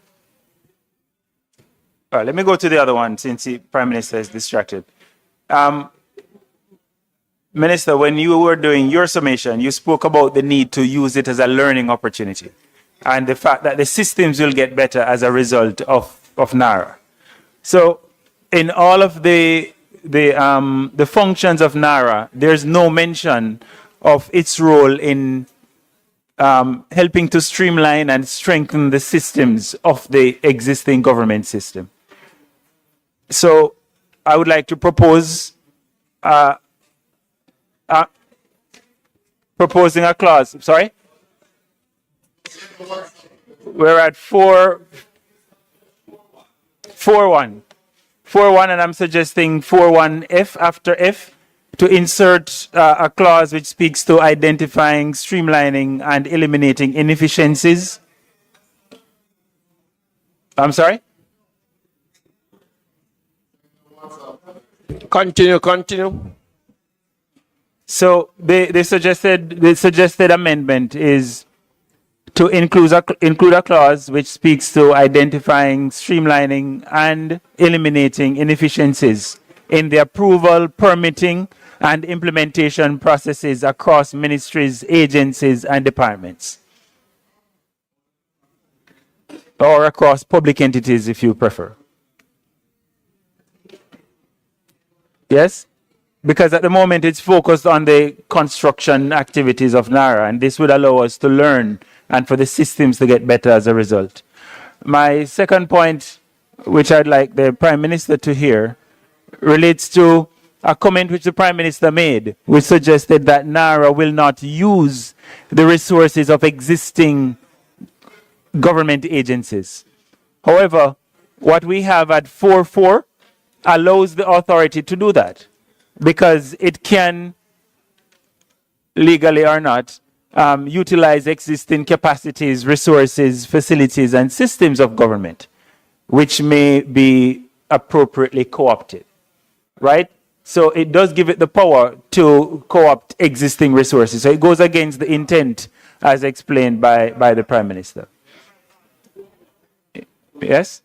All right, let me go to the other one since the Prime Minister is distracted. Minister, when you were doing your summation, you spoke about the need to use it as a learning opportunity and the fact that the systems will get better as a result of NARA. So in all of the functions of NARA, there's no mention of its role in helping to streamline and strengthen the systems of the existing government system. So I would like to propose proposing a clause. Sorry? We're at 4.1, and I'm suggesting 4.1F after F to insert a clause which speaks to identifying, streamlining, and eliminating inefficiencies. I'm sorry? Continue. So the suggested amendment is to include a clause which speaks to identifying, streamlining, and eliminating inefficiencies in the approval, permitting, and implementation processes across ministries, agencies, and departments, or across public entities, if you prefer. Yes? Because at the moment it's focused on the construction activities of NARA, and this would allow us to learn and for the systems to get better as a result. My second point, which I'd like the Prime Minister to hear, relates to a comment which the Prime Minister made, which suggested that NARA will not use the resources of existing government agencies. However, what we have at 4.4 allows the authority to do that, because it can, legally or not, utilize existing capacities, resources, facilities, and systems of government, which may be appropriately co-opted, right? So it does give it the power to co-opt existing resources. So it goes against the intent as explained by the Prime Minister. Yes?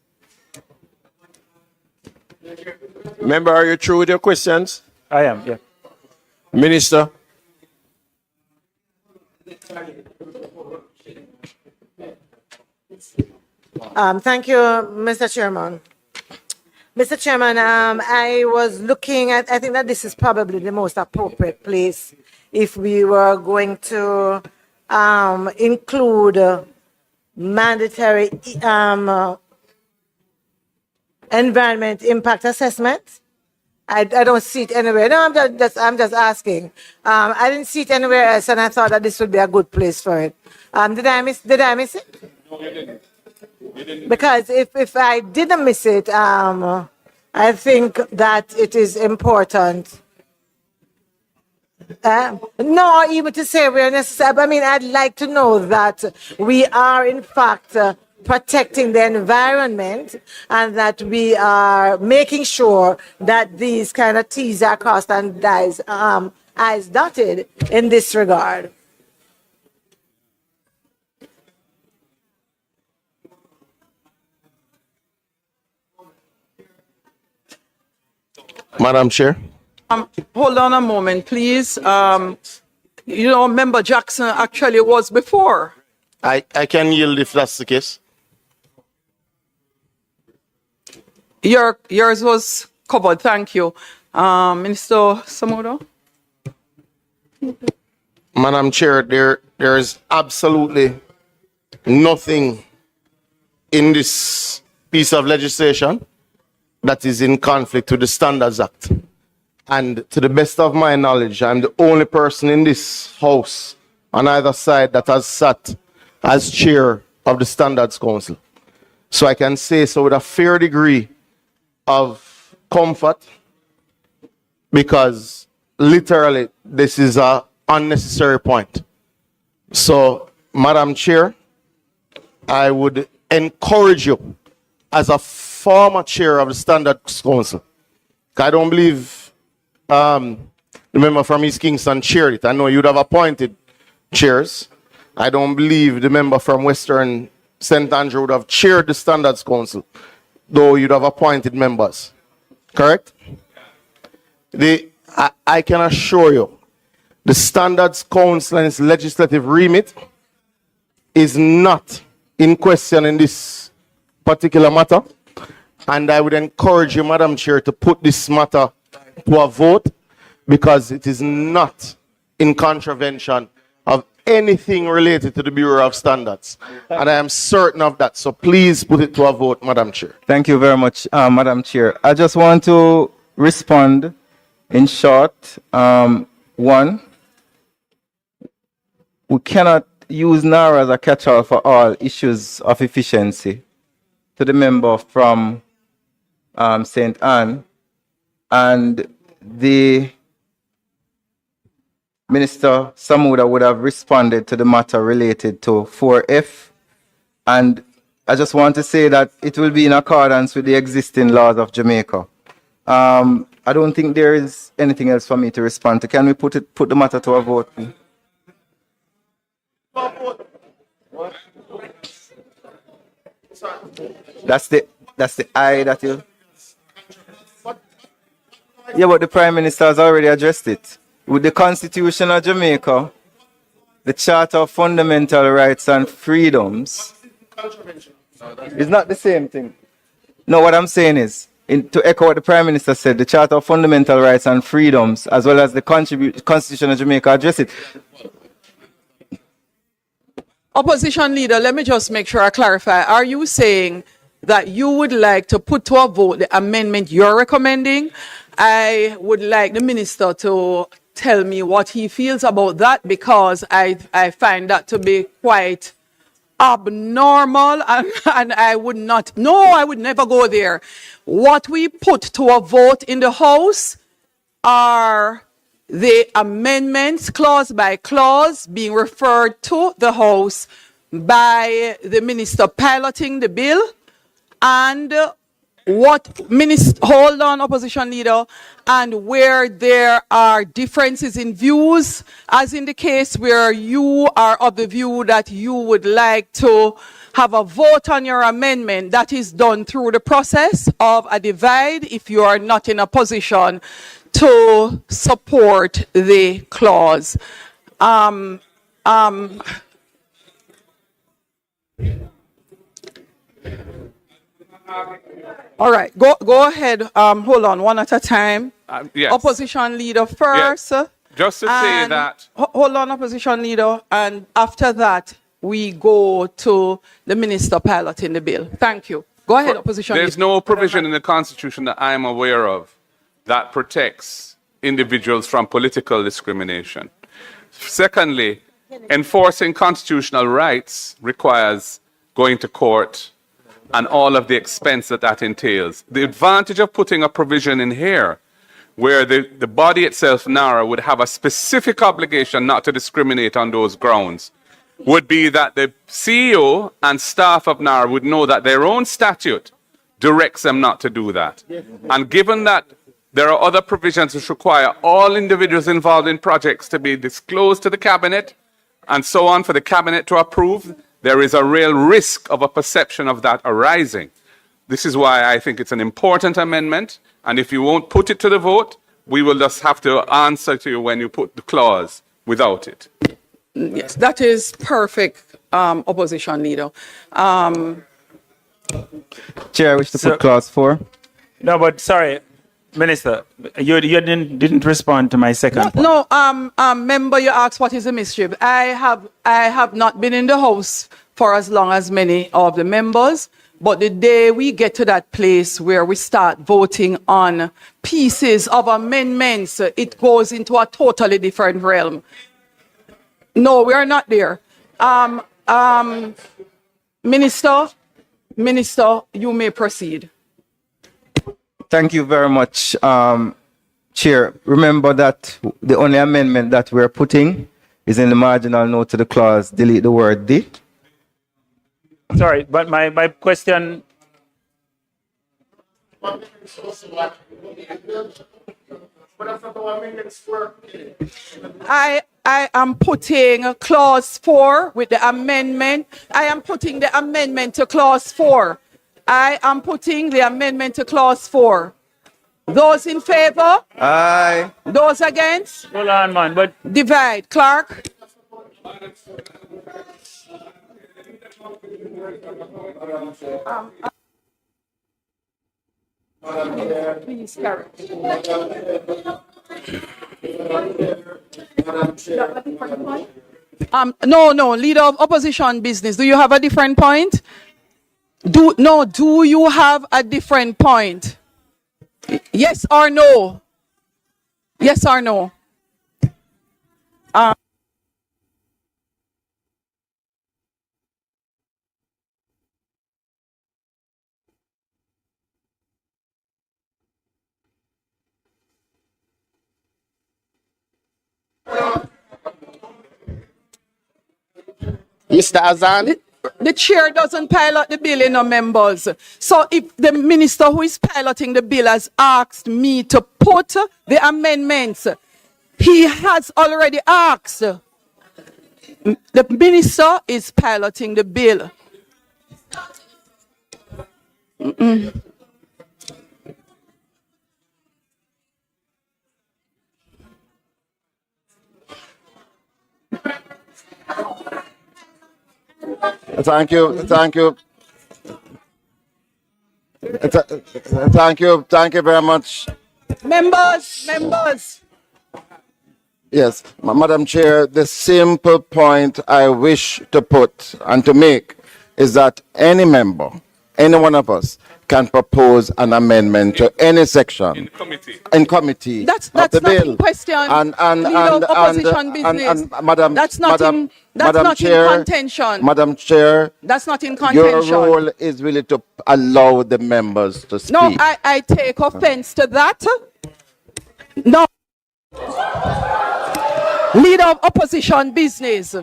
Member, are you through with your questions? I am, yeah. Minister. Thank you, Mr. Chairman. Mr. Chairman, I was looking at, I think that this is probably the most appropriate place if we were going to include mandatory environment impact assessment. I don't see it anywhere. No, I'm just asking. I didn't see it anywhere else, and I thought that this would be a good place for it. Did I miss it? Because if I didn't miss it, I think that it is important. No, even to say we're necessary. I mean, I'd like to know that we are, in fact, protecting the environment and that we are making sure that these kind of T's are crossed and I's dotted in this regard. Madam Chair. Hold on a moment, please. Member Jackson actually was before. I can yield if that's the case. Yours was covered. Thank you. Minister Samuda? Madam Chair, there is absolutely nothing in this piece of legislation that is in conflict with the Standards Act. And to the best of my knowledge, I'm the only person in this house on either side that has sat as chair of the Standards Council. So I can say so with a fair degree of comfort, because literally this is an unnecessary point. So, Madam Chair, I would encourage you as a former chair of the Standards Council. I don't believe the member from East Kingston chaired it. I know you'd have appointed chairs. I don't believe the member from Western St. Andrew would have chaired the Standards Council, though you'd have appointed members. Correct? I can assure you, the Standards Council and its legislative remit is not in question in this particular matter. And I would encourage you, Madam Chair, to put this matter to a vote, because it is not in contravention of anything related to the Bureau of Standards. And I am certain of that. So please put it to a vote, Madam Chair. Thank you very much, Madam Chair. I just want to respond in short. One, we cannot use NARA as a catch-all for all issues of efficiency. To the member from St. Anne, and the Minister Samuda would have responded to the matter related to 4F. And I just want to say that it will be in accordance with the existing laws of Jamaica. I don't think there is anything else for me to respond to. Can we put the matter to a vote, please? That's the I that you. Yeah, but the Prime Minister has already addressed it. With the Constitution of Jamaica, the Charter of Fundamental Rights and Freedoms, it's not the same thing. No, what I'm saying is, to echo what the Prime Minister said, the Charter of Fundamental Rights and Freedoms, as well as the Constitution of Jamaica, address it. Opposition leader, let me just make sure I clarify. Are you saying that you would like to put to a vote the amendment you're recommending? I would like the minister to tell me what he feels about that, because I find that to be quite abnormal, and I would not, no, I would never go there. What we put to a vote in the House are the amendments clause by clause being referred to the House by the minister piloting the bill, and hold on, opposition leader, and where there are differences in views, as in the case where you are of the view that you would like to have a vote on your amendment, that is done through the process of a divide if you are not in a position to support the clause. All right, go ahead. Hold on, one at a time. Yes. Opposition leader first. Yes. Just to say that. Hold on, opposition leader, and after that we go to the minister piloting the bill. Thank you. Go ahead, opposition There's leader. no provision in the Constitution that I am aware of that protects individuals from political discrimination. Secondly, enforcing constitutional rights requires going to court, and all of the expense that that entails. The advantage of putting a provision in here where the body itself, NARA, would have a specific obligation not to discriminate on those grounds would be that the CEO and staff of NARA would know that their own statute directs them not to do that. And given that there are other provisions which require all individuals involved in projects to be disclosed to the cabinet and so on for the cabinet to approve, there is a real risk of a perception of that arising. This is why I think it's an important amendment, and if you won't put it to the vote, we will just have to answer to you when you put the clause without it. Yes, that is perfect, opposition leader. Chair, I wish to put clause 4. No, but sorry, Minister, you didn't respond to my second point. No, member, you asked what is the mischief. I have not been in the House for as long as many of the members, but the day we get to that place where we start voting on pieces of amendments, it goes into a totally different realm. No, we are not there. Minister, you may proceed. Thank you very much, Chair. Remember that the only amendment that we're putting is in the marginal note to the clause, delete the word "the." Sorry, but my question. I am putting clause 4 with the amendment. I am putting the amendment to clause 4. I am putting the amendment to clause 4. Those in favor? Aye. Those against? Hold on, man. But divide. Clark? Please carry. No, leader of opposition business. Do you have a different point? Do you have a different point? Yes or no? Yes or no? Mr. Azan? The chair doesn't pilot the bill in members. So if the minister who is piloting the bill has asked me to put the amendments, he has already asked. The minister is piloting the bill. Thank you. Thank you very much. Members. Yes, Madam Chair, the simple point I wish to put and to make is that any member, any one of us, can propose an amendment to any section in committee That's of not the bill. in question. And Opposition business. Madam, that's not Madam, in Madam Chair, in contention. Madam Chair, That's not in your contention. role is really to allow the members to speak. No, I take offense to that. No. Leader of opposition business.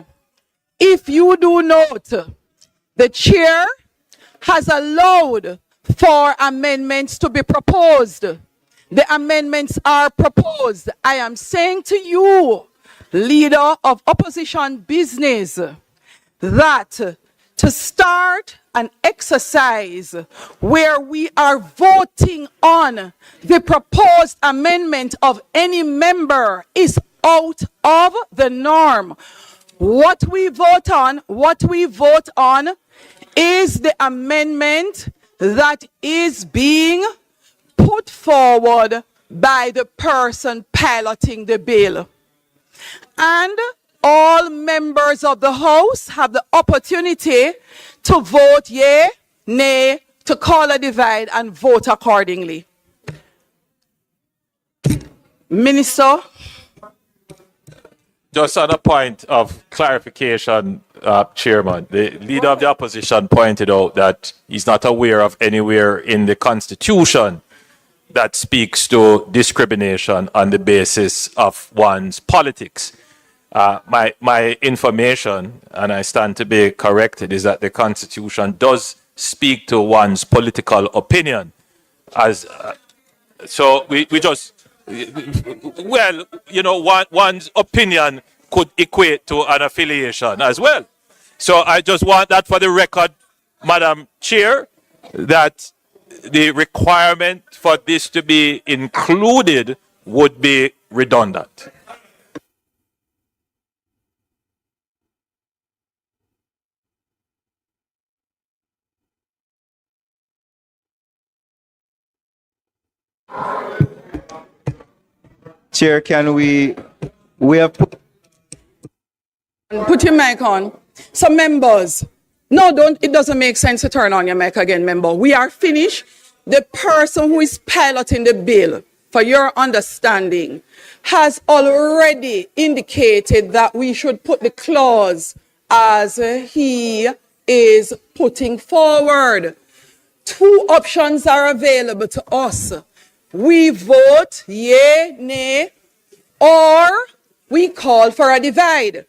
If you do note, the chair has allowed for amendments to be proposed. The amendments are proposed. I am saying to you, leader of opposition business, that to start an exercise where we are voting on the proposed amendment of any member is out of the norm. What we vote on is the amendment that is being put forward by the person piloting the bill. And all members of the House have the opportunity to vote yea, nay, to call a divide and vote accordingly. Minister? Just on a point of clarification, Chairman. The leader of the opposition pointed out that he's not aware of anywhere in the Constitution that speaks to discrimination on the basis of one's politics. My information, and I stand to be corrected, is that the Constitution does speak to one's political opinion. So we just, well, you know, one's opinion could equate to an affiliation as well. So I just want that for the record, Madam Chair, that the requirement for this to be included would be redundant. Chair, can we have Put your mic on. So members, no, don't, it doesn't make sense to turn on your mic again, member. We are finished. The person who is piloting the bill, for your understanding, has already indicated that we should put the clause as he is putting forward. Two options are available to us. We vote yea, nay, or we call for a divide.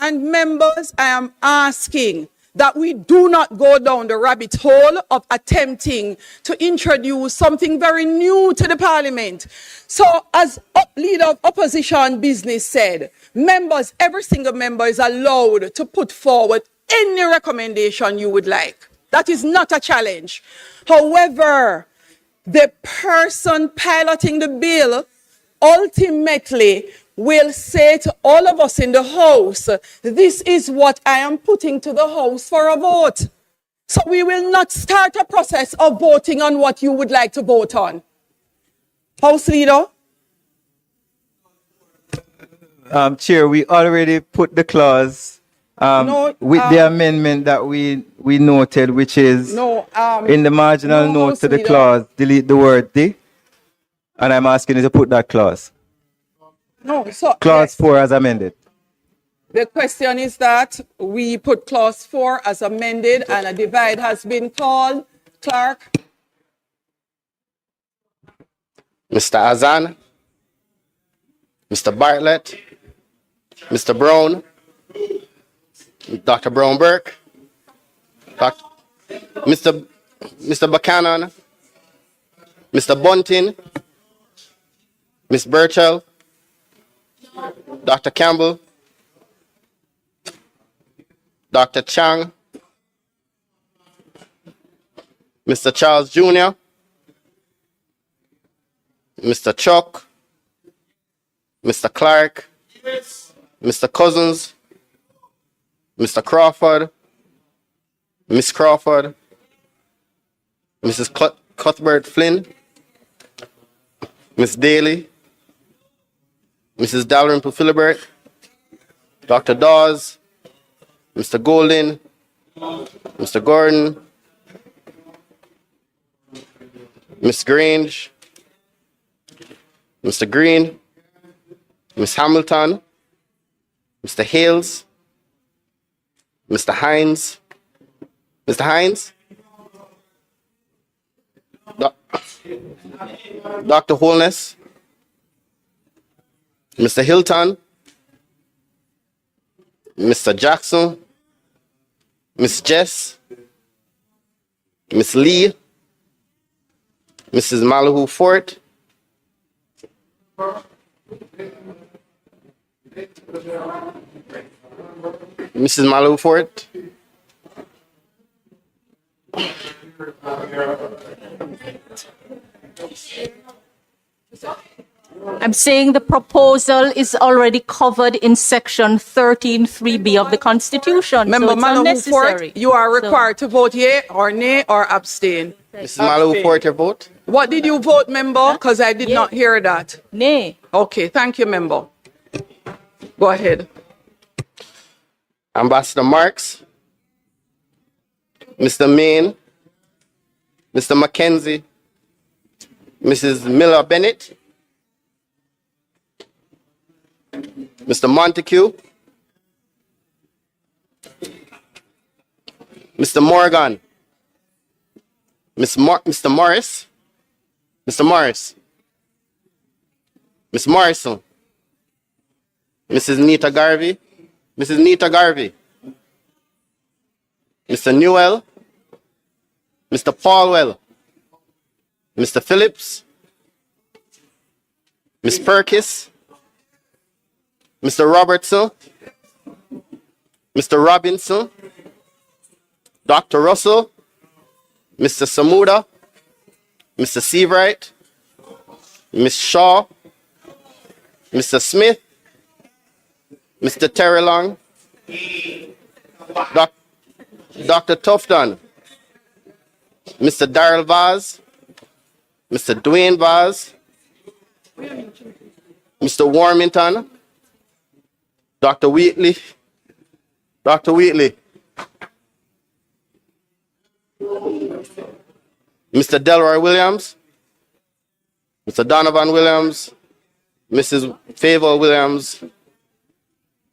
And members, I am asking that we do not go down the rabbit hole of attempting to introduce something very new to the parliament. So as leader of opposition business said, members, every single member is allowed to put forward any recommendation you would like. That is not a challenge. However, the person piloting the bill ultimately will say to all of us in the House, this is what I am putting to the House for a vote. So we will not start a process of voting on what you would like to vote on. House Leader? Chair, we already put the clause with the amendment that we noted, which is in the marginal note House to the Leader. clause, delete the word "the," and I'm asking you to put that clause. No, so Clause 4 as amended. the question is that we put clause 4 as amended and a divide has been called. Clerk? Mr. Azan, Mr. Bartlett, Mr. Brown, Dr. Brown Burke, Mr. Buchanan, Mr. Bunting, Ms. Burchell, Dr. Campbell, Dr. Chang, Mr. Charles Jr., Mr. Chuck, Mr. Clark, Mr. Cousins, Mr. Crawford, Miss Crawford, Mrs. Cuthbert Flynn, Miss Daly, Mrs. Dalrymple Philibert, Dr. Dawes, Mr. Golden, Mr. Gordon, Miss Grange, Mr. Green, Miss Hamilton, Mr. Hales, Mr. Hines, Mr. Hines, Dr. Holness, Mr. Hilton, Mr. Jackson, Miss Jess, Miss Lee, Mrs. Malahu Fort, Mrs. Malahu Fort, I'm saying the proposal is already covered in section 13(3)(b) of the Constitution. Member so it's Malahu unnecessary. Fort, you are required to vote yea or nay or abstain. Mrs. Malahu Fort, your vote? What did you vote, member? Because I did not hear that. Nay. Okay, thank you, member. Go ahead. Ambassador Marks, Mr. Main, Mr. Mackenzie, Mrs. Miller Bennett, Mr. Montague, Mr. Morgan, Mr. Morris, Mr. Morris, Miss Morrison, Mrs. Nita Garvey, Mrs. Nita Garvey, Mr. Newell, Mr. Paulwell, Mr. Phillips, Miss Perkis, Mr. Robertson, Mr. Robinson, Dr. Russell, Mr. Samuda, Mr. Seabright, Miss Shaw, Mr. Smith, Mr. Terry Long, Dr. Tufton, Mr. Darrell Vaz, Mr. Dwayne Vaz, Mr. Warmington, Dr. Wheatley, Mr. Delroy Williams, Mr. Donovan Williams, Mrs. Favor Williams,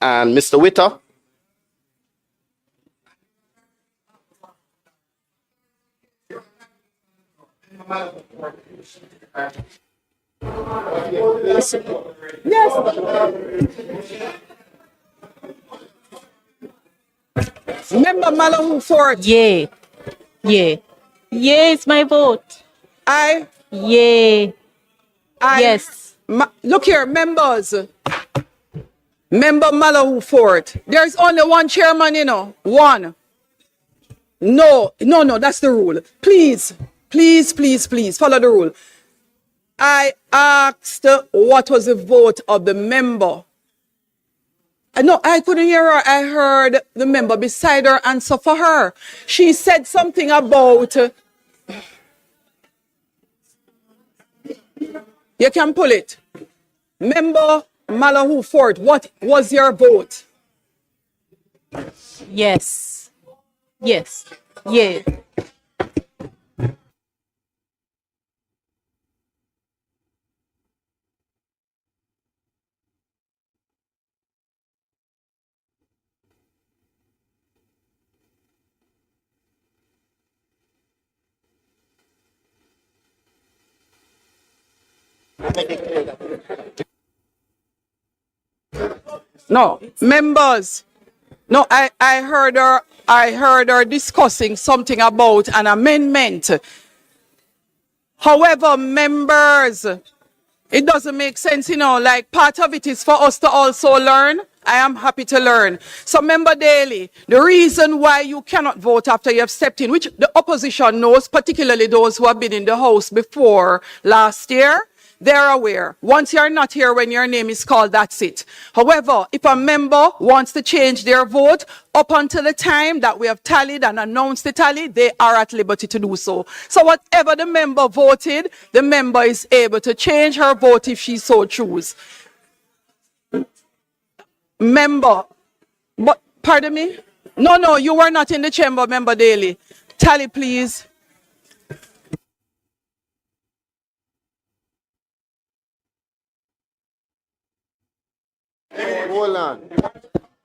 and Mr. Witter. Member Malahoo Fort. Yay. Yay. Yay is my vote. I. Yay. Yes. Look here, members. Member Malahoo Fort. There's only one chairman, you know. One. No, that's the rule. Please, follow the rule. I asked what was the vote of the member. No, I couldn't hear her. I heard the member beside her answer for her. She said something about... You can pull it. Member Malahoo Fort, what was your vote? Yes. Yes. Yeah. No, members. No, I heard her discussing something about an amendment. However, members, it doesn't make sense, you know, like part of it is for us to also learn. I am happy to learn. So, Member Daly, the reason why you cannot vote after you have stepped in, which the opposition knows, particularly those who have been in the House before last year, they're aware. Once you're not here when your name is called, that's it. However, if a member wants to change their vote up until the time that we have tallied and announced the tally, they are at liberty to do so. So whatever the member voted, the member is able to change her vote if she so chooses. Member, but pardon me? No, you were not in the chamber, Member Daly. Tally, please. Hold on.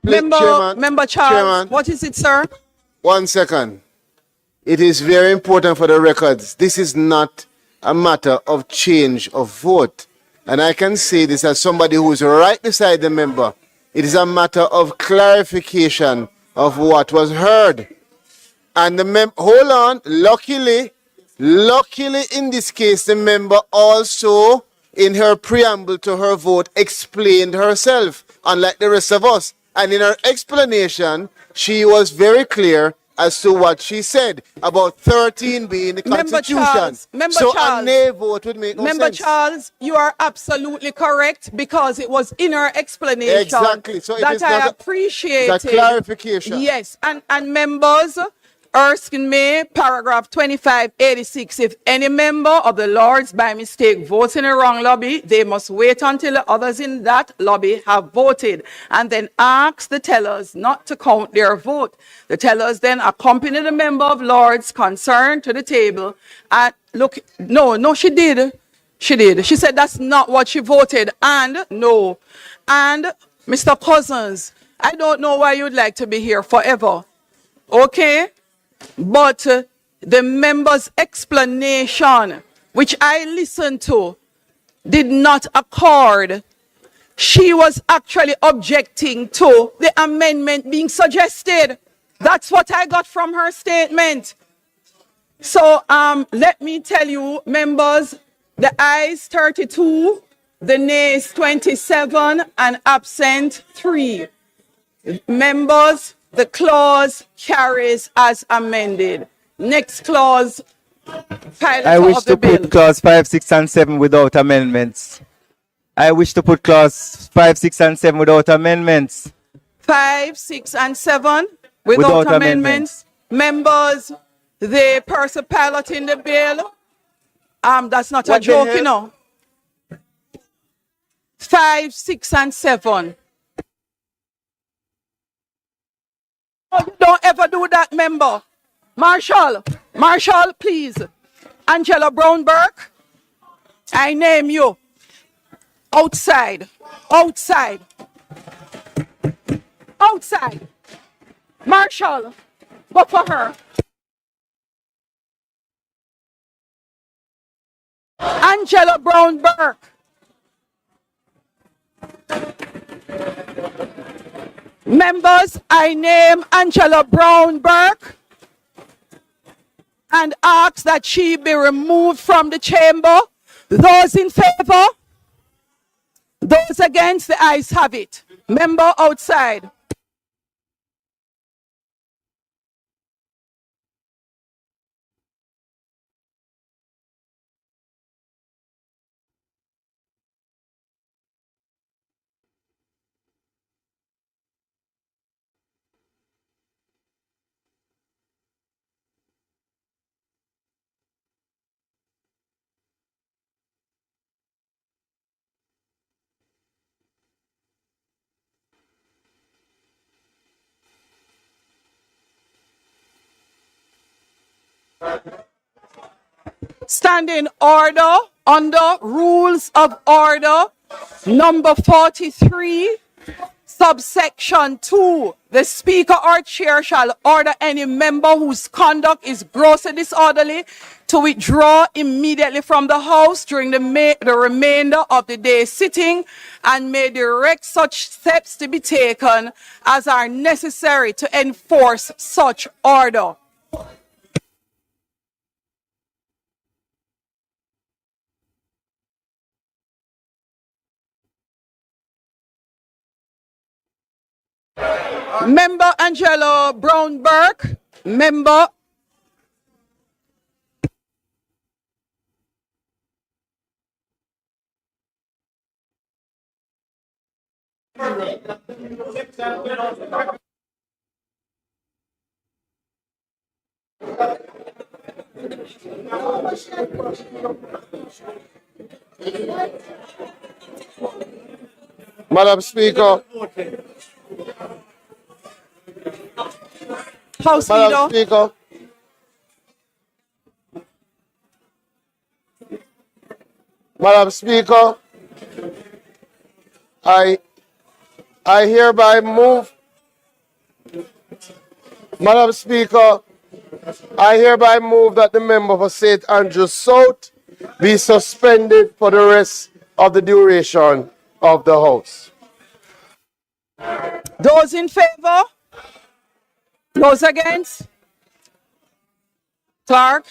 Member Charles, Chairman, what is it, sir? 1 second. It is very important for the records. This is not a matter of change of vote. And I can say this as somebody who is right beside the member. It is a matter of clarification of what was heard. And the hold on, luckily in this case, the member also, in her preamble to her vote, explained herself, unlike the rest of us. And in her explanation, she was very clear as to what she said about 13 being the Constitution. So a nay vote would make no sense. Member Charles, you are absolutely correct because it was in her explanation. Exactly. So it that is I appreciate. It's a clarification. Yes, and members, Erskine May, paragraph 2586. If any member of the Lords by mistake votes in a wrong lobby, they must wait until the others in that lobby have voted and then ask the tellers not to count their vote. The tellers then accompany the member of Lords concerned to the table and look, no, she did. She did. She said that's not what she voted. And no. And Mr. Cousins, I don't know why you'd like to be here forever. Okay? but the member's explanation, which I listened to, did not accord. She was actually objecting to the amendment being suggested. That's what I got from her statement. So let me tell you, members, the ayes 32, the nays 27, and absent 3. Members, the clause carries as amended. Next clause, pilot I wish of to the bill. put clause 5, 6, and 7 without amendments. I wish to put clause 5, 6, and 7 without amendments. 5, 6, and 7 without amendments. Members, the person piloting the bill, that's not a What the joke, hell? you know. 5, 6, and 7. Oh, you don't ever do that, member. Marshall, please. Angela Brown Burke, I name you. Outside. Marshall, go for her. Angela Brown Burke. Members, I name Angela Brown Burke and ask that she be removed from the chamber. Those in favor? Those against, the ayes have it. Member outside. Standing order under Rules of Order number 43, subsection 2. The Speaker or Chair shall order any member whose conduct is grossly disorderly to withdraw immediately from the House during the remainder of the day's sitting, and may direct such steps to be taken as are necessary to enforce such order. Member Angela Brown Burke, member. Madam Speaker. House Madam Leader. Speaker. Madam Speaker, I hereby move. Madam Speaker, I hereby move that the member for St. Andrews South be suspended for the rest of the duration of the House. Those in favor? Those against? Clerk?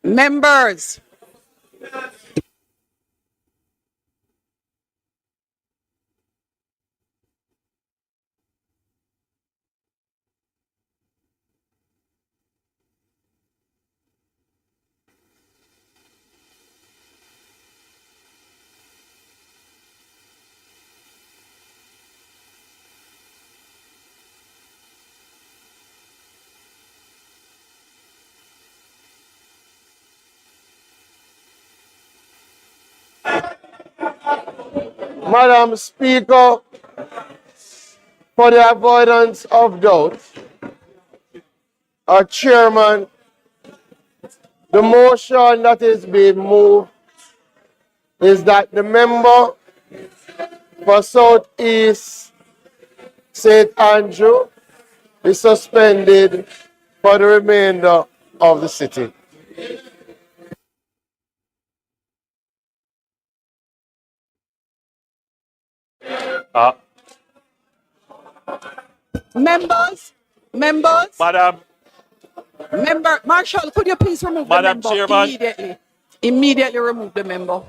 Members. Madam Speaker, for the avoidance of doubt, Chairman, the motion that is being moved is that the member for Southeast St. Andrew is suspended for the remainder of the sitting. Members, Madam Marshall, could you please remove Madam the member Chairman. immediately? Immediately remove the member.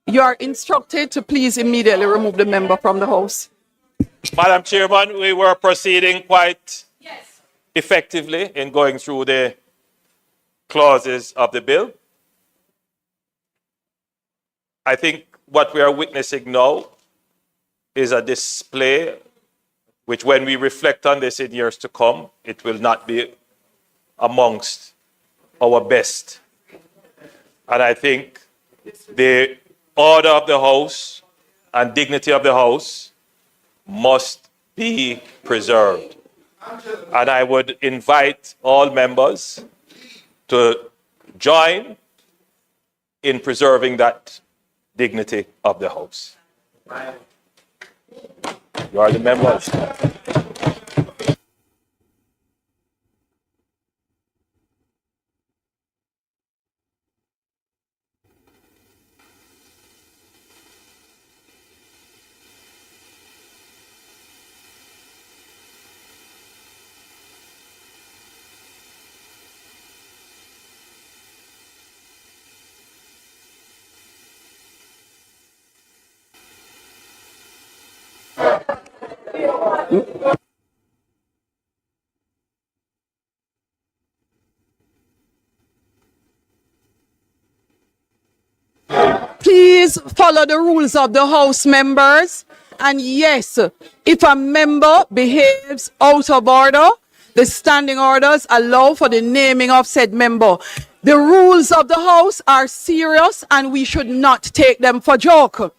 You are instructed to please immediately remove the member from the House. Madam Chairman, we were proceeding quite effectively in going through the clauses of the bill. I think what we are witnessing now is a display which, when we reflect on this in years to come, it will not be amongst our best. And I think the order of the House and dignity of the House must be preserved. And I would invite all members to join in preserving that dignity of the House. You are the members. Please follow the rules of the House, members. And yes, if a member behaves out of order, the standing orders allow for the naming of said member. The rules of the House are serious and we should not take them for joke.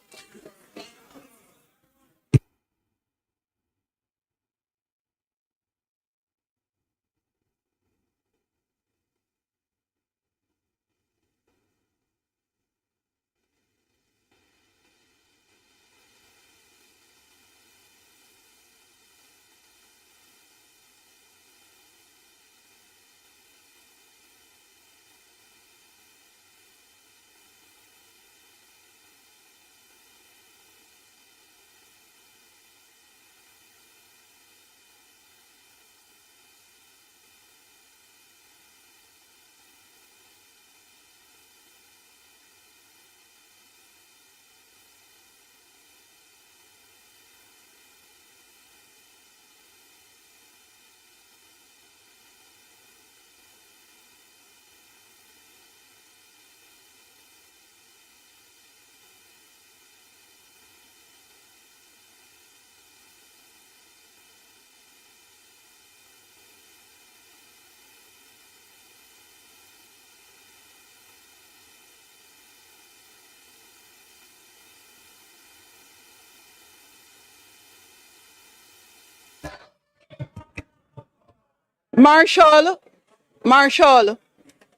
Marshall,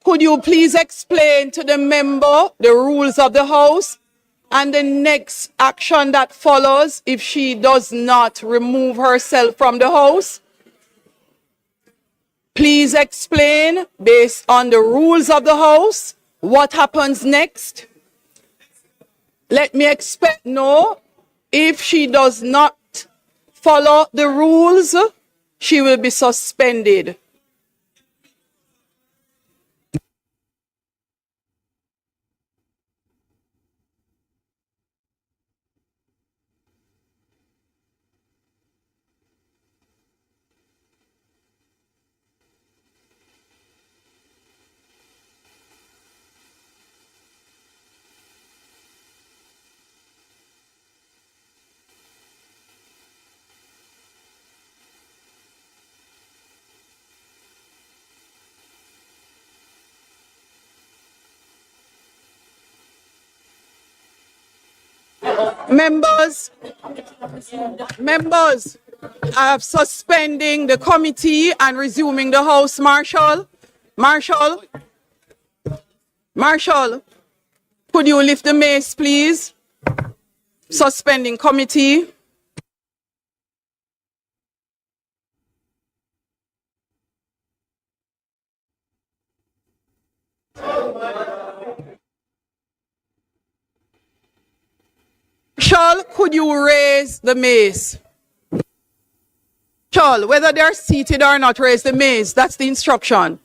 could you please explain to the member the rules of the House and the next action that follows if she does not remove herself from the House? Please explain, based on the rules of the House, what happens next. Let me expect no. If she does not follow the rules, she will be suspended. Members, suspending the committee and resuming the House. Marshall, could you lift the mace, please? Suspending committee. Marshall, could you raise the mace? Marshall, whether they're seated or not, raise the mace. That's the instruction.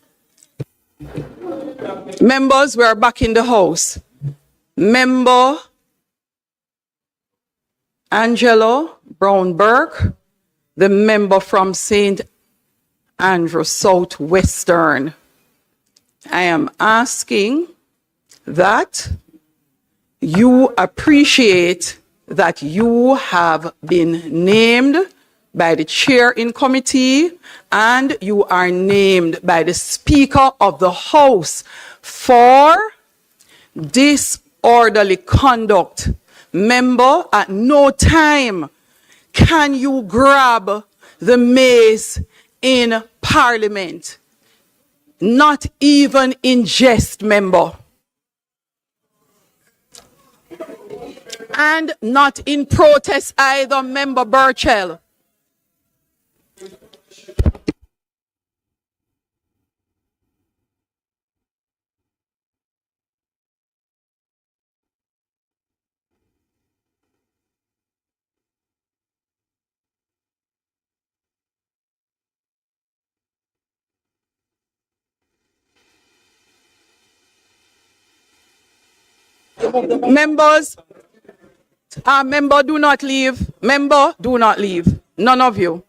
Members, we are back in the House. Member Angelo Brown-Burke, the member from St. Andrew Southwestern. I am asking that you appreciate that you have been named by the chair in committee and you are named by the Speaker of the House for disorderly conduct. Member, at no time can you grab the mace in Parliament. Not even in jest, member. And not in protest either, Member Burchell. Members, member, do not leave. Member, do not leave. None of you.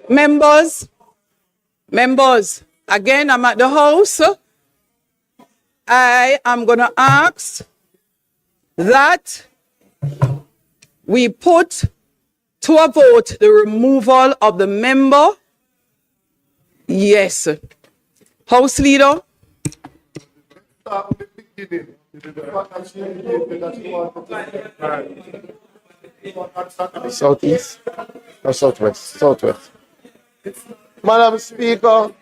Members, members, again, I'm at the House. I am going to ask that we put to a vote the removal of the member. Yes. House Leader. Southeast or southwest? Southwest. Madam Speaker,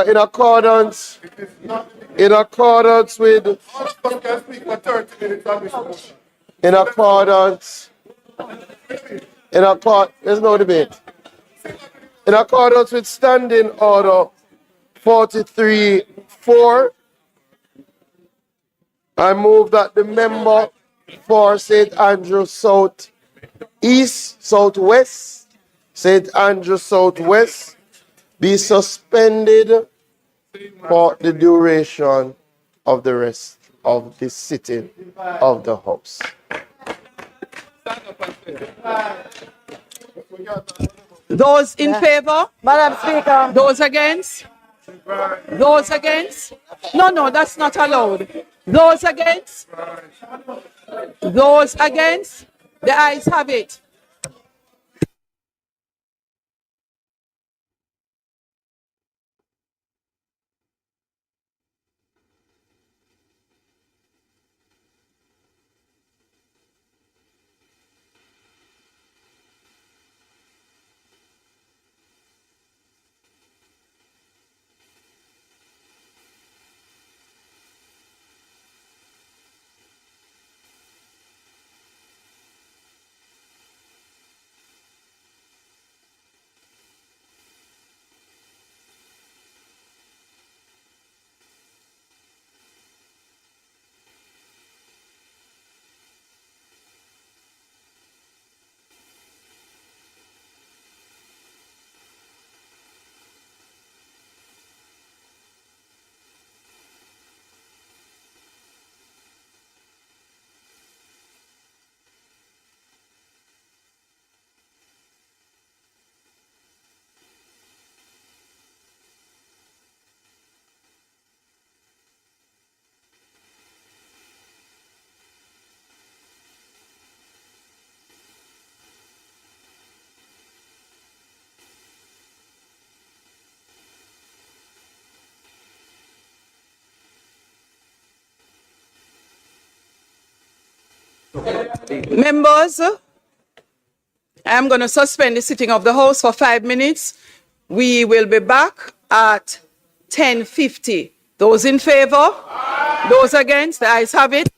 in accordance with there's no debate. In accordance with Standing Order 43-4, I move that the member for St. Andrew Southwest, St. Andrew Southwest, be suspended for the duration of the rest of the sitting of the House. Those in favor? Madam Speaker. Those against? Those against? No, that's not allowed. Those against? Those against? The ayes have it. Members, I'm going to suspend the sitting of the House for 5 minutes. We will be back at 10:50. Those in favor? Those against? The ayes have it.